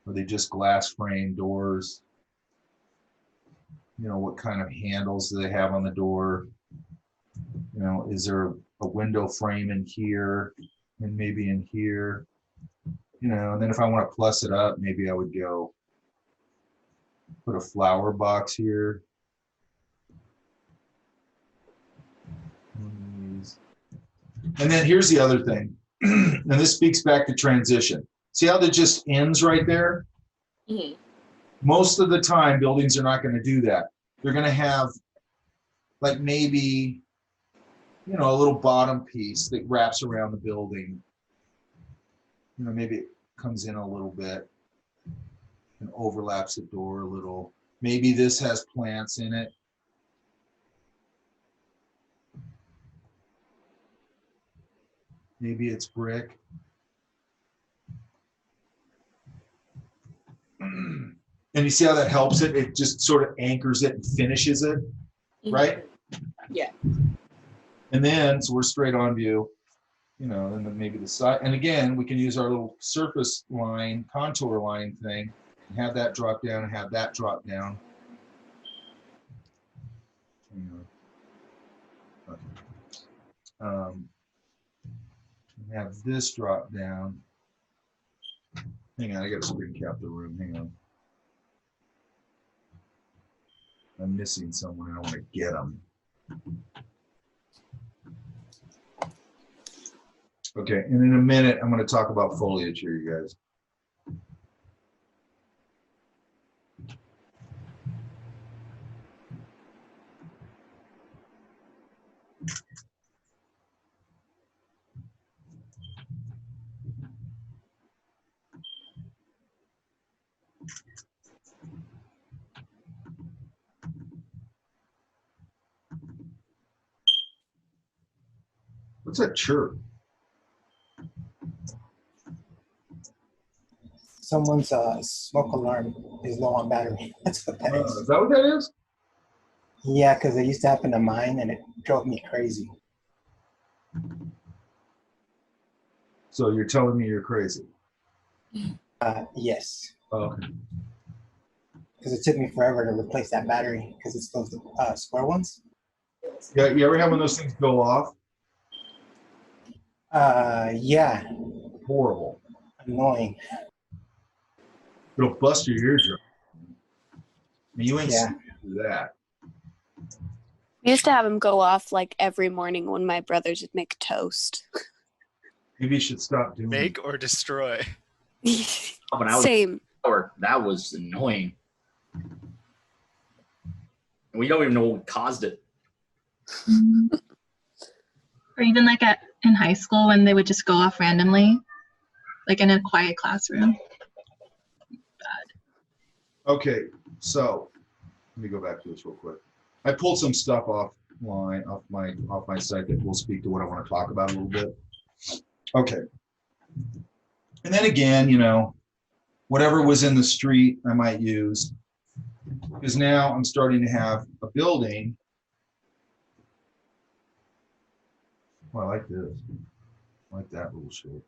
Speaker 1: Are they just glass frame doors? You know, what kind of handles do they have on the door? You know, is there a window frame in here and maybe in here? You know, and then if I want to plus it up, maybe I would go put a flower box here. And then here's the other thing, and this speaks back to transition. See how that just ends right there?
Speaker 9: Mm-hmm.
Speaker 1: Most of the time, buildings are not going to do that. They're going to have, like, maybe, you know, a little bottom piece that wraps around the building. You know, maybe it comes in a little bit and overlaps the door a little. Maybe this has plants in it. Maybe it's brick. And you see how that helps it? It just sort of anchors it and finishes it, right?
Speaker 9: Yeah.
Speaker 1: And then, so we're straight on view, you know, and then maybe the side. And again, we can use our little surface line, contour line thing, and have that drop down and have that drop down. Okay. Have this drop down. Hang on, I got to screen cap the room. Hang on. I'm missing someone. I want to get them. Okay, and in a minute, I'm going to talk about foliage here, you guys. What's that chirp?
Speaker 10: Someone's smoke alarm is low on battery. That's what that
Speaker 1: Is
Speaker 10: is.
Speaker 1: that what that is?
Speaker 10: Yeah, because it used to happen to mine and it drove me crazy.
Speaker 1: So you're telling me you're crazy?
Speaker 10: Yes,
Speaker 1: Oh, okay.
Speaker 10: because it took me forever to replace that battery because it's those square ones.
Speaker 1: Yeah, you ever have one of those things go off?
Speaker 10: Yeah,
Speaker 1: Horrible.
Speaker 10: annoying.
Speaker 1: It'll bust your eardrum. And you ain't
Speaker 10: Yeah.
Speaker 1: seen that.
Speaker 11: We used to have them go off like every morning when my brothers would make toast.
Speaker 1: Maybe you should stop doing
Speaker 4: Make or destroy.
Speaker 12: When I was
Speaker 11: Same.
Speaker 12: that was annoying. And we don't even know what caused it.
Speaker 7: Or even like in high school when they would just go off randomly, like in a quiet classroom.
Speaker 1: Okay, so let me go back to this real quick. I pulled some stuff offline off my site that will speak to what I want to talk about a little bit. Okay. And then again, you know, whatever was in the street I might use, because now I'm starting to have a building. Well, I like this. I like that little shape.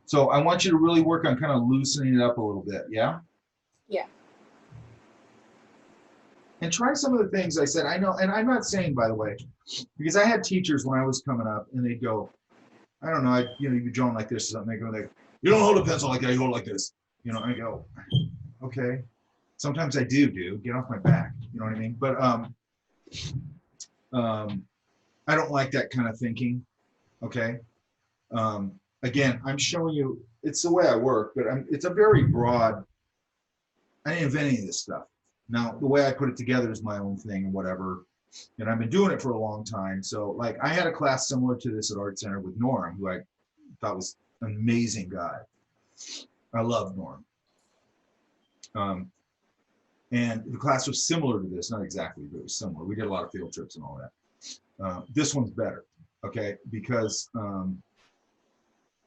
Speaker 1: So I want you to really work on kind of loosening it up a little bit, yeah?
Speaker 9: Yeah.
Speaker 1: And try some of the things I said. I know, and I'm not saying, by the way, because I had teachers when I was coming up, and they'd go, I don't know, you'd be drawing like this or something. They go, like, you don't hold a pencil like that, you hold it like this. You know, I go, okay. Sometimes I do, get off my back. You know what I mean? But I don't like that kind of thinking. Okay. Again, I'm showing you, it's the way I work, but it's a very broad, I didn't invent any of this stuff. Now, the way I put it together is my own thing and whatever, and I've been doing it for a long time. So like I had a class similar to this at Art Center with Norm, who I thought was an amazing guy. I love Norm. And the class was similar to this, not exactly, but it was similar. We did a lot of field trips and all that. This one's better, okay? Because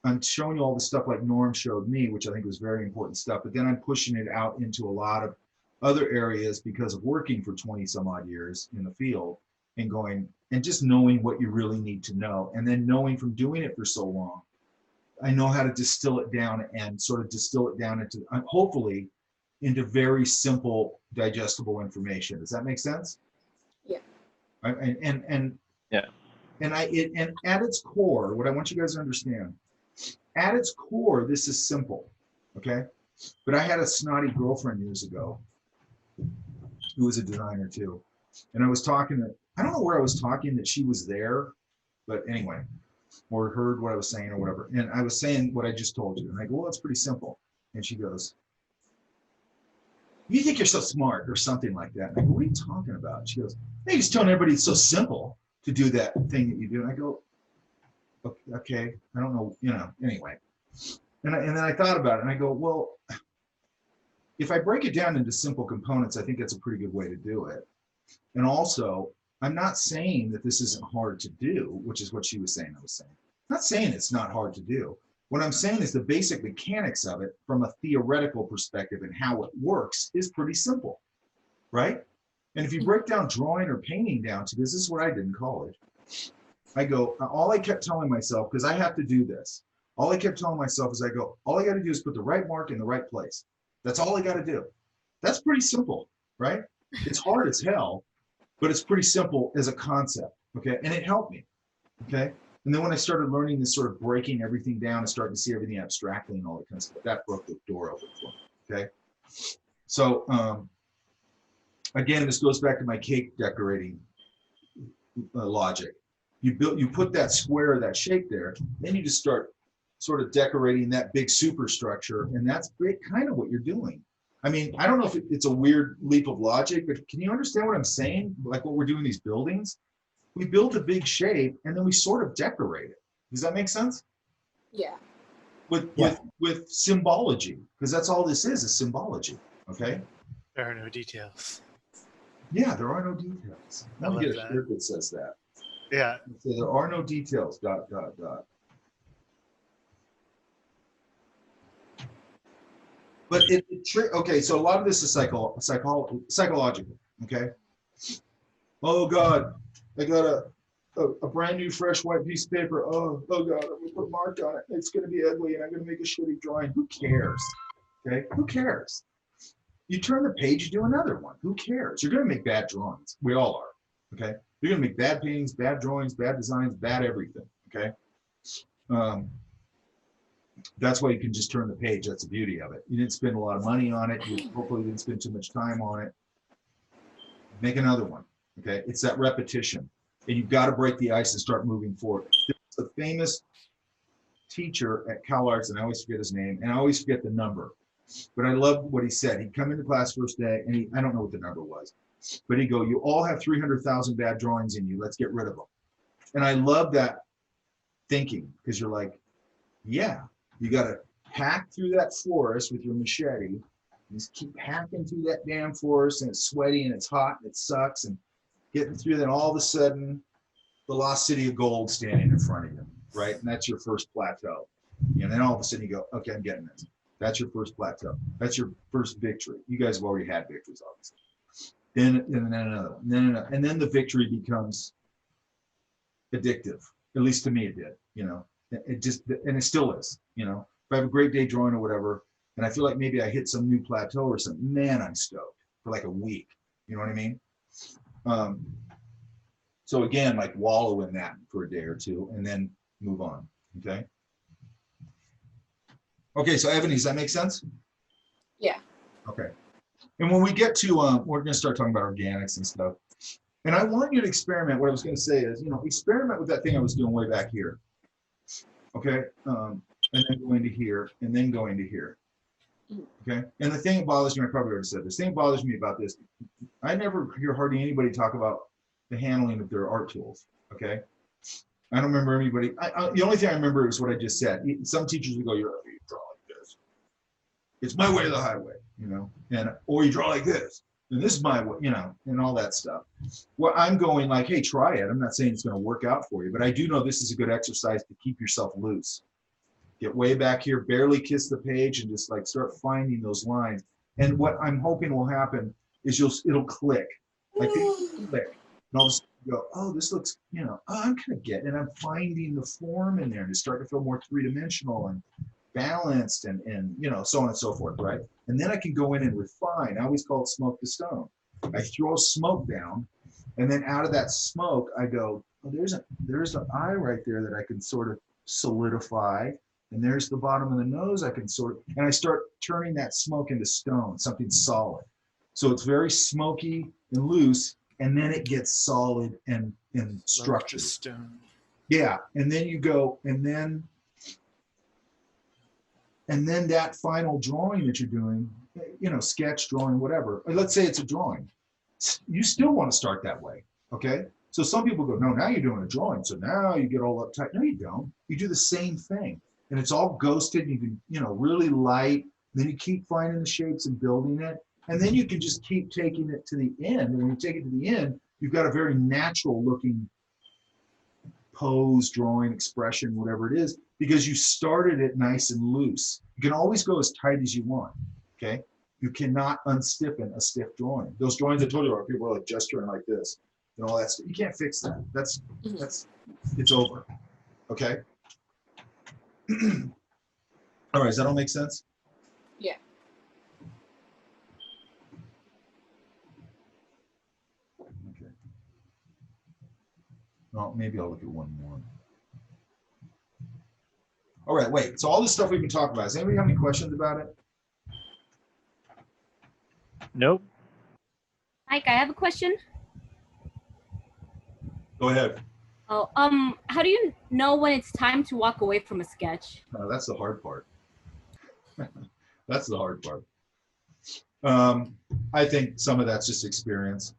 Speaker 1: I'm showing you all the stuff like Norm showed me, which I think was very important stuff, but then I'm pushing it out into a lot of other areas because of working for 20 some odd years in the field and going and just knowing what you really need to know. And then knowing from doing it for so long, I know how to distill it down and sort of distill it down into, hopefully, into very simple, digestible information. Does that make sense?
Speaker 9: Yeah.
Speaker 1: And
Speaker 6: Yeah.
Speaker 1: And at its core, what I want you guys to understand, at its core, this is simple, okay? But I had a snotty girlfriend years ago who was a designer too. And I was talking to, I don't know where I was talking that she was there, but anyway, or heard what I was saying or whatever. And I was saying what I just told you. And I go, well, it's pretty simple. And she goes, you think you're so smart or something like that. And I go, what are you talking about? She goes, hey, you're just telling everybody it's so simple to do that thing that you do. And I go, okay, I don't know, you know, anyway. And then I thought about it and I go, well, if I break it down into simple components, I think that's a pretty good way to do it. And also, I'm not saying that this isn't hard to do, which is what she was saying I was saying. I'm not saying it's not hard to do. What I'm saying is the basic mechanics of it from a theoretical perspective and how it works is pretty simple, right? And if you break down drawing or painting down to this is what I did in college. I go, all I kept telling myself, because I have to do this, all I kept telling myself is I go, all I got to do is put the right mark in the right place. That's all I got to do. That's pretty simple, right? It's hard as hell, but it's pretty simple as a concept, okay? And it helped me, okay? And then when I started learning this sort of breaking everything down and starting to see everything abstractly and all that kind of stuff, that broke the door open for me, okay? So again, this goes back to my cake decorating logic. You put that square, that shape there, then you just start sort of decorating that big superstructure, and that's kind of what you're doing. I mean, I don't know if it's a weird leap of logic, but can you understand what I'm saying? Like what we're doing in these buildings? We build a big shape and then we sort of decorate it. Does that make sense?
Speaker 9: Yeah.
Speaker 1: With symbology, because that's all this is symbology, okay?
Speaker 4: There are no details.
Speaker 1: Yeah, there are no details.
Speaker 4: I
Speaker 1: I'm gonna
Speaker 4: love
Speaker 1: get a
Speaker 4: that.
Speaker 1: shirt that says that.
Speaker 4: Yeah.
Speaker 1: So there are no details. Dot dot dot. But okay. So a lot of this is psychological. Okay. Oh God, I got a brand new fresh white piece of paper. Oh God, I'm gonna put a mark on it. It's gonna be ugly, and I'm gonna make a shitty drawing. Who cares? Okay. Who cares? You turn the page, you do another one. Who cares? You're gonna make bad drawings. We all are. Okay. You're gonna make bad paintings, bad drawings, bad designs, bad everything. Okay. That's why you can just turn the page. That's the beauty of it. You didn't spend a lot of money on it. You hopefully didn't spend too much time on it. Make another one. Okay. It's that repetition. And you've got to break the ice and start moving forward. There's a famous teacher at Cal Arts, and I always forget his name, and I always forget the number. But I love what he said. He'd come into class first day, and I don't know what the number was, but he'd go, you all have 300,000 bad drawings in you. Let's get rid of them. And I love that thinking, because you're like, yeah, you got to hack through that forest with your machete. You just keep hacking through that damn forest, and it's sweaty, and it's hot, and it sucks, and getting through that, all of a sudden, the lost city of gold standing in front of you, right? And that's your first plateau. And then all of a sudden you go, okay, I'm getting this. That's your first plateau. That's your first victory. You guys have already had victories, obviously. Then another one, then another. And then the victory becomes addictive. At least to me it did, It just, and it still is, If I have a great day drawing or whatever, and I feel like maybe I hit some new plateau or something, man, I'm stoked for like a week. You know what I mean? So again, like wallow in that for a day or two and then move on. Okay. Okay. So Ebony, does that make sense?
Speaker 9: Yeah.
Speaker 1: Okay. And when we get to, we're going to start talking about organics and stuff. And I want you to experiment. What I was going to say is, experiment with that thing I was doing way back here. Okay. And then going to here and then going to here. Okay. And the thing that bothers me, I probably already said this, thing that bothers me about this, I never hear hardly anybody talk about the handling of their art tools. Okay. I don't remember anybody. The only thing I remember is what I just said. Some teachers would go, you draw like this. It's my way or the highway, or you draw like this. And this is my way, and all that stuff. Well, I'm going like, hey, try it. I'm not saying it's going to work out for you, but I do know this is a good exercise to keep yourself loose. Get way back here, barely kiss the page, and just like start finding those lines. And what I'm hoping will happen is it'll click. Like it'll click. And all of a sudden you go, oh, this looks, I'm kind of getting it. I'm finding the form in there, and it's starting to feel more three-dimensional and balanced and so on and so forth, right? And then I can go in and refine. I always call it smoke to stone. I throw smoke down, and then out of that smoke, I go, oh, there's an eye right there that I can sort of solidify. And there's the bottom of the nose I can and I start turning that smoke into stone, something solid. So it's very smoky and loose, and then it gets solid and structured.
Speaker 4: Stone.
Speaker 1: Yeah, and then you go, and then that final drawing that you're doing, sketch, drawing, whatever. Let's say it's a drawing. You still want to start that way, okay? So some people go, no, now you're doing a drawing, so now you get all uptight. No, you don't. You do the same thing. And it's all ghosted. You can, really light. Then you keep finding the shapes and building it. And then you can just keep taking it to the end. And when you take it to the end, you've got a very natural looking pose, drawing, expression, whatever it is, because you started it nice and loose. You can always go as tight as you want. Okay. You cannot unstiffen a stiff drawing. Those drawings I told you about, people are like gesturing like this and all that stuff. You can't fix that. That's it's over. Okay. All right, does that all make sense?
Speaker 9: Yeah.
Speaker 1: Okay. Well, maybe I'll look at one more. All right, wait. So all this stuff we've been talking about, does anybody have any questions about it?
Speaker 6: Nope.
Speaker 13: Mike, I have a question.
Speaker 1: Go ahead.
Speaker 13: Oh, how do you know when it's time to walk away from a sketch?
Speaker 1: That's the hard part. That's the hard part. I think some of that's just experience.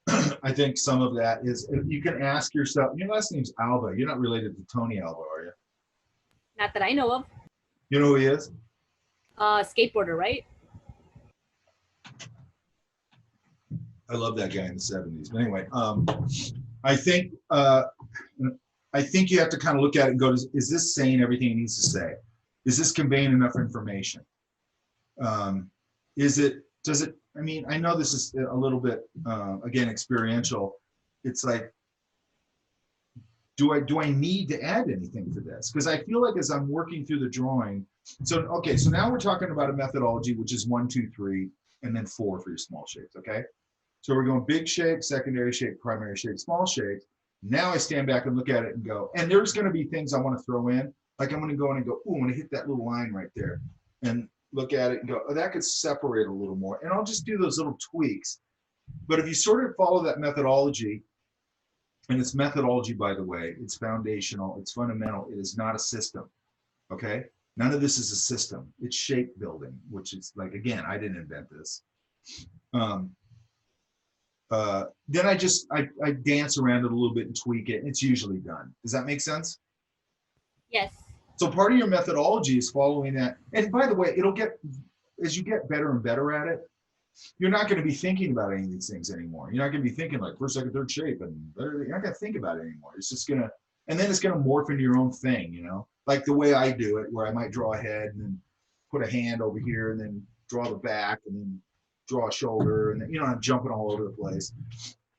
Speaker 1: I think some of that is, you can ask yourself, your last name's Alba. You're not related to Tony Alba, are you?
Speaker 13: Not that I know of.
Speaker 1: You know who he is?
Speaker 13: Skateboarder, right?
Speaker 1: I love that guy in the 70s. But anyway, I think you have to kind of look at it and go, is this saying everything it needs to say? Is this conveying enough information? Does it, I mean, I know this is a little bit, again, experiential. It's like, do I need to add anything to this? Because I feel like as I'm working through the drawing, so, okay, so now we're talking about a methodology, which is 1, 2, 3, and then 4 for your small shapes, okay? So we're going big shape, secondary shape, primary shape, small shape. Now I stand back and look at it and go, and there's gonna be things I wanna throw in. Like I'm gonna go in and go, ooh, I'm gonna hit that little line right there. And look at it and go, oh, that could separate a little more. And I'll just do those little tweaks. But if you sort of follow that methodology, and it's methodology, by the way, it's foundational, it's fundamental, it is not a system, okay? None of this is a system. It's shape building, which is like, again, I didn't invent this. Then I dance around it a little bit and tweak it, and it's usually done. Does that make sense?
Speaker 13: Yes.
Speaker 1: So part of your methodology is following that. And by the way, it'll get, as you get better and better at it, you're not going to be thinking about any of these things anymore. You're not going to be thinking like first, second, third shape, and you're not going to think about it anymore. It's just going to, and then it's going to morph into your own thing, you know, like the way I do it, where I might draw a head and then put a hand over here and then draw the back and then draw a shoulder, and then, you know, I'm jumping all over the place.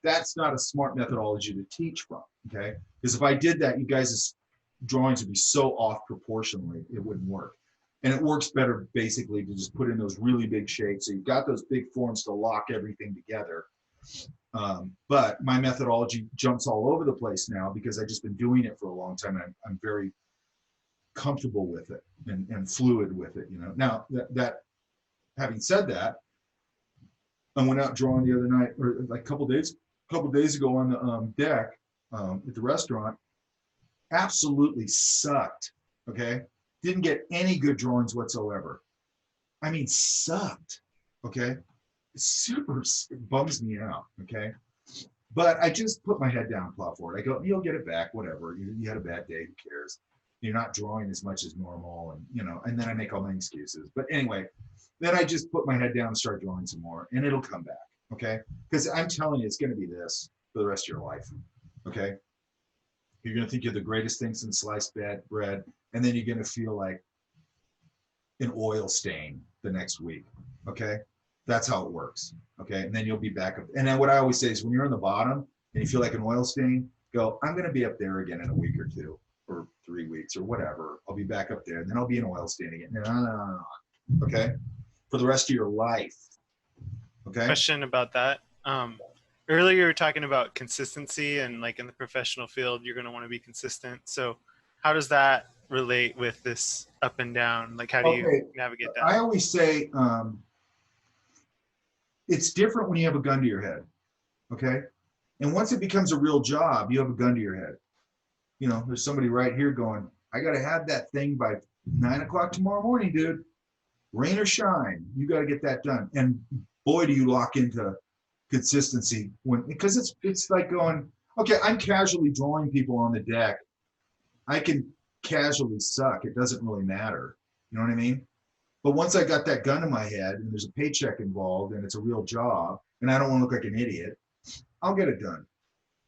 Speaker 1: That's not a smart methodology to teach from, okay? Because if I did that, you guys' drawings would be so off proportionally, it wouldn't work. And it works better basically to just put in those really big shapes. So you've got those big forms to lock everything together. But my methodology jumps all over the place now because I've just been doing it for a long time. And I'm very comfortable with it and fluid with it, you know. Now, that having said that, I went out drawing the other night, or like a couple days ago on the deck at the restaurant. Absolutely sucked, okay? Didn't get any good drawings whatsoever. I mean, sucked, okay? Super, it bums me out, okay? But I just put my head down and plow forward. I go, you'll get it back, whatever. You had a bad day, who cares? You're not drawing as much as normal, and you know, and then I make all my excuses. But anyway, then I just put my head down and start drawing some more, and it'll come back, okay? Because I'm telling you, it's gonna be this for the rest of your life, okay? You're gonna think you're the greatest thing since sliced bread, and then you're gonna feel like an oil stain the next week, okay? That's how it works, okay? And then you'll be back up. And then what I always say is when you're on the bottom and you feel like an oil stain, go, I'm gonna be up there again in a week or 2 or 3 weeks or whatever. I'll be back up there, and then I'll be an oil stain again, okay? For the rest of your life, okay?
Speaker 4: Question about that. Earlier you were talking about consistency, and like in the professional field, you're going to want to be consistent. So how does that relate with this up and down? Like how do you navigate that?
Speaker 1: I always say it's different when you have a gun to your head, okay? And once it becomes a real job, you have a gun to your head. You know, there's somebody right here going, I got to have that thing by 9 o'clock tomorrow morning, dude. Rain or shine, you got to get that done. And boy, do you lock into consistency because it's like going, okay, I'm casually drawing people on the deck. I can casually suck. It doesn't really matter. You know what I mean? But once I got that gun in my head and there's a paycheck involved and it's a real job and I don't want to look like an idiot, I'll get it done.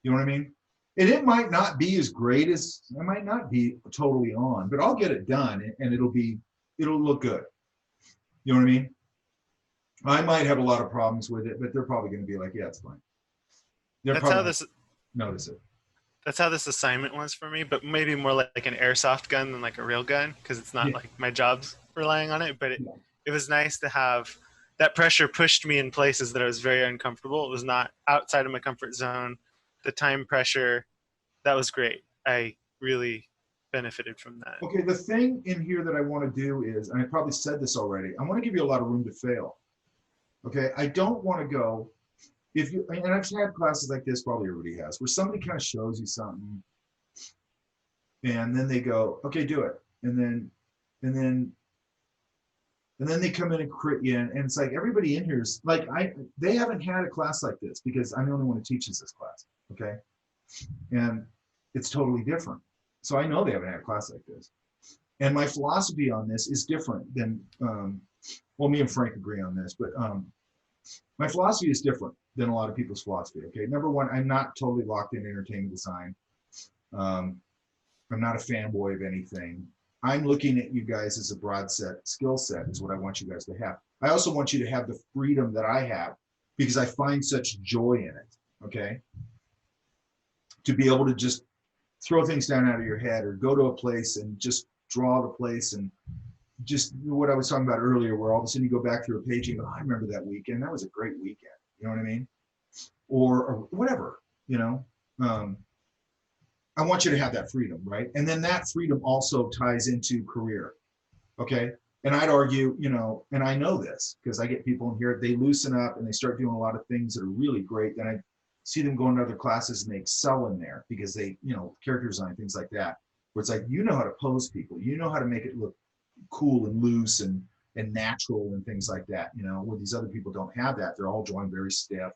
Speaker 1: You know what I mean? And it might not be as great as, I might not be totally on, but I'll get it done and it'll look good. You know what I mean? I might have a lot of problems with it, but they're probably going to be like, yeah, it's fine.
Speaker 4: That's how this
Speaker 1: notice it.
Speaker 4: That's how this assignment was for me, but maybe more like an airsoft gun than like a real gun, because it's not like my job's relying on it. But it was nice to have that pressure pushed me in places that I was very uncomfortable. It was not outside of my comfort zone. The time pressure, that was great. I really benefited from that.
Speaker 1: Okay, the thing in here that I want to do is, and I probably said this already, I want to give you a lot of room to fail. Okay, I don't want to go, if you, and I've had classes like this, probably everybody has, where somebody kind of shows you something and then they go, okay, do it. And then they come in and crit you, and it's like everybody in here is like, they haven't had a class like this because I'm the only one who teaches this class, okay? And it's totally different. So I know they haven't had a class like this. And my philosophy on this is different than, well, me and Frank agree on this, but My philosophy is different than a lot of people's philosophy. Okay, number one, I'm not totally locked in entertainment design. I'm not a fanboy of anything. I'm looking at you guys as a broad skill set is what I want you guys to have. I also want you to have the freedom that I have because I find such joy in it, okay? To be able to just throw things down out of your head or go to a place and just draw the place and just what I was talking about earlier, where all of a sudden you go back through a page and you go, I remember that weekend. That was a great weekend. You know what I mean? Or whatever, you know? I want you to have that freedom, right? And then that freedom also ties into career, okay? And I'd argue, you know, and I know this because I get people in here, they loosen up and they start doing a lot of things that are really great. Then I see them go into other classes and they excel in there because they, you know, character design, things like that, where it's like, you know how to pose people, you know how to make it look cool and loose and natural and things like that, you know, where these other people don't have that. They're all drawing very stiff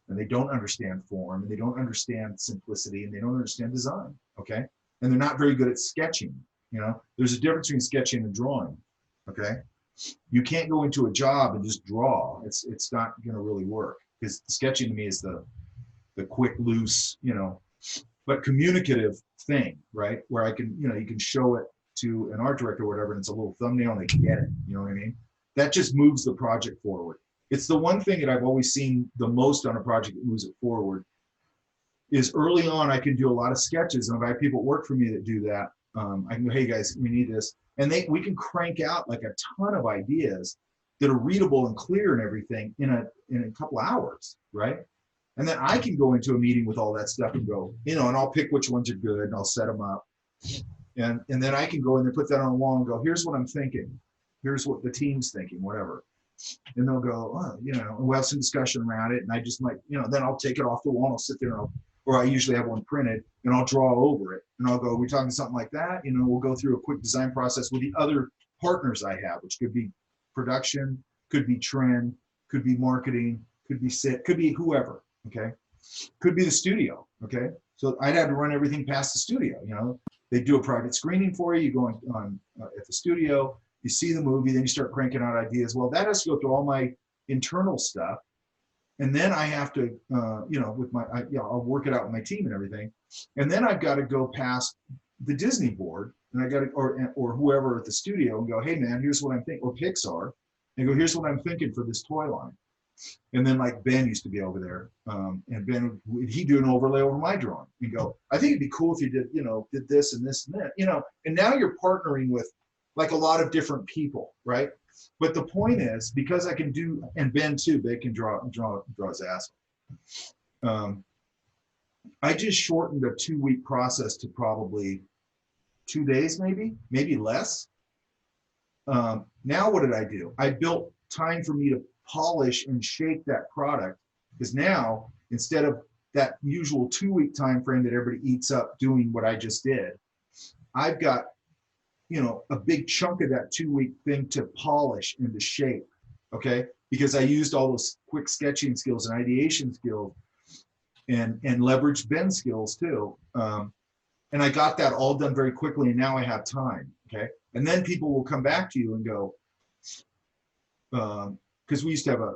Speaker 1: and they don't understand form and they don't understand simplicity and they don't understand design, okay? And they're not very good at sketching, you know? There's a difference between sketching and drawing, okay? You can't go into a job and just draw. It's not gonna really work because sketching to me is the quick, loose, you know, but communicative thing, right? Where I can, you know, you can show it to an art director or whatever and it's a little thumbnail and they can get it, you know what I mean? That just moves the project forward. It's the one thing that I've always seen the most on a project that moves it forward is early on, I can do a lot of sketches. And if I have people work for me that do that, I can go, hey guys, we need this. And we can crank out like a ton of ideas that are readable and clear and everything in a couple hours, right? And then I can go into a meeting with all that stuff and go, you know, and I'll pick which ones are good and I'll set them up. And then I can go in and put that on the wall and go, here's what I'm thinking. Here's what the team's thinking, whatever. And they'll go, oh, you know, and we'll have some discussion around it. And I just might, you know, then I'll take it off the wall and I'll sit there and or I usually have one printed and I'll draw over it. And I'll go, we're talking something like that. You know, we'll go through a quick design process with the other partners I have, which could be production, could be trend, could be marketing, could be whoever, okay? Could be the studio, okay? So I'd have to run everything past the studio, you know? They do a private screening for you. You go on at the studio, you see the movie, then you start cranking out ideas. Well, that has to go through all my internal stuff. And then I have to, you know, with I'll work it out with my team and everything. And then I've got to go past the Disney board and I got to, or whoever at the studio and go, hey man, here's what I'm thinking, or Pixar, and go, here's what I'm thinking for this toy line. And then like Ben used to be over there, and Ben, he'd do an overlay over my drawing and go, I think it'd be cool if you did, you know, did this and this and that, you know, and now you're partnering with like a lot of different people, right? But the point is, because I can do, and Ben too, Ben can draw his ass. I just shortened a 2-week process to probably 2 days, maybe less. Now what did I do? I built time for me to polish and shape that product, because now instead of that usual 2-week time frame that everybody eats up doing what I just did, I've got, you know, a big chunk of that 2-week thing to polish and to shape, okay? Because I used all those quick sketching skills and ideation skills and leveraged Ben's skills too. And I got that all done very quickly, and now I have time, okay? And then people will come back to you and go, because we used to have a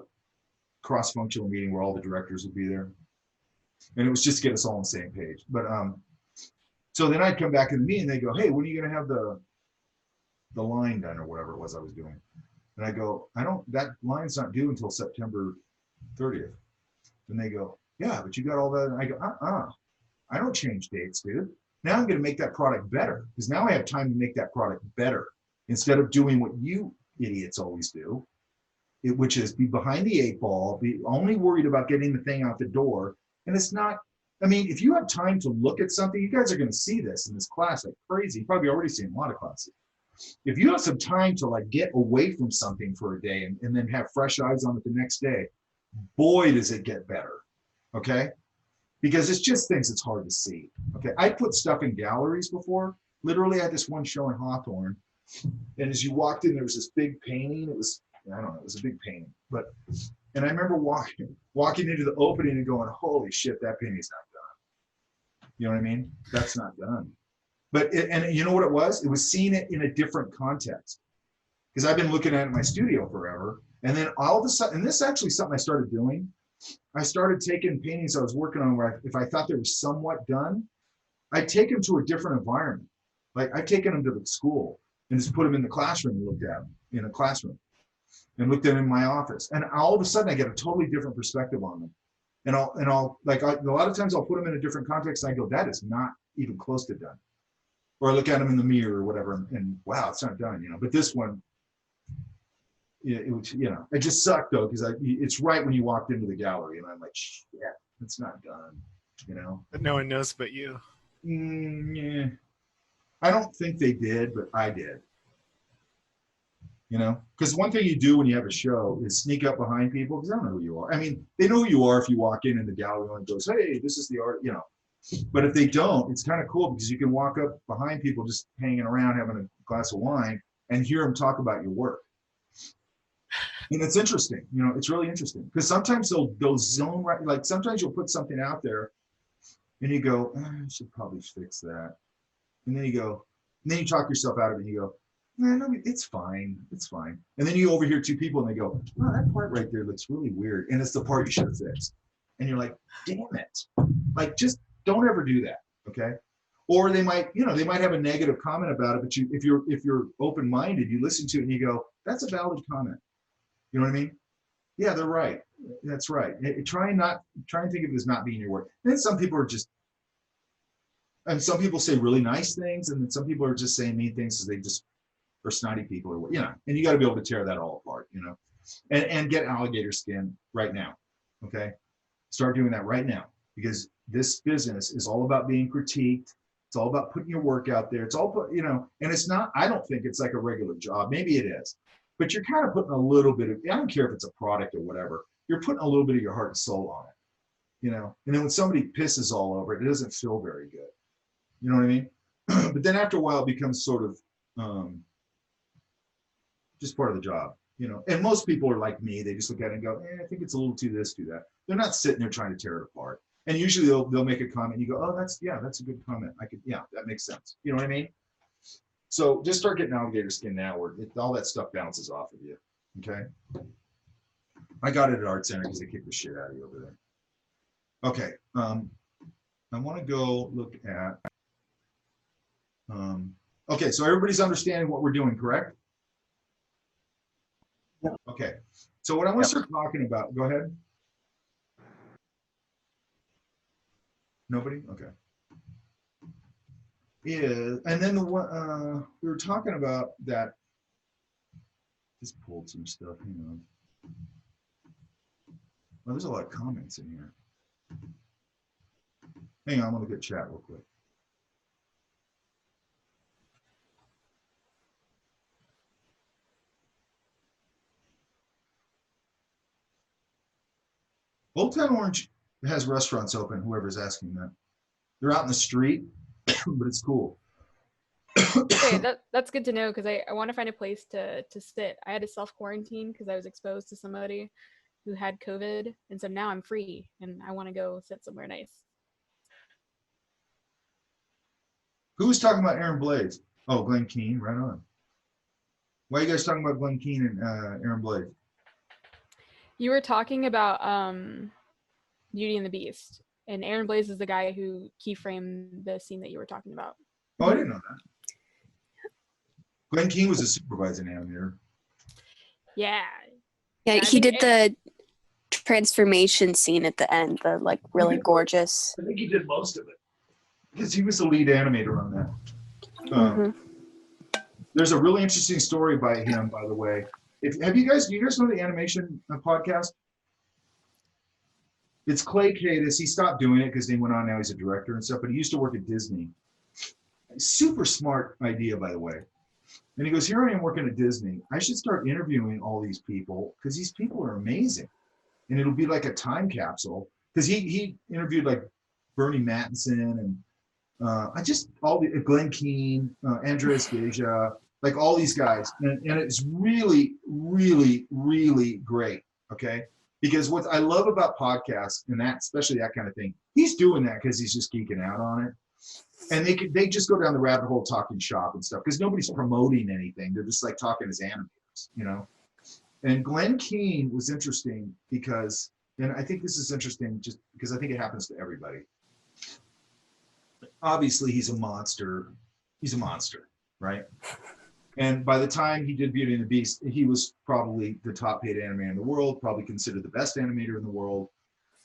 Speaker 1: cross-functional meeting where all the directors would be there. And it was just to get us all on the same page. But so then I'd come back in the meeting and they go, hey, when are you gonna have the line done or whatever it was I was doing? And I go, that line's not due until September 30th. And they go, yeah, but you got all that. And I go, I don't change dates, dude. Now I'm gonna make that product better, because now I have time to make that product better instead of doing what you idiots always do, which is be behind the 8 ball, be only worried about getting the thing out the door. And it's not, I mean, if you have time to look at something, you guys are gonna see this in this class like crazy. You've probably already seen a lot of classes. If you have some time to like get away from something for a day and then have fresh eyes on it the next day, boy, does it get better, okay? Because it's just things it's hard to see, okay? I put stuff in galleries before. Literally, I had this one show in Hawthorne, and as you walked in, there was this big painting. It was, I don't know, it was a big painting. And I remember walking into the opening and going, holy shit, that painting's not done. You know what I mean? That's not done. But, and you know what it was? It was seeing it in a different context. because I've been looking at it in my studio forever. And then all of a sudden, and this is actually something I started doing. I started taking paintings I was working on where if I thought they were somewhat done, I'd take them to a different environment. Like I've taken them to the school and just put them in the classroom and looked at them in a classroom and looked at them in my office. And all of a sudden I get a totally different perspective on them. And I'll like, a lot of times I'll put them in a different context and I go, that is not even close to done. Or I look at them in the mirror or whatever and wow, it's not done, you know, but this one, it was, you know, it just sucked though, because it's right when you walked into the gallery and I'm like, shit, it's not done, you know.
Speaker 4: But no one knows but you.
Speaker 1: Yeah. I don't think they did, but I did. You know, because one thing you do when you have a show is sneak up behind people because they don't know who you are. I mean, they know who you are if you walk in the gallery and goes, hey, this is the art, you know. But if they don't, it's kind of cool because you can walk up behind people just hanging around having a glass of wine and hear them talk about your work. And it's interesting, you know, it's really interesting because sometimes they'll zone right, like sometimes you'll put something out there and you go, I should probably fix that. And then you go, and then you talk yourself out of it and you go, no, it's fine, it's fine. And then you overhear two people and they go, oh, that part right there looks really weird. And it's the part you should have fixed. And you're like, damn it. Like, just don't ever do that, okay? Or they might, you know, they might have a negative comment about it, but if you're open-minded, you listen to it and you go, that's a valid comment. You know what I mean? Yeah, they're right. That's right. Try and think of it as not being your work. And then some people are just, and some people say really nice things, and then some people are just saying mean things because they just are snotty people or what, you know. And you got to be able to tear that all apart, you know, and get alligator skin right now. Okay, start doing that right now because this business is all about being critiqued. It's all about putting your work out there. It's all, you know, and it's not. I don't think it's like a regular job. Maybe it is. But you're kind of putting a little bit of, I don't care if it's a product or whatever, you're putting a little bit of your heart and soul on it, you know? And then when somebody pisses all over it, it doesn't feel very good. You know what I mean? But then after a while, it becomes sort of just part of the job, you know? And most people are like me. They just look at it and go, I think it's a little too this, too that. They're not sitting there trying to tear it apart. And usually they'll make a comment and you go, oh, that's a good comment. That makes sense. You know what I mean? So just start getting alligator skin now where all that stuff bounces off of you, okay? I got it at Art Center because they kicked the shit out of you over there. Okay, I want to go look at, okay, so everybody's understanding what we're doing, correct? Okay, so what I want to start talking about, go ahead. Nobody? Okay. Is, and then we were talking about that, just pulled some stuff, hang on. Well, there's a lot of comments in here. Hang on, I'm gonna get chat real quick. Old Town Orange has restaurants open, whoever's asking that. They're out in the street, but it's cool.
Speaker 2: Okay, that's good to know because I want to find a place to sit. I had to self-quarantine because I was exposed to somebody who had COVID, and so now I'm free and I want to go sit somewhere nice.
Speaker 1: Who was talking about Aaron Blades? Oh, Glenn Keane, right on. Why are you guys talking about Glenn Keane and Aaron Blades?
Speaker 2: You were talking about Beauty and the Beast, and Aaron Blades is the guy who keyframed the scene that you were talking about.
Speaker 1: Oh, I didn't know that. Glenn Keane was a supervising animator.
Speaker 2: Yeah.
Speaker 11: Yeah, he did the transformation scene at the end, the like really gorgeous.
Speaker 1: I think he did most of it because he was the lead animator on that. There's a really interesting story by him, by the way. Do you guys know the animation podcast? It's Clay Cadis. He stopped doing it because he went on, now he's a director and stuff, but he used to work at Disney. Super smart idea, by the way. And he goes, here I am working at Disney. I should start interviewing all these people because these people are amazing. And it'll be like a time capsule. Because he interviewed like Bernie Mattinson and Glenn Keane, Andreas Deja, like all these guys. And it's really, really, really great, okay? Because what I love about podcasts and that, especially that kind of thing, he's doing that because he's just geeking out on it. And they just go down the rabbit hole talking shop and stuff because nobody's promoting anything. They're just like talking as animators. works, you know. And Glenn Keane was interesting because, and I think this is interesting just because I think it happens to everybody. Obviously, he's a monster. He's a monster, right? And by the time he did Beauty and the Beast, he was probably the top paid animator in the world, probably considered the best animator in the world.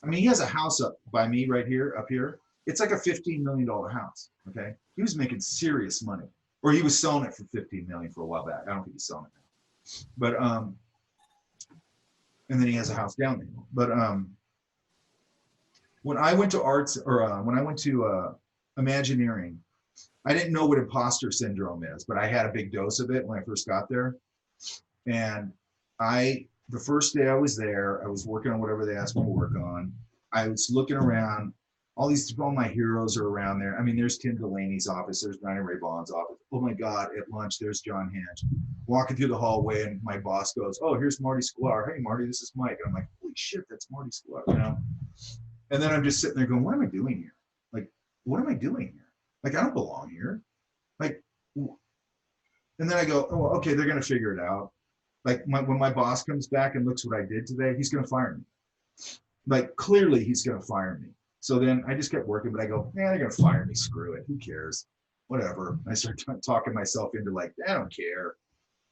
Speaker 1: I mean, he has a house up by me right here, up here. It's like a $15 million house, okay? He was making serious money. Or he was selling it for $15 million for a while back. I don't think he's selling it now. But, and then he has a house down there. But when I went to arts, or when I went to Imagineering, I didn't know what imposter syndrome is, but I had a big dose of it when I first got there. And the first day I was there, I was working on whatever they asked me to work on. I was looking around, all my heroes are around there. I mean, there's Tim Delaney's office, there's Diana Ray Vaughan's office. Oh my God, at lunch, there's John Hange. Walking through the hallway and my boss goes, oh, here's Marty Sklar. Hey, Marty, this is Mike. And I'm like, holy shit, that's Marty Sklar, you know? And then I'm just sitting there going, what am I doing here? Like, what am I doing here? Like, I don't belong here. Like, and then I go, oh, okay, they're going to figure it out. Like, when my boss comes back and looks what I did today, he's going to fire me. Like, clearly he's going to fire me. So then I just kept working, but I go, yeah, they're going to fire me. Screw it. Who cares? Whatever. I start talking myself into like, I don't care,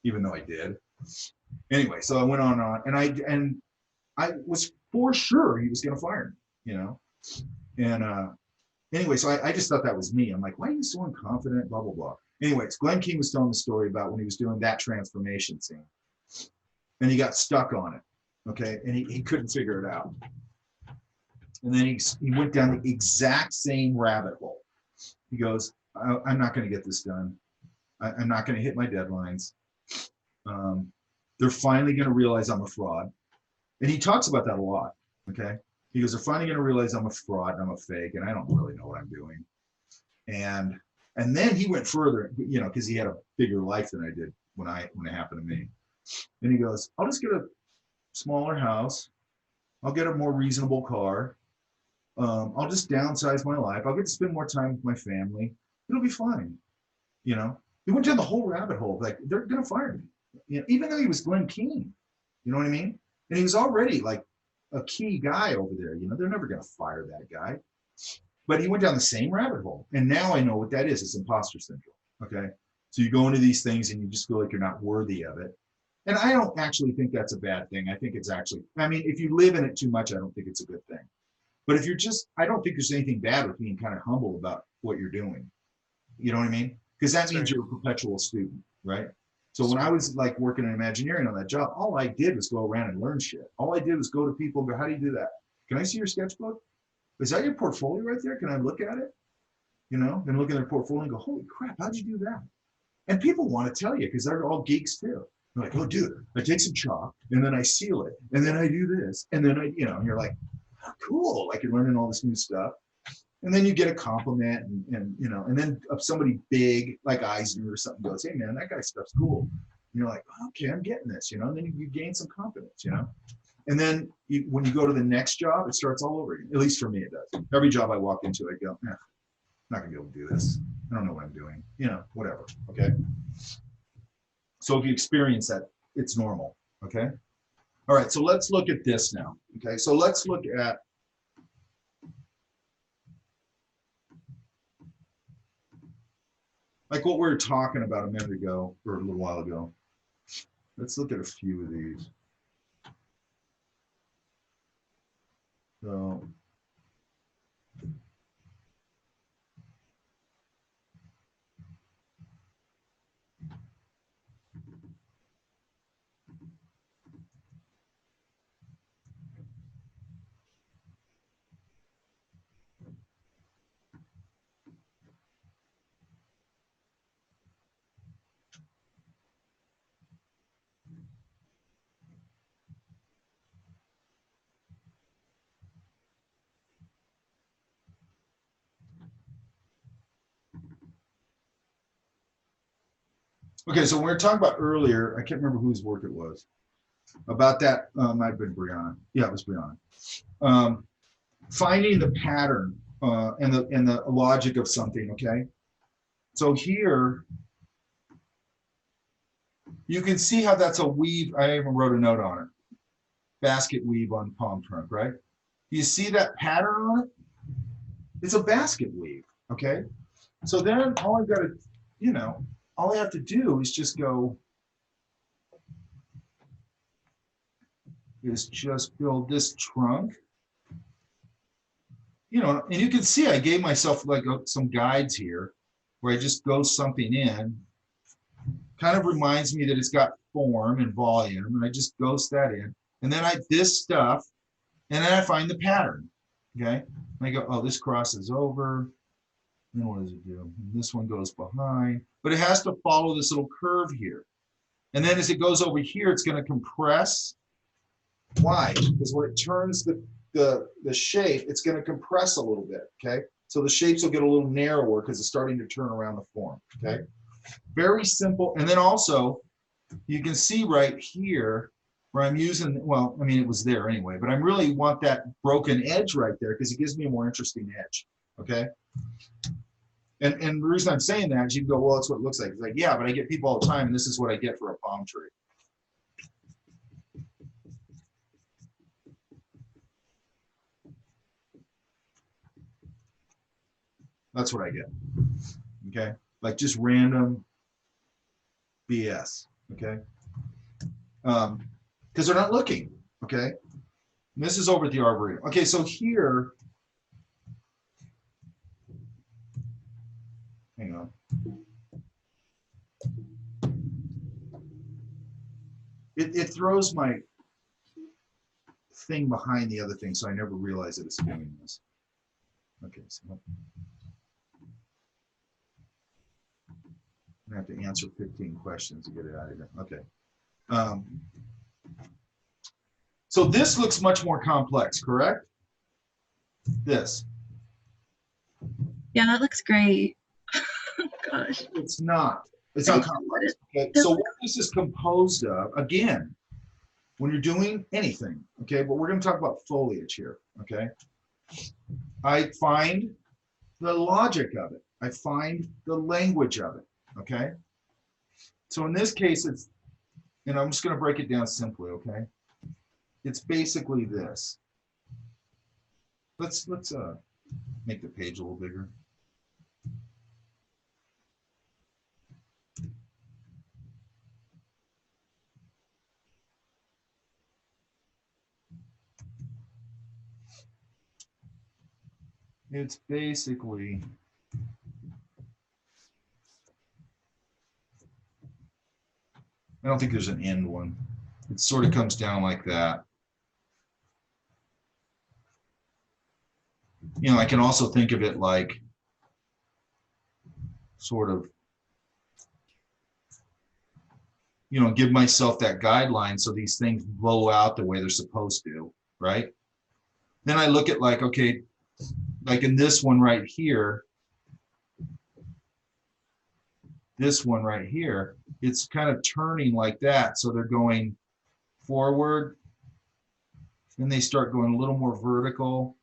Speaker 1: even though I did. Anyway, so I went on, and I was for sure he was going to fire me, you know? And anyway, so I just thought that was me. I'm like, why are you so unconfident, blah, blah, blah. Anyways, Glenn Keane was telling the story about when he was doing that transformation scene. And he got stuck on it, okay? And he couldn't figure it out. And then he went down the exact same rabbit hole. He goes, I'm not going to get this done. I'm not going to hit my deadlines. They're finally going to realize I'm a fraud. And he talks about that a lot, okay? He goes, they're finally going to realize I'm a fraud and I'm a fake and I don't really know what I'm doing. And then he went further, you know, because he had a bigger life than I did when it happened to me. And he goes, I'll just get a smaller house. I'll get a more reasonable car. I'll just downsize my life. I'll get to spend more time with my family. It'll be fine. You know, he went down the whole rabbit hole. Like, they're going to fire me. You know, even though he was Glenn Keane, you know what I mean? And he was already like a key guy over there. You know, they're never going to fire that guy. But he went down the same rabbit hole. And now I know what that is. It's imposter syndrome. Okay. So you go into these things and you just feel like you're not worthy of it. And I don't actually think that's a bad thing. I think it's actually, I mean, if you live in it too much, I don't think it's a good thing. But if you're just, I don't think there's anything bad with being kind of humble about what you're doing. You know what I mean? Because that means you're a perpetual student, right? So when I was like working in Imagineering on that job, all I did was go around and learn shit. All I did was go to people and go, how do you do that? Can I see your sketchbook? Is that your portfolio right there? Can I look at it? You know, and look at their portfolio and go, holy crap, how'd you do that? And people want to tell you because they're all geeks too. They're like, oh, dude, I take some chalk and then I seal it and then I do this. And then I, you know, and you're like, oh, cool. Like, you're learning all this new stuff. And then you get a compliment and you know, and then somebody big like Eisner or something goes, hey man, that guy's stuff's cool. And you're like, okay, I'm getting this, you know, and then you gain some confidence, you know. And then when you go to the next job, it starts all over again. At least for me, it does. Every job I walk into, I go, I'm not gonna be able to do this. I don't know what I'm doing, you know, whatever, okay? So if you experience that, it's normal, okay? All right, so let's look at this now, okay? So let's look at, like what we were talking about a minute ago, or a little while ago. Let's look at a few of these. So, okay, so we were talking about earlier, I can't remember whose work it was, about that, might have been Brianna. Yeah, it was Brianna. Finding the pattern and the logic of something, okay? So here, You can see how that's a weave. I even wrote a note on it. Basket weave on palm trunk, right? You see that pattern on it? It's a basket weave, okay? So then all I've got to, you know, all I have to do is just build this trunk. You know, and you can see I gave myself like some guides here where I just go something in. Kind of reminds me that it's got form and volume, and I just ghost that in. And then this stuff, and then I find the pattern, okay? And I go, oh, this crosses over. Then what does it do? And this one goes behind, but it has to follow this little curve here. And then as it goes over here, it's going to compress. Why? Because when it turns the shape, it's going to compress a little bit, okay? So the shapes will get a little narrower because it's starting to turn around the form, okay? Very simple. And then also, you can see right here where I'm using, well, I mean, it was there anyway, but I really want that broken edge right there because it gives me a more interesting edge, okay? And the reason I'm saying that is you go, well, that's what it looks like. It's like, yeah, but I get people all the time, and this is what I get for a palm tree. That's what I get, okay? Like just random BS, okay? Because they're not looking, okay? And this is over at the Arboretum. Okay, so here, hang on. It throws my thing behind the other thing, so I never realize that it's doing this. Okay, so I have to answer 15 questions to get it out of here. Okay. So this looks much more complex, correct? This.
Speaker 5: Yeah, that looks great. Gosh.
Speaker 1: It's not. It's not complex. Okay. So what this is composed of, again, when you're doing anything, okay, but we're going to talk about foliage here, okay? I find the logic of it. I find the language of it, okay? So in this case, it's, and I'm just going to break it down simply, okay? It's basically this. Let's make the page a little bigger. It's basically I don't think there's an end one. It sort of comes down like that. You know, I can also think of it like sort of, you know, give myself that guideline so these things blow out the way they're supposed to, right? Then I look at like, okay, like in this one right here, this one right here, it's kind of turning like that. So they're going forward, then they start going a little more vertical,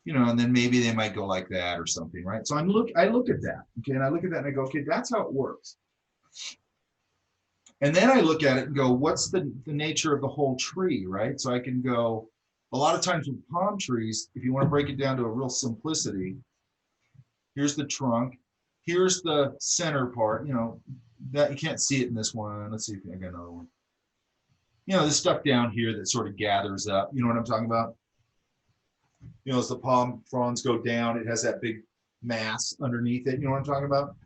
Speaker 1: you know, and then maybe they might go like that or something, right? So I look at that, okay, and I look at that and I go, okay, that's how it works. And then I look at it and go, what's the nature of the whole tree, right? So I can go, a lot of times with palm trees, if you want to break it down to a real simplicity, here's the trunk, here's the center part, you know, that you can't see it in this one. Let's see if I got another one. You know, this stuff down here that sort of gathers up, you know what I'm talking about? You know, as the palm fronds go down, it has that big mass underneath it. You know what I'm talking about?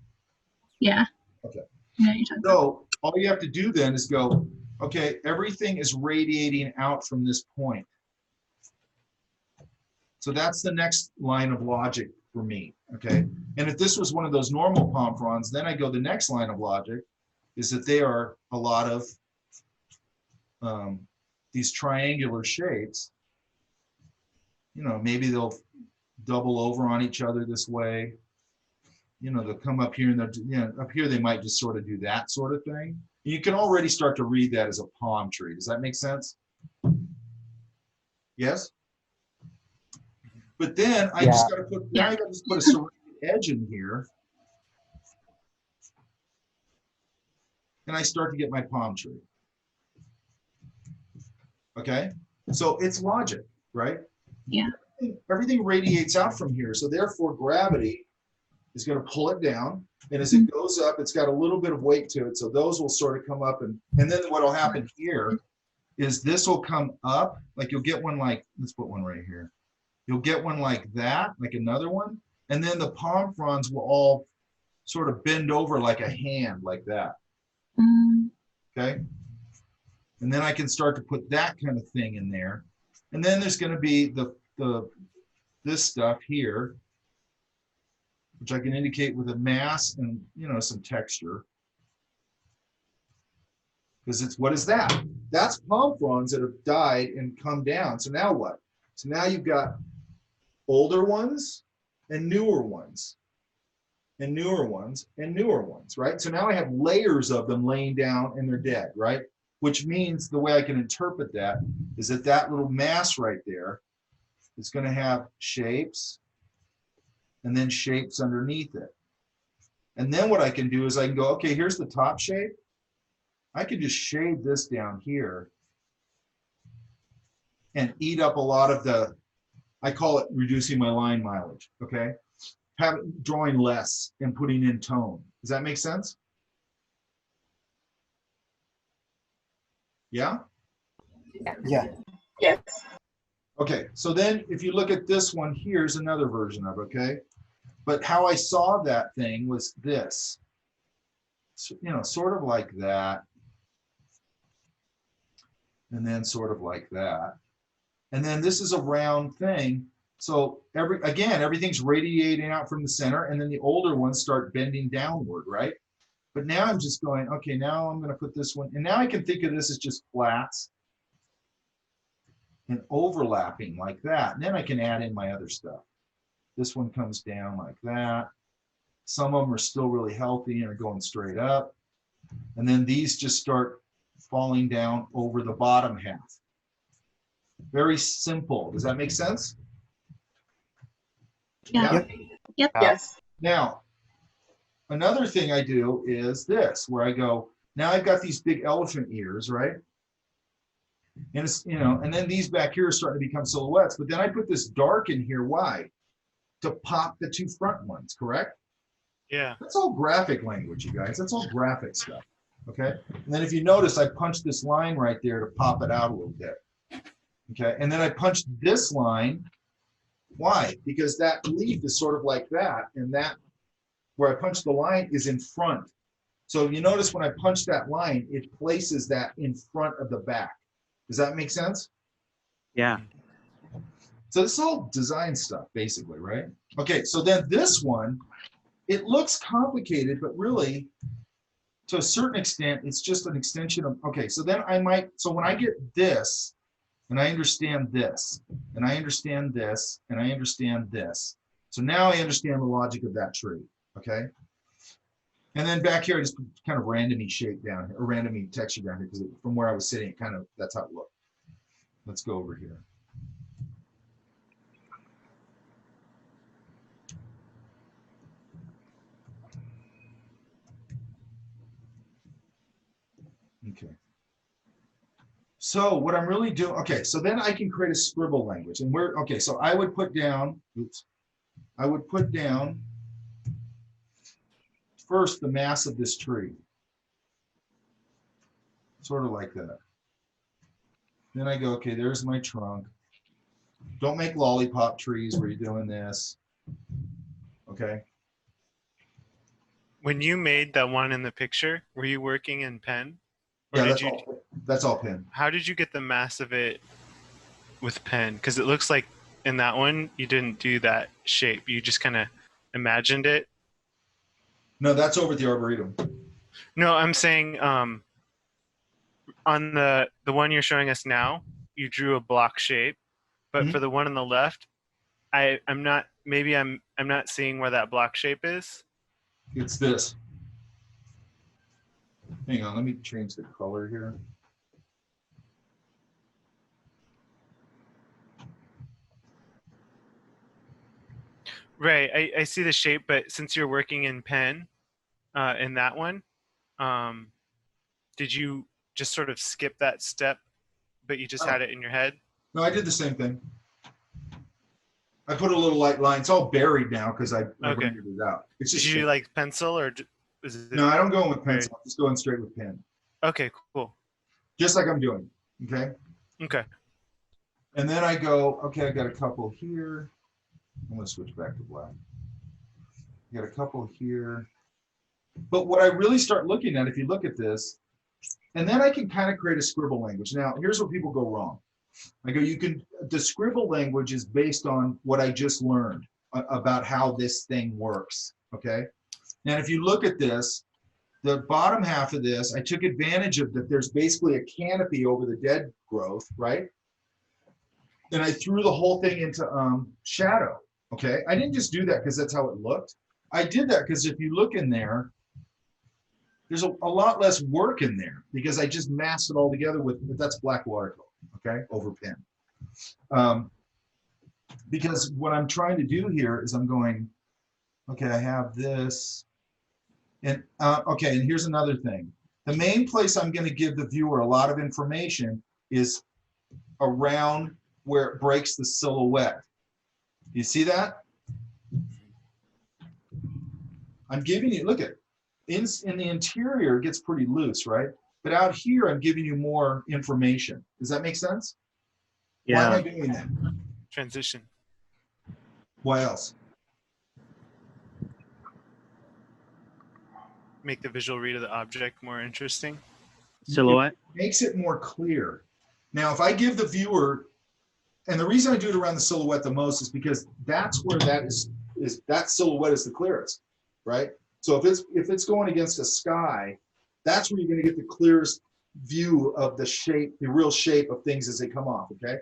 Speaker 5: Yeah.
Speaker 1: Okay.
Speaker 5: Yeah, you're talking
Speaker 1: So all you have to do then is go, okay, everything is radiating out from this point. So that's the next line of logic for me, okay? And if this was one of those normal palm fronds, then I go the next line of logic is that they are a lot of these triangular shapes. You know, maybe they'll double over on each other this way. You know, they'll come up here and they'll, you know, up here they might just sort of do that sort of thing. You can already start to read that as a palm tree. Does that make sense? Yes? But then I just got to put, now I got to just put a serrated edge in here. and I start to get my palm tree. Okay, so it's logic, right?
Speaker 3: Yeah.
Speaker 1: Everything radiates out from here, so therefore gravity is going to pull it down, and as it goes up, it's got a little bit of weight to it, so those will sort of come up, and then what will happen here is this will come up, like you'll get one like, let's put one right here. You'll get one like that, like another one, and then the palm fronds will all sort of bend over like a hand, like that. Okay, and then I can start to put that kind of thing in there, and then there's going to be this stuff here, which I can indicate with a mass and, you know, some texture. Because it's, what is that? That's palm fronds that have died and come down. So now what? So now you've got older ones and newer ones and newer ones and newer ones, right? So now I have layers of them laying down and they're dead, right? Which means the way I can interpret that is that that little mass right there is going to have shapes and then shapes underneath it. And then what I can do is I can go, okay, here's the top shape. I could just shade this down here and eat up a lot of the, I call it reducing my line mileage, okay? Drawing less and putting in tone. Does that make sense? Yeah?
Speaker 10: Yeah.
Speaker 3: Yes.
Speaker 1: Okay, so then if you look at this one, here's another version of it, okay? But how I saw that thing was this, so, you know, sort of like that, and then sort of like that. And then this is a round thing. So everything's radiating out from the center, and then the older ones start bending downward, right? But now I'm just going, okay, now I'm going to put this one, and now I can think of this as just flats and overlapping like that. And then I can add in my other stuff. This one comes down like that. Some of them are still really healthy and are going straight up. And then these just start falling down over the bottom half. Very simple. Does that make sense?
Speaker 3: Yeah.
Speaker 5: Yep.
Speaker 3: Yes.
Speaker 1: Now, another thing I do is this, where I go, now I've got these big elephant ears, right? And it's, you know, and then these back here are starting to become silhouettes, but then I put this dark in here. Why? To pop the two front ones, correct?
Speaker 4: Yeah.
Speaker 1: That's all graphic language, you guys. That's all graphic stuff. Okay. And then if you notice, I punched this line right there to pop it out a little bit. Okay. And then I punched this line. Why? Because that leaf is sort of like that. And that, where I punched the line, is in front. So you notice when I punch that line, it places that in front of the back. Does that make sense?
Speaker 6: Yeah.
Speaker 1: So this is all design stuff, basically, right? Okay, so then this one, it looks complicated, but really, to a certain extent, it's just an extension of, okay, so then I might, so when I get this, and I understand this, and I understand this, and I understand this. So now I understand the logic of that tree, okay? And then back here, I just put kind of randomy shape down here, or randomy texture down here, because from where I was sitting, it kind of, that's how it looked. Let's go over here. Okay. So what I'm really doing, okay, so then I can create a scribble language. And where, okay, so I would put down, oops, I would put down first the mass of this tree. Sort of like that. Then I go, okay, there's my trunk. Don't make lollipop trees where you're doing this. Okay.
Speaker 4: When you made that one in the picture, were you working in pen? Or
Speaker 1: Yeah,
Speaker 4: did
Speaker 1: that's all pen.
Speaker 4: How did you get the mass of it with pen? Because it looks like in that one, you didn't do that shape. You just kind of imagined it.
Speaker 1: No, that's over at the Arboretum.
Speaker 4: No, I'm saying on the one you're showing us now, you drew a block shape. But for the one on the left, I'm not, maybe I'm not seeing where that block shape is.
Speaker 1: It's this. Hang on, let me change the color here.
Speaker 4: Right, I see the shape, but since you're working in pen in that one, did you just sort of skip that step, but you just had it in your head?
Speaker 1: No, I did the same thing. I put a little light line. It's all buried now because I rendered it out. It's
Speaker 4: Did
Speaker 1: just
Speaker 4: you like pencil or is it?
Speaker 1: no, I don't go in with pencil. I'm just going straight with pen.
Speaker 4: Okay, cool.
Speaker 1: Just like I'm doing. Okay.
Speaker 4: Okay.
Speaker 1: And then I go, okay, I got a couple here. I'm gonna switch back to black. I got a couple here. But what I really start looking at, if you look at this, and then I can kind of create a scribble language. Now, here's where people go wrong. I go, the scribble language is based on what I just learned about how this thing works, okay? Now, if you look at this, the bottom half of this, I took advantage of that there's basically a canopy over the dead growth, right? And I threw the whole thing into shadow, okay? I didn't just do that because that's how it looked. I did that because if you look in there, there's a lot less work in there because I just masked it all together with, that's black watercolor, okay, over pen. Because what I'm trying to do here is I'm going, okay, I have this, and okay, and here's another thing. The main place I'm going to give the viewer a lot of information is around where it breaks the silhouette. You see that? I'm giving you, look at it. In the interior, it gets pretty loose, right? But out here, I'm giving you more information. Does that make sense?
Speaker 6: Yeah.
Speaker 1: Why am I doing that?
Speaker 4: Transition.
Speaker 1: Why else?
Speaker 4: Make the visual read of the object more interesting.
Speaker 6: Silhouette?
Speaker 1: It makes it more clear. Now, if I give the viewer, and the reason I do it around the silhouette the most is because that's where that that silhouette is the clearest, right? So if it's going against a sky, that's where you're going to get the clearest view of the shape, the real shape of things as they come off, okay?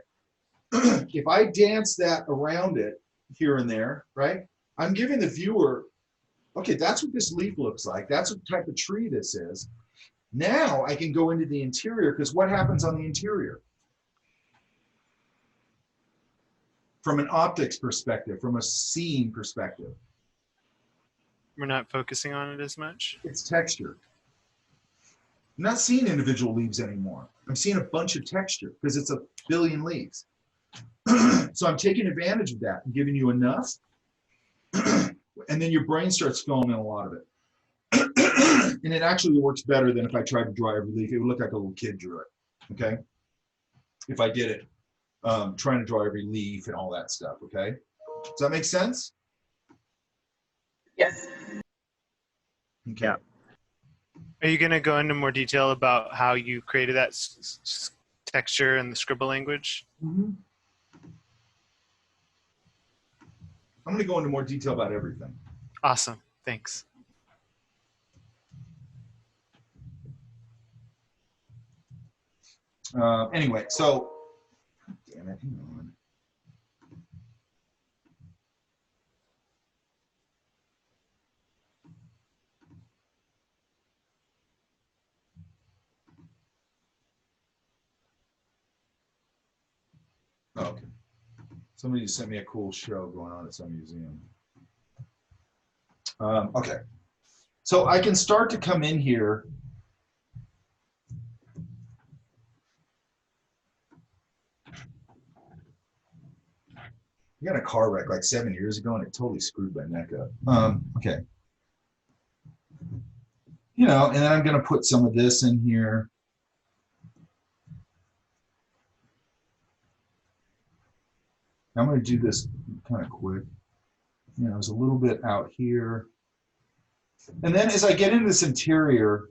Speaker 1: If I dance that around it here and there, right? I'm giving the viewer, okay, that's what this leaf looks like. That's what type of tree this is. Now I can go into the interior because what happens on the interior? From an optics perspective, from a scene perspective.
Speaker 4: We're not focusing on it as much.
Speaker 1: It's texture. I'm not seeing individual leaves anymore. I'm seeing a bunch of texture because it's a billion leaves. So I'm taking advantage of that and giving you enough. And then your brain starts filling in a lot of it. And it actually works better than if I tried to draw every leaf. It would look like a little kid drew it, okay? If I did it, trying to draw every leaf and all that stuff, okay? Does that make sense?
Speaker 3: Yes.
Speaker 1: Okay.
Speaker 6: Yeah.
Speaker 4: Are you going to go into more detail about how you created that texture and the scribble language?
Speaker 1: Mm-hmm. I'm going to go into more detail about everything.
Speaker 4: Awesome. Thanks.
Speaker 1: Anyway, so, damn it, hang on. Oh, okay. Somebody just sent me a cool show going on at some museum. Okay. So I can start to come in here. I got a car wreck like 7 years ago and it totally screwed my neck up. Okay. You know, and then I'm going to put some of this in here. I'm going to do this kind of quick. You know, there's a little bit out here. And then as I get into this interior,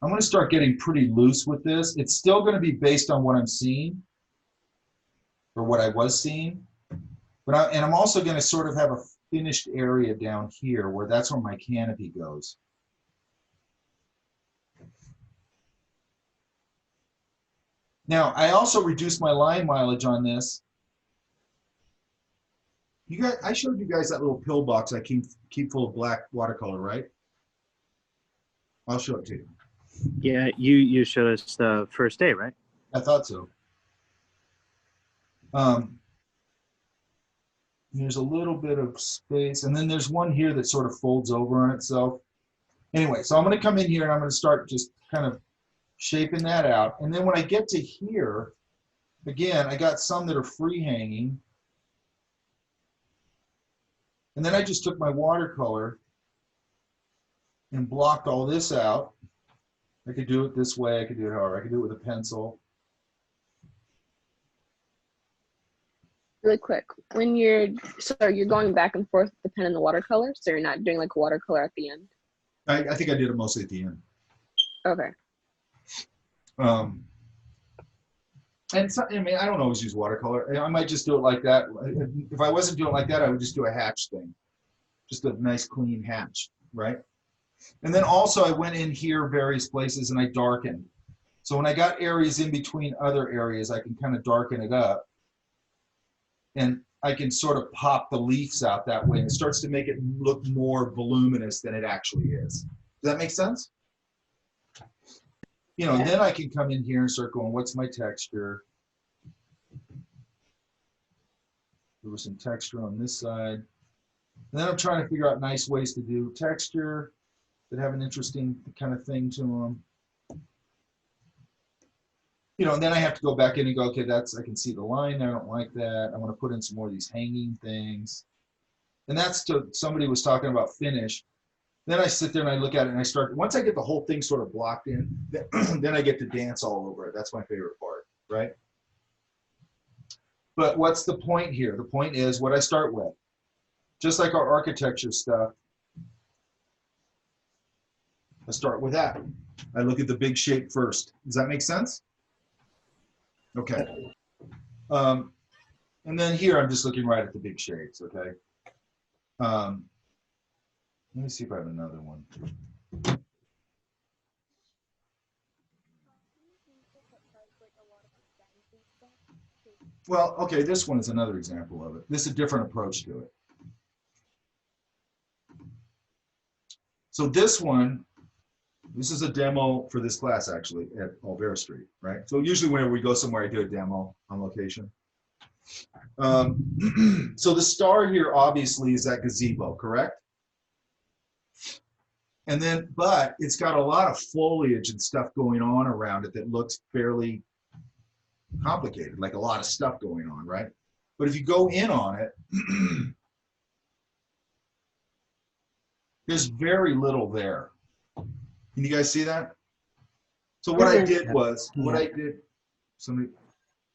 Speaker 1: I'm going to start getting pretty loose with this. It's still going to be based on what I'm seeing or what I was seeing. But I'm also going to sort of have a finished area down here where that's where my canopy goes. Now, I also reduced my line mileage on this. You guys, I showed you guys that little pill box I keep full of black watercolor, right? I'll show it to you.
Speaker 6: Yeah, you showed us the first day, right?
Speaker 1: I thought so. There's a little bit of space, and then there's one here that sort of folds over on itself. Anyway, so I'm going to come in here and I'm going to start just kind of shaping that out. And then when I get to here, again, I got some that are free hanging. And then I just took my watercolor and blocked all this out. I could do it this way. I could do it however. I could do it with a pencil.
Speaker 9: Really quick, when you're going back and forth with the pen and the watercolor, so you're not doing like watercolor at the end.
Speaker 1: I think I did it mostly at the end.
Speaker 9: Okay.
Speaker 1: And so, I mean, I don't always use watercolor. I might just do it like that. If I wasn't doing it like that, I would just do a hatch thing, just a nice clean hatch, right? And then also I went in here various places and I darkened. So when I got areas in between other areas, I can kind of darken it up. And I can sort of pop the leaves out that way. And it starts to make it look more voluminous than it actually is. Does that make sense? You know, then I can come in here and start going, what's my texture? There was some texture on this side. And then I'm trying to figure out nice ways to do texture that have an interesting kind of thing to them. You know, and then I have to go back in and go, okay, that's, I can see the line there, I don't like that. I want to put in some more of these hanging things. And that's to, somebody was talking about finish. Then I sit there and I look at it and I start, once I get the whole thing sort of blocked in, then I get to dance all over it. That's my favorite part, right? But what's the point here? The point is what I start with. Just like our architecture stuff, I start with that. I look at the big shape first. Does that make sense? Okay. And then here I'm just looking right at the big shapes, okay? Let me see if I have another one. Well, okay, this one is another example of it. This is a different approach to it. So this one, this is a demo for this class actually at Olvera Street, right? So usually whenever we go somewhere, I do a demo on location. So the star here obviously is that gazebo, correct? And then, but it's got a lot of foliage and stuff going on around it that looks fairly complicated, like a lot of stuff going on, right? But if you go in on it, there's very little there. Can you guys see that? So what I did was, somebody,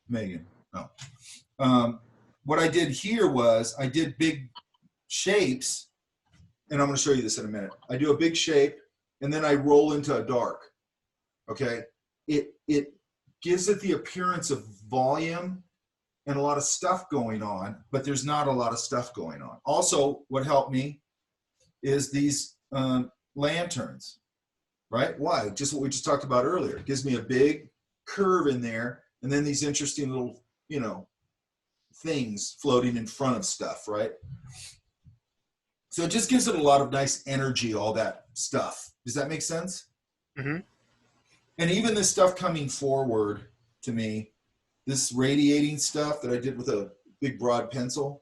Speaker 1: Megan, no. What I did here was I did big shapes, and I'm going to show you this in a minute. I do a big shape, and then I roll into a dark, okay? It gives it the appearance of volume and a lot of stuff going on, but there's not a lot of stuff going on. Also, what helped me is these lanterns, right? Why? Just what we just talked about earlier. It gives me a big curve in there, and then these interesting little, you know, things floating in front of stuff, right? So it just gives it a lot of nice energy, all that stuff. Does that make sense? Mm-hmm. And even this stuff coming forward to me, this radiating stuff that I did with a big broad pencil,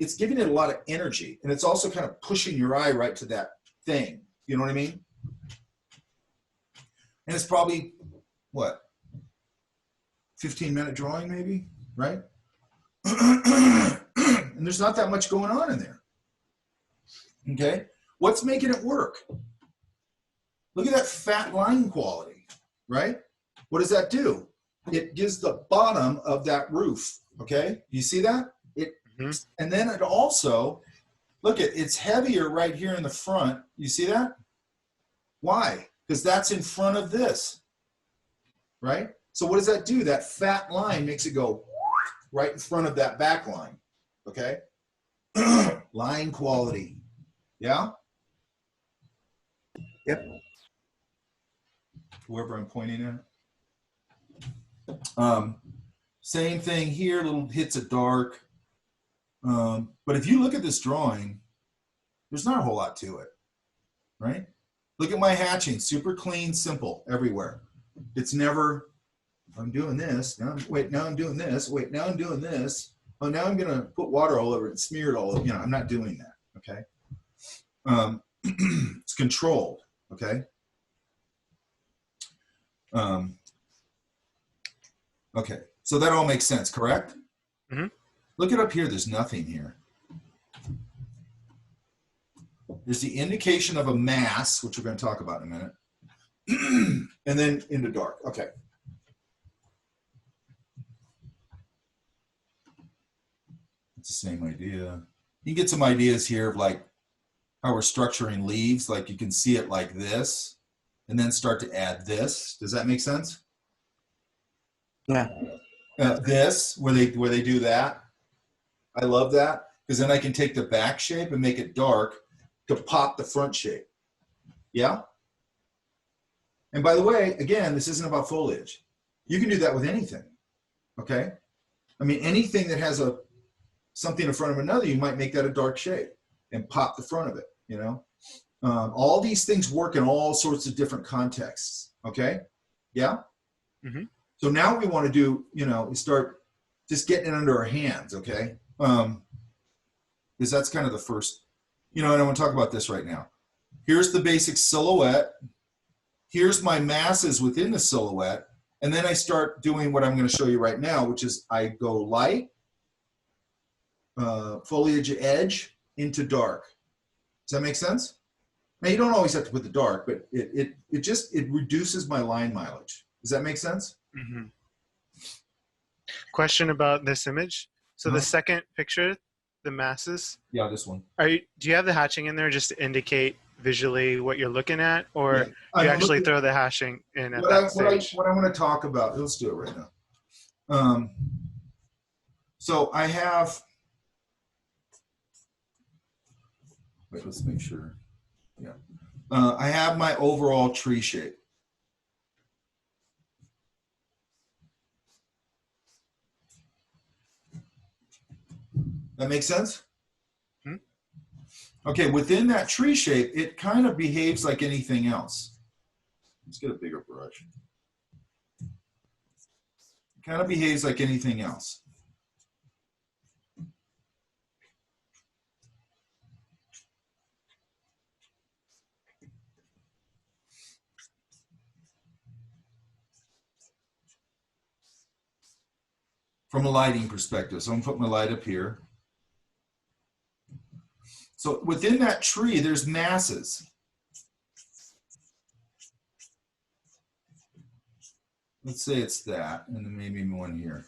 Speaker 1: it's giving it a lot of energy. And it's also kind of pushing your eye right to that thing. You know what I mean? And it's probably, what, 15-minute drawing maybe, right? And there's not that much going on in there. Okay? What's making it work? Look at that fat line quality, right? What does that do? It gives the bottom of that roof, okay? You see that? And then it also, look at, it's heavier right here in the front. You see that? Why? Because that's in front of this, right? So what does that do? That fat line makes it go right in front of that back line, okay? Line quality, yeah? Yep. Wherever I'm pointing at. Same thing here, little hits of dark. But if you look at this drawing, there's not a whole lot to it, right? Look at my hatching, super clean, simple, everywhere. It's never, I'm doing this, now I'm doing this, wait, now I'm doing this. Oh, now I'm gonna put water all over it and smear it all over, you know, I'm not doing that, okay? It's controlled. okay? Okay, so that all makes sense, correct?
Speaker 4: Mhm.
Speaker 1: Look it up here, there's nothing here. There's the indication of a mass, which we're going to talk about in a minute, and then into dark. Okay. It's the same idea. You can get some ideas here of like how we're structuring leaves. Like you can see it like this, and then start to add this. Does that make sense?
Speaker 10: Yeah.
Speaker 1: This, where they do that. I love that because then I can take the back shape and make it dark to pop the front shape. Yeah? And by the way, again, this isn't about foliage. You can do that with anything, okay? I mean, anything that has something in front of another, you might make that a dark shape and pop the front of it, you know? All these things work in all sorts of different contexts, okay? Yeah?
Speaker 4: Mm-hmm.
Speaker 1: So now we want to do, you know, start just getting it under our hands, okay? Because that's kind of the first, you know, and I want to talk about this right now. Here's the basic silhouette. Here's my masses within the silhouette. And then I start doing what I'm going to show you right now, which is I go light, foliage edge into dark. Does that make sense? Now you don't always have to put the dark, but it reduces my line mileage. Does that make sense?
Speaker 4: Mm-hmm. Question about this image. So the second picture, the masses.
Speaker 1: Yeah, this one.
Speaker 4: Do you have the hatching in there just to indicate visually what you're looking at, or
Speaker 1: Yeah,
Speaker 4: do you actually throw the hashing in at that stage?
Speaker 1: What I want to talk about, let's do it right now. So I have, wait, let's make sure. Yeah. I have my overall tree shape. That makes sense? Okay, within that tree shape, it kind of behaves like anything else. Let's get a bigger brush. It kind of behaves like anything else. From a lighting perspective, so I'm putting my light up here. So within that tree, there's masses. Let's say it's that, and then maybe one here.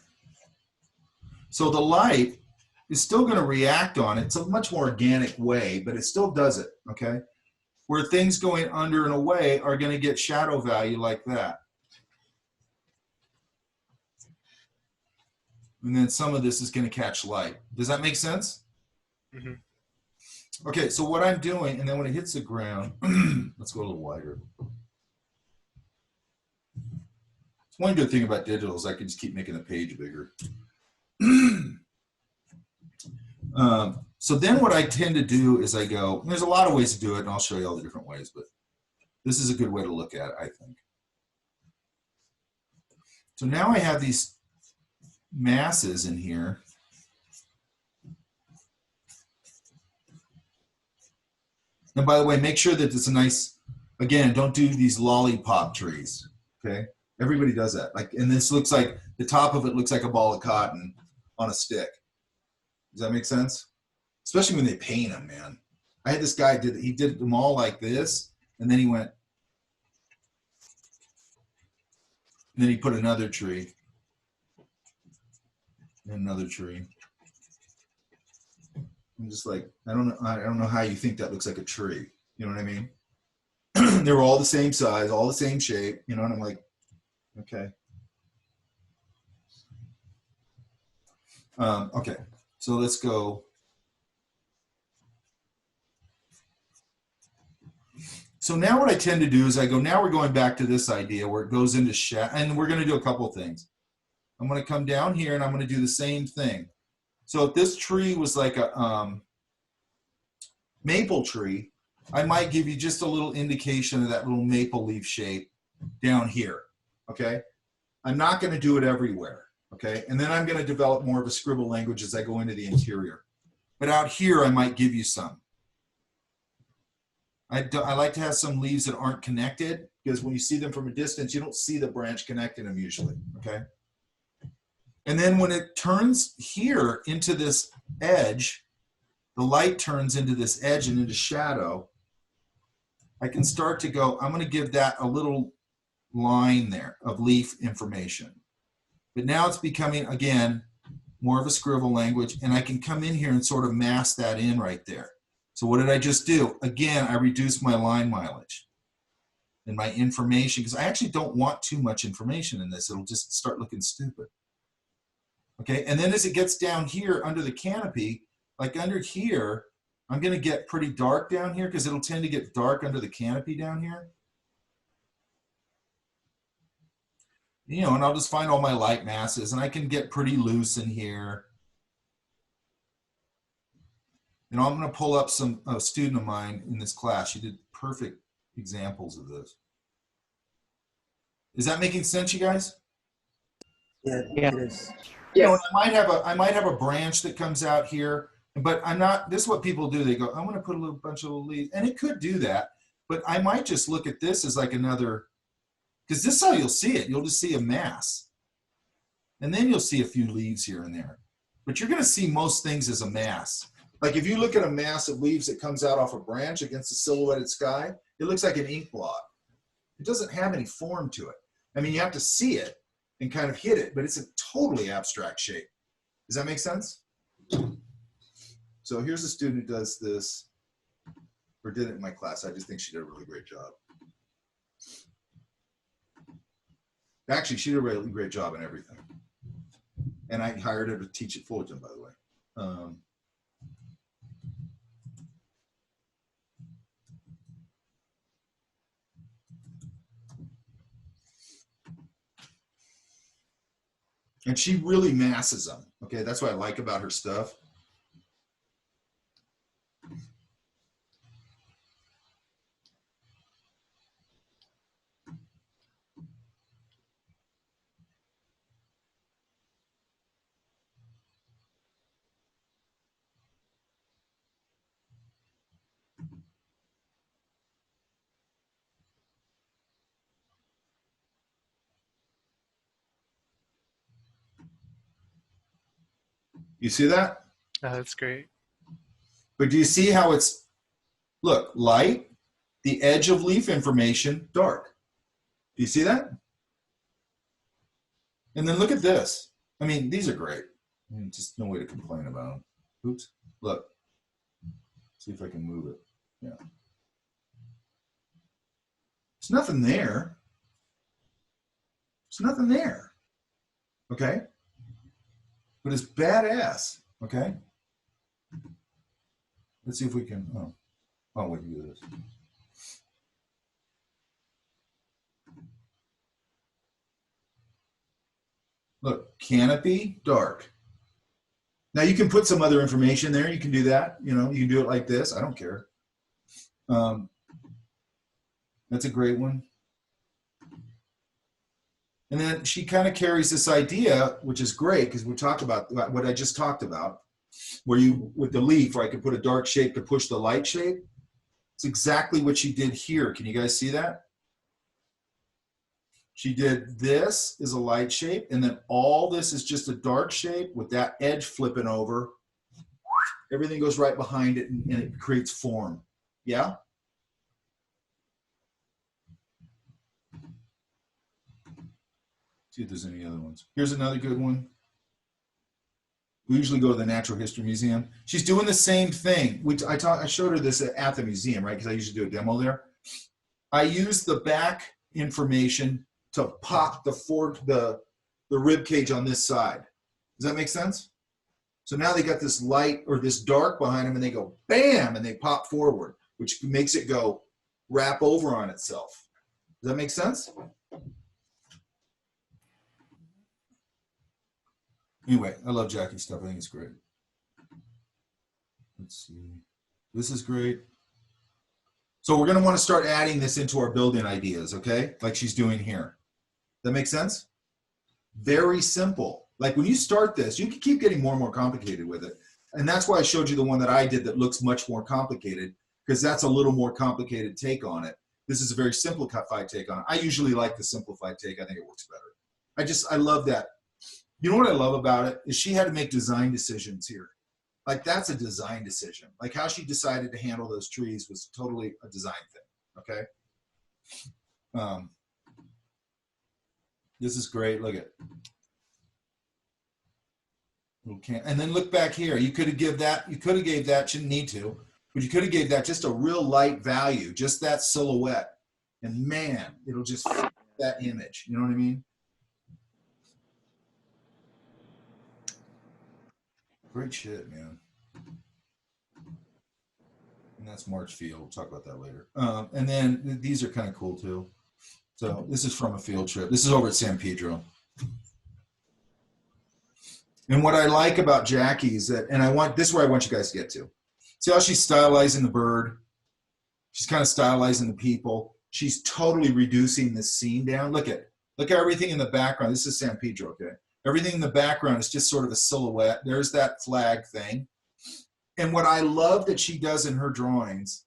Speaker 1: So the light is still going to react on it. It's a much more organic way, but it still does it, okay? Where things going under and away are going to get shadow value like that. And then some of this is going to catch light. Does that make sense?
Speaker 4: Mm-hmm.
Speaker 1: Okay, so what I'm doing, and then when it hits the ground, let's go a little wider. One good thing about digital is I can just keep making the page bigger. So then what I tend to do is I go, there's a lot of ways to do it, and I'll show you all the different ways, but this is a good way to look at it, I think. So now I have these masses in here. And by the way, make sure that it's a nice, again, don't do these lollipop trees, okay? Everybody does that. Like, and this looks like, the top of it looks like a ball of cotton on a stick. Does that make sense? Especially when they paint them, man. I had this guy, he did them all like this, and then he went, and then he put another tree, and another tree. I'm just like, I don't know how you think that looks like a tree. You know what I mean? They were all the same size, all the same shape, you know, and I'm like, okay. Okay, so let's go. So now what I tend to do is I go, now we're going back to this idea where it goes into shadow, and we're going to do a couple of things. I'm going to come down here and I'm going to do the same thing. So if this tree was like a maple tree, I might give you just a little indication of that little maple leaf shape down here, okay? I'm not going to do it everywhere, okay? And then I'm going to develop more of a scribble language as I go into the interior. But out here, I might give you some. I like to have some leaves that aren't connected, because when you see them from a distance, you don't see the branch connecting them usually, okay? And then when it turns here into this edge, the light turns into this edge and into shadow, I can start to go, I'm going to give that a little line there of leaf information. But now it's becoming, again, more of a scribble language, and I can come in here and sort of mask that in right there. So what did I just do? Again, I reduced my line mileage and my information, because I actually don't want too much information in this. It'll just start looking stupid. Okay, and then as it gets down here under the canopy, like under here, I'm going to get pretty dark down here because it'll tend to get dark under the canopy down here. You know, and I'll just find all my light masses, and I can get pretty loose in here. You know, I'm going to pull up a student of mine in this class. She did perfect examples of this. Is that making sense, you guys?
Speaker 10: Yeah,
Speaker 6: Yeah.
Speaker 10: it is.
Speaker 1: You know, I might have a branch that comes out here, but I'm not. This is what people do. They go, I want to put a little bunch of little leaves, and it could do that. But I might just look at this as like another, because this is how you'll see it. You'll just see a mass, and then you'll see a few leaves here and there. But you're going to see most things as a mass. Like if you look at a mass of leaves that comes out off a branch against a silhouetted sky, it looks like an ink blot. It doesn't have any form to it. I mean, you have to see it and kind of hit it, but it's a totally abstract shape. Does that make sense? So here's a student who does this, or did it in my class. I just think she did a really great job. Actually, she did a really great job in everything. And I hired her to teach at Fullerton, by the way. And she really masses them. Okay, that's what I like about her stuff. You see that?
Speaker 4: Oh, that's great.
Speaker 1: But do you see how it's, look, light, the edge of leaf information, dark. Do you see that? And then look at this. I mean, these are great. I mean, just no way to complain about them. Oops, look. See if I can move it. Yeah. There's nothing there. There's nothing there. Okay? But it's badass, okay? Let's see if we can, we can do this. Look, canopy, dark. Now you can put some other information there. You can do that, you know, you can do it like this. I don't care. That's a great one. And then she kind of carries this idea, which is great because we talked about what I just talked about, where you, with the leaf, where I could put a dark shape to push the light shape. It's exactly what she did here. Can you guys see that? She did this is a light shape, and then all this is just a dark shape with that edge flipping over. Everything goes right behind it, and it creates form. Yeah? See if there's any other ones. Here's another good one. We usually go to the Natural History Museum. She's doing the same thing. I showed her this at the museum, right? Because I usually do a demo there. I use the back information to pop the rib cage on this side. Does that make sense? So now they got this light or this dark behind them, and they go bam, and they pop forward, which makes it go wrap over on itself. Does that make sense? Anyway, I love Jackie's stuff. I think it's great. Let's see. This is great. So we're going to want to start adding this into our building ideas, okay? Like she's doing here. That makes sense? Very simple. Like when you start this, you can keep getting more and more complicated with it. And that's why I showed you the one that I did that looks much more complicated, because that's a little more complicated take on it. This is a very simplified take on it. I usually like the simplified take. I think it works better. I love that. You know what I love about it is she had to make design decisions here. Like that's a design decision. Like how she decided to handle those trees was totally a design thing. Okay. This is great. Look at it. Okay. And then look back here. You could have gave that. You could have gave that. Shouldn't need to. But you could have gave that just a real light value, just that silhouette. And man, it'll just fit that image. You know what I mean? Great shit, man. And that's March Field. We'll talk about that later. And then these are kind of cool too. So this is from a field trip. This is over at San Pedro. And what I like about Jackie is that, and this is where I want you guys to get to. See how she's stylizing the bird? She's kind of stylizing the people. She's totally reducing the scene down. Look at everything in the background. This is San Pedro, okay? Everything in the background is just sort of a silhouette. There's that flag thing. And what I love that she does in her drawings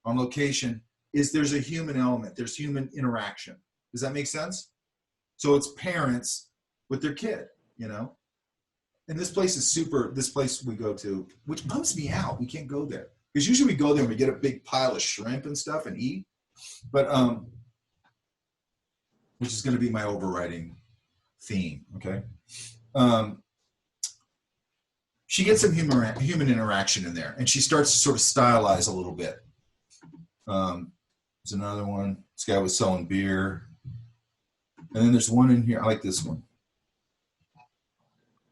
Speaker 1: on location is there's a human element. There's human interaction. Does that make sense? So it's parents with their kid, you know? And this place is super, this place we go to, which bums me out. We can't go there. Because usually we go there and we get a big pile of shrimp and stuff and eat. But, which is going to be my overriding theme, okay? She gets some human interaction in there, and she starts to sort of stylize a little bit. There's another one. This guy was selling beer. And then there's one in here. I like this one.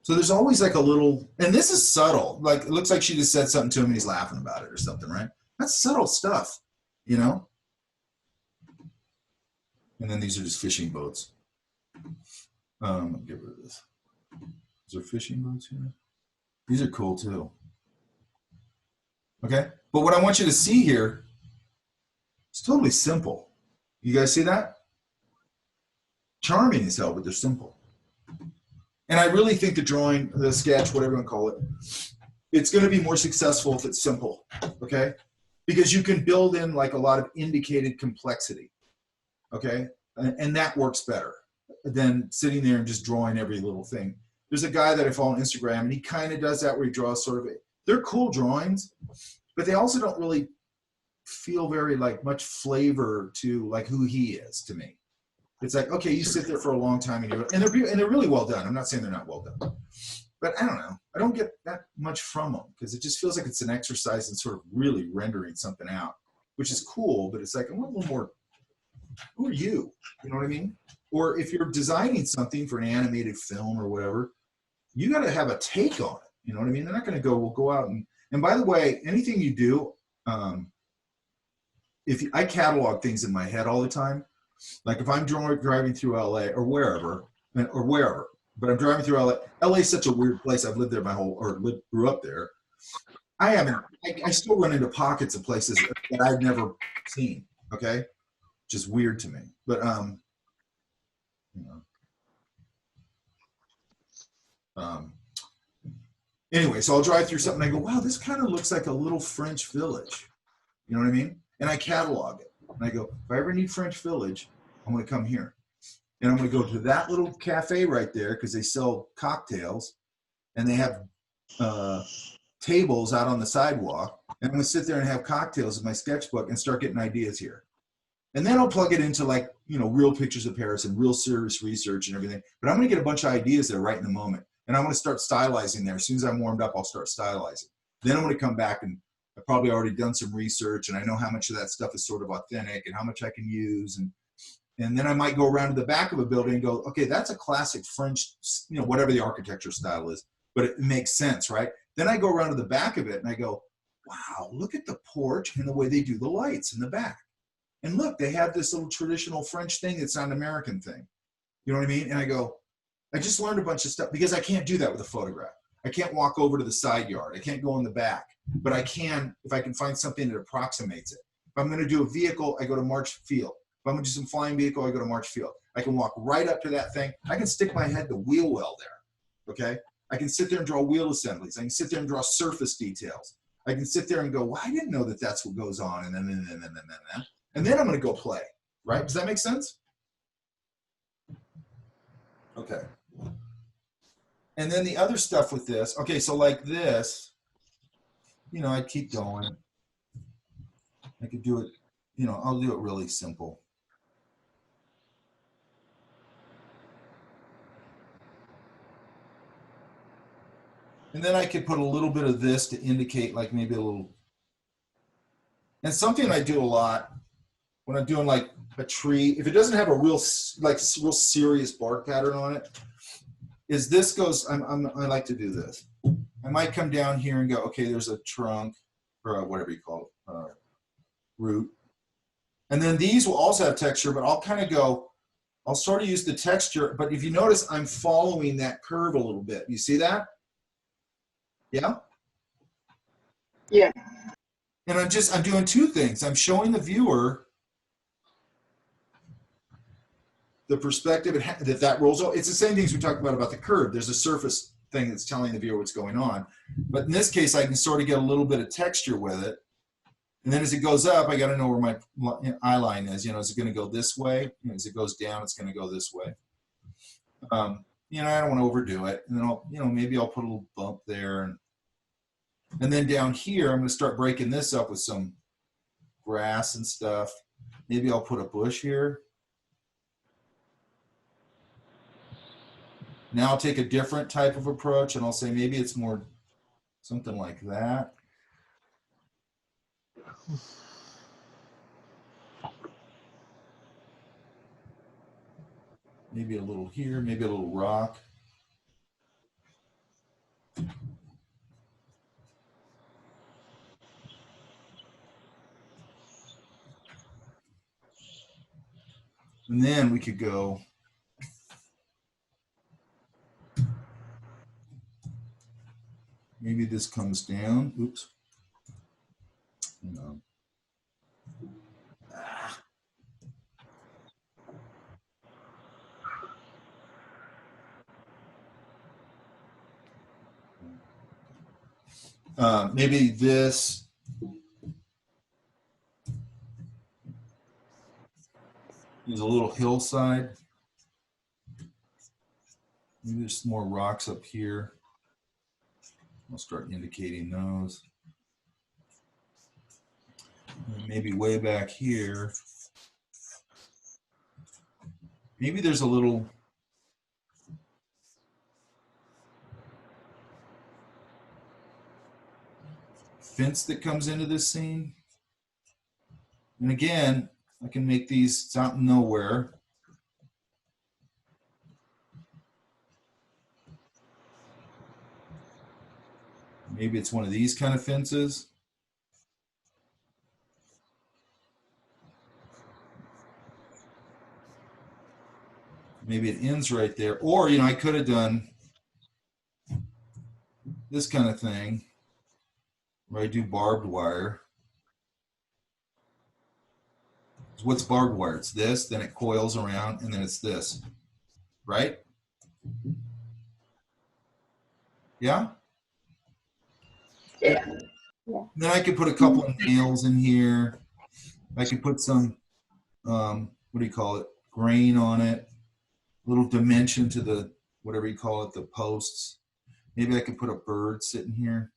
Speaker 1: So there's always like a little, and this is subtle. Like it looks like she just said something to him and he's laughing about it or something, right? That's subtle stuff, you know? And then these are just fishing boats. I'll get rid of this. Is there fishing boats here? These are cool too. Okay, but what I want you to see here, it's totally simple. You guys see that? Charming as hell, but they're simple. And I really think the drawing, the sketch, whatever you want to call it, it's going to be more successful if it's simple, okay? Because you can build in like a lot of indicated complexity, okay? And that works better than sitting there and just drawing every little thing. There's a guy that I follow on Instagram, and he kind of does that where he draws sort of it. They're cool drawings, but they also don't really feel very like much flavor to like who he is to me. It's like, okay, you sit there for a long time and they're really well done. I'm not saying they're not well done, but I don't know. I don't get that much from them because it just feels like it's an exercise in sort of really rendering something out, which is cool, but it's like, I want a little more, who are you? You know what I mean? Or if you're designing something for an animated film or whatever, you got to have a take on it. You know what I mean? They're not going to go, we'll go out and by the way, anything you do, I catalog things in my head all the time. Like if I'm driving through LA or wherever, but I'm driving through LA. LA is such a weird place. I've lived there grew up there. I still run into pockets of places that I've never seen. Okay. Which is weird to me, but, you know. Anyway, so I'll drive through something and I go, wow, this kind of looks like a little French village. You know what I mean? And I catalog it. And I go, if I ever need French village, I'm going to come here. And I'm going to go to that little cafe right there because they sell cocktails and they have tables out on the sidewalk. And I'm going to sit there and have cocktails in my sketchbook and start getting ideas here. And then I'll plug it into like, you know, real pictures of Paris and real serious research and everything. But I'm going to get a bunch of ideas there right in the moment. And I'm going to start stylizing there. As soon as I'm warmed up, I'll start stylizing. Then I'm going to come back and I've probably already done some research and I know how much of that stuff is sort of authentic and how much I can use. And then I might go around to the back of a building and go, okay, that's a classic French, you know, whatever the architecture style is, but it makes sense, right? Then I go around to the back of it and I go, wow, look at the porch and the way they do the lights in the back. And look, they have this little traditional French thing that's not an American thing. You know what I mean? And I go, I just learned a bunch of stuff because I can't do that with a photograph. I can't walk over to the side yard. I can't go in the back, but I can if I can find something that approximates it. If I'm going to do a vehicle, I go to March Field. If I'm going to do some flying vehicle, I go to March Field. I can walk right up to that thing. I can stick my head to wheel well there, okay? I can sit there and draw wheel assemblies. I can sit there and draw surface details. I can sit there and go, well, I didn't know that that's what goes on, and then I'm going to go play, right? Does that make sense? Okay. And then the other stuff with this, okay, so like this, you know, I'd keep going. I could do it, you know, I'll do it really simple. And then I could put a little bit of this to indicate like maybe a little, and something I do a lot when I'm doing like a tree, if it doesn't have a real, like real serious bark pattern on it, is this goes, I like to do this. I might come down here and go, okay, there's a trunk or whatever you call it, root. And then these will also have texture, but I'll kind of go, I'll sort of use the texture, but if you notice, I'm following that curve a little bit. You see that? Yeah?
Speaker 3: Yeah.
Speaker 1: And I'm doing two things. I'm showing the viewer the perspective that rolls over. It's the same things we talked about the curve. There's a surface thing that's telling the viewer what's going on. But in this case, I can sort of get a little bit of texture with it. And then as it goes up, I got to know where my eye line is. You know, is it going to go this way? You know, as it goes down, it's going to go this way. You know, I don't want to overdo it. And then I'll, you know, maybe I'll put a little bump there. And then down here, I'm going to start breaking this up with some grass and stuff. Maybe I'll put a bush here. Now I'll take a different type of approach and I'll say maybe it's more something like that. Maybe a little here, maybe a little rock. And then we could go maybe this comes down. Oops. No. Maybe this. There's a little hillside. Maybe there's some more rocks up here. I'll start indicating those. And maybe way back here. Maybe there's a little fence that comes into this scene. And again, I can make these, it's out in nowhere. Maybe it's one of these kind of fences. Maybe it ends right there. Or, you know, I could have done this kind of thing where I do barbed wire. What's barbed wire? It's this, then it coils around, and then it's this, right? Yeah?
Speaker 3: Yeah.
Speaker 1: Then I could put a couple of nails in here. I could put some, what do you call it, grain on it, a little dimension to the, whatever you call it, the posts. Maybe I could put a bird sitting here.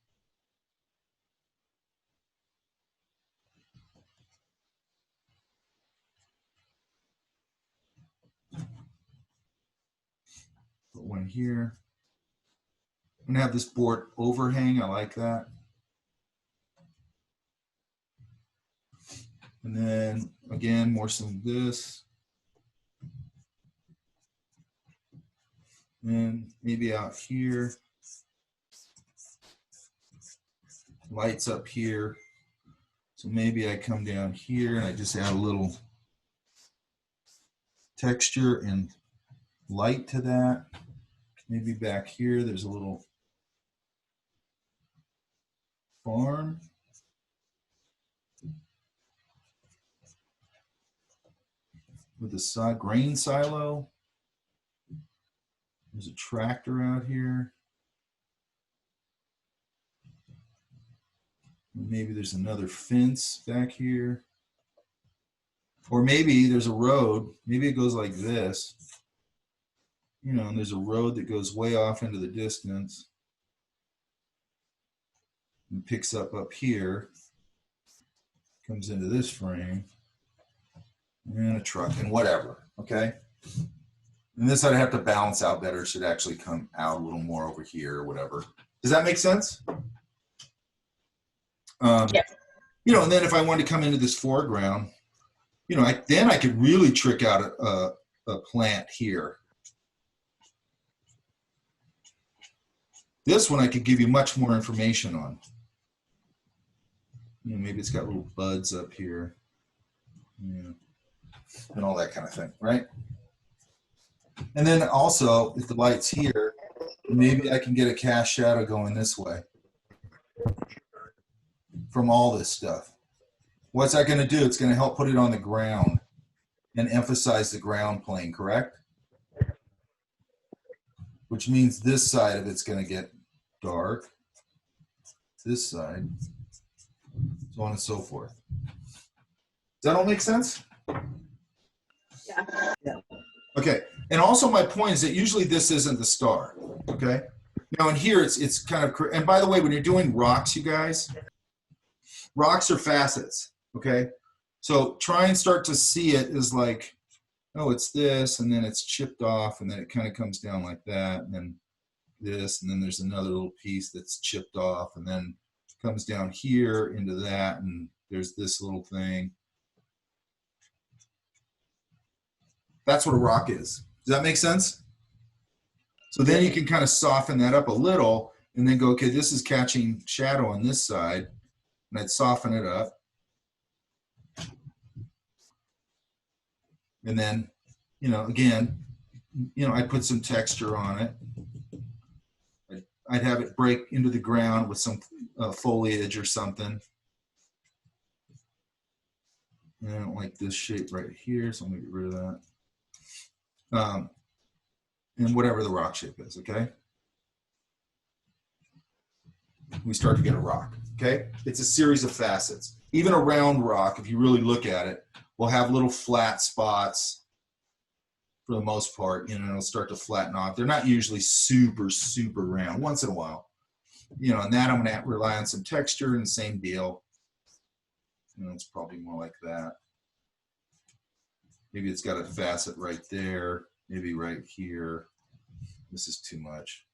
Speaker 1: Put one here. I'm gonna have this board overhang, I like that. And then again, more some of this. And maybe out here. Lights up here. So maybe I come down here and I just add a little texture and light to that. Maybe back here, there's a little farm. With a grain silo. There's a tractor out here. Maybe there's another fence back here. Or maybe there's a road. Maybe it goes like this. You know, and there's a road that goes way off into the distance and picks up here, comes into this frame, and a truck and whatever, okay? And this I'd have to balance out better. It should actually come out a little more over here or whatever. Does that make sense?
Speaker 9: Yes.
Speaker 1: You know, and then if I wanted to come into this foreground, you know, then I could really trick out a plant here. This one I could give you much more information on. You know, maybe it's got little buds up here, yeah, and all that kind of thing, right? And then also, if the light's here, maybe I can get a cast shadow going this way from all this stuff. What's that going to do? It's going to help put it on the ground and emphasize the ground plane, correct? Which means this side of it's going to get dark, this side, so on and so forth. Does that all make sense?
Speaker 9: Yeah.
Speaker 1: Okay, and also my point is that usually this isn't the star, okay? Now in here it's kind of, and by the way, when you're doing rocks, you guys, rocks are facets, okay? So try and start to see it as like, oh, it's this, and then it's chipped off, and then it kind of comes down like that, and then this, and then there's another little piece that's chipped off, and then comes down here into that, and there's this little thing. That's what a rock is. Does that make sense? So then you can kind of soften that up a little and then go, okay, this is catching shadow on this side, and I'd soften it up. And then, you know, again, you know, I'd put some texture on it. I'd have it break into the ground with some foliage or something. And I don't like this shape right here, so I'm gonna get rid of that. And whatever the rock shape is, okay? We start to get a rock, okay? It's a series of facets. Even a round rock, if you really look at it, will have little flat spots for the most part, you know, it'll start to flatten off. They're not usually super, super round, once in a while. You know, and that I'm gonna rely on some texture and the same deal. You know, it's probably more like that. Maybe it's got a facet right there, maybe right here. This is too much.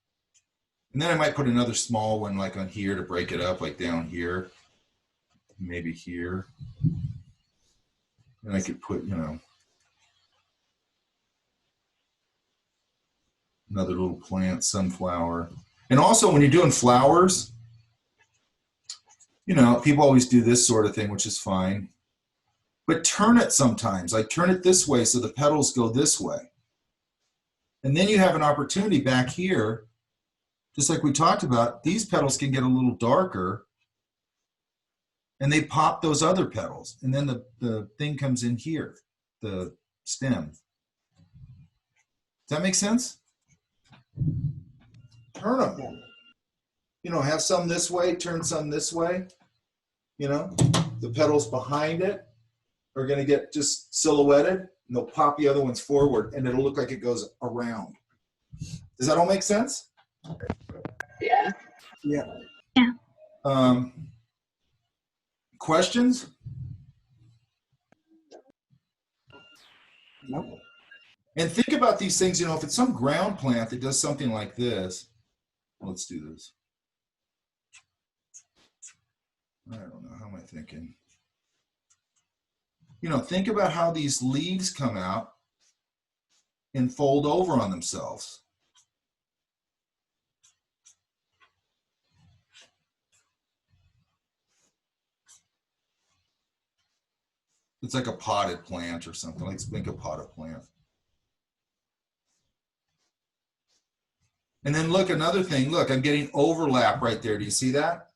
Speaker 1: And then I might put another small one like on here to break it up, like down here, maybe here. And I could put, you know, another little plant, sunflower. And also when you're doing flowers, you know, people always do this sort of thing, which is fine. But turn it sometimes, like turn it this way so the petals go this way. And then you have an opportunity back here, just like we talked about, these petals can get a little darker and they pop those other petals. And then the thing comes in here, the stem. Does that make sense? Turn them. You know, have some this way, turn some this way. You know, the petals behind it are going to get just silhouetted, and they'll pop the other ones forward, and it'll look like it goes around. Does that all make sense?
Speaker 9: Yeah.
Speaker 10: Yeah.
Speaker 11: Yeah.
Speaker 1: Questions?
Speaker 10: Nope.
Speaker 1: And think about these things, you know, if it's some ground plant that does something like this, let's do this. I don't know, how am I thinking? You know, think about how these leaves come out and fold over on themselves. It's like a potted plant or something. Let's think a potted plant. And then look, another thing, look, I'm getting overlap right there. Do you see that?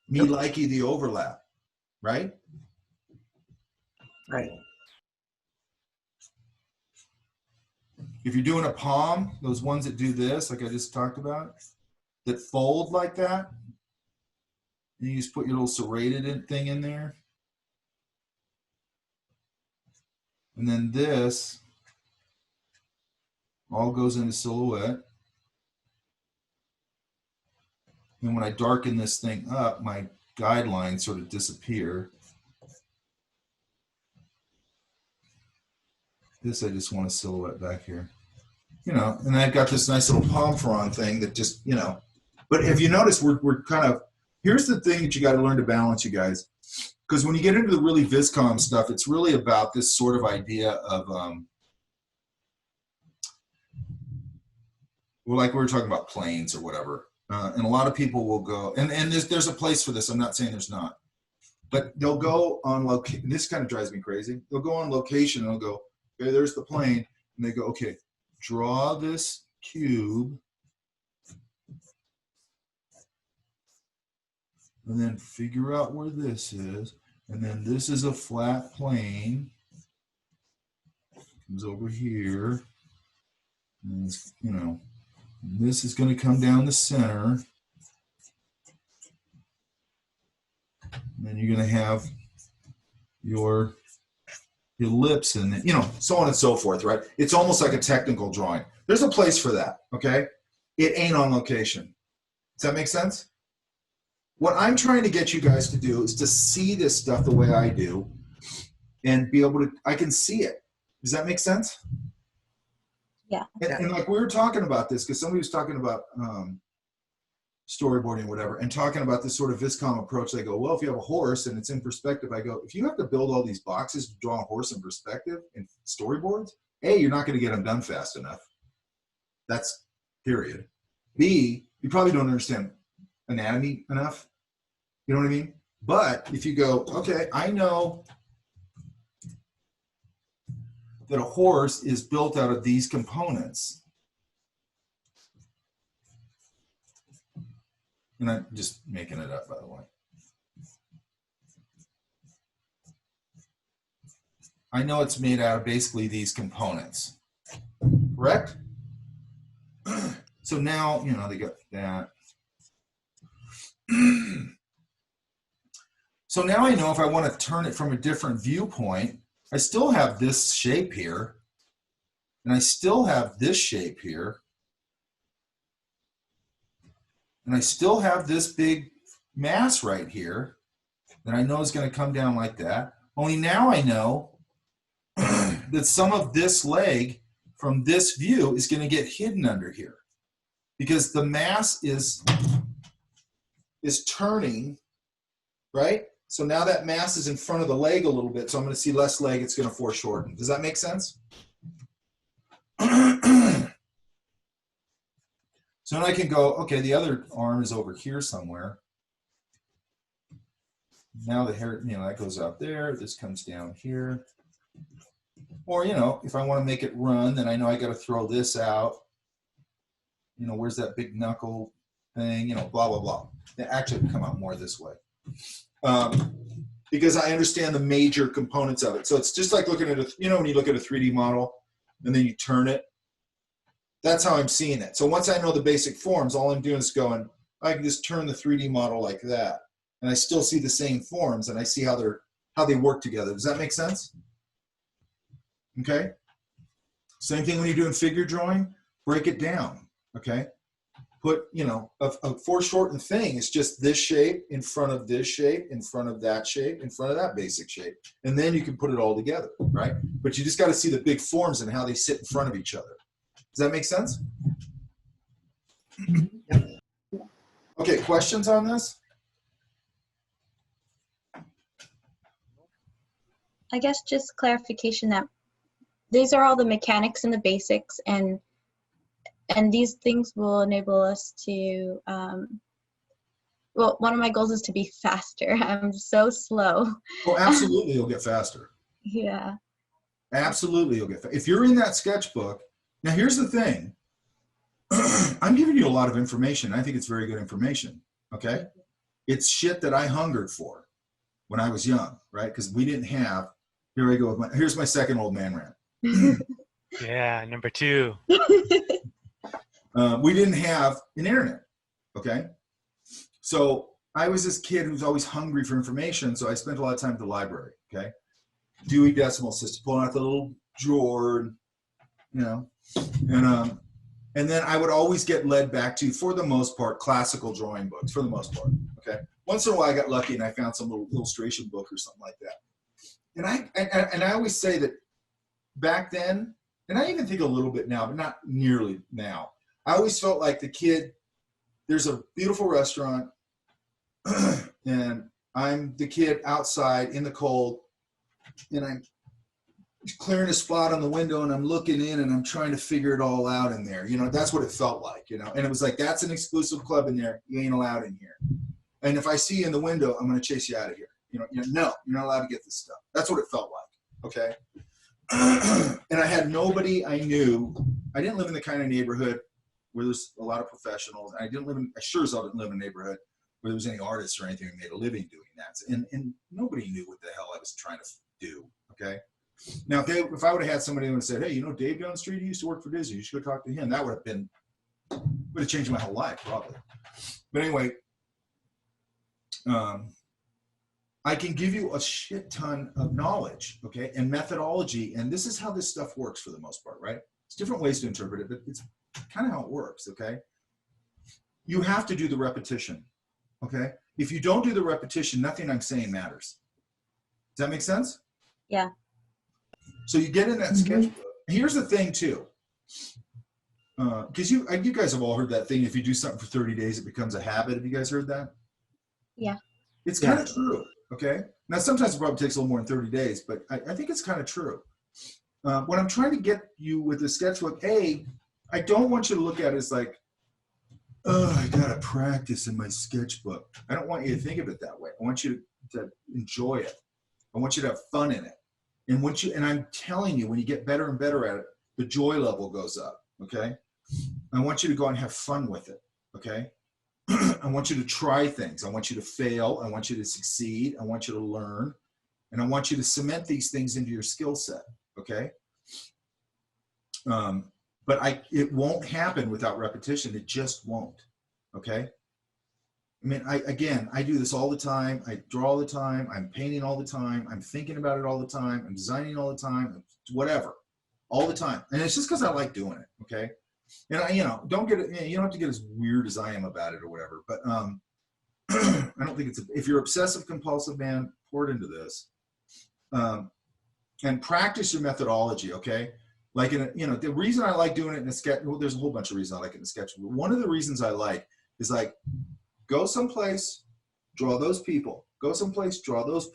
Speaker 1: Me likey the overlap, right?
Speaker 10: Right.
Speaker 1: If you're doing a palm, those ones that do this, like I just talked about, that fold like that, And you just put your little serrated thing in there. And then this all goes into silhouette. And when I darken this thing up, my guidelines sort of disappear. This I just want a silhouette back here. You know, and I've got this nice little palm frond thing that just, you know. But if you notice, we're kind of, here's the thing that you got to learn to balance, you guys. Because when you get into the really viscom stuff, it's really about this sort of idea of, well, like we were talking about planes or whatever. And a lot of people will go, and there's a place for this. I'm not saying there's not. But they'll go on location. This kind of drives me crazy. They'll go on location and they'll go, okay, there's the plane. And they go, okay, draw this cube. And then figure out where this is. And then this is a flat plane. Comes over here. And it's, you know, this is going to come down the center. And then you're going to have your ellipse and, you know, so on and so forth, right? It's almost like a technical drawing. There's a place for that, okay? It ain't on location. Does that make sense? What I'm trying to get you guys to do is to see this stuff the way I do and be able to, I can see it. Does that make sense?
Speaker 5: Yeah.
Speaker 1: And like we were talking about this because somebody was talking about storyboarding, whatever, and talking about this sort of viscom approach. They go, well, if you have a horse and it's in perspective, I go, if you have to build all these boxes to draw a horse in perspective in storyboards, A, you're not going to get them done fast enough. That's period. B, you probably don't understand anatomy enough. You know what I mean? But if you go, okay, I know that a horse is built out of these components. And I'm just making it up, by the way. I know it's made out of basically these components, correct? So now, you know, they got that. So now I know if I want to turn it from a different viewpoint, I still have this shape here, and I still have this shape here, and I still have this big mass right here that I know is going to come down like that. Only now I know that some of this leg from this view is going to get hidden under here because the mass is turning, right? So now that mass is in front of the leg a little bit, so I'm going to see less leg, it's going to foreshorten. Does that make sense? So then I can go, okay, the other arm is over here somewhere. Now the hair, you know, that goes out there, this comes down here. Or, you know, if I want to make it run, then I know I got to throw this out. You know, where's that big knuckle thing? You know, blah, blah, blah. It actually would come out more this way. Because I understand the major components of it. So it's just like looking at a, you know, when you look at a 3D model and then you turn it, that's how I'm seeing it. So once I know the basic forms, all I'm doing is going, I can just turn the 3D model like that. And I still see the same forms and I see how they work together. Does that make sense? Okay. Same thing when you're doing figure drawing, break it down. Okay. Put, you know, a foreshortened thing is just this shape in front of this shape, in front of that shape, in front of that basic shape. And then you can put it all together, right? But you just got to see the big forms and how they sit in front of each other. Does that make sense? Okay, questions on this?
Speaker 5: I guess just clarification that these are all the mechanics and the basics, and these things will enable us to, well, one of my goals is to be faster. I'm so slow.
Speaker 1: Oh, absolutely, you'll get faster.
Speaker 5: Yeah.
Speaker 1: Absolutely, you'll get faster. If you're in that sketchbook, now here's the thing. I'm giving you a lot of information. I think it's very good information, okay? It's shit that I hungered for when I was young, right? Because we didn't have, here I go with here's my second old man rant.
Speaker 4: Yeah, number 2.
Speaker 1: We didn't have an internet, okay? So I was this kid who was always hungry for information, so I spent a lot of time at the library, okay? Dewey Decimal System, pulling out the little drawer, and, you know, and then I would always get led back to, for the most part, classical drawing books, for the most part, okay? Once in a while I got lucky and I found some little illustration book or something like that. And I always say that back then, and I even think a little bit now, but not nearly now, I always felt like the kid, there's a beautiful restaurant, and I'm the kid outside in the cold, and I'm clearing a spot on the window, and I'm looking in, and I'm trying to figure it all out in there. You know, that's what it felt like, you know. And it was like, that's an exclusive club in there. You ain't allowed in here. And if I see you in the window, I'm going to chase you out of here. You know, no, you're not allowed to get this stuff. That's what it felt like, okay? And I had nobody I knew. I didn't live in the kind of neighborhood where there's a lot of professionals. I sure as hell didn't live in a neighborhood where there was any artists or anything who made a living doing that. And nobody knew what the hell I was trying to do, okay? Now, if I would have had somebody who would have said, hey, you know Dave down the street, he used to work for Disney, you should go talk to him, that would have changed my whole life, probably. But anyway, I can give you a shit ton of knowledge, okay, and methodology, and this is how this stuff works for the most part, right? It's different ways to interpret it, but it's kind of how it works, okay? You have to do the repetition, okay? If you don't do the repetition, nothing I'm saying matters. Does that make sense?
Speaker 5: Yeah.
Speaker 1: So you get in that sketchbook. Here's the thing too, because you guys have all heard that thing, if you do something for 30 days, it becomes a habit. Have you guys heard that?
Speaker 5: Yeah.
Speaker 1: It's kind of true, okay? Now, sometimes it probably takes a little more than 30 days, but I think it's kind of true. What I'm trying to get you with the sketchbook, I don't want you to look at it as like, oh, I gotta practice in my sketchbook. I don't want you to think of it that way. I want you to enjoy it. I want you to have fun in it. And I'm telling you, when you get better and better at it, the joy level goes up, okay? I want you to go and have fun with it, okay? I want you to try things. I want you to fail. I want you to succeed. I want you to learn. And I want you to cement these things into your skill set, okay? But it won't happen without repetition. It just won't, okay? I mean, I do this all the time. I draw all the time. I'm painting all the time. I'm thinking about it all the time. I'm designing all the time, whatever, all the time. And it's just because I like doing it, okay? And don't get it, you don't have to get as weird as I am about it or whatever, but I don't think if you're obsessive compulsive, man, pour it into this. And practice your methodology, okay? Like, the reason I like doing it in a sketch, well, there's a whole bunch of reasons I like it in a sketch, but one of the reasons I like is like, go someplace, draw those people. Go someplace, draw those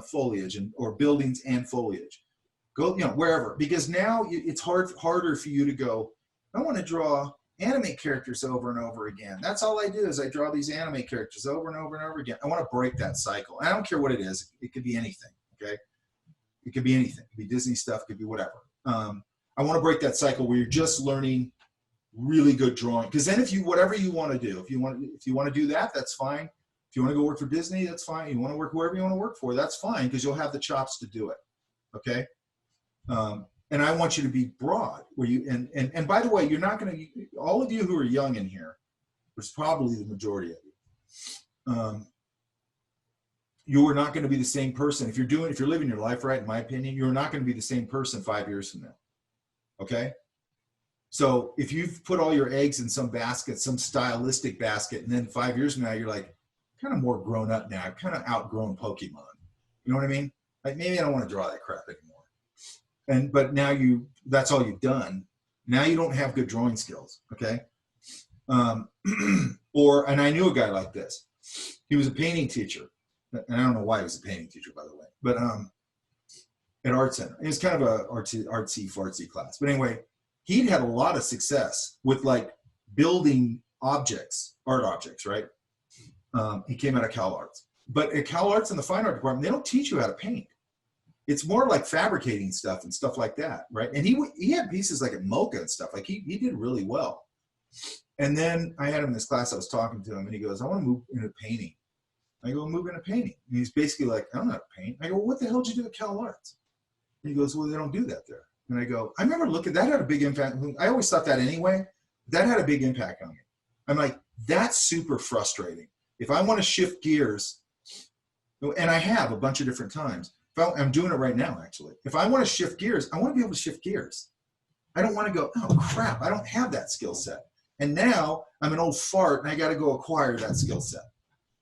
Speaker 1: foliage or buildings and foliage. Go, wherever, because now it's harder for you to go, I want to draw anime characters over and over again. That's all I do is I draw these anime characters over and over and over again. I want to break that cycle. I don't care what it is. It could be anything, okay? It could be anything. It could be Disney stuff. It could be whatever. I want to break that cycle where you're just learning really good drawing. Because then whatever you want to do, if you want to do that, that's fine. If you want to go work for Disney, that's fine. You want to work wherever you want to work for, that's fine, because you'll have the chops to do it, okay? And I want you to be broad, where you and by the way, you're not going to, all of you who are young in here, which is probably the majority of you, you are not going to be the same person. If you're living your life right, in my opinion, you're not going to be the same person 5 years from now, okay? So if you've put all your eggs in some basket, some stylistic basket, and then 5 years from now, you're like, kind of more grown up now. I've kind of outgrown Pokemon. You know what I mean? Like, maybe I don't want to draw that crap anymore. But now that's all you've done. Now you don't have good drawing skills, okay? And I knew a guy like this. He was a painting teacher. And I don't know why he was a painting teacher, by the way. But at Art Center. It was kind of a artsy-fartsy class. But anyway, he'd had a lot of success with like building objects, art objects, right? He came out of Cal Arts. But at Cal Arts in the fine art department, they don't teach you how to paint. It's more like fabricating stuff and stuff like that, right? And he had pieces like at Mocha and stuff. Like he did really well. And then I had him in this class, I was talking to him, and he goes, I want to move into painting. I go, move into painting. And he's basically like, I don't know how to paint. I go, well, what the hell did you do at Cal Arts? And he goes, well, they don't do that there. And I go, I remember looking, that had a big impact. I always thought that anyway. That had a big impact on me. I'm like, that's super frustrating. If I want to shift gears, and I have a bunch of different times, I'm doing it right now, actually. If I want to shift gears, I want to be able to shift gears. I don't want to go, oh crap, I don't have that skill set. And now I'm an old fart and I got to go acquire that skill set.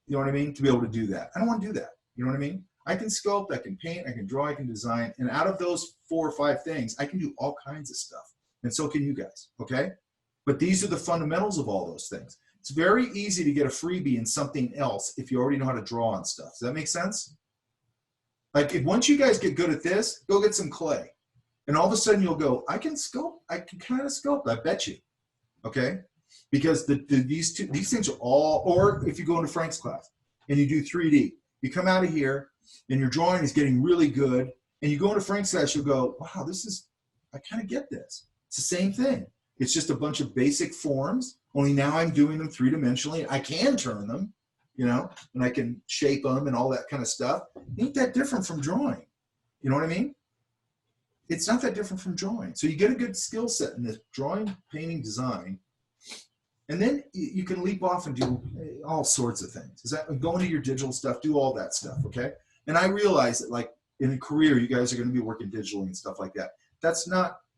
Speaker 1: You know what I mean? To be able to do that. I don't want to do that. You know what I mean? I can sculpt, I can paint, I can draw, I can design. And out of those 4 or 5 things, I can do all kinds of stuff. And so can you guys, okay? But these are the fundamentals of all those things. It's very easy to get a freebie in something else if you already know how to draw on stuff. Does that make sense? Like if once you guys get good at this, go get some clay. And all of a sudden you'll go, I can sculpt, I can kind of sculpt, I bet you, okay? Because these things are all, or if you go into Frank's class and you do 3D, you come out of here and your drawing is getting really good, and you go into Frank's class, you'll go, wow, I kind of get this. It's the same thing. It's just a bunch of basic forms, only now I'm doing them 3-dimensionally. I can turn them, you know, and I can shape them and all that kind of stuff. Ain't that different from drawing? You know what I mean? It's not that different from drawing. So you get a good skill set in this drawing, painting, design, and then you can leap off and do all sorts of things. Go into your digital stuff, do all that stuff, okay? And I realize that like in a career, you guys are gonna be working digitally and stuff like that.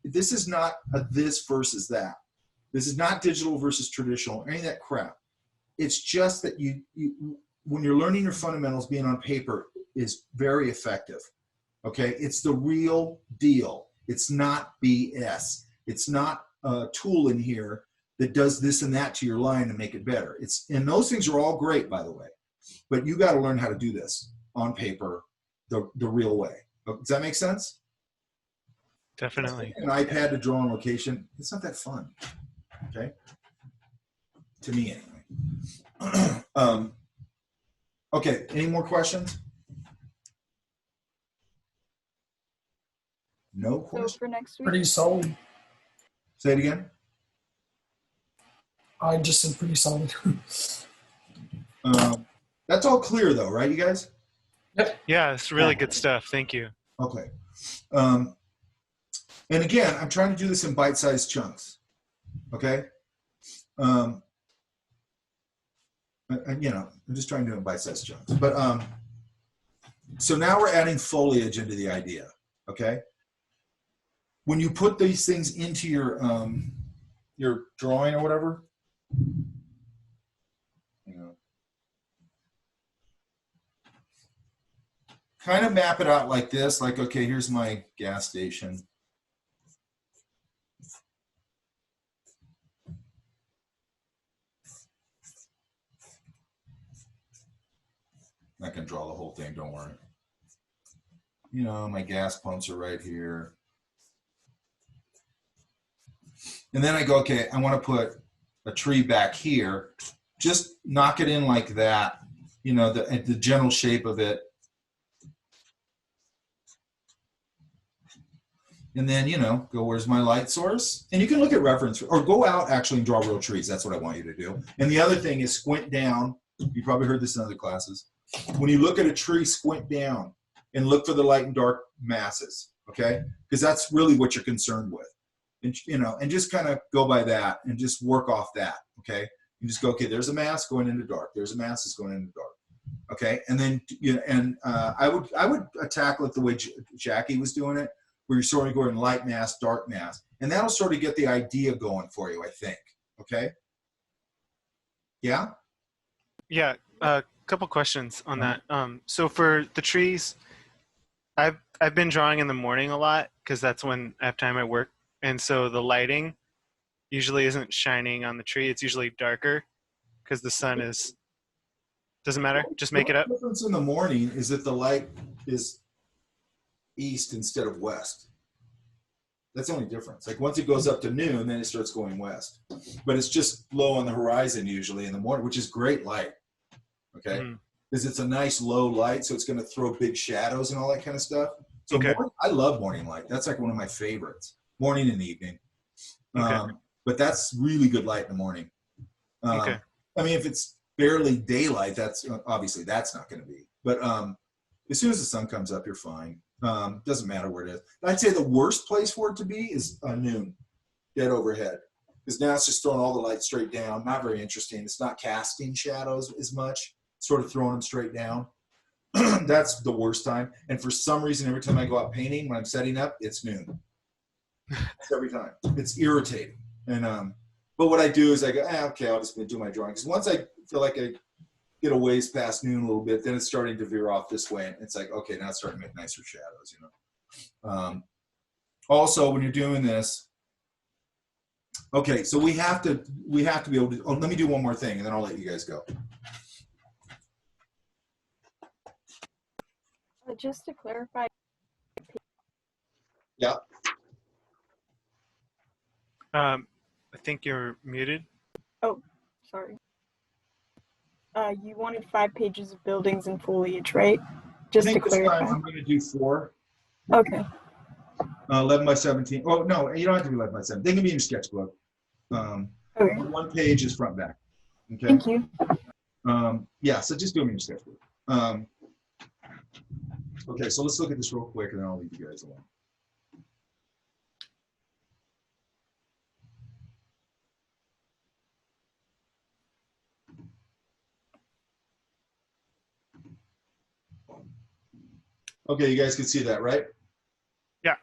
Speaker 1: This is not a this versus that. This is not digital versus traditional, any of that crap. It's just that when you're learning your fundamentals, being on paper is very effective. Okay, it's the real deal. It's not BS. It's not a tool in here that does this and that to your line to make it better. And those things are all great, by the way, but you got to learn how to do this on paper the real way. Does that make sense?
Speaker 4: Definitely.
Speaker 1: An iPad to draw on location, it's not that fun. Okay, to me anyway. Okay, any more questions? No questions?
Speaker 14: So for next week?
Speaker 15: Pretty solid.
Speaker 1: Say it again.
Speaker 15: I just said pretty solid.
Speaker 1: That's all clear though, right, you guys?
Speaker 15: Yep.
Speaker 4: Yeah, it's really good stuff. Thank you.
Speaker 1: Okay. And again, I'm trying to do this in bite-sized chunks. Okay. And, you know, I'm just trying to do it in bite-sized chunks. But so now we're adding foliage into the idea. Okay. When you put these things into your drawing or whatever, you know, kind of map it out like this. Like, okay, here's my gas station. I can draw the whole thing, don't worry. You know, my gas pumps are right here. And then I go, okay, I want to put a tree back here. Just knock it in like that, you know, the general shape of it. And then, you know, go, where's my light source? And you can look at reference, or go out actually and draw real trees. That's what I want you to do. And the other thing is squint down. You probably heard this in other classes. When you look at a tree, squint down and look for the light and dark masses, okay? Because that's really what you're concerned with. And, you know, and just kind of go by that and just work off that, okay? You just go, okay, there's a mass going into dark. There's a mass that's going into dark, okay? And then, you know, and I would tackle it the way Jackie was doing it, where you're sort of going light mass, dark mass. And that'll sort of get the idea going for you, I think, okay? Yeah?
Speaker 4: Yeah, a couple questions on that. So for the trees, I've been drawing in the morning a lot because that's when I have time at work. And so the lighting usually isn't shining on the tree. It's usually darker because the sun is, doesn't matter, just make it up.
Speaker 1: The difference in the morning is that the light is east instead of west. That's the only difference. Like once it goes up to noon, then it starts going west. But it's just low on the horizon usually in the morning, which is great light, okay? Because it's a nice low light, so it's gonna throw big shadows and all that kind of stuff. So morning, I love morning light. That's like one of my favorites. Morning and evening. But that's really good light in the morning. I mean, if it's barely daylight, that's obviously that's not going to be. But as soon as the sun comes up, you're fine. Doesn't matter where it is. I'd say the worst place for it to be is noon, dead overhead. because now it's just throwing all the light straight down. Not very interesting. It's not casting shadows as much, sort of throwing them straight down. That's the worst time. And for some reason, every time I go out painting, when I'm setting up, it's noon. Every time. It's irritating. And but what I do is I go, okay, I'll just do my drawing. Because once I feel like I get a ways past noon a little bit, then it's starting to veer off this way. And it's like, okay, now it's starting to make nicer shadows, you know. Also, when you're doing this, okay, so we have to be able to, let me do one more thing and then I'll let you guys go.
Speaker 14: Just to clarify.
Speaker 1: Yeah.
Speaker 4: I think you're muted.
Speaker 14: Oh, sorry. You wanted 5 pages of buildings and foliage, right? Just
Speaker 1: I think
Speaker 14: to
Speaker 1: this
Speaker 14: clarify.
Speaker 1: time I'm going to do 4.
Speaker 14: Okay.
Speaker 1: 11 by 17. Oh, no, you don't have to be 11 by 17. They can be in your sketchbook.
Speaker 14: Okay.
Speaker 1: 1 page is front and back. Okay.
Speaker 14: Thank you.
Speaker 1: Yeah, so just do them in your sketchbook. Okay, so let's look at this real quick and then I'll leave you guys alone. Okay, you guys can see that, right?
Speaker 4: Yeah.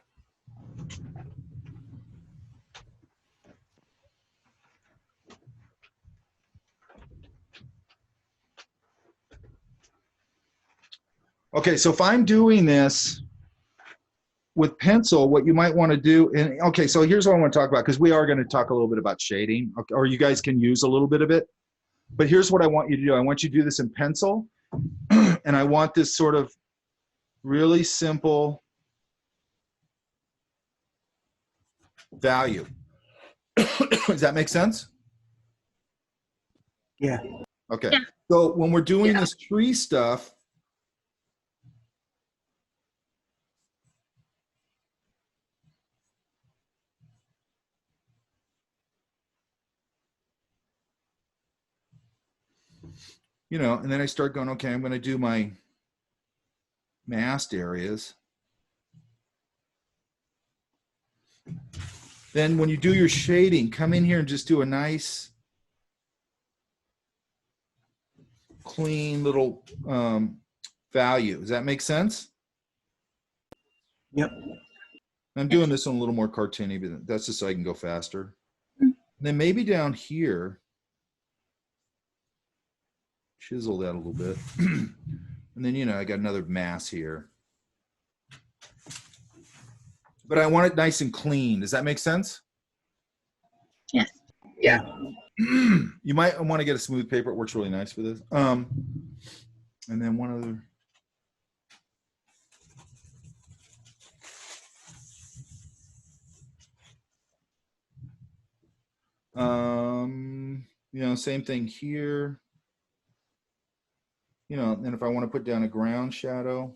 Speaker 1: Okay, so if I'm doing this with pencil, what you might want to do, and okay, so here's what I want to talk about, because we are going to talk a little bit about shading, or you guys can use a little bit of it. But here's what I want you to do. I want you to do this in pencil, and I want this sort of really simple value. Does that make sense?
Speaker 10: Yeah.
Speaker 1: Okay. Yeah. So when we're doing this tree stuff, you know, and then I start going, okay, I'm going to do my masked areas. Then when you do your shading, come in here and just do a nice, clean little value. Does that make sense?
Speaker 10: Yep.
Speaker 1: I'm doing this one a little more cartoony, but that's just so I can go faster. And then maybe down here, chisel that a little bit. And then, you know, I got another mass here. But I want it nice and clean. Does that make sense?
Speaker 14: Yes.
Speaker 10: Yeah.
Speaker 1: You might want to get a smooth paper. It works really nice for this. And then one other. You know, same thing here. You know, and if I want to put down a ground shadow,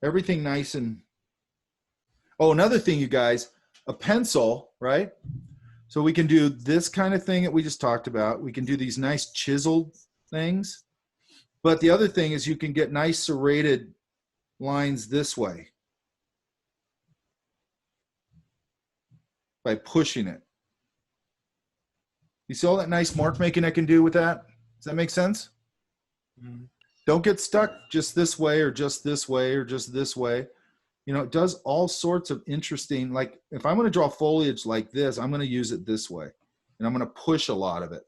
Speaker 1: everything nice and, oh, another thing, you guys, a pencil, right? So we can do this kind of thing that we just talked about. We can do these nice chiseled things. But the other thing is you can get nice serrated lines this way by pushing it. You see all that nice mark making I can do with that? Does that make sense? Mm-hmm. Don't get stuck just this way or just this way or just this way. You know, it does all sorts of interesting, like if I'm going to draw foliage like this, I'm going to use it this way. And I'm going to push a lot of it.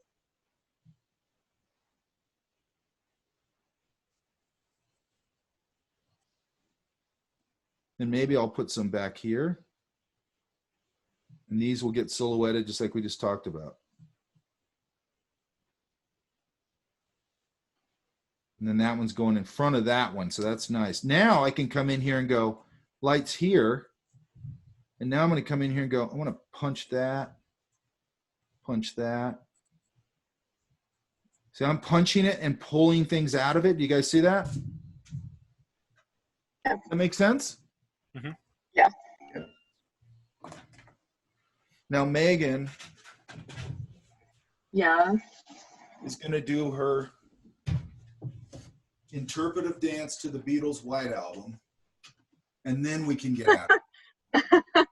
Speaker 1: And maybe I'll put some back here. And these will get silhouetted just like we just talked about. And then that one's going in front of that one, so that's nice. Now I can come in here and go, lights here. And now I'm going to come in here and go, I want to punch that, punch that. See, I'm punching it and pulling things out of it. Do you guys see that?
Speaker 3: Yeah.
Speaker 1: Does that make sense?
Speaker 4: Mm-hmm.
Speaker 3: Yeah.
Speaker 1: Now Megan is going to do her interpretive dance to the Beatles' White Album, and then we can get at it.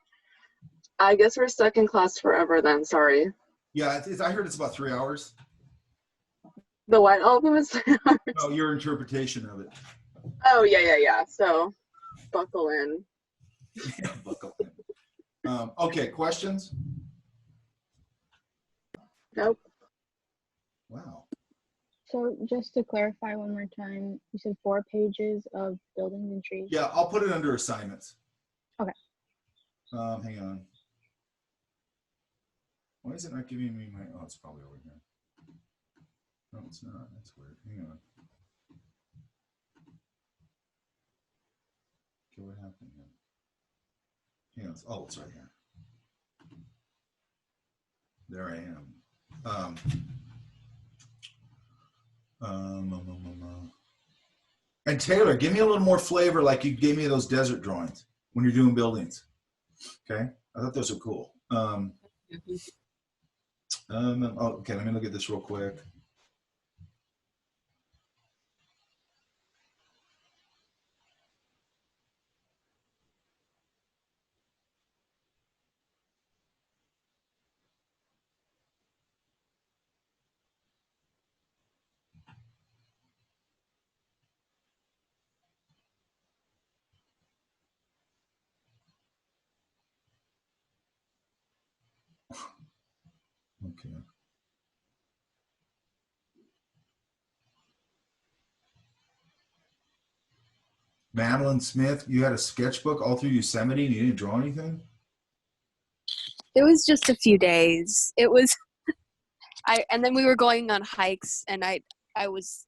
Speaker 3: I guess we're stuck in class forever then, sorry.
Speaker 1: Yeah, I heard it's about 3 hours.
Speaker 3: The white album is 3 hours.
Speaker 1: No, your interpretation of it.
Speaker 3: Oh, yeah. So, buckle in.
Speaker 1: Yeah, buckle in. Okay, questions?
Speaker 3: Nope.
Speaker 1: Wow.
Speaker 16: So just to clarify one more time, you said 4 pages of buildings and trees?
Speaker 1: Yeah, I'll put it under assignments.
Speaker 16: Okay.
Speaker 1: Hang on. Why is it not giving me my, oh, it's probably over here. No, it's not. That's weird. Hang on. Okay, what happened here? Hang on. Oh, it's right here. There I am. And Taylor, give me a little more flavor like you gave me those desert drawings when you're doing buildings. Okay, I thought those were cool. Okay, let me look at this real quick. Okay. Madeline Smith, you had a sketchbook all through Yosemite and you didn't draw anything?
Speaker 11: It was just a few days. It was, and then we were going on hikes, and it was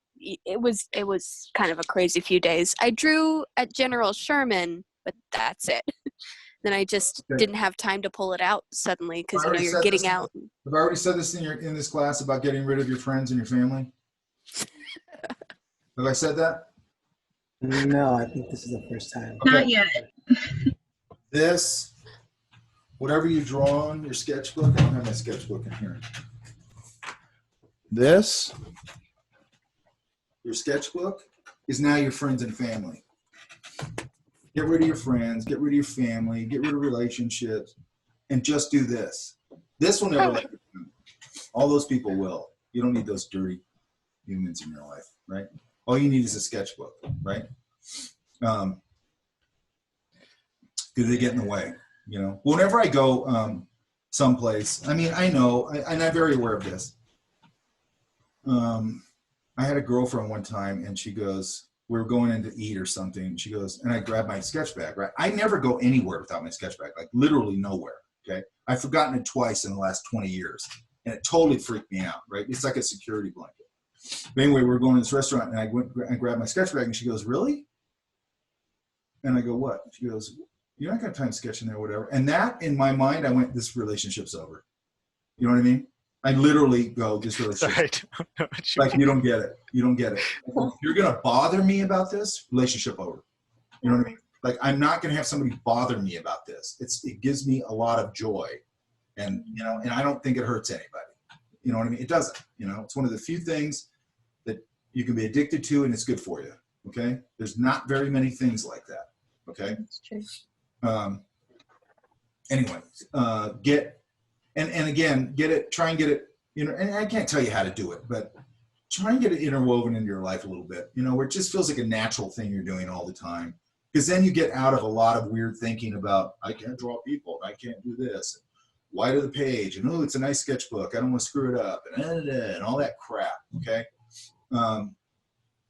Speaker 11: kind of a crazy few days. I drew at General Sherman, but that's it. Then I just didn't have time to pull it out suddenly because you're getting out.
Speaker 1: Have I already said this in this class about getting rid of your friends and your family? Have I said that?
Speaker 10: No, I think this is the first time.
Speaker 1: Okay.
Speaker 17: Not yet.
Speaker 1: This, whatever you draw on your sketchbook, I don't have my sketchbook in here. This, your sketchbook, is now your friends and family. Get rid of your friends, get rid of your family, get rid of relationships, and just do this. This will never let you down. All those people will. You don't need those dirty humans in your life, right? All you need is a sketchbook, right? Because they get in the way, you know. Whenever I go someplace, I mean, I know, and I'm very aware of this. I had a girlfriend one time, and she goes, we were going in to eat or something. She goes, and I grabbed my sketch bag, right? I never go anywhere without my sketch bag, like literally nowhere, okay? I've forgotten it twice in the last 20 years, and it totally freaked me out, right? It's like a security blanket. But anyway, we were going to this restaurant, and I went and grabbed my sketch bag, and she goes, really? And I go, what? She goes, you're not going to have time sketching there, whatever. And that, in my mind, I went, this relationship's over. You know what I mean? I literally go, this relationship. Like, you don't get it. You don't get it. If you're going to bother me about this, relationship over. You know what I mean? Like, I'm not going to have somebody bother me about this. It gives me a lot of joy. And, you know, and I don't think it hurts anybody. You know what I mean? It doesn't. You know, it's one of the few things that you can be addicted to, and it's good for you. Okay? There's not very many things like that. Okay?
Speaker 16: That's true.
Speaker 1: Anyway, and again, try and get it, you know, and I can't tell you how to do it, but try and get it interwoven into your life a little bit, you know, where it just feels like a natural thing you're doing all the time. Because then you get out of a lot of weird thinking about, I can't draw people, I can't do this, wide of the page, and oh, it's a nice sketchbook, I don't want to screw it up, and all that crap, okay?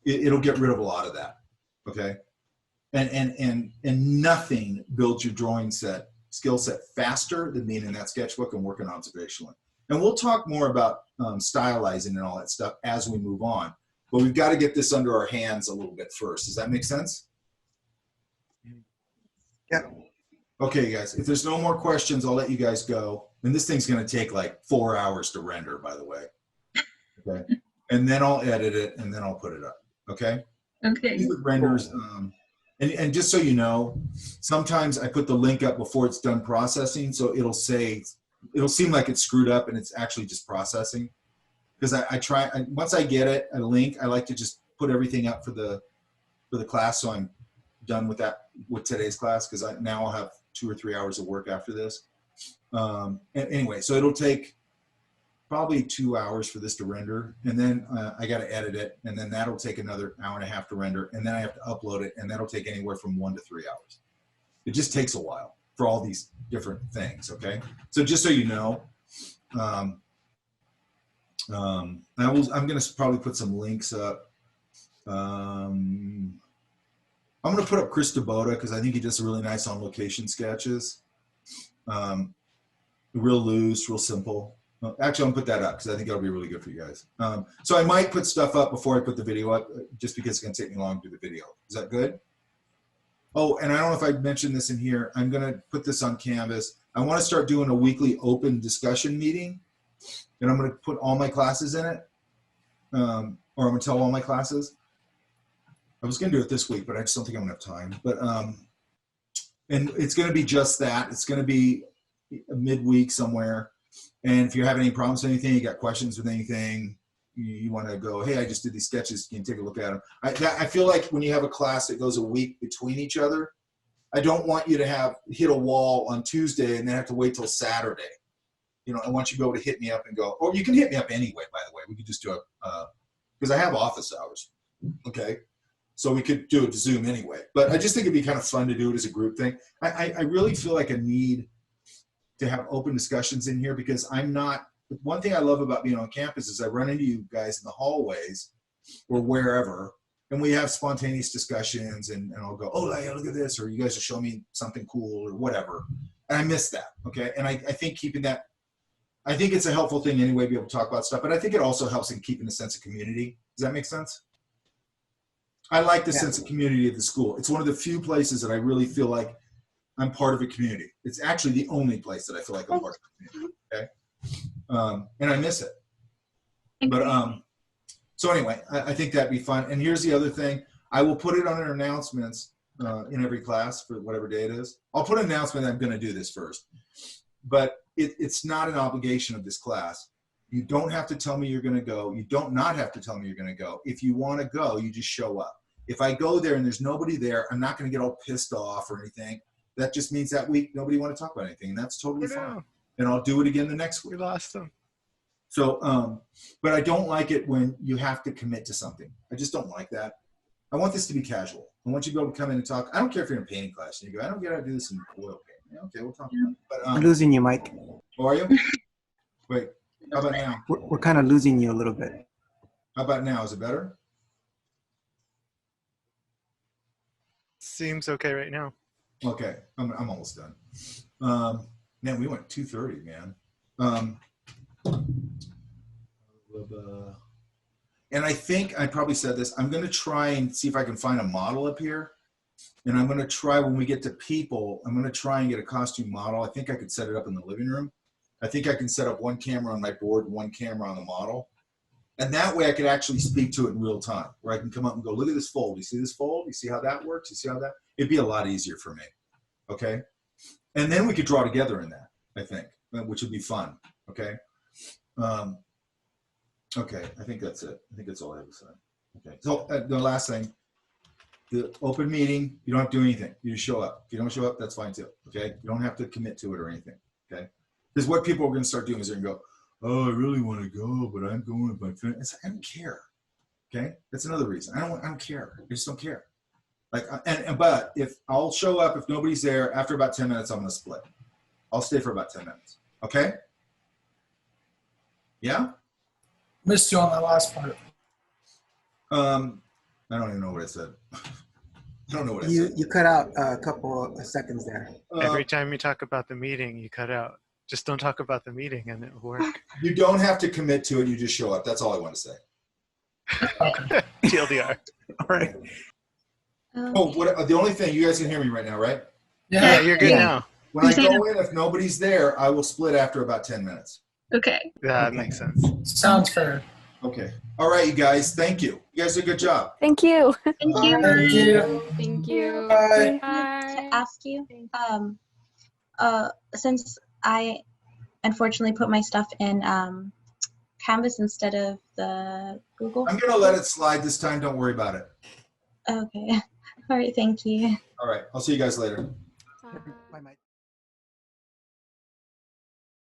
Speaker 1: It'll get rid of a lot of that, okay? And nothing builds your drawing skill set faster than being in that sketchbook and working observationally. And we'll talk more about stylizing and all that stuff as we move on. But we've got to get this under our hands a little bit first. Does that make sense?
Speaker 10: Yeah.
Speaker 1: Okay, guys, if there's no more questions, I'll let you guys go. And this thing's going to take like 4 hours to render, by the way. Okay. And then I'll edit it, and then I'll put it up. Okay?
Speaker 17: Okay.
Speaker 1: With renders, and just so you know, sometimes I put the link up before it's done processing, so it'll seem like it's screwed up, and it's actually just processing. Because once I get it, a link, I like to just put everything up for the class, so I'm done with today's class, because now I'll have 2 or 3 hours of work after this. Anyway, so it'll take probably 2 hours for this to render, and then I got to edit it, and then that'll take another hour and a half to render, and then I have to upload it, and that'll take anywhere from 1 to 3 hours. It just takes a while for all these different things. Okay, so just so you know, I'm going to probably put some links up. I'm going to put up Chris Dabota because I think he does really nice on location sketches. Real loose, real simple. Actually, I'm gonna put that up because I think that'll be really good for you guys. So I might put stuff up before I put the video up, just because it's gonna take me long to do the video. Is that good? Oh, and I don't know if I mentioned this in here. I'm gonna put this on Canvas. I want to start doing a weekly open discussion meeting, and I'm gonna put all my classes in it, or I'm gonna tell all my classes. I was gonna do it this week, but I just don't think I'm gonna have time. But and it's gonna be just that. It's gonna be midweek somewhere. And if you have any problems with anything, you got questions with anything, you want to go, hey, I just did these sketches, can you take a look at them? I feel like when you have a class that goes a week between each other, I don't want you to hit a wall on Tuesday and then have to wait till Saturday. You know, I want you to be able to hit me up and go, or you can hit me up anyway, by the way. We could just do because I have office hours, okay? So we could do it to Zoom anyway. But I just think it'd be kind of fun to do it as a group thing. I really feel like a need to have open discussions in here because one thing I love about being on campus is I run into you guys in the hallways or wherever, and we have spontaneous discussions, and I'll go, oh, look at this, or you guys will show me something cool or whatever. And I miss that, okay? And I think keeping that, I think it's a helpful thing anyway to be able to talk about stuff, but I think it also helps in keeping a sense of community. Does that make sense? I like the sense of community of the school. It's one of the few places that I really feel like I'm part of a community. It's actually the only place that I feel like I'm part of a community, okay? And I miss it. But so anyway, I think that'd be fun. And here's the other thing. I will put it on our announcements in every class for whatever day it is. I'll put an announcement that I'm gonna do this first. But it's not an obligation of this class. You don't have to tell me you're gonna go. You don't not have to tell me you're gonna go. If you wanna go, you just show up. If I go there and there's nobody there, I'm not gonna get all pissed off or anything. That just means that week nobody want to talk about anything, and that's totally fine. And I'll do it again the next week.
Speaker 4: We lost them.
Speaker 1: So, but I don't like it when you have to commit to something. I just don't like that. I want this to be casual. I want you to be able to come in and talk. I don't care if you're in a painting class and you go, I don't get how to do this in oil paint. Yeah, okay, we'll talk about it. But,
Speaker 10: We're losing you, Mike.
Speaker 1: Oh, are you? Wait, how about now?
Speaker 10: We're kind of losing you a little bit.
Speaker 1: How about now? Is it better?
Speaker 4: Seems okay right now.
Speaker 1: Okay, I'm almost done. Man, we went 2:30, man. And I think I probably said this. I'm going to try and see if I can find a model up here. And I'm going to try when we get to people, I'm going to try and get a costume model. I think I could set it up in the living room. I think I can set up one camera on my board, one camera on the model. And that way I could actually speak to it in real time, where I can come up and go, look at this fold. You see this fold? You see how that works? You see how that? It'd be a lot easier for me. Okay. And then we could draw together in that, I think, which would be fun. Okay. Okay. I think that's it. I think that's all I have to say. Okay. So the last thing, the open meeting, you don't have to do anything. You just show up. If you don't show up, that's fine too. Okay. You don't have to commit to it or anything. Okay. Because what people are going to start doing is they're going to go, oh, I really want to go, but I'm going with my friends. I don't care. Okay. That's another reason. I don't care. I just don't care. Like, but if I'll show up, if nobody's there, after about 10 minutes, I'm going to split. I'll stay for about 10 minutes. Okay. Yeah.
Speaker 15: Missed you on that last part.
Speaker 1: I don't even know what I said. I don't know what I said.
Speaker 10: You cut out a couple of seconds there.
Speaker 4: Every time you talk about the meeting, you cut out. Just don't talk about the meeting and it'll work.
Speaker 1: You don't have to commit to it. You just show up. That's all I want to say.
Speaker 15: Okay.
Speaker 4: TLDR.
Speaker 10: All right.
Speaker 1: Oh, the only thing, you guys can hear me right now, right?
Speaker 4: Yeah, you're good now.
Speaker 1: When I go in, if nobody's there, I will split after about 10 minutes.
Speaker 3: Okay.
Speaker 4: Yeah, that makes sense.
Speaker 15: Sounds fair.
Speaker 1: Okay. All right, you guys. Thank you. You guys did a good job.
Speaker 11: Thank you.
Speaker 3: Thank you.
Speaker 15: Thank you.
Speaker 2: Thank you.
Speaker 15: Bye.
Speaker 5: To ask you, since I unfortunately put my stuff in Canvas instead of the Google.
Speaker 1: I'm going to let it slide this time. Don't worry about it.
Speaker 5: Okay. All right. Thank you.
Speaker 1: All right. I'll see you guys later.
Speaker 2: Bye.